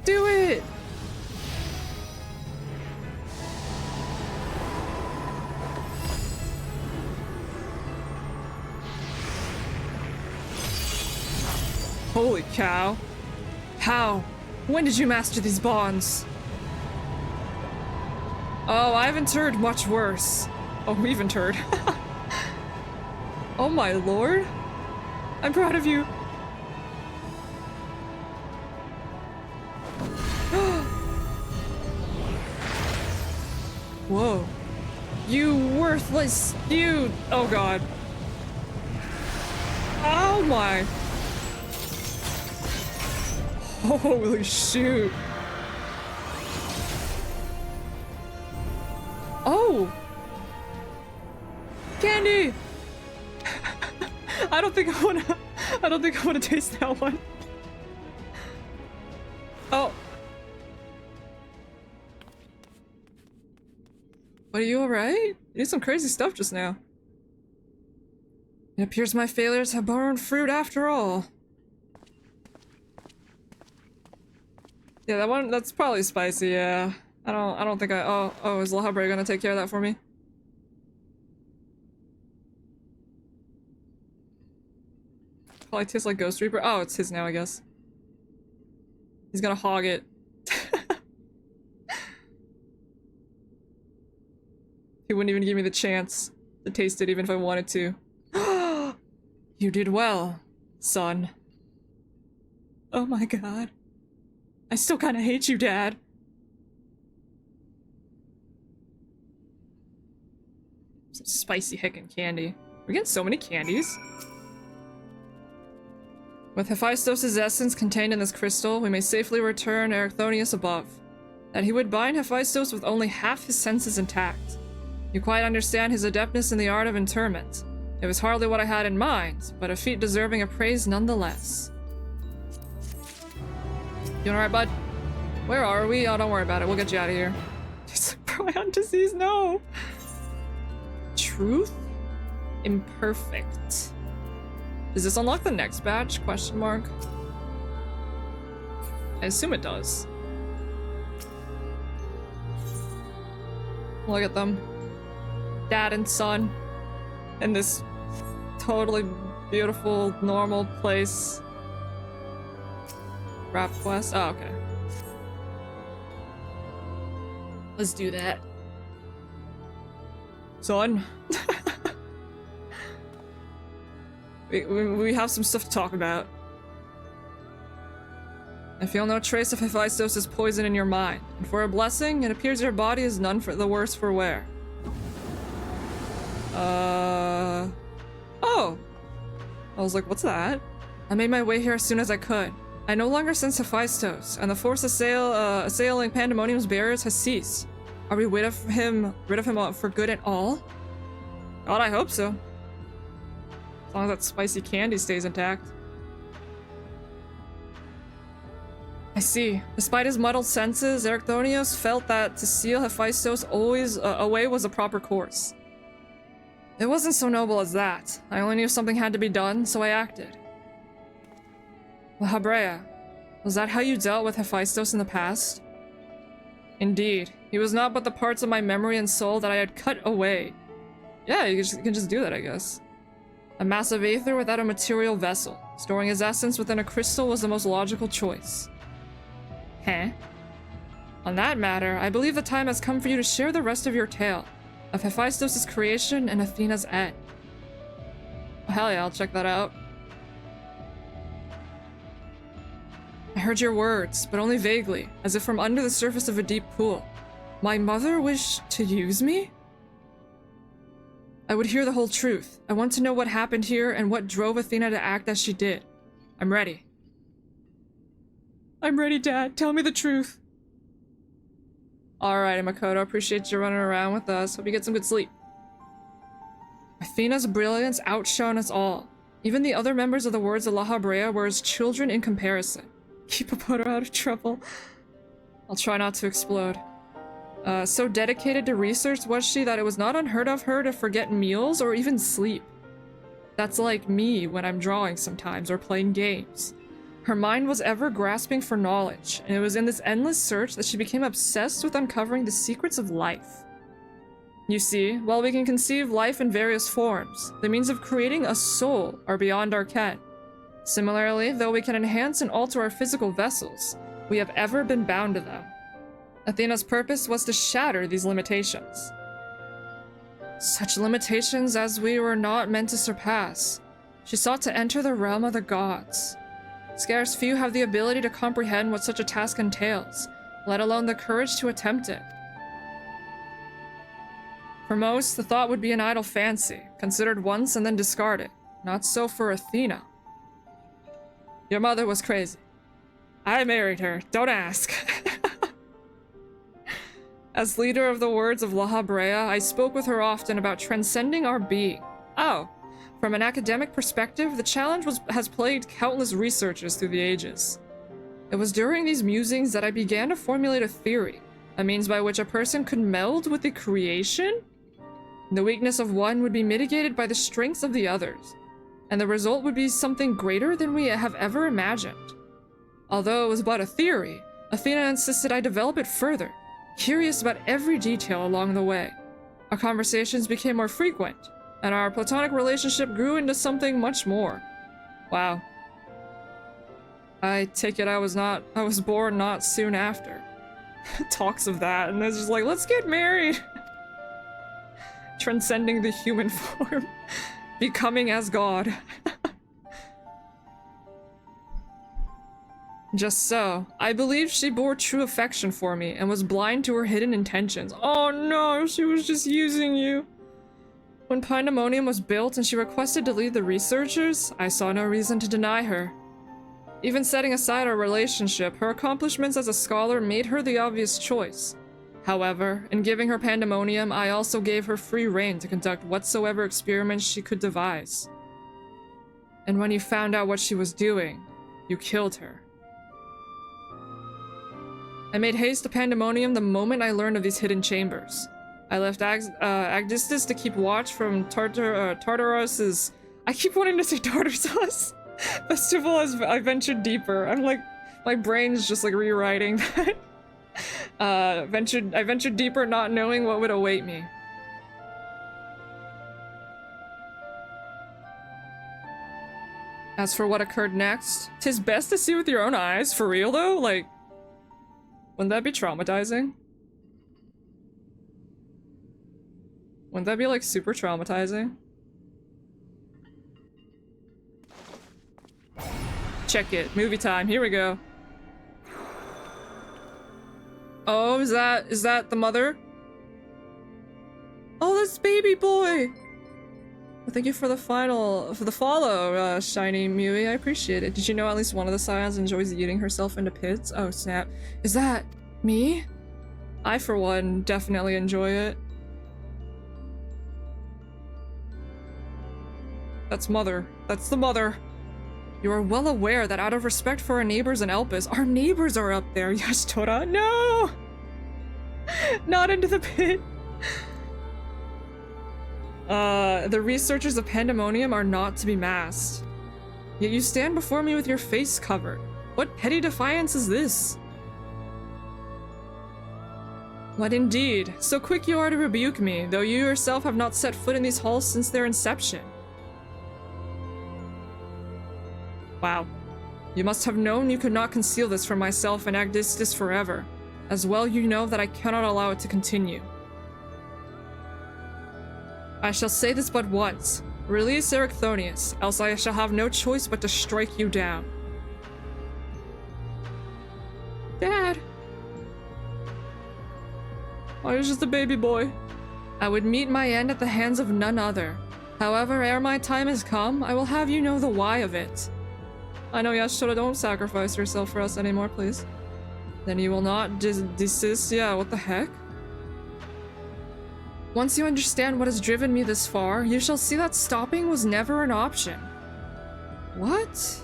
Do it! Holy cow. How? When did you master these bonds? Oh, I've interred much worse. Oh, we've interred. Oh my lord. I'm proud of you. Whoa. You worthless, you... Oh god. Oh my. Holy shoot. Oh! Candy! I don't think I wanna taste that one. Oh. But are you alright? You did some crazy stuff just now. It appears my failures have borne fruit after all. Yeah, that one, that's probably spicy, yeah. I don't think oh, is La Habrea gonna take care of that for me? Probably tastes like Ghost Reaper. Oh, it's his now, I guess. He's gonna hog it. He wouldn't even give me the chance to taste it even if I wanted to. You did well, son. Oh my god. I still kinda hate you, Dad. Some spicy heckin' candy. We're getting so many candies. With Hephaestos' essence contained in this crystal, we may safely return Erechthonius above. That he would bind Hephaestos with only half his senses intact. You quite understand his adeptness in the art of interment. It was hardly what I had in mind, but a feat deserving of praise nonetheless. You alright, bud? Where are we? Oh, don't worry about it. We'll get you out of here. He's like, prion disease, no! Truth? Imperfect. Does this unlock the next batch? Question mark. I assume it does. Look at them. Dad and son. In this totally beautiful, normal place. Rap quest? Oh, okay. Let's do that. Son. we have some stuff to talk about. I feel no trace of Hephaestos' poison in your mind, and for a blessing, it appears your body is none for the worse for wear. Oh! I was like, what's that? I made my way here as soon as I could. I no longer sense Hephaestos, and the force assailing Pandemonium's barriers has ceased. Are we rid of him for good and all? God, I hope so. As long as that spicy candy stays intact. I see. Despite his muddled senses, Erechthonius felt that to seal Hephaestos always away was a proper course. It wasn't so noble as that. I only knew something had to be done, so I acted. La Habrea, was that how you dealt with Hephaestos in the past? Indeed. He was not but the parts of my memory and soul that I had cut away. Yeah, you can just do that, I guess. A massive aether without a material vessel. Storing his essence within a crystal was the most logical choice. Huh? On that matter, I believe the time has come for you to share the rest of your tale. Of Hephaestos' creation and Athena's end. Oh, hell yeah, I'll check that out. I heard your words, but only vaguely, as if from under the surface of a deep pool. My mother wished to use me? I would hear the whole truth. I want to know what happened here and what drove Athena to act as she did. I'm ready. I'm ready, Dad. Tell me the truth. Alright, Makoto. Appreciate you running around with us. Hope you get some good sleep. Athena's brilliance outshone us all. Even the other members of the Words of La Habrea were as children in comparison. Keep Makoto out of trouble. I'll try not to explode. So dedicated to research was she that it was not unheard of her to forget meals or even sleep. That's like me when I'm drawing sometimes or playing games. Her mind was ever grasping for knowledge, and it was in this endless search that she became obsessed with uncovering the secrets of life. You see, while we can conceive life in various forms, the means of creating a soul are beyond our ken. Similarly, though we can enhance and alter our physical vessels, we have ever been bound to them. Athena's purpose was to shatter these limitations. Such limitations as we were not meant to surpass. She sought to enter the realm of the gods. Scarce few have the ability to comprehend what such a task entails, let alone the courage to attempt it. For most, the thought would be an idle fancy, considered once and then discarded. Not so for Athena. Your mother was crazy. I married her, don't ask. As leader of the words of La Habrea, I spoke with her often about transcending our being. Oh, from an academic perspective, the challenge has plagued countless researchers through the ages. It was during these musings that I began to formulate a theory, a means by which a person could meld with the creation? The weakness of one would be mitigated by the strengths of the others, and the result would be something greater than we have ever imagined. Although it was but a theory, Athena insisted I develop it further, curious about every detail along the way. Our conversations became more frequent, and our platonic relationship grew into something much more. Wow. I take it I was born not soon after. Talks of that, and it's just like, let's get married! Transcending the human form. Becoming as God. Just so, I believe she bore true affection for me and was blind to her hidden intentions. Oh no, she was just using you. When Pandemonium was built and she requested to lead the researchers, I saw no reason to deny her. Even setting aside our relationship, her accomplishments as a scholar made her the obvious choice. However, in giving her Pandemonium, I also gave her free rein to conduct whatsoever experiments she could devise. And when you found out what she was doing, you killed her. I made haste to Pandemonium the moment I learned of these hidden chambers. I left Agdistis to keep watch from Tartarus's... I keep wanting to say Tartarus. Festival as I ventured deeper. I'm like, my brain's just like rewriting that. I ventured deeper not knowing what would await me. As for what occurred next, 'tis best to see with your own eyes. For real though? Like, wouldn't that be traumatizing? Wouldn't that be like super traumatizing? Check it. Movie time. Here we go. Oh, is that the mother? Oh, that's baby boy. Well, thank you for the follow, Shiny Mewy. I appreciate it. Did you know at least one of the scions enjoys eating herself into pits? Oh, snap. Is that me? I, for one, definitely enjoy it. That's mother. That's the mother. You are well aware that out of respect for our neighbors in Elpis, our neighbors are up there. Yashtora, no! Not into the pit. The researchers of Pandemonium are not to be masked. Yet you stand before me with your face covered. What petty defiance is this? What indeed? So quick you are to rebuke me, though you yourself have not set foot in these halls since their inception. Wow. You must have known you could not conceal this from myself and Agdistis forever. As well you know that I cannot allow it to continue. I shall say this but once. Release Erichthonius, else I shall have no choice but to strike you down. Dad! I was just a baby boy. I would meet my end at the hands of none other. However, ere my time has come, I will have you know the why of it. I know, Yashtora, don't sacrifice yourself for us anymore, please. Then you will not desist? Yeah, what the heck? Once you understand what has driven me this far, you shall see that stopping was never an option. What?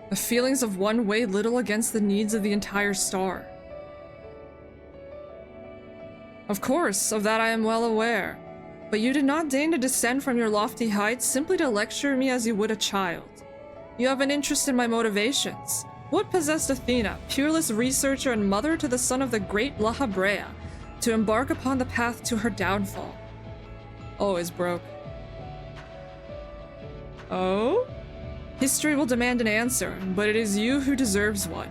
The feelings of one weigh little against the needs of the entire star. Of course, of that I am well aware. But you did not deign to descend from your lofty heights simply to lecture me as you would a child. You have an interest in my motivations. What possessed Athena, peerless researcher and mother to the son of the great La Habrea, to embark upon the path to her downfall? Always broke. Oh? History will demand an answer, but it is you who deserves one.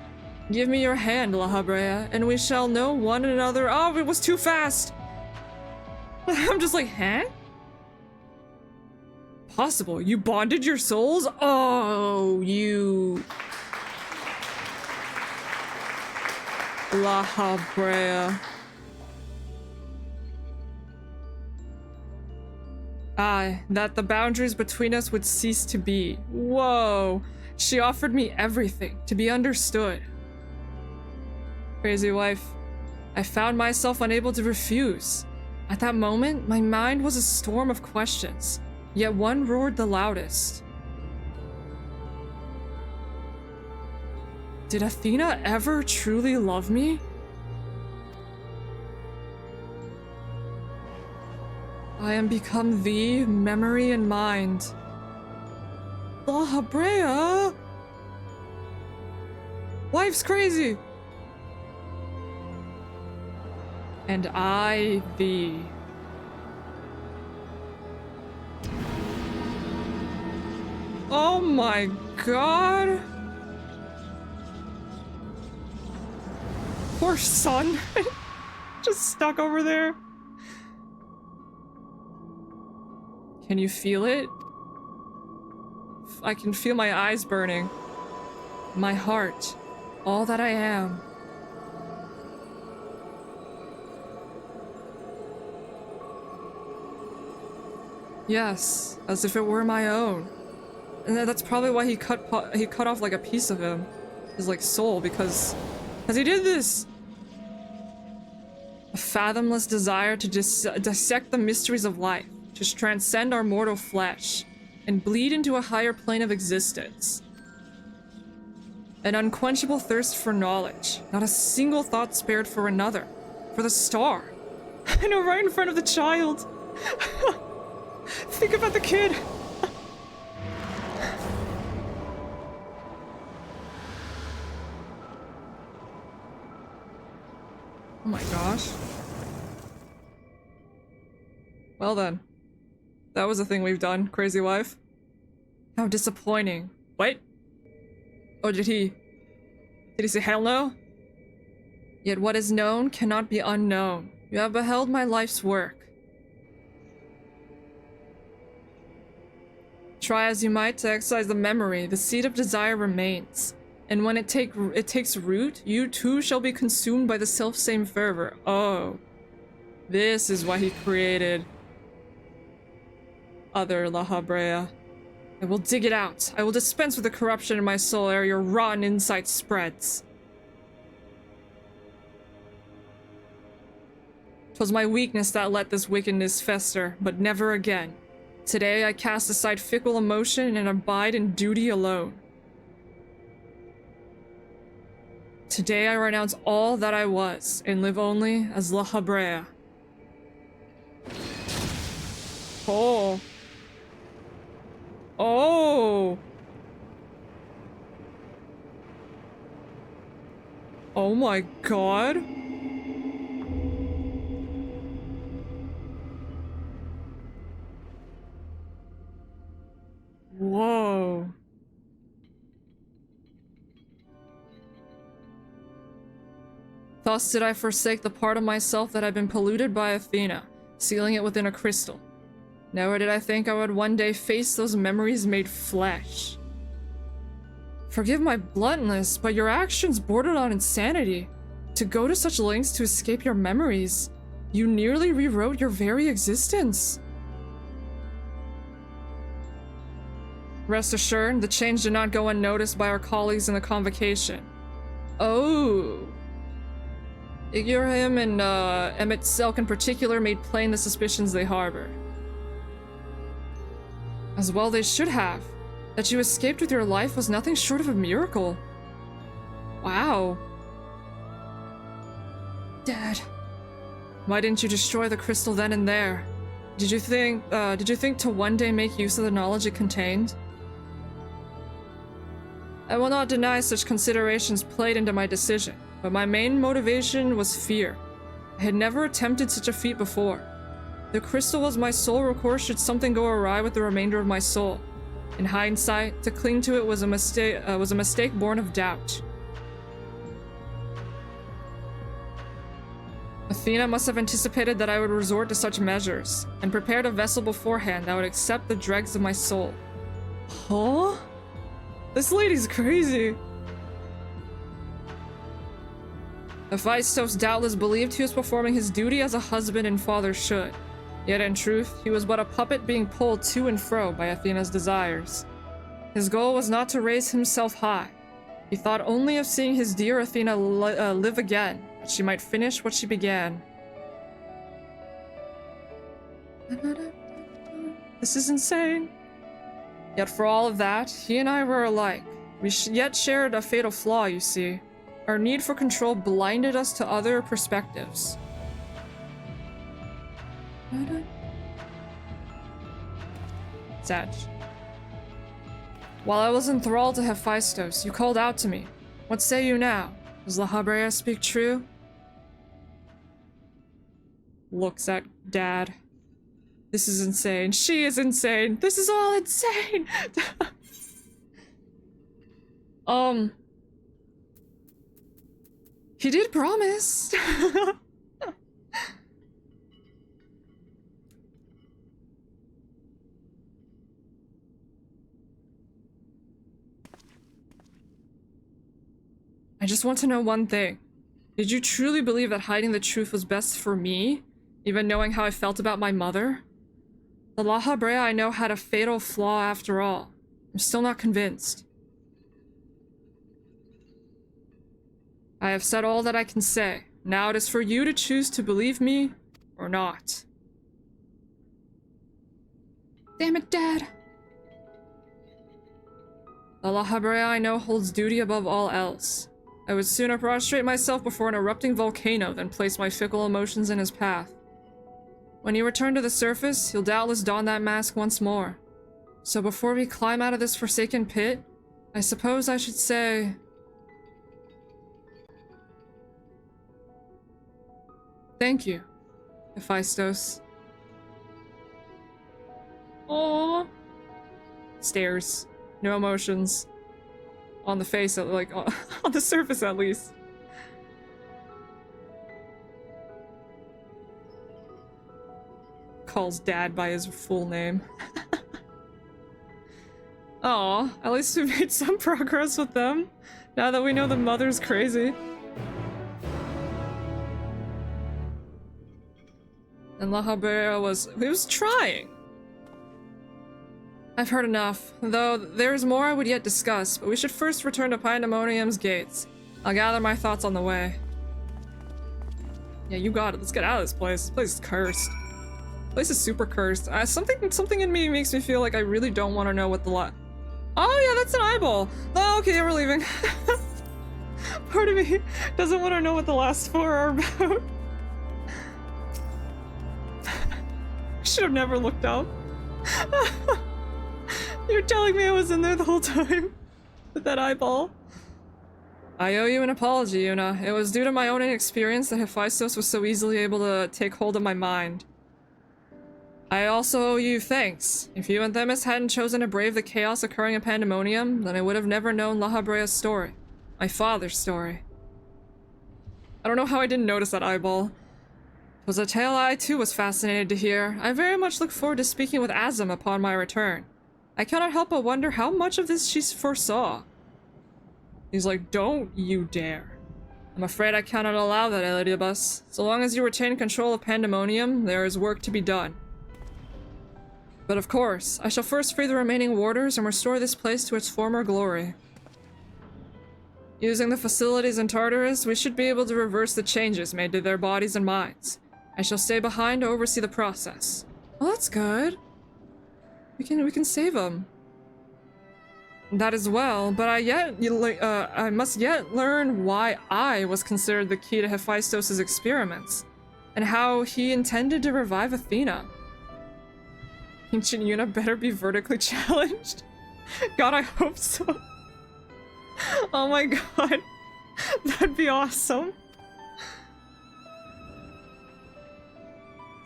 Give me your hand, La Habrea, and we shall know one another. Oh, it was too fast! I'm just like, huh? Possible. You bonded your souls? Oh, you... La Habrea. Aye, that the boundaries between us would cease to be. Whoa. She offered me everything, to be understood. Crazy wife. I found myself unable to refuse. At that moment, my mind was a storm of questions, yet one roared the loudest. Did Athena ever truly love me? I am become thee, memory and mind. La Habrea! Wife's crazy! And I thee. Oh my god! Poor son. Just stuck over there. Can you feel it? I can feel my eyes burning. My heart. All that I am. Yes, as if it were my own. And that's probably why he cut off like a piece of him. His like soul, because he did this. A fathomless desire to dissect the mysteries of life, to transcend our mortal flesh, and bleed into a higher plane of existence. An unquenchable thirst for knowledge, not a single thought spared for another, for the star. I know, right in front of the child. Think about the kid. Oh my gosh. Well then. That was a thing we've done, crazy wife. How disappointing. Wait. Oh, did he say hell no? Yet what is known cannot be unknown. You have beheld my life's work. Try as you might to exercise the memory, the seed of desire remains. And when it takes root, you too shall be consumed by the self-same fervor. Oh. This is why he created other La Habrea. I will dig it out. I will dispense with the corruption in my soul ere your rotten insight spreads. 'Twas my weakness that let this wickedness fester, but never again. Today I cast aside fickle emotion and abide in duty alone. Today I renounce all that I was and live only as La Habrea. Oh. Oh. Oh my god. Whoa. Thus did I forsake the part of myself that had been polluted by Athena, sealing it within a crystal. Never did I think I would one day face those memories made flesh. Forgive my bluntness, but your actions bordered on insanity. To go to such lengths to escape your memories, you nearly rewrote your very existence. Rest assured, the change did not go unnoticed by our colleagues in the convocation. Oh. Igurahim and Emmett Selk in particular made plain the suspicions they harbored. As well they should have. That you escaped with your life was nothing short of a miracle. Wow. Dad. Why didn't you destroy the crystal then and there? Did you think to one day make use of the knowledge it contained? I will not deny such considerations played into my decision, but my main motivation was fear. I had never attempted such a feat before. The crystal was my sole recourse should something go awry with the remainder of my soul. In hindsight, to cling to it was a mistake born of doubt. Athena must have anticipated that I would resort to such measures, and prepared a vessel beforehand that would accept the dregs of my soul. Huh? This lady's crazy. Hephaestus doubtless believed he was performing his duty as a husband and father should. Yet in truth, he was but a puppet being pulled to and fro by Athena's desires. His goal was not to raise himself high. He thought only of seeing his dear Athena live again, that she might finish what she began. This is insane. Yet for all of that, he and I were alike. We yet shared a fatal flaw, you see. Our need for control blinded us to other perspectives. Sag. While I was enthralled to Hephaestus, you called out to me. What say you now? Does La Habrea speak true? Looks at Dad. This is insane. She is insane. This is all insane. He did promise. I just want to know one thing. Did you truly believe that hiding the truth was best for me, even knowing how I felt about my mother? The La Habrea I know had a fatal flaw after all. I'm still not convinced. I have said all that I can say. Now it is for you to choose to believe me or not. Damn it, Dad. The La Habrea I know holds duty above all else. I would sooner prostrate myself before an erupting volcano than place my fickle emotions in his path. When you return to the surface, he'll doubtless don that mask once more. So before we climb out of this forsaken pit, I suppose I should say... Thank you, Hephaestus. Aww. Stares. No emotions. On the face, like, on the surface at least. Calls Dad by his full name. Aw, at least we made some progress with them. Now that we know the mother's crazy. And La Habrea he was trying. I've heard enough, though there's more I would yet discuss, but we should first return to Pandemonium's gates. I'll gather my thoughts on the way. Yeah, you got it. Let's get out of this place. This place is cursed. This place is super cursed. Something in me makes me feel like I really don't want to know what the Oh yeah, that's an eyeball. Oh, okay, we're leaving. Part of me doesn't want to know what the last four are about. Should have never looked up. You're telling me I was in there the whole time with that eyeball. I owe you an apology, Yuna. It was due to my own inexperience that Hephaestus was so easily able to take hold of my mind. I also owe you thanks. If you and Themis hadn't chosen to brave the chaos occurring in Pandemonium, then I would have never known La Habrea's story. My father's story. I don't know how I didn't notice that eyeball. It was a tale I too was fascinated to hear. I very much look forward to speaking with Azim upon my return. I cannot help but wonder how much of this she foresaw. He's like, don't you dare. I'm afraid I cannot allow that, Elidibus. So long as you retain control of Pandemonium, there is work to be done. But of course, I shall first free the remaining warders and restore this place to its former glory. Using the facilities in Tartarus, we should be able to reverse the changes made to their bodies and minds. I shall stay behind to oversee the process. Well, that's good. We can save them. That as well, but I must yet learn why I was considered the key to Hephaestus' experiments, and how he intended to revive Athena. Ancient Yuna better be vertically challenged. God, I hope so. Oh my god. That'd be awesome.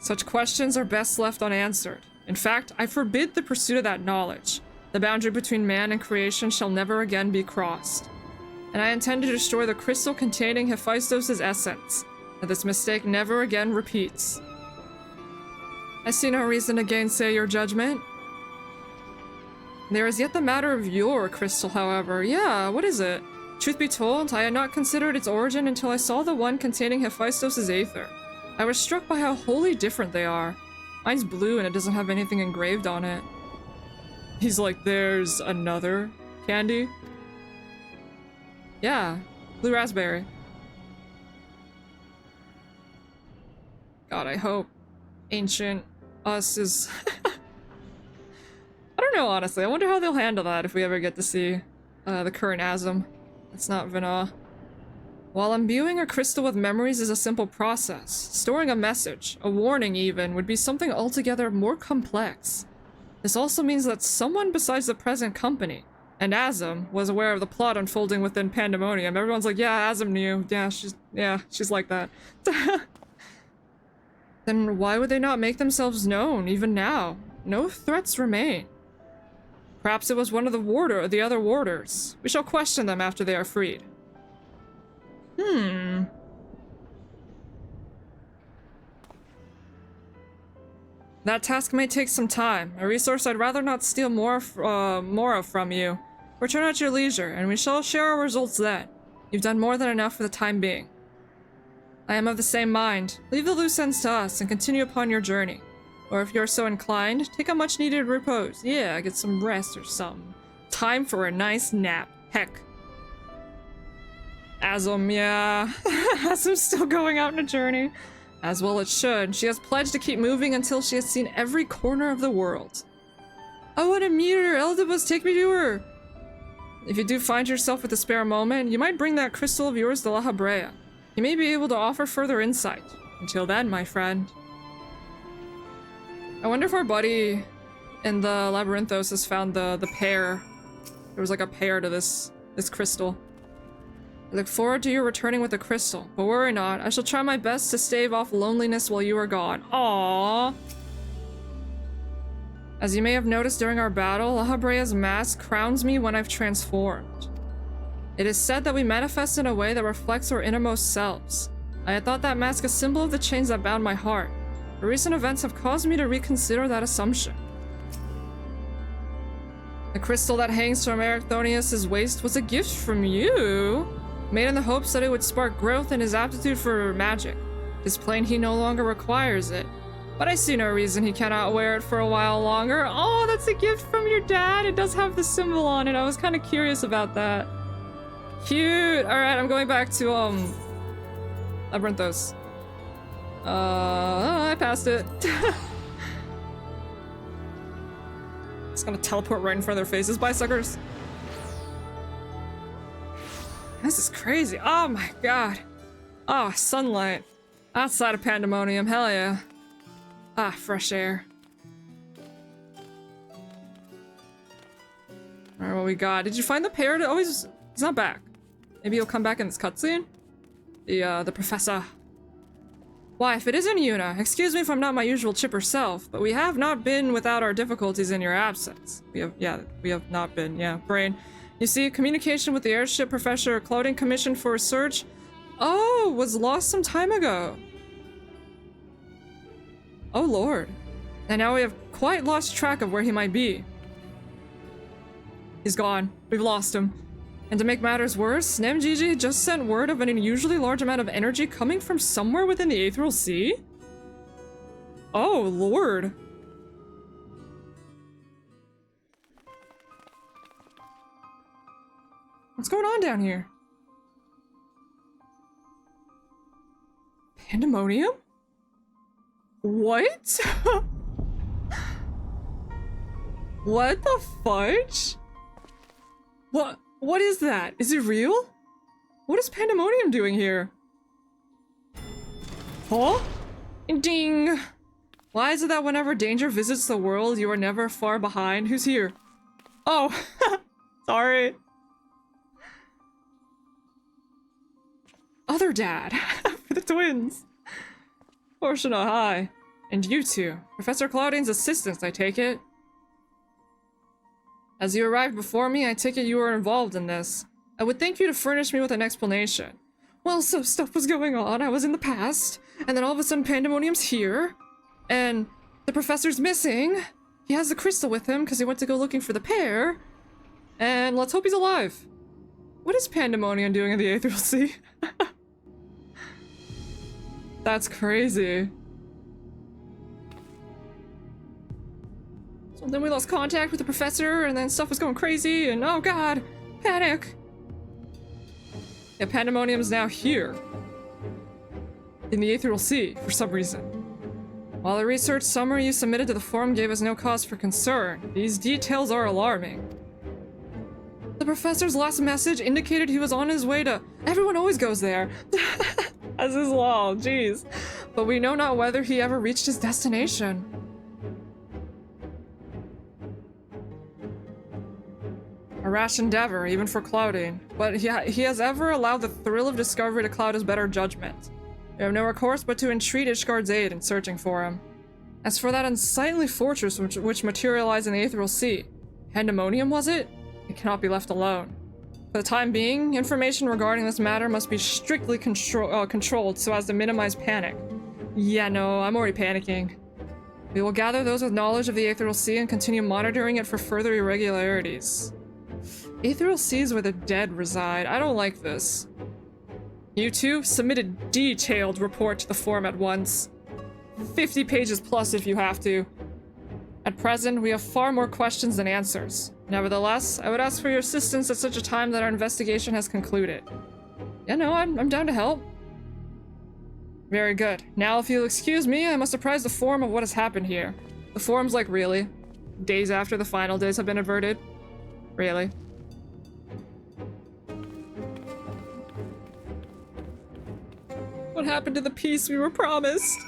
Such questions are best left unanswered. In fact, I forbid the pursuit of that knowledge. The boundary between man and creation shall never again be crossed. And I intend to destroy the crystal containing Hephaestos' essence, that this mistake never again repeats. I see no reason to gainsay your judgment. There is yet the matter of your crystal, however. Yeah, what is it? Truth be told, I had not considered its origin until I saw the one containing Hephaestos' aether. I was struck by how wholly different they are. Mine's blue and it doesn't have anything engraved on it. He's like, there's another candy? Yeah, blue raspberry. God, I hope ancient us is... I don't know, honestly. I wonder how they'll handle that if we ever get to see the current Asm. It's not Vina. While imbuing a crystal with memories is a simple process, storing a message, a warning even, would be something altogether more complex. This also means that someone besides the present company, and Asm, was aware of the plot unfolding within Pandemonium. Everyone's like, yeah, Asm knew. Yeah, she's like that. Then why would they not make themselves known, even now? No threats remain. Perhaps it was one of the other warders. We shall question them after they are freed. That task may take some time, a resource I'd rather not steal more of from you. Return at your leisure, and we shall share our results then. You've done more than enough for the time being. I am of the same mind. Leave the loose ends to us and continue upon your journey. Or if you're so inclined, take a much-needed repose. Yeah, get some rest or something. Time for a nice nap. Heck. Asm, yeah. Asm's still going out on a journey. As well it should. She has pledged to keep moving until she has seen every corner of the world. I want to meet her. Eldibus, take me to her. If you do find yourself with a spare moment, you might bring that crystal of yours to La Habrea. You may be able to offer further insight. Until then, my friend. I wonder if our buddy in the Labyrinthos has found the pair. There was like a pair to this crystal. I look forward to your returning with the crystal, but worry not. I shall try my best to stave off loneliness while you are gone. Aww. As you may have noticed during our battle, La Habrea's mask crowns me when I've transformed. It is said that we manifest in a way that reflects our innermost selves. I had thought that mask a symbol of the chains that bound my heart, but recent events have caused me to reconsider that assumption. The crystal that hangs from Erichthonius' waist was a gift from you, made in the hopes that it would spark growth in his aptitude for magic. It is plain he no longer requires it, but I see no reason he cannot wear it for a while longer. Oh, that's a gift from your dad. It does have the symbol on it. I was kind of curious about that. Cute. All right, I'm going back to Labyrinthos. I passed it. It's gonna teleport right in front of their faces. Bye, suckers. This is crazy. Oh my god. Oh, sunlight. Outside of Pandemonium. Hell yeah. Ah, fresh air. Alright, what we got? Did you find the parrot? Oh, he's not back. Maybe he'll come back in this cutscene? The professor. Why, if it isn't Yuna, excuse me if I'm not my usual chipper self, but we have not been without our difficulties in your absence. We have not been, yeah. Brain. You see, communication with the airship Professor Clouding commissioned for a search, was lost some time ago. Oh lord. And now we have quite lost track of where he might be. He's gone. We've lost him. And to make matters worse, Nemgigi just sent word of an unusually large amount of energy coming from somewhere within the Aetheral Sea? Oh, lord. What's going on down here? Pandemonium? What? What the fudge? What is that? Is it real? What is Pandemonium doing here? Huh? Ding! Why is it that whenever danger visits the world, you are never far behind? Who's here? Oh, sorry. Other dad, for the twins. Portia, hi. And you two. Professor Claudine's assistants, I take it. As you arrived before me, I take it you were involved in this. I would thank you to furnish me with an explanation. Well, so stuff was going on, I was in the past, and then all of a sudden Pandemonium's here, and the professor's missing. He has the crystal with him because he went to go looking for the pair, and let's hope he's alive. What is Pandemonium doing in the Aetherial Sea? That's crazy. So then we lost contact with the professor, and then stuff was going crazy, and oh god, panic. Yeah, Pandemonium is now here. In the Aetherial Sea, for some reason. While the research summary you submitted to the forum gave us no cause for concern, these details are alarming. The professor's last message indicated he was on his way to— Everyone always goes there. As is law, jeez. But we know not whether he ever reached his destination. A rash endeavor, even for clouding. But he has ever allowed the thrill of discovery to cloud his better judgment. We have no recourse but to entreat Ishgard's aid in searching for him. As for that unsightly fortress which materialized in the Aetherial Sea, Pandemonium was it? It cannot be left alone. For the time being, information regarding this matter must be strictly controlled so as to minimize panic. Yeah, no, I'm already panicking. We will gather those with knowledge of the Aetherial Sea and continue monitoring it for further irregularities. Aetherial Sea is where the dead reside. I don't like this. You two, submit a detailed report to the forum at once. 50 pages plus if you have to. At present, we have far more questions than answers. Nevertheless, I would ask for your assistance at such a time that our investigation has concluded. Yeah, no, I'm down to help. Very good. Now, if you'll excuse me, I must apprise the forum of what has happened here. The forum's like, really? Days after the final days have been averted? Really? What happened to the peace we were promised?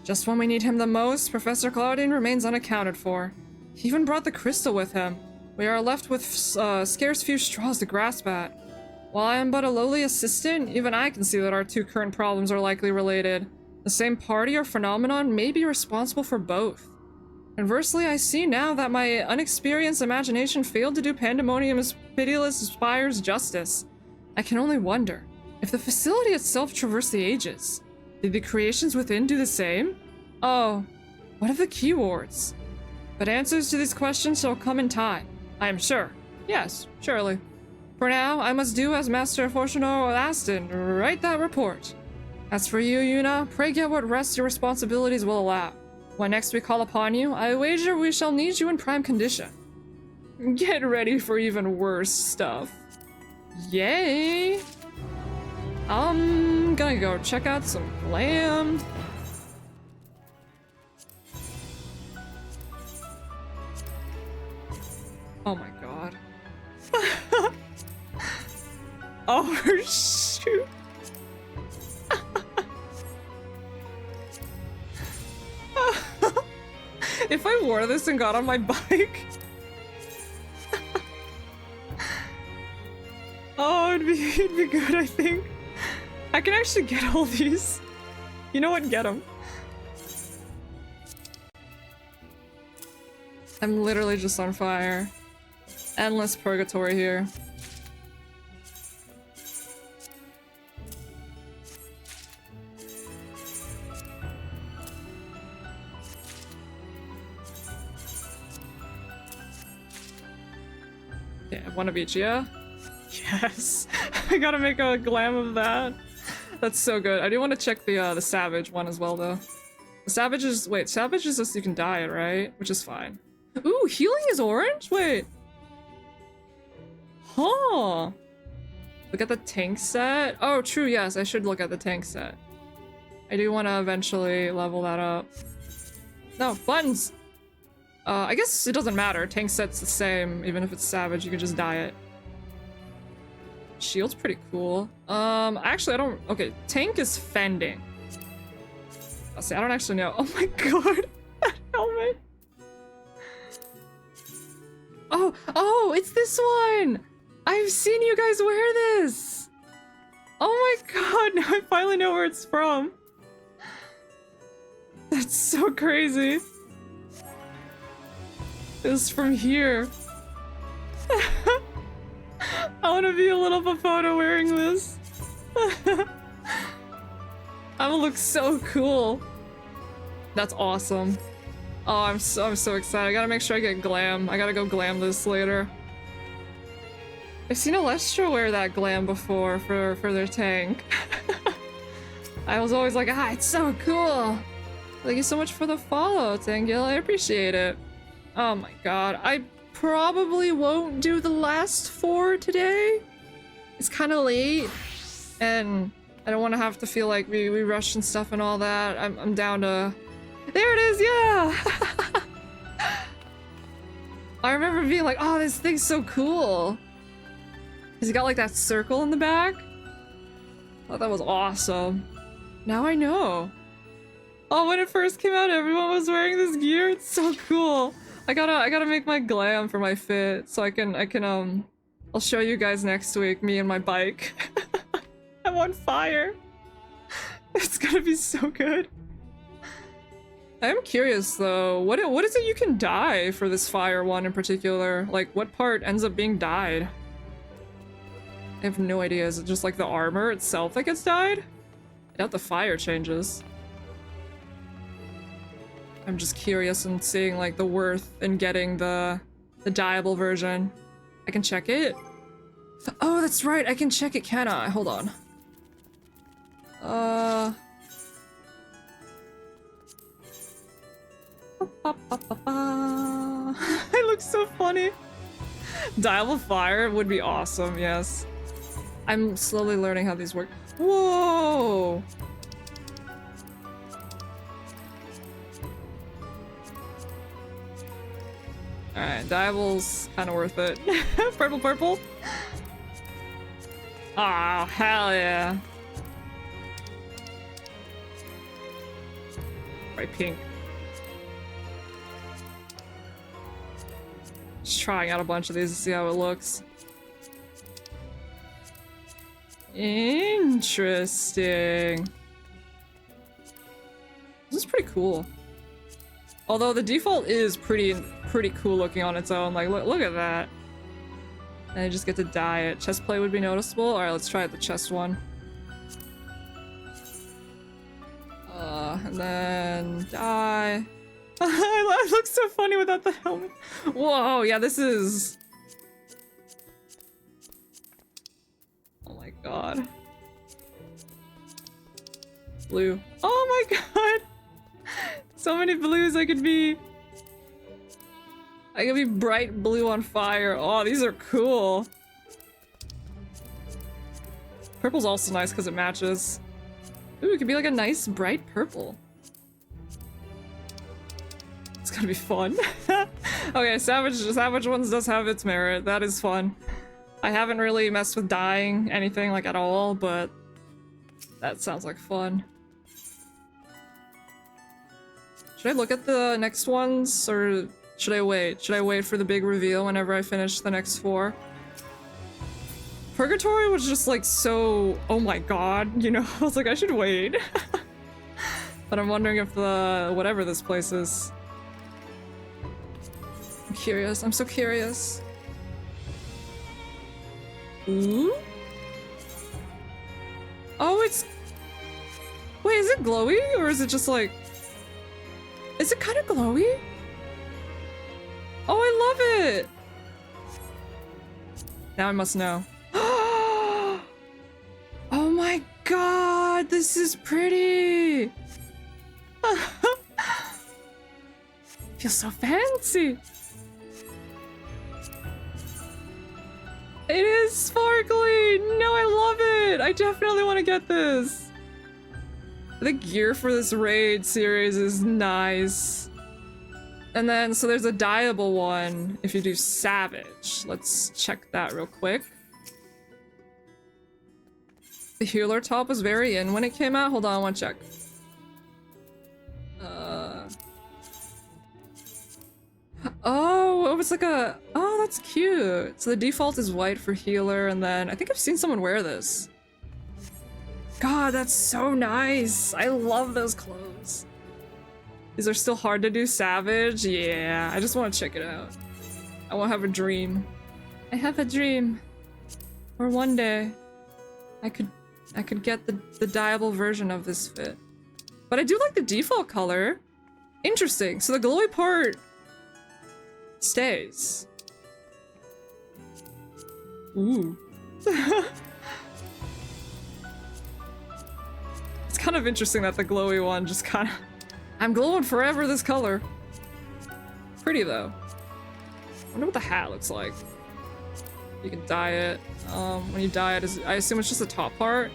Just when we need him the most, Professor Claudine remains unaccounted for. He even brought the crystal with him. We are left with scarce few straws to grasp at. While I am but a lowly assistant, even I can see that our two current problems are likely related. The same party or phenomenon may be responsible for both. Conversely, I see now that my unexperienced imagination failed to do Pandemonium's pitiless spires justice. I can only wonder, if the facility itself traversed the ages, did the creations within do the same? Oh, what of the keywords? But answers to these questions shall come in time, I am sure. Yes, surely. For now, I must do as Master Fortuno asked and write that report. As for you, Yuna, pray get what rest your responsibilities will allow. When next we call upon you, I wager we shall need you in prime condition. Get ready for even worse stuff. Yay! I'm gonna go check out some glam. Oh my god. Oh shoot. If I wore this and got on my bike. Oh, it'd be good, I think. I can actually get all these. You know what? Get them. I'm literally just on fire. Endless purgatory here. Yeah, one of each, yeah? Yes! I gotta make a glam of that. That's so good. I do want to check the Savage one as well, though. The Savage is— wait, Savage is just you can dye it, right? Which is fine. Ooh, healing is orange? Wait. Huh. Look at the tank set. Oh, true, yes, I should look at the tank set. I do want to eventually level that up. No, buttons! I guess it doesn't matter. Tank set's the same, even if it's Savage, you can just dye it. Shield's pretty cool. Actually, I don't— okay, tank is fending. I'll see, I don't actually know. Oh my god! That helmet! Oh, it's this one! I've seen you guys wear this! Oh my god, now I finally know where it's from. That's so crazy. is from here. I want to be a little Papoda wearing this. I'm gonna look so cool. That's awesome. Oh, I'm so excited. I gotta make sure I get glam. I gotta go glam this later. I've seen Alestra wear that glam before for their tank. I was always like, ah, it's so cool. Thank you so much for the follow, Tangil. I appreciate it. Oh my god. I probably won't do the last 4 today. It's kind of late, and I don't want to have to feel like we rushed and stuff and all that. I'm down to... There it is, yeah! I remember being like, oh, this thing's so cool. He's got like that circle in the back. I thought that was awesome. Now I know. Oh, when it first came out, everyone was wearing this gear. It's so cool. I gotta make my glam for my fit, so I can I'll show you guys next week, me and my bike. I'm on fire. It's gonna be so good. I am curious though, what is it you can dye for this fire one in particular? Like, what part ends up being dyed? I have no idea. Is it just like the armor itself that gets dyed? I doubt the fire changes. I'm just curious and seeing like the worth in getting the dyeable version. I can check it. Oh, that's right. I can check it, can I? Hold on. I look so funny. Dyeable fire would be awesome, yes. I'm slowly learning how these work. Whoa! Alright, dyeable's kind of worth it. Purple, purple. Ah, oh, hell yeah. Right, pink. Just trying out a bunch of these to see how it looks. Interesting. This is pretty cool. Although the default is pretty cool looking on its own. Like, look at that. And I just get to dye it. Chest plate would be noticeable. Alright, let's try out the chest one. And then dye. I look so funny without the helmet. Whoa, yeah, this is... Oh my god. Blue. Oh my god! So many blues I could be. I could be bright blue on fire. Oh, these are cool. Purple's also nice because it matches. Ooh, it could be like a nice bright purple. It's gonna be fun. Okay, Savage ones does have its merit. That is fun. I haven't really messed with dyeing anything like at all, but that sounds like fun. Should I look at the next ones, or should I wait? Should I wait for the big reveal whenever I finish the next 4? Purgatory was just like so... Oh my god, you know? I was like, I should wait. But I'm wondering if the... whatever this place is. I'm curious. I'm so curious. Ooh? Oh, it's... Wait, is it glowy? Or is it just like... Is it kind of glowy? Oh, I love it! Now I must know. Oh my god, this is pretty! Feels so fancy! It is sparkly! No, I love it! I definitely want to get this! The gear for this raid series is nice. And then, so there's a dyeable one if you do Savage. Let's check that real quick. The healer top was very in when it came out. Hold on, I want to check. Oh, it was like a... Oh, that's cute. So the default is white for healer, and then I think I've seen someone wear this. God, that's so nice. I love those clothes. These are still hard to do. Savage? Yeah, I just want to check it out. I want to have a dream. I have a dream. Or one day, I could get the dyeable version of this fit. But I do like the default color. Interesting. So the glowy part stays. Ooh. It's kind of interesting that the glowy one just kind of... I'm glowing forever this color. Pretty though. I wonder what the hat looks like. You can dye it. When you dye it, I assume it's just the top part.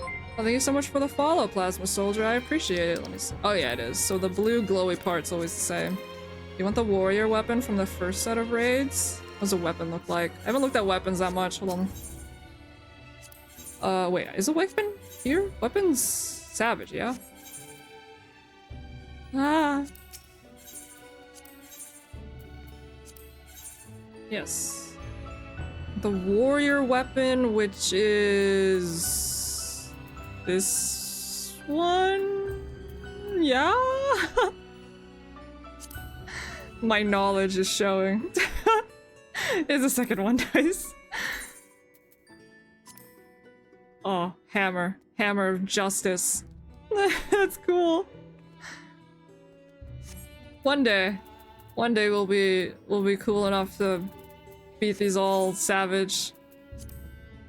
Oh, thank you so much for the follow, Plasma Soldier. I appreciate it. Let me see. Oh yeah, it is. So the blue glowy part's always the same. You want the warrior weapon from the first set of raids? What does a weapon look like? I haven't looked at weapons that much. Hold on. Wait, is a weapon here? Weapons savage, yeah? Ah. Yes. The warrior weapon, which is... this one? Yeah? My knowledge is showing. Is the second one, guys. Oh, hammer. Hammer of justice. That's cool. One day we'll be cool enough to beat these all savage.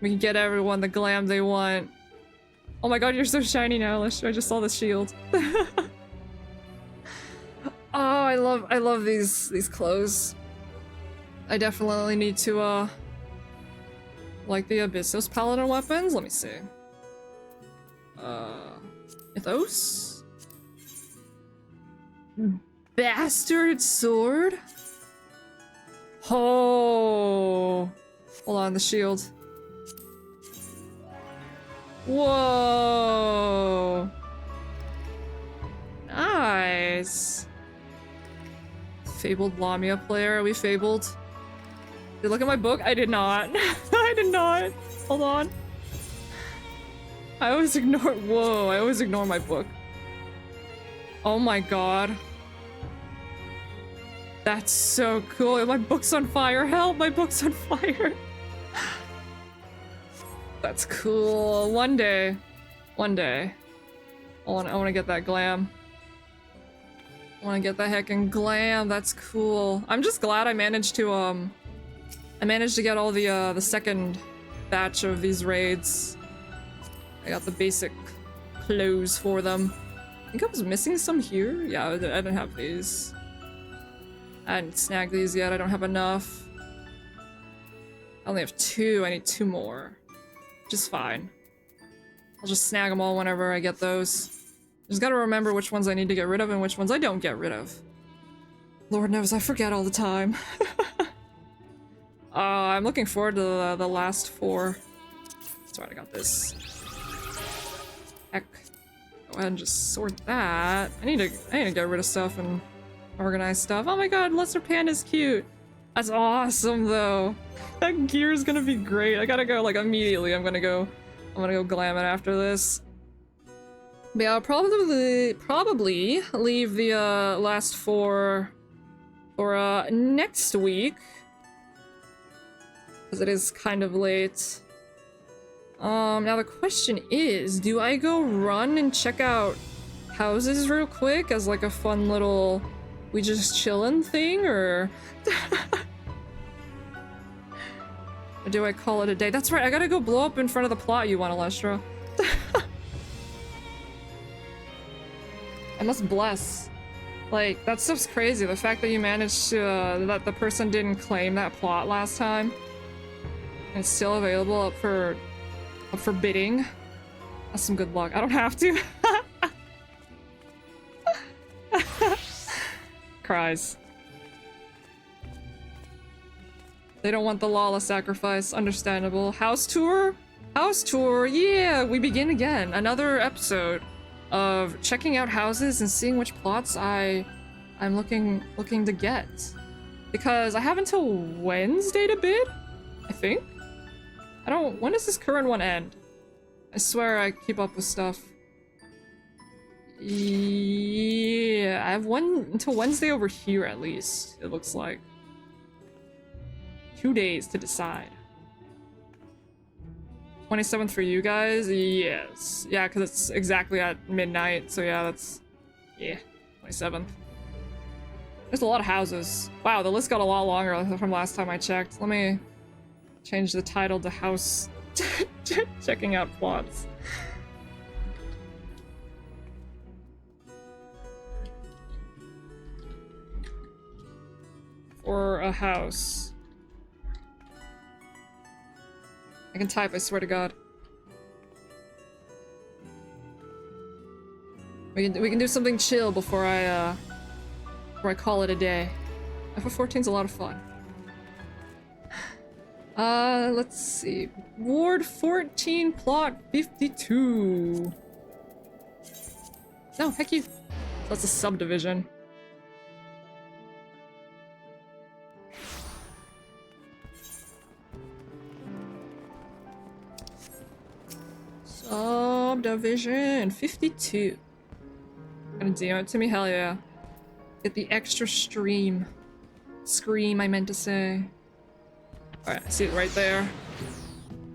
We can get everyone the glam they want. Oh my god, you're so shiny now, Lister. I just saw the shield. Oh, I love these clothes. I definitely need to like the Abyssos Paladin weapons. Let me see. Mythos? Bastard sword? Oh. Hold on, the shield. Whoa. Nice. Fabled Lamia player. Are we fabled? Did you look at my book? I did not. I did not. Hold on. I always ignore- whoa, I always ignore my book. Oh my god. That's so cool. My book's on fire. Help, my book's on fire. That's cool. One day. One day. I wanna get that glam. I wanna get that heckin' glam. That's cool. I'm just glad I managed to get all the second batch of these raids. I got the basic clothes for them. I think I was missing some here. Yeah, I didn't have these. I didn't snag these yet. I don't have enough. I only have 2. I need 2 more. Which is fine. I'll just snag them all whenever I get those. Just gotta remember which ones I need to get rid of and which ones I don't get rid of. Lord knows I forget all the time. I'm looking forward to the last 4. That's right, I got this. Heck. Go ahead and just sort that. I need to get rid of stuff and organize stuff. Oh my god, Lesser Panda's cute. That's awesome though. That gear is gonna be great. I gotta go like immediately. I'm gonna go glam it after this. But yeah, I'll probably leave the last 4 for next week. Because it is kind of late. Now the question is, do I go run and check out houses real quick as like a fun little we just chillin' thing, or or do I call it a day? That's right, I gotta go blow up in front of the plot you want, Alestra. I must bless. Like, that stuff's crazy. The fact that you managed to, that the person didn't claim that plot last time. And it's still available up for bidding. That's some good luck. I don't have to. Cries. They don't want the lawless sacrifice. Understandable. House tour? House tour, yeah! We begin again. Another episode of checking out houses and seeing which plots I'm looking to get. Because I have until Wednesday to bid? I think? when does this current one end? I swear I keep up with stuff. Yeah, I have one until Wednesday over here at least, it looks like. 2 days to decide. 27th for you guys? Yes. Yeah, because it's exactly at midnight, so yeah, that's... Yeah, 27th. There's a lot of houses. Wow, the list got a lot longer from last time I checked. Let me change the title to House Checking Out Plots. For a house. I can type, I swear to God. We can do something chill before I call it a day. FF14's a lot of fun. Let's see. Ward 14, plot 52. No, heck you. That's a subdivision. Subdivision 52. Gonna DM it to me? Hell yeah. Get the extra stream. Scream, I meant to say. Alright, I see it right there.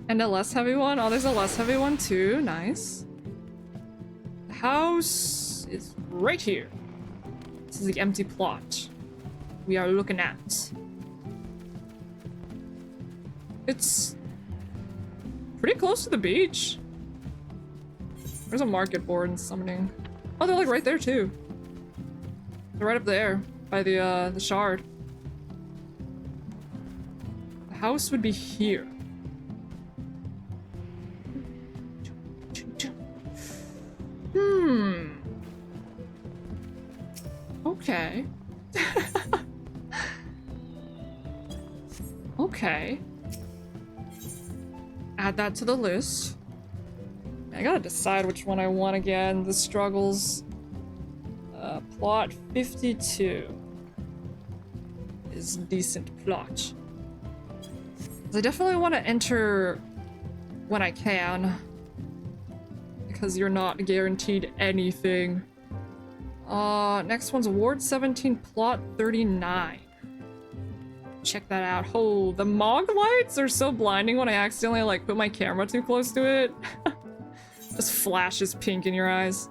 And a less heavy one? Oh, there's a less heavy one too. Nice. The house is right here. This is the empty plot we are looking at. It's pretty close to the beach. There's a market board and summoning. Oh, they're like right there too. They're right up there by the shard. The house would be here. Okay. Okay. Add that to the list. I gotta decide which one I want again. The struggles. Plot 52 is a decent plot. I definitely want to enter when I can, because you're not guaranteed anything. Next one's Ward 17, plot 39. Check that out. Oh, the Mog lights are so blinding when I accidentally like put my camera too close to it. Just flashes pink in your eyes.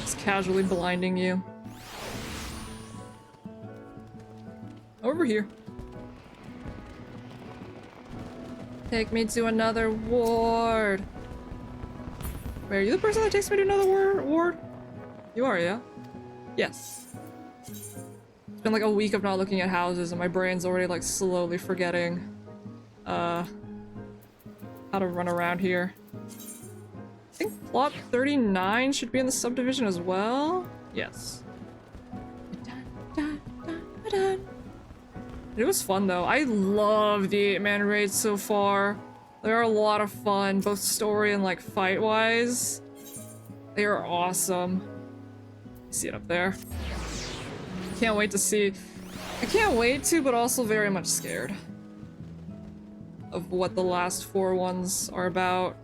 Just casually blinding you. Over here. Take me to another ward. Wait, are you the person that takes me to another ward? You are, yeah? Yes. It's been like a week of not looking at houses and my brain's already like slowly forgetting how to run around here. I think plot 39 should be in the subdivision as well. Yes. It was fun though. I love the 8-man raids so far. They're a lot of fun, both story and like fight-wise. They are awesome. See it up there. Can't wait to see. I can't wait to, but also very much scared of what the last 4 ones are about.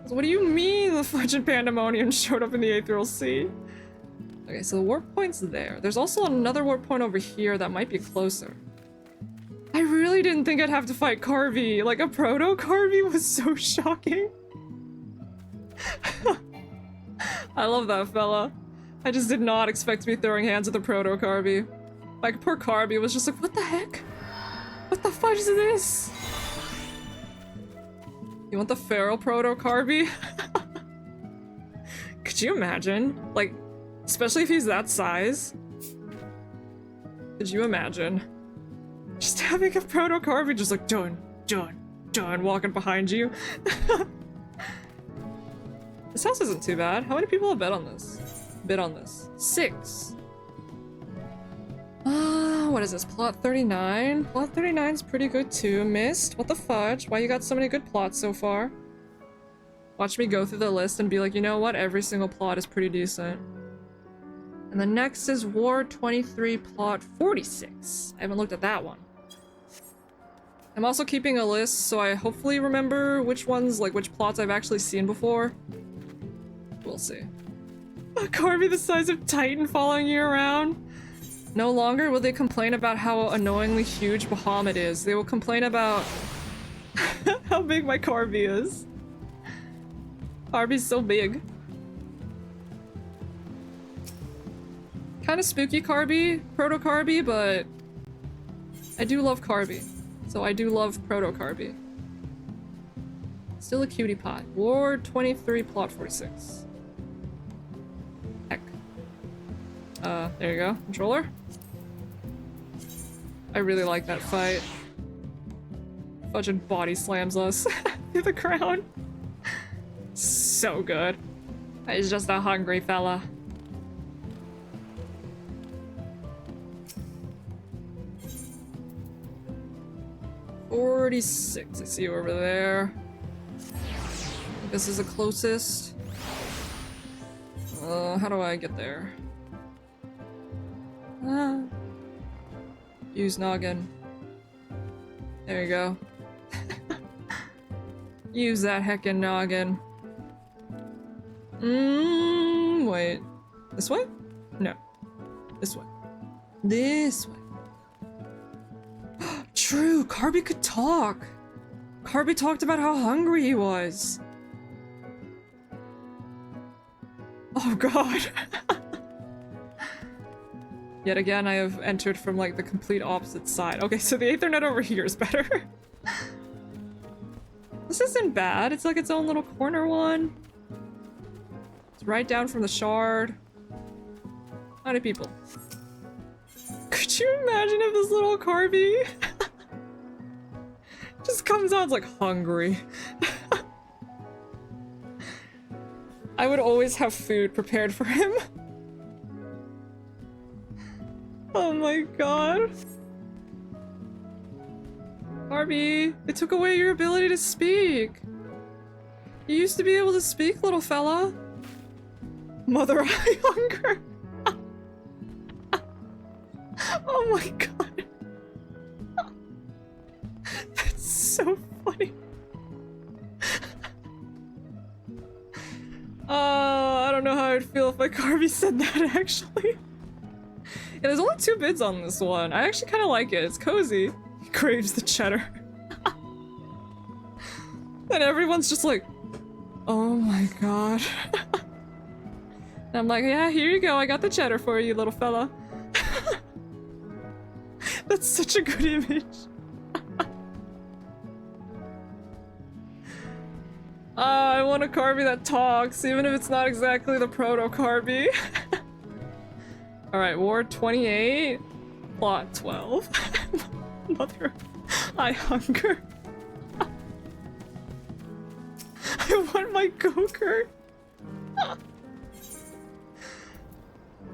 What do you mean the fudging Pandemonium showed up in the 8th Earl Sea? Okay, so the warp point's there. There's also another warp point over here that might be closer. I really didn't think I'd have to fight Carvey. Like, a proto Carvey was so shocking. I love that fella. I just did not expect to be throwing hands with a proto Carvey. Like, poor Carvey was just like, what the heck? What the fudge is this? You want the feral proto Carvey? Could you imagine? Like, especially if he's that size. Could you imagine? Just having a proto Carvey just like, done, walking behind you. This house isn't too bad. How many people have bid on this? 6. What is this? Plot 39? Plot 39's pretty good too. Missed? What the fudge? Why you got so many good plots so far? Watch me go through the list and be like, you know what? Every single plot is pretty decent. And the next is Ward 23, plot 46. I haven't looked at that one. I'm also keeping a list, so I hopefully remember which ones, like which plots I've actually seen before. We'll see. A Carby the size of Titan following you around. No longer will they complain about how annoyingly huge Bahamut is. They will complain about how big my Carby is. Carby's so big. Kind of spooky Carby, proto Carby, but I do love Carby. So I do love proto Carby. Still a cutie pie. Ward 23, plot 46. Heck. There you go. Controller. I really like that fight. Fudging body slams us through the ground. So good. He's just a hungry fella. $46. I see you over there. This is the closest. How do I get there? Use noggin. There you go. Use that heckin' noggin. Wait. This way? No. This way. This way. True, Carby could talk. Carby talked about how hungry he was. Oh god. Yet again, I have entered from like the complete opposite side. Okay, so the Aethernet over here is better. This isn't bad. It's like its own little corner one. It's right down from the shard. How many people? Could you imagine if this little Carby just comes out like hungry? I would always have food prepared for him. Oh my god. Carby, it took away your ability to speak. You used to be able to speak, little fella. Mother eye hunger. Oh my god. That's so funny. I don't know how I'd feel if my Carby said that, actually. Yeah, there's only 2 bids on this one. I actually kind of like it. It's cozy. He craves the cheddar. And everyone's just like, oh my god. And I'm like, yeah, here you go. I got the cheddar for you, little fella. That's such a good image. I want a Carby that talks, even if it's not exactly the proto Carby. Alright, Ward 28, plot 12. Mother, I hunger. I want my go-kart.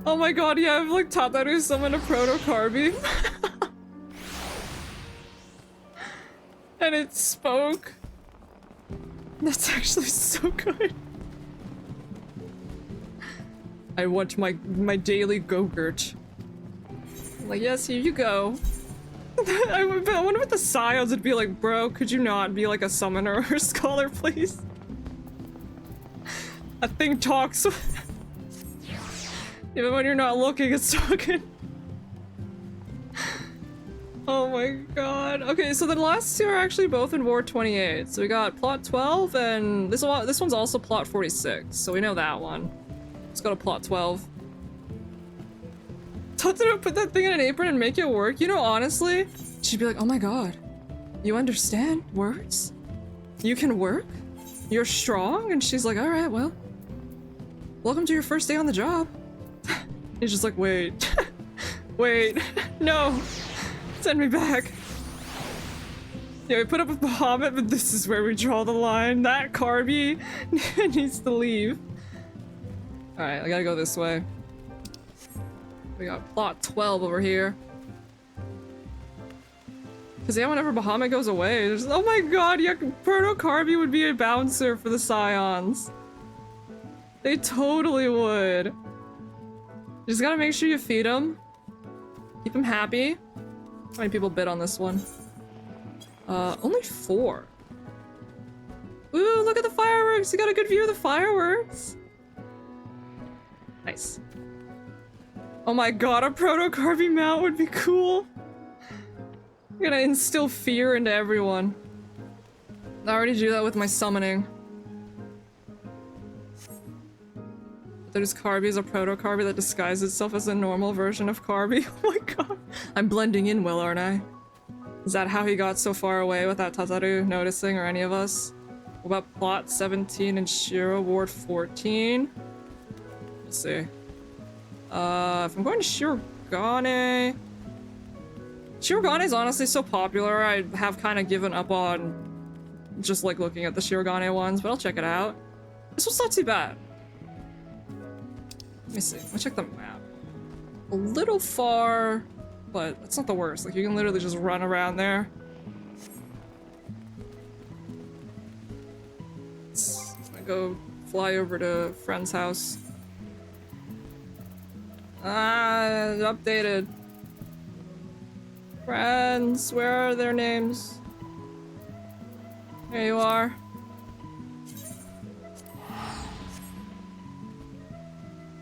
Oh my god, yeah, I've like taught that to someone a proto Carby. And it spoke. That's actually so good. I want my daily go-gurt. Like, yes, here you go. I wonder what the Scions would be like, bro, could you not be like a summoner or a scholar, please? That thing talks. Even when you're not looking, it's talking. Oh my god. Okay, so the last 2 are actually both in Ward 28. So we got plot 12 and this one's also plot 46. So we know that one. Let's go to plot 12. Totoro put that thing in an apron and make it work. You know, honestly, she'd be like, oh my god, you understand words? You can work? You're strong? And she's like, alright, well, welcome to your first day on the job. He's just like, wait. Wait. No. Send me back. Yeah, we put up with Bahamut, but this is where we draw the line. That Carby needs to leave. Alright, I gotta go this way. We got plot 12 over here. Cause yeah, whenever Bahamut goes away, there's— oh my god, yeah, Proto Carby would be a bouncer for the Scions. They totally would. You just gotta make sure you feed them. Keep them happy. How many people bid on this one? Only 4. Ooh, look at the fireworks! You got a good view of the fireworks! Nice. Oh my god, a proto-Carby mount would be cool. I'm gonna instill fear into everyone. I already do that with my summoning. There's Carby as a proto-Carby that disguises itself as a normal version of Carby. Oh my god. I'm blending in well, aren't I? Is that how he got so far away without Tataru noticing or any of us? What about plot 17 and Shiro Ward 14? Let's see. If I'm going to Shirogane... Shirogane is honestly so popular, I have kind of given up on just like looking at the Shirogane ones, but I'll check it out. This one's not too bad. Let me see. Let me check the map. A little far, but that's not the worst. Like, you can literally just run around there. Let's go fly over to a friend's house. Ah, updated. Friends, where are their names? There you are.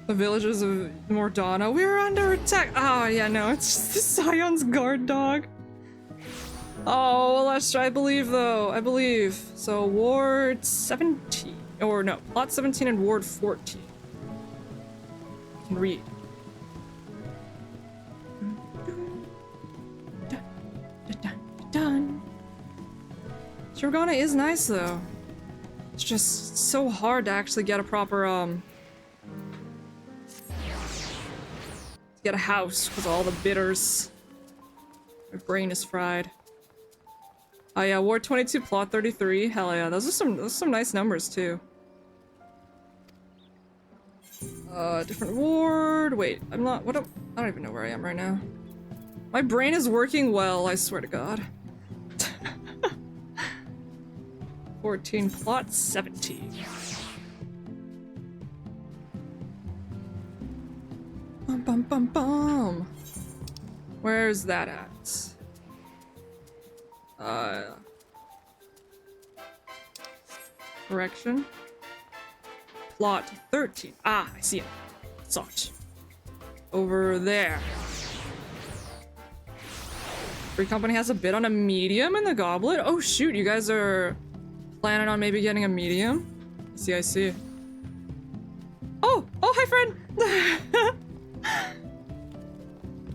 The villagers of Mordana. We're under attack. Oh, yeah, no, it's just the Scion's guard dog. Oh, well, let's try. I believe, though. I believe. So, Ward 17. Or, no, Plot 17 and Ward 14. I can read. Done. Shirogane is nice, though. It's just so hard to actually get a proper, get a house with all the bitters. My brain is fried. Oh yeah, Ward 22, Plot 33. Hell yeah, those are some nice numbers too. Different ward. Wait, I'm not. I don't even know where I am right now. My brain is working well. I swear to God. 14, Plot 17. Bum bum bum bum. Where's that at? Correction. Plot 13. Ah, I see it. Saw it. Over there. Free Company has a bid on a medium in the goblet? Oh shoot, you guys are planning on maybe getting a medium? I see. Oh! Oh, hi friend!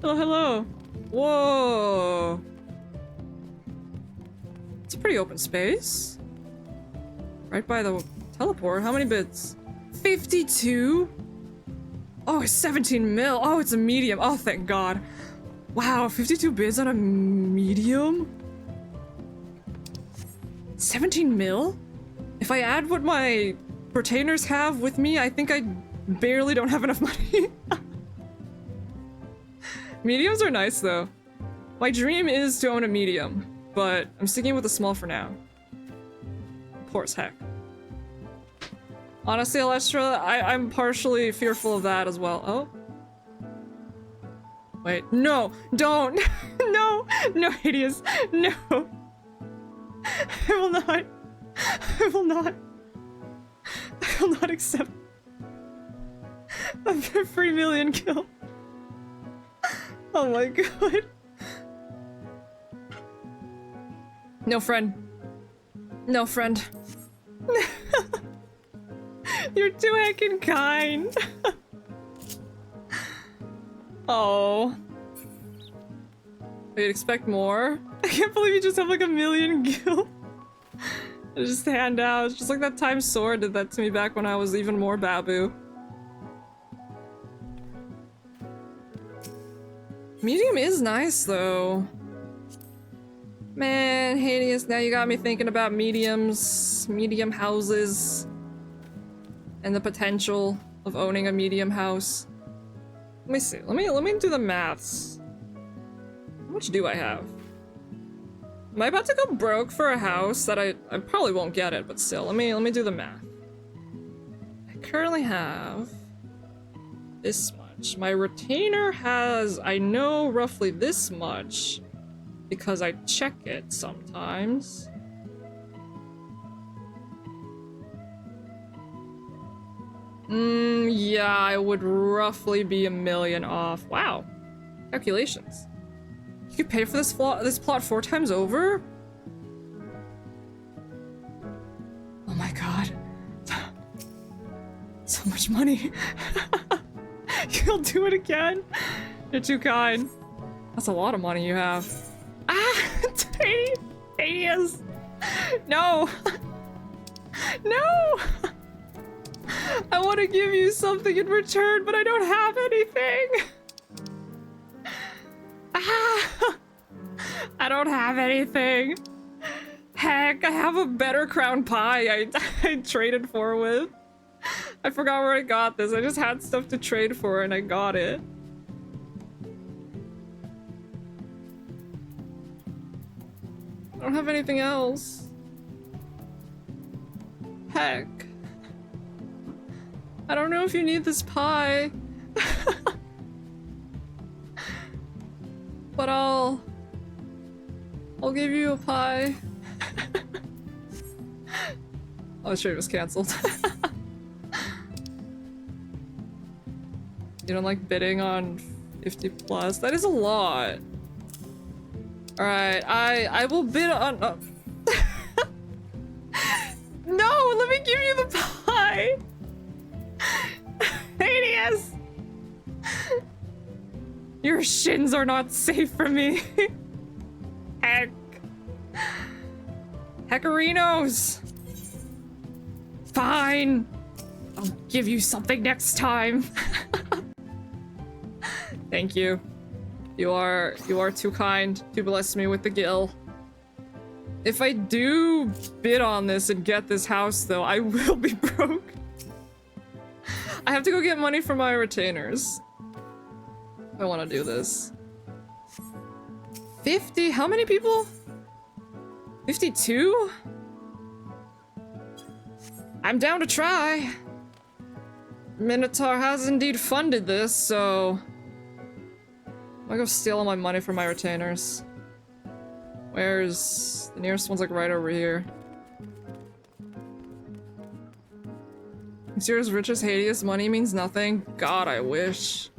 Hello, hello. Whoa. It's a pretty open space. Right by the teleport. How many bids? 52? Oh, it's 17 mil. Oh, it's a medium. Oh, thank God. Wow, 52 bids on a medium? 17 mil? If I add what my retainers have with me, I think I barely don't have enough money. Mediums are nice, though. My dream is to own a medium, but I'm sticking with a small for now. Poor as heck. Honestly, Alestra, I'm partially fearful of that as well. Oh. Wait, no, don't. No, no, Hideous, no. I will not. I will not. I will not accept a free million kill. Oh my God. No, friend. No, friend. You're too heckin' kind. Oh. You'd expect more? I can't believe you just have like a million gil. Just hand out. It's just like that time Sword did that to me back when I was even more Babu. Medium is nice though. Man, Hades, now you got me thinking about mediums, medium houses, and the potential of owning a medium house. Let me see. Let me do the maths. How much do I have? Am I about to go broke for a house that I probably won't get it, but still, let me do the math. I currently have this much. My retainer has, I know, roughly this much because I check it sometimes. Yeah, I would roughly be 1 million off. Wow. Calculations. You could pay for this plot 4 times over? Oh my god. So much money. You'll do it again? You're too kind. That's a lot of money you have. Ah! Tedious! No! No! I want to give you something in return, but I don't have anything! Ah! I don't have anything! Heck, I have a better crown pie I traded for with. I forgot where I got this. I just had stuff to trade for and I got it. I don't have anything else. Heck. I don't know if you need this pie. But I'll give you a pie. Oh, the trade was cancelled. You don't like bidding on 50 plus? That is a lot. Alright, I will bid on... No, let me give you the pie! Hideous! Your shins are not safe for me. Heck. Heckarinos! Fine! I'll give you something next time. Thank you. You are too kind to bless me with the gill. If I do bid on this and get this house though, I will be broke. I have to go get money from my retainers. I want to do this. 50? How many people? 52? I'm down to try. Minotaur has indeed funded this, so... I'm gonna go steal all my money from my retainers. Where's... the nearest one's like right over here. You're as rich as Hades, money means nothing. God, I wish.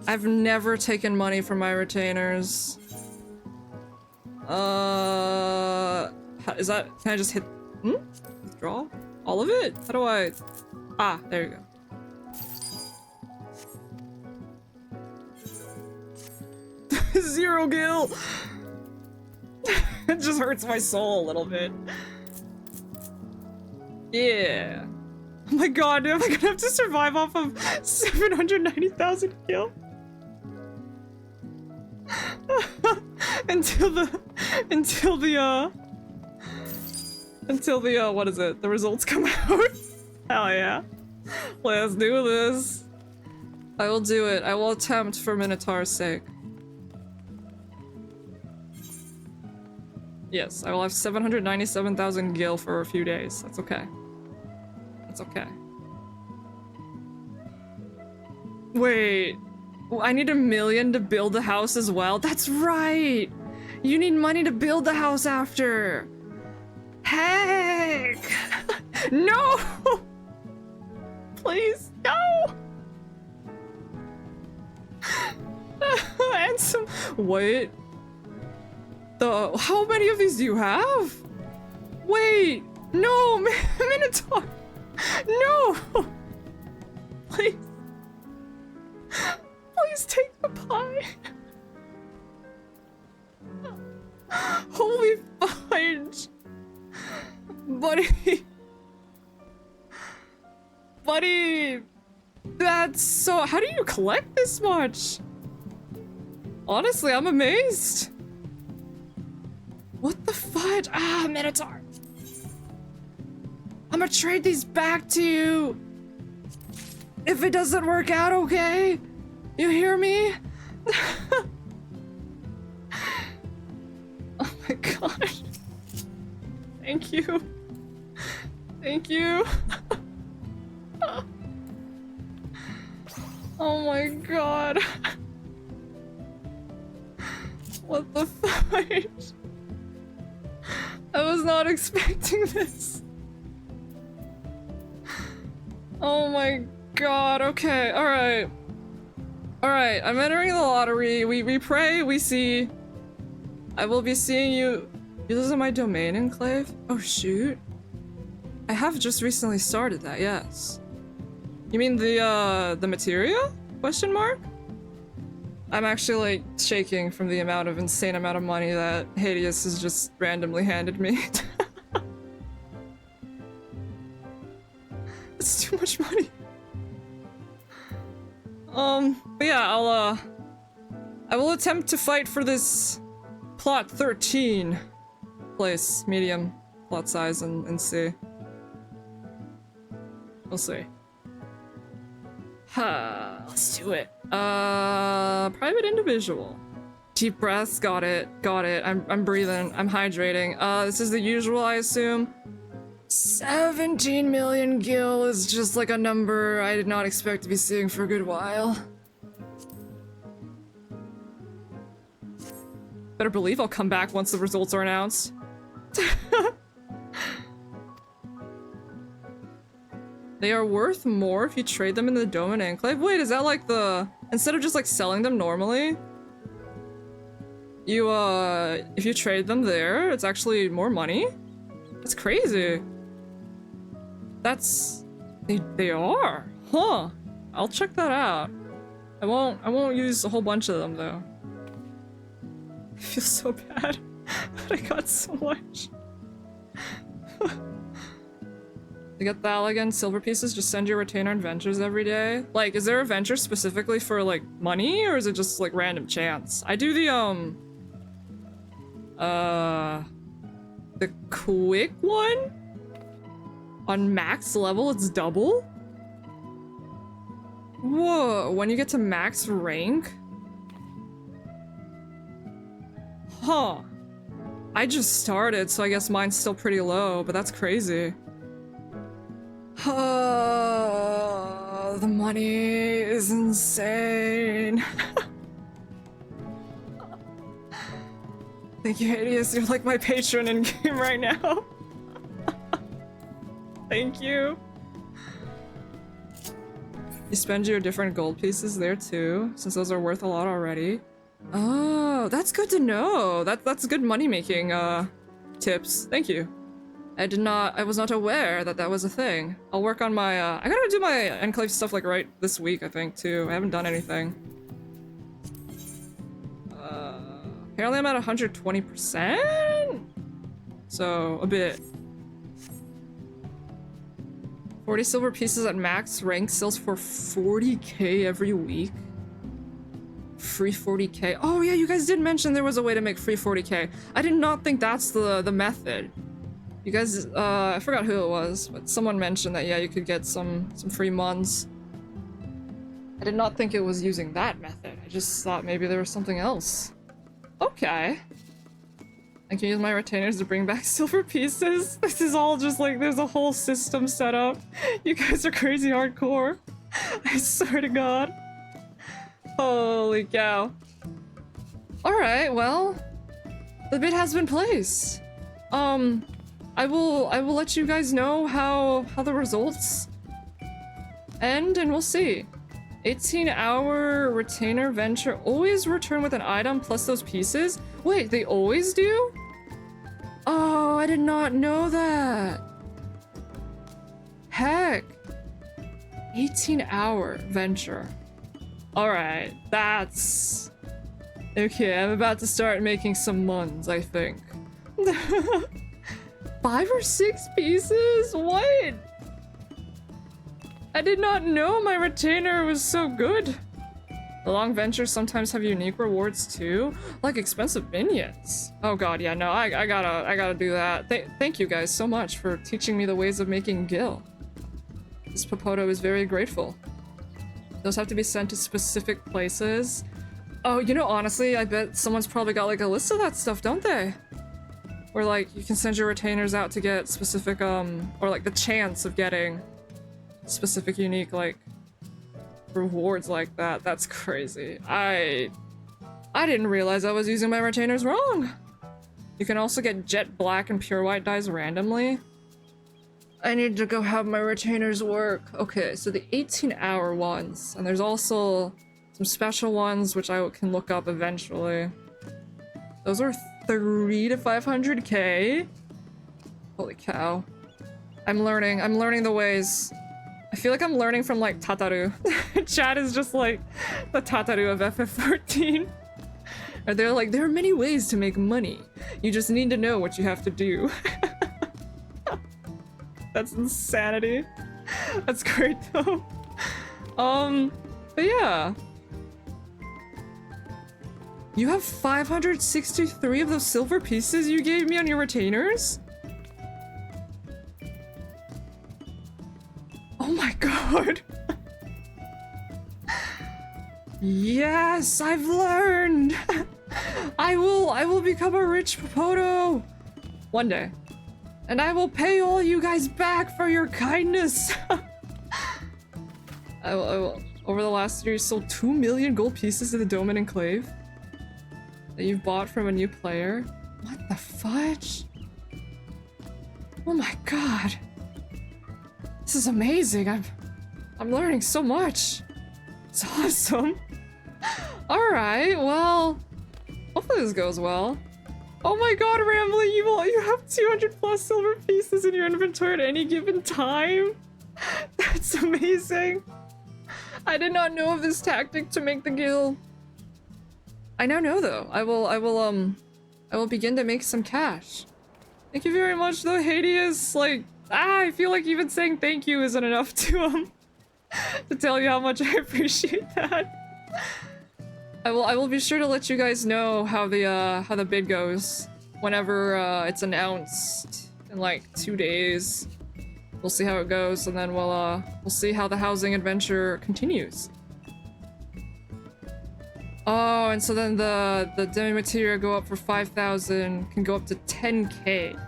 I've never taken money from my retainers. Is that... can I just hit... withdraw? All of it? How do I... Ah, there you go. Zero gil! It just hurts my soul a little bit. Yeah. Oh my god, am I gonna have to survive off of 790,000 gil? Until the what is it? The results come out? Hell yeah. Let's do this. I will do it. I will attempt for Minotaur's sake. Yes, I will have 797,000 gil for a few days. That's okay. That's okay. Wait. I need 1 million to build the house as well? That's right! You need money to build the house after! Heck! No! Please, no! And some... Wait. How many of these do you have? Wait! No! Minotaur! No! Please. Please take the pie. Holy fudge. Buddy. Buddy. That's so... How do you collect this much? Honestly, I'm amazed. What the fudge? Ah, Minotaur. I'm gonna trade these back to you. If it doesn't work out, okay? You hear me? Oh my god. Thank you. Thank you. Oh my god. What the fudge? I was not expecting this. Oh my god, okay, alright. Alright, I'm entering the lottery. We pray, we see. I will be seeing you. This is my domain enclave? Oh shoot. I have just recently started that, yes. You mean the materia? Question mark? I'm actually like shaking from the insane amount of money that Hades has just randomly handed me. It's too much money. But yeah, I will attempt to fight for this plot 13 place, medium plot size, and see. We'll see. Let's do it. Private individual. Deep breaths, got it. I'm breathing, I'm hydrating. This is the usual, I assume. 17 million gil is just like a number I did not expect to be seeing for a good while. Better believe I'll come back once the results are announced. They are worth more if you trade them in the Dome and Enclave? Wait, is that like the... Instead of just like selling them normally? You, if you trade them there, it's actually more money? That's crazy. That's... They are. Huh. I'll check that out. I won't use a whole bunch of them though. I feel so bad that I got so much. To get the elegant silver pieces, just send your retainer in ventures every day. Like, is there a venture specifically for like money, or is it just like random chance? I do the quick one? On max level, it's double? Whoa, when you get to max rank? Huh. I just started, so I guess mine's still pretty low, but that's crazy. The money is insane. Thank you, Hades. You're like my patron in game right now. Thank you. You spend your different gold pieces there too, since those are worth a lot already. Oh, that's good to know. That's good money making tips. Thank you. I was not aware that that was a thing. I'll work on my I gotta do my enclave stuff like right this week, I think, too. I haven't done anything. Apparently I'm at 120%? So, a bit. 40 silver pieces at max rank sells for 40k every week. Free 40k. Oh yeah, you guys did mention there was a way to make free 40k. I did not think that's the method. You guys, I forgot who it was, but someone mentioned that, yeah, you could get some free mons. I did not think it was using that method. I just thought maybe there was something else. Okay. I can use my retainers to bring back silver pieces. This is all just like, there's a whole system set up. You guys are crazy hardcore. I swear to God. Holy cow. Alright, well, the bid has been placed. I will let you guys know how the results end, and we'll see. 18-hour retainer venture. Always return with an item plus those pieces? Wait, they always do? Oh, I did not know that. Heck. 18-hour venture. Alright, that's... Okay, I'm about to start making some muns, I think. 5 or 6 pieces? What? I did not know my retainer was so good. The long ventures sometimes have unique rewards too, like expensive minions. Oh god, yeah, no, I gotta do that. Thank you guys so much for teaching me the ways of making gil. This Popoto is very grateful. Those have to be sent to specific places. Oh, you know, honestly, I bet someone's probably got like a list of that stuff, don't they? Where like you can send your retainers out to get specific or like the chance of getting specific unique like rewards like that. That's crazy. I didn't realize I was using my retainers wrong. You can also get jet black and pure white dyes randomly. I need to go have my retainers work. Okay, so the 18-hour ones, and there's also some special ones which I can look up eventually. Those are 3 to 500k. Holy cow. I'm learning the ways. I feel like I'm learning from like Tataru. Chat is just like the Tataru of FF14. Or they're like, there are many ways to make money. You just need to know what you have to do. That's insanity. That's great though. But yeah. You have 563 of those silver pieces you gave me on your retainers? Oh my god. Yes, I've learned. I will become a rich Popoto one day. And I will pay all you guys back for your kindness. I will, over the last year, you sold 2 million gold pieces of the Dome and Enclave that you've bought from a new player. What the fudge? Oh my god. This is amazing. I'm learning so much. It's awesome. Alright, well, hopefully this goes well. Oh my god, Rambling, you have 200 plus silver pieces in your inventory at any given time? That's amazing. I did not know of this tactic to make the guild. I now know though. I will begin to make some cash. Thank you very much though, Hades. Like, I feel like even saying thank you isn't enough to tell you how much I appreciate that. I will be sure to let you guys know how the bid goes whenever it's announced in like 2 days. We'll see how it goes, and then we'll see how the housing adventure continues. Oh, and so then the demi materia go up for 5,000, can go up to 10k.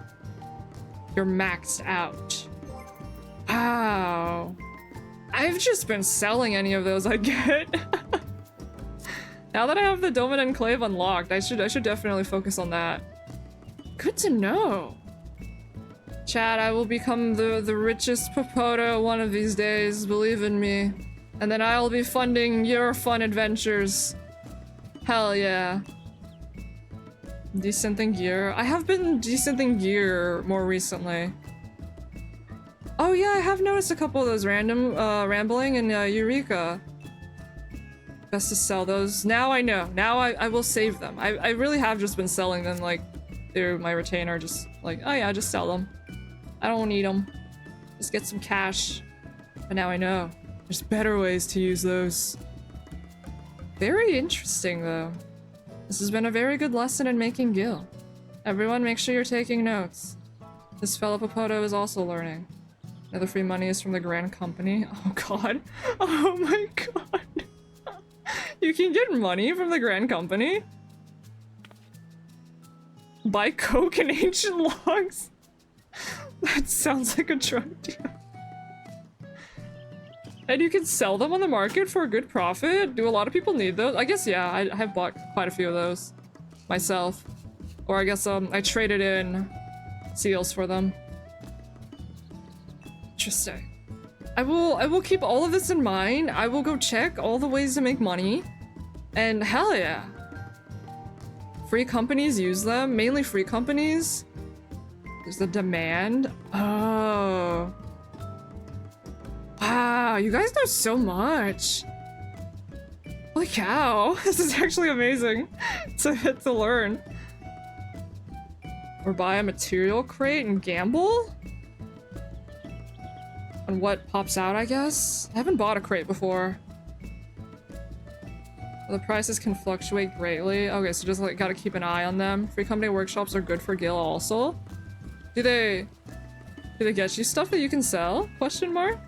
You're maxed out. Wow. I've just been selling any of those I get. Now that I have the Dome and Enclave unlocked, I should definitely focus on that. Good to know. Chat, I will become the richest Popoto one of these days, believe in me. And then I'll be funding your fun adventures. Hell yeah. Decenting gear. I have been decenting gear more recently. Oh yeah, I have noticed a couple of those random Rambling and Eureka. Best to sell those. Now I know. Now I will save them. I really have just been selling them like through my retainer, just like, oh yeah, just sell them. I don't need them. Just get some cash. But now I know. There's better ways to use those. Very interesting though. This has been a very good lesson in making gil. Everyone make sure you're taking notes. This fellow Popoto is also learning. Another free money is from the Grand Company. Oh god. Oh my god. You can get money from the Grand Company? Buy coke and ancient logs? That sounds like a drug deal. And you can sell them on the market for a good profit? Do a lot of people need those? I guess, yeah, I have bought quite a few of those myself. Or I guess I traded in seals for them. Interesting. I will keep all of this in mind. I will go check all the ways to make money. And hell yeah. Free companies use them, mainly free companies. There's the demand. Oh. Wow, you guys know so much. Holy cow, this is actually amazing to learn. Or buy a material crate and gamble? On what pops out, I guess? I haven't bought a crate before. The prices can fluctuate greatly. Okay, so just like gotta keep an eye on them. Free company workshops are good for gil also. Do they get you stuff that you can sell? Question mark?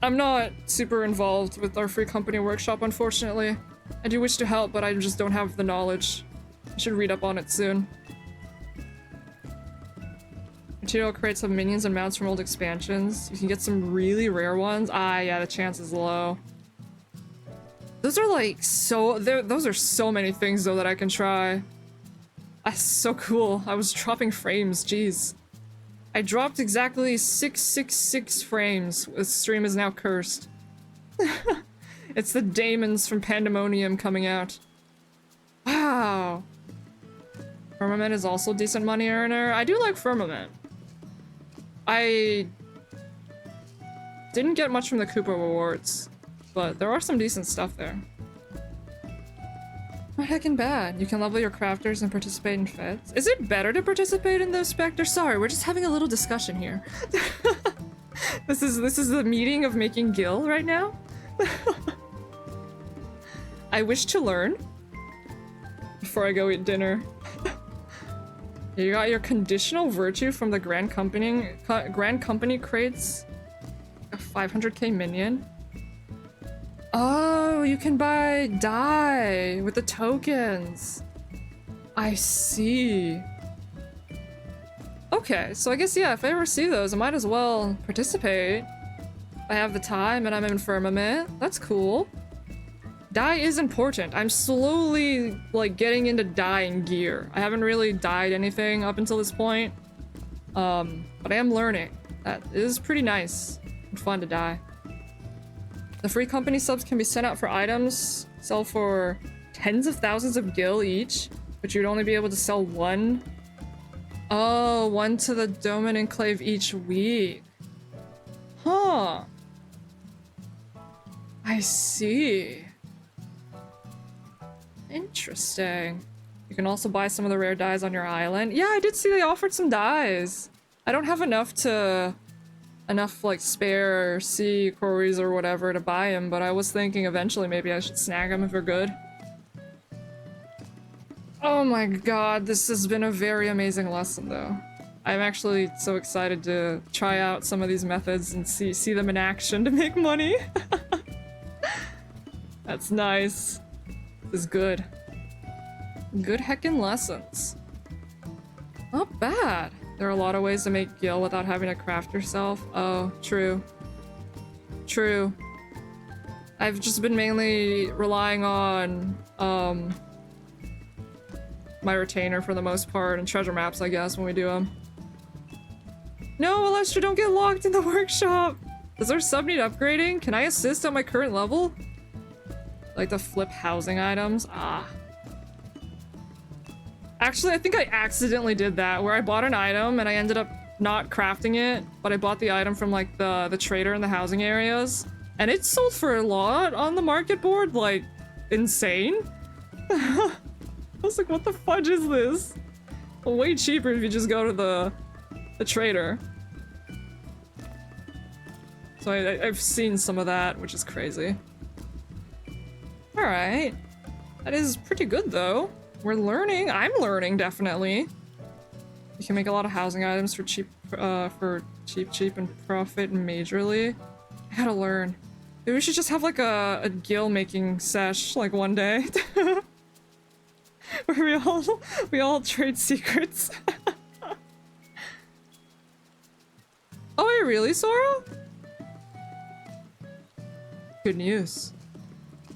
I'm not super involved with our free company workshop, unfortunately. I do wish to help, but I just don't have the knowledge. I should read up on it soon. Material crates have minions and mounts from old expansions. You can get some really rare ones. Ah, yeah, the chance is low. Those are like those are so many things though that I can try. That's so cool. I was dropping frames, jeez. I dropped exactly 666 frames. The stream is now cursed. It's the daemons from Pandemonium coming out. Wow. Firmament is also a decent money earner. I do like Firmament. I didn't get much from the Koopa rewards, but there are some decent stuff there. Not heckin' bad. You can level your crafters and participate in feds. Is it better to participate in those Spectre? Sorry, we're just having a little discussion here. This is the meeting of making Gil right now. I wish to learn before I go eat dinner. You got your conditional virtue from the Grand Company crates. A 500k minion. Oh, you can buy dye with the tokens. I see. Okay, so I guess, yeah, if I ever see those, I might as well participate. I have the time and I'm in Firmament. That's cool. Dye is important. I'm slowly, like, getting into dyeing gear. I haven't really dyed anything up until this point. But I am learning. That is pretty nice and fun to dye. The free company subs can be sent out for items, sell for tens of thousands of gil each, but you'd only be able to sell one. Oh, one to the Domin Enclave each week. Huh. I see. Interesting. You can also buy some of the rare dyes on your island. Yeah, I did see they offered some dyes. I don't have enough like spare sea quarries or whatever to buy them, but I was thinking eventually maybe I should snag them if they're good. Oh my god, this has been a very amazing lesson though. I'm actually so excited to try out some of these methods and see them in action to make money. That's nice. This is good. Good heckin' lessons. Not bad. There are a lot of ways to make gil without having to craft yourself. Oh, true. True. I've just been mainly relying on, my retainer for the most part, and treasure maps, I guess, when we do them. No, Alestra, don't get locked in the workshop! Does our sub need upgrading? Can I assist at my current level? Like the flip housing items? Ah. Actually, I think I accidentally did that, where I bought an item and I ended up not crafting it, but I bought the item from like the trader in the housing areas, and it sold for a lot on the market board, like insane. I was like, what the fudge is this? Well, way cheaper if you just go to the trader. So I've seen some of that, which is crazy. Alright. That is pretty good though. We're learning. I'm learning, definitely. You can make a lot of housing items for cheap and profit majorly. I gotta learn. Maybe we should just have like a gil making sesh like one day. Where we all trade secrets. Oh, are you really, Sora? Good news.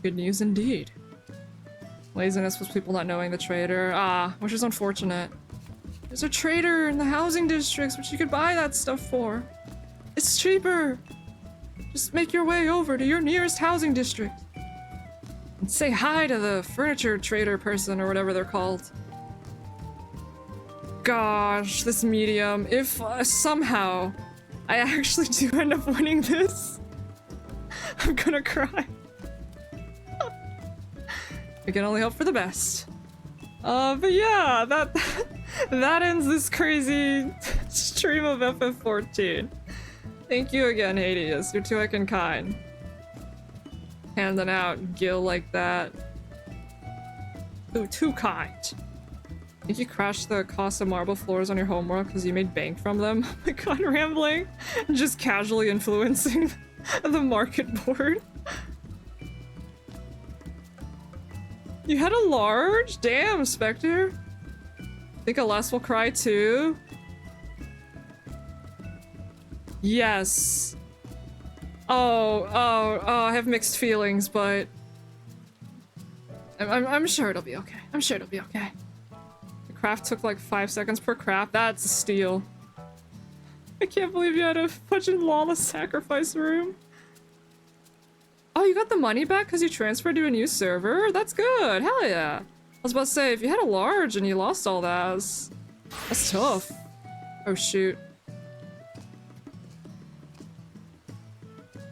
Good news indeed. Laziness was people not knowing the trader. Ah, which is unfortunate. There's a trader in the housing districts which you could buy that stuff for. It's cheaper. Just make your way over to your nearest housing district. And say hi to the furniture trader person or whatever they're called. Gosh, this medium. If somehow I actually do end up winning this, I'm gonna cry. I can only hope for the best. But yeah, that ends this crazy stream of FF14. Thank you again, Hades. You're too heckin' kind. Handing out gil like that. Ooh, too kind. Think you crashed the cost of marble floors on your homeworld because you made bank from them? Oh my god, rambling. Just casually influencing the market board. You had a large? Damn, Spectre. Think Aless will cry too? Yes. Oh, I have mixed feelings, but I'm sure it'll be okay. I'm sure it'll be okay. The craft took like 5 seconds per craft. That's a steal. I can't believe you had a fucking lawless sacrifice room. Oh, you got the money back because you transferred to a new server? That's good. Hell yeah. I was about to say, if you had a large and you lost all that, that's tough. Oh, shoot.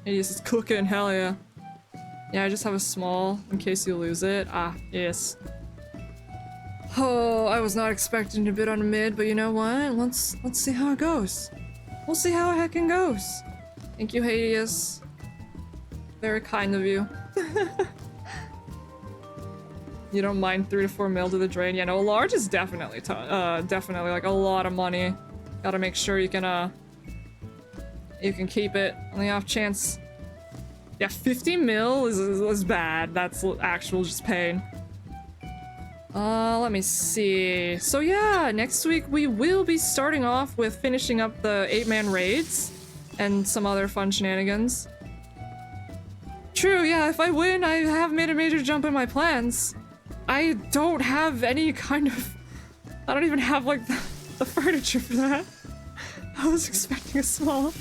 Yes, it's cooking. Hell yeah. Yeah, I just have a small in case you lose it. Ah, yes. Oh, I was not expecting to bid on a mid, but you know what? Let's see how it goes. We'll see how it heckin' goes. Thank you, Hades. Very kind of you. You don't mind 3 to 4 mil to the drain? Yeah, no, a large is definitely definitely like a lot of money. Gotta make sure you can keep it on the off chance. Yeah, 50 mil is bad. That's actual just pain. Let me see. So yeah, next week we will be starting off with finishing up the 8-man raids and some other fun shenanigans. True, yeah, if I win, I have made a major jump in my plans. I don't have any kind of... I don't even have, like, the furniture for that. I was expecting a small...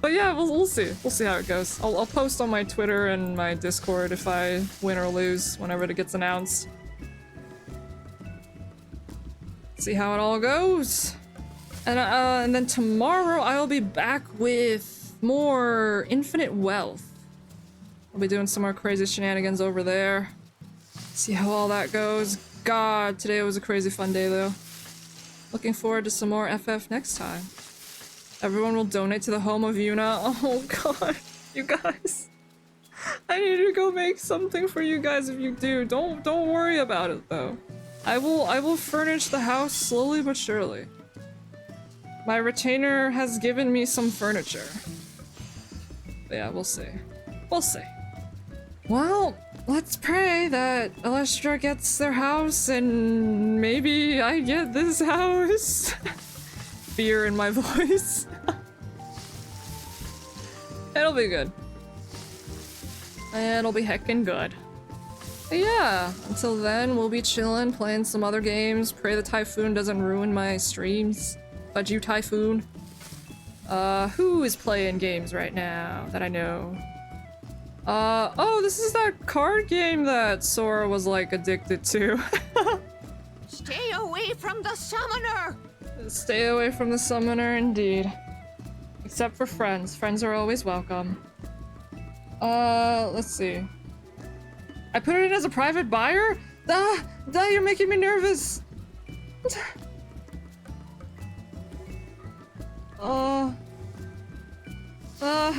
But yeah, we'll see. We'll see how it goes. I'll post on my Twitter and my Discord if I win or lose whenever it gets announced. See how it all goes. And then tomorrow I'll be back with more Infinite Wealth. I'll be doing some more crazy shenanigans over there. See how all that goes. God, today was a crazy fun day though. Looking forward to some more FF next time. Everyone will donate to the home of Yuna. Oh god, you guys. I need to go make something for you guys if you do. Don't worry about it though. I will furnish the house slowly but surely. My retainer has given me some furniture. But yeah, we'll see. We'll see. Well, let's pray that Alestra gets their house and maybe I get this house. Fear in my voice. It'll be good. It'll be heckin' good. But yeah, until then, we'll be chillin', playing some other games. Pray the typhoon doesn't ruin my streams. Fudge you, typhoon. Who is playing games right now that I know? Oh, this is that card game that Sora was, like, addicted to. Stay away from the summoner! Stay away from the summoner, indeed. Except for friends. Friends are always welcome. Let's see. I put it in as a private buyer? You're making me nervous! How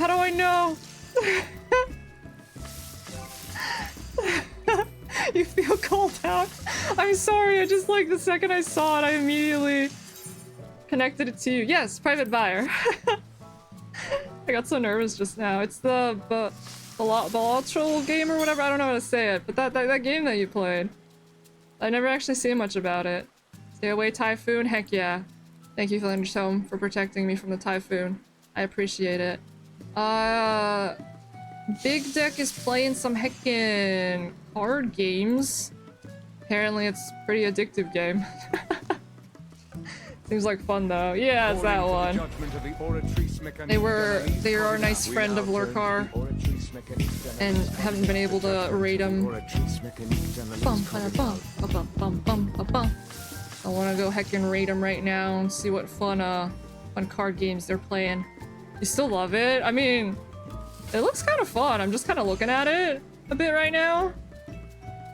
do I know? You feel called out? I'm sorry, I just, like, the second I saw it, I immediately connected it to you. Yes, private buyer. I got so nervous just now. It's the Balatral game or whatever, I don't know how to say it, but that game that you played. I never actually seen much about it. Stay away, Typhoon? Heck yeah. Thank you, Flanders Home, for protecting me from the Typhoon. I appreciate it. Big Deck is playing some heckin' card games. Apparently it's a pretty addictive game. Seems like fun though. Yeah, it's that one. They are a nice friend of Lurkar and haven't been able to raid him. I wanna go heckin' raid him right now and see what fun card games they're playing. You still love it? I mean, it looks kind of fun. I'm just kind of looking at it a bit right now.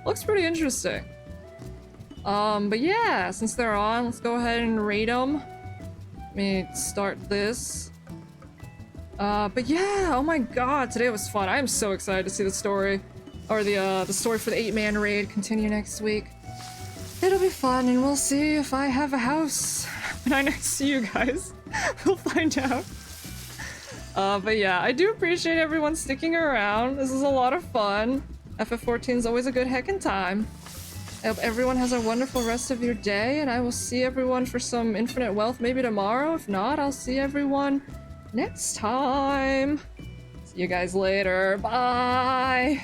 Looks pretty interesting. But yeah, since they're on, let's go ahead and raid them. Let me start this. But yeah, oh my god, today was fun. I am so excited to see the story, or the story for the 8-man raid continue next week. It'll be fun, and we'll see if I have a house when I next see you guys. We'll find out. But yeah, I do appreciate everyone sticking around. This is a lot of fun. FF14 is always a good heckin' time. I hope everyone has a wonderful rest of your day, and I will see everyone for some Infinite Wealth maybe tomorrow. If not, I'll see everyone next time. See you guys later. Bye!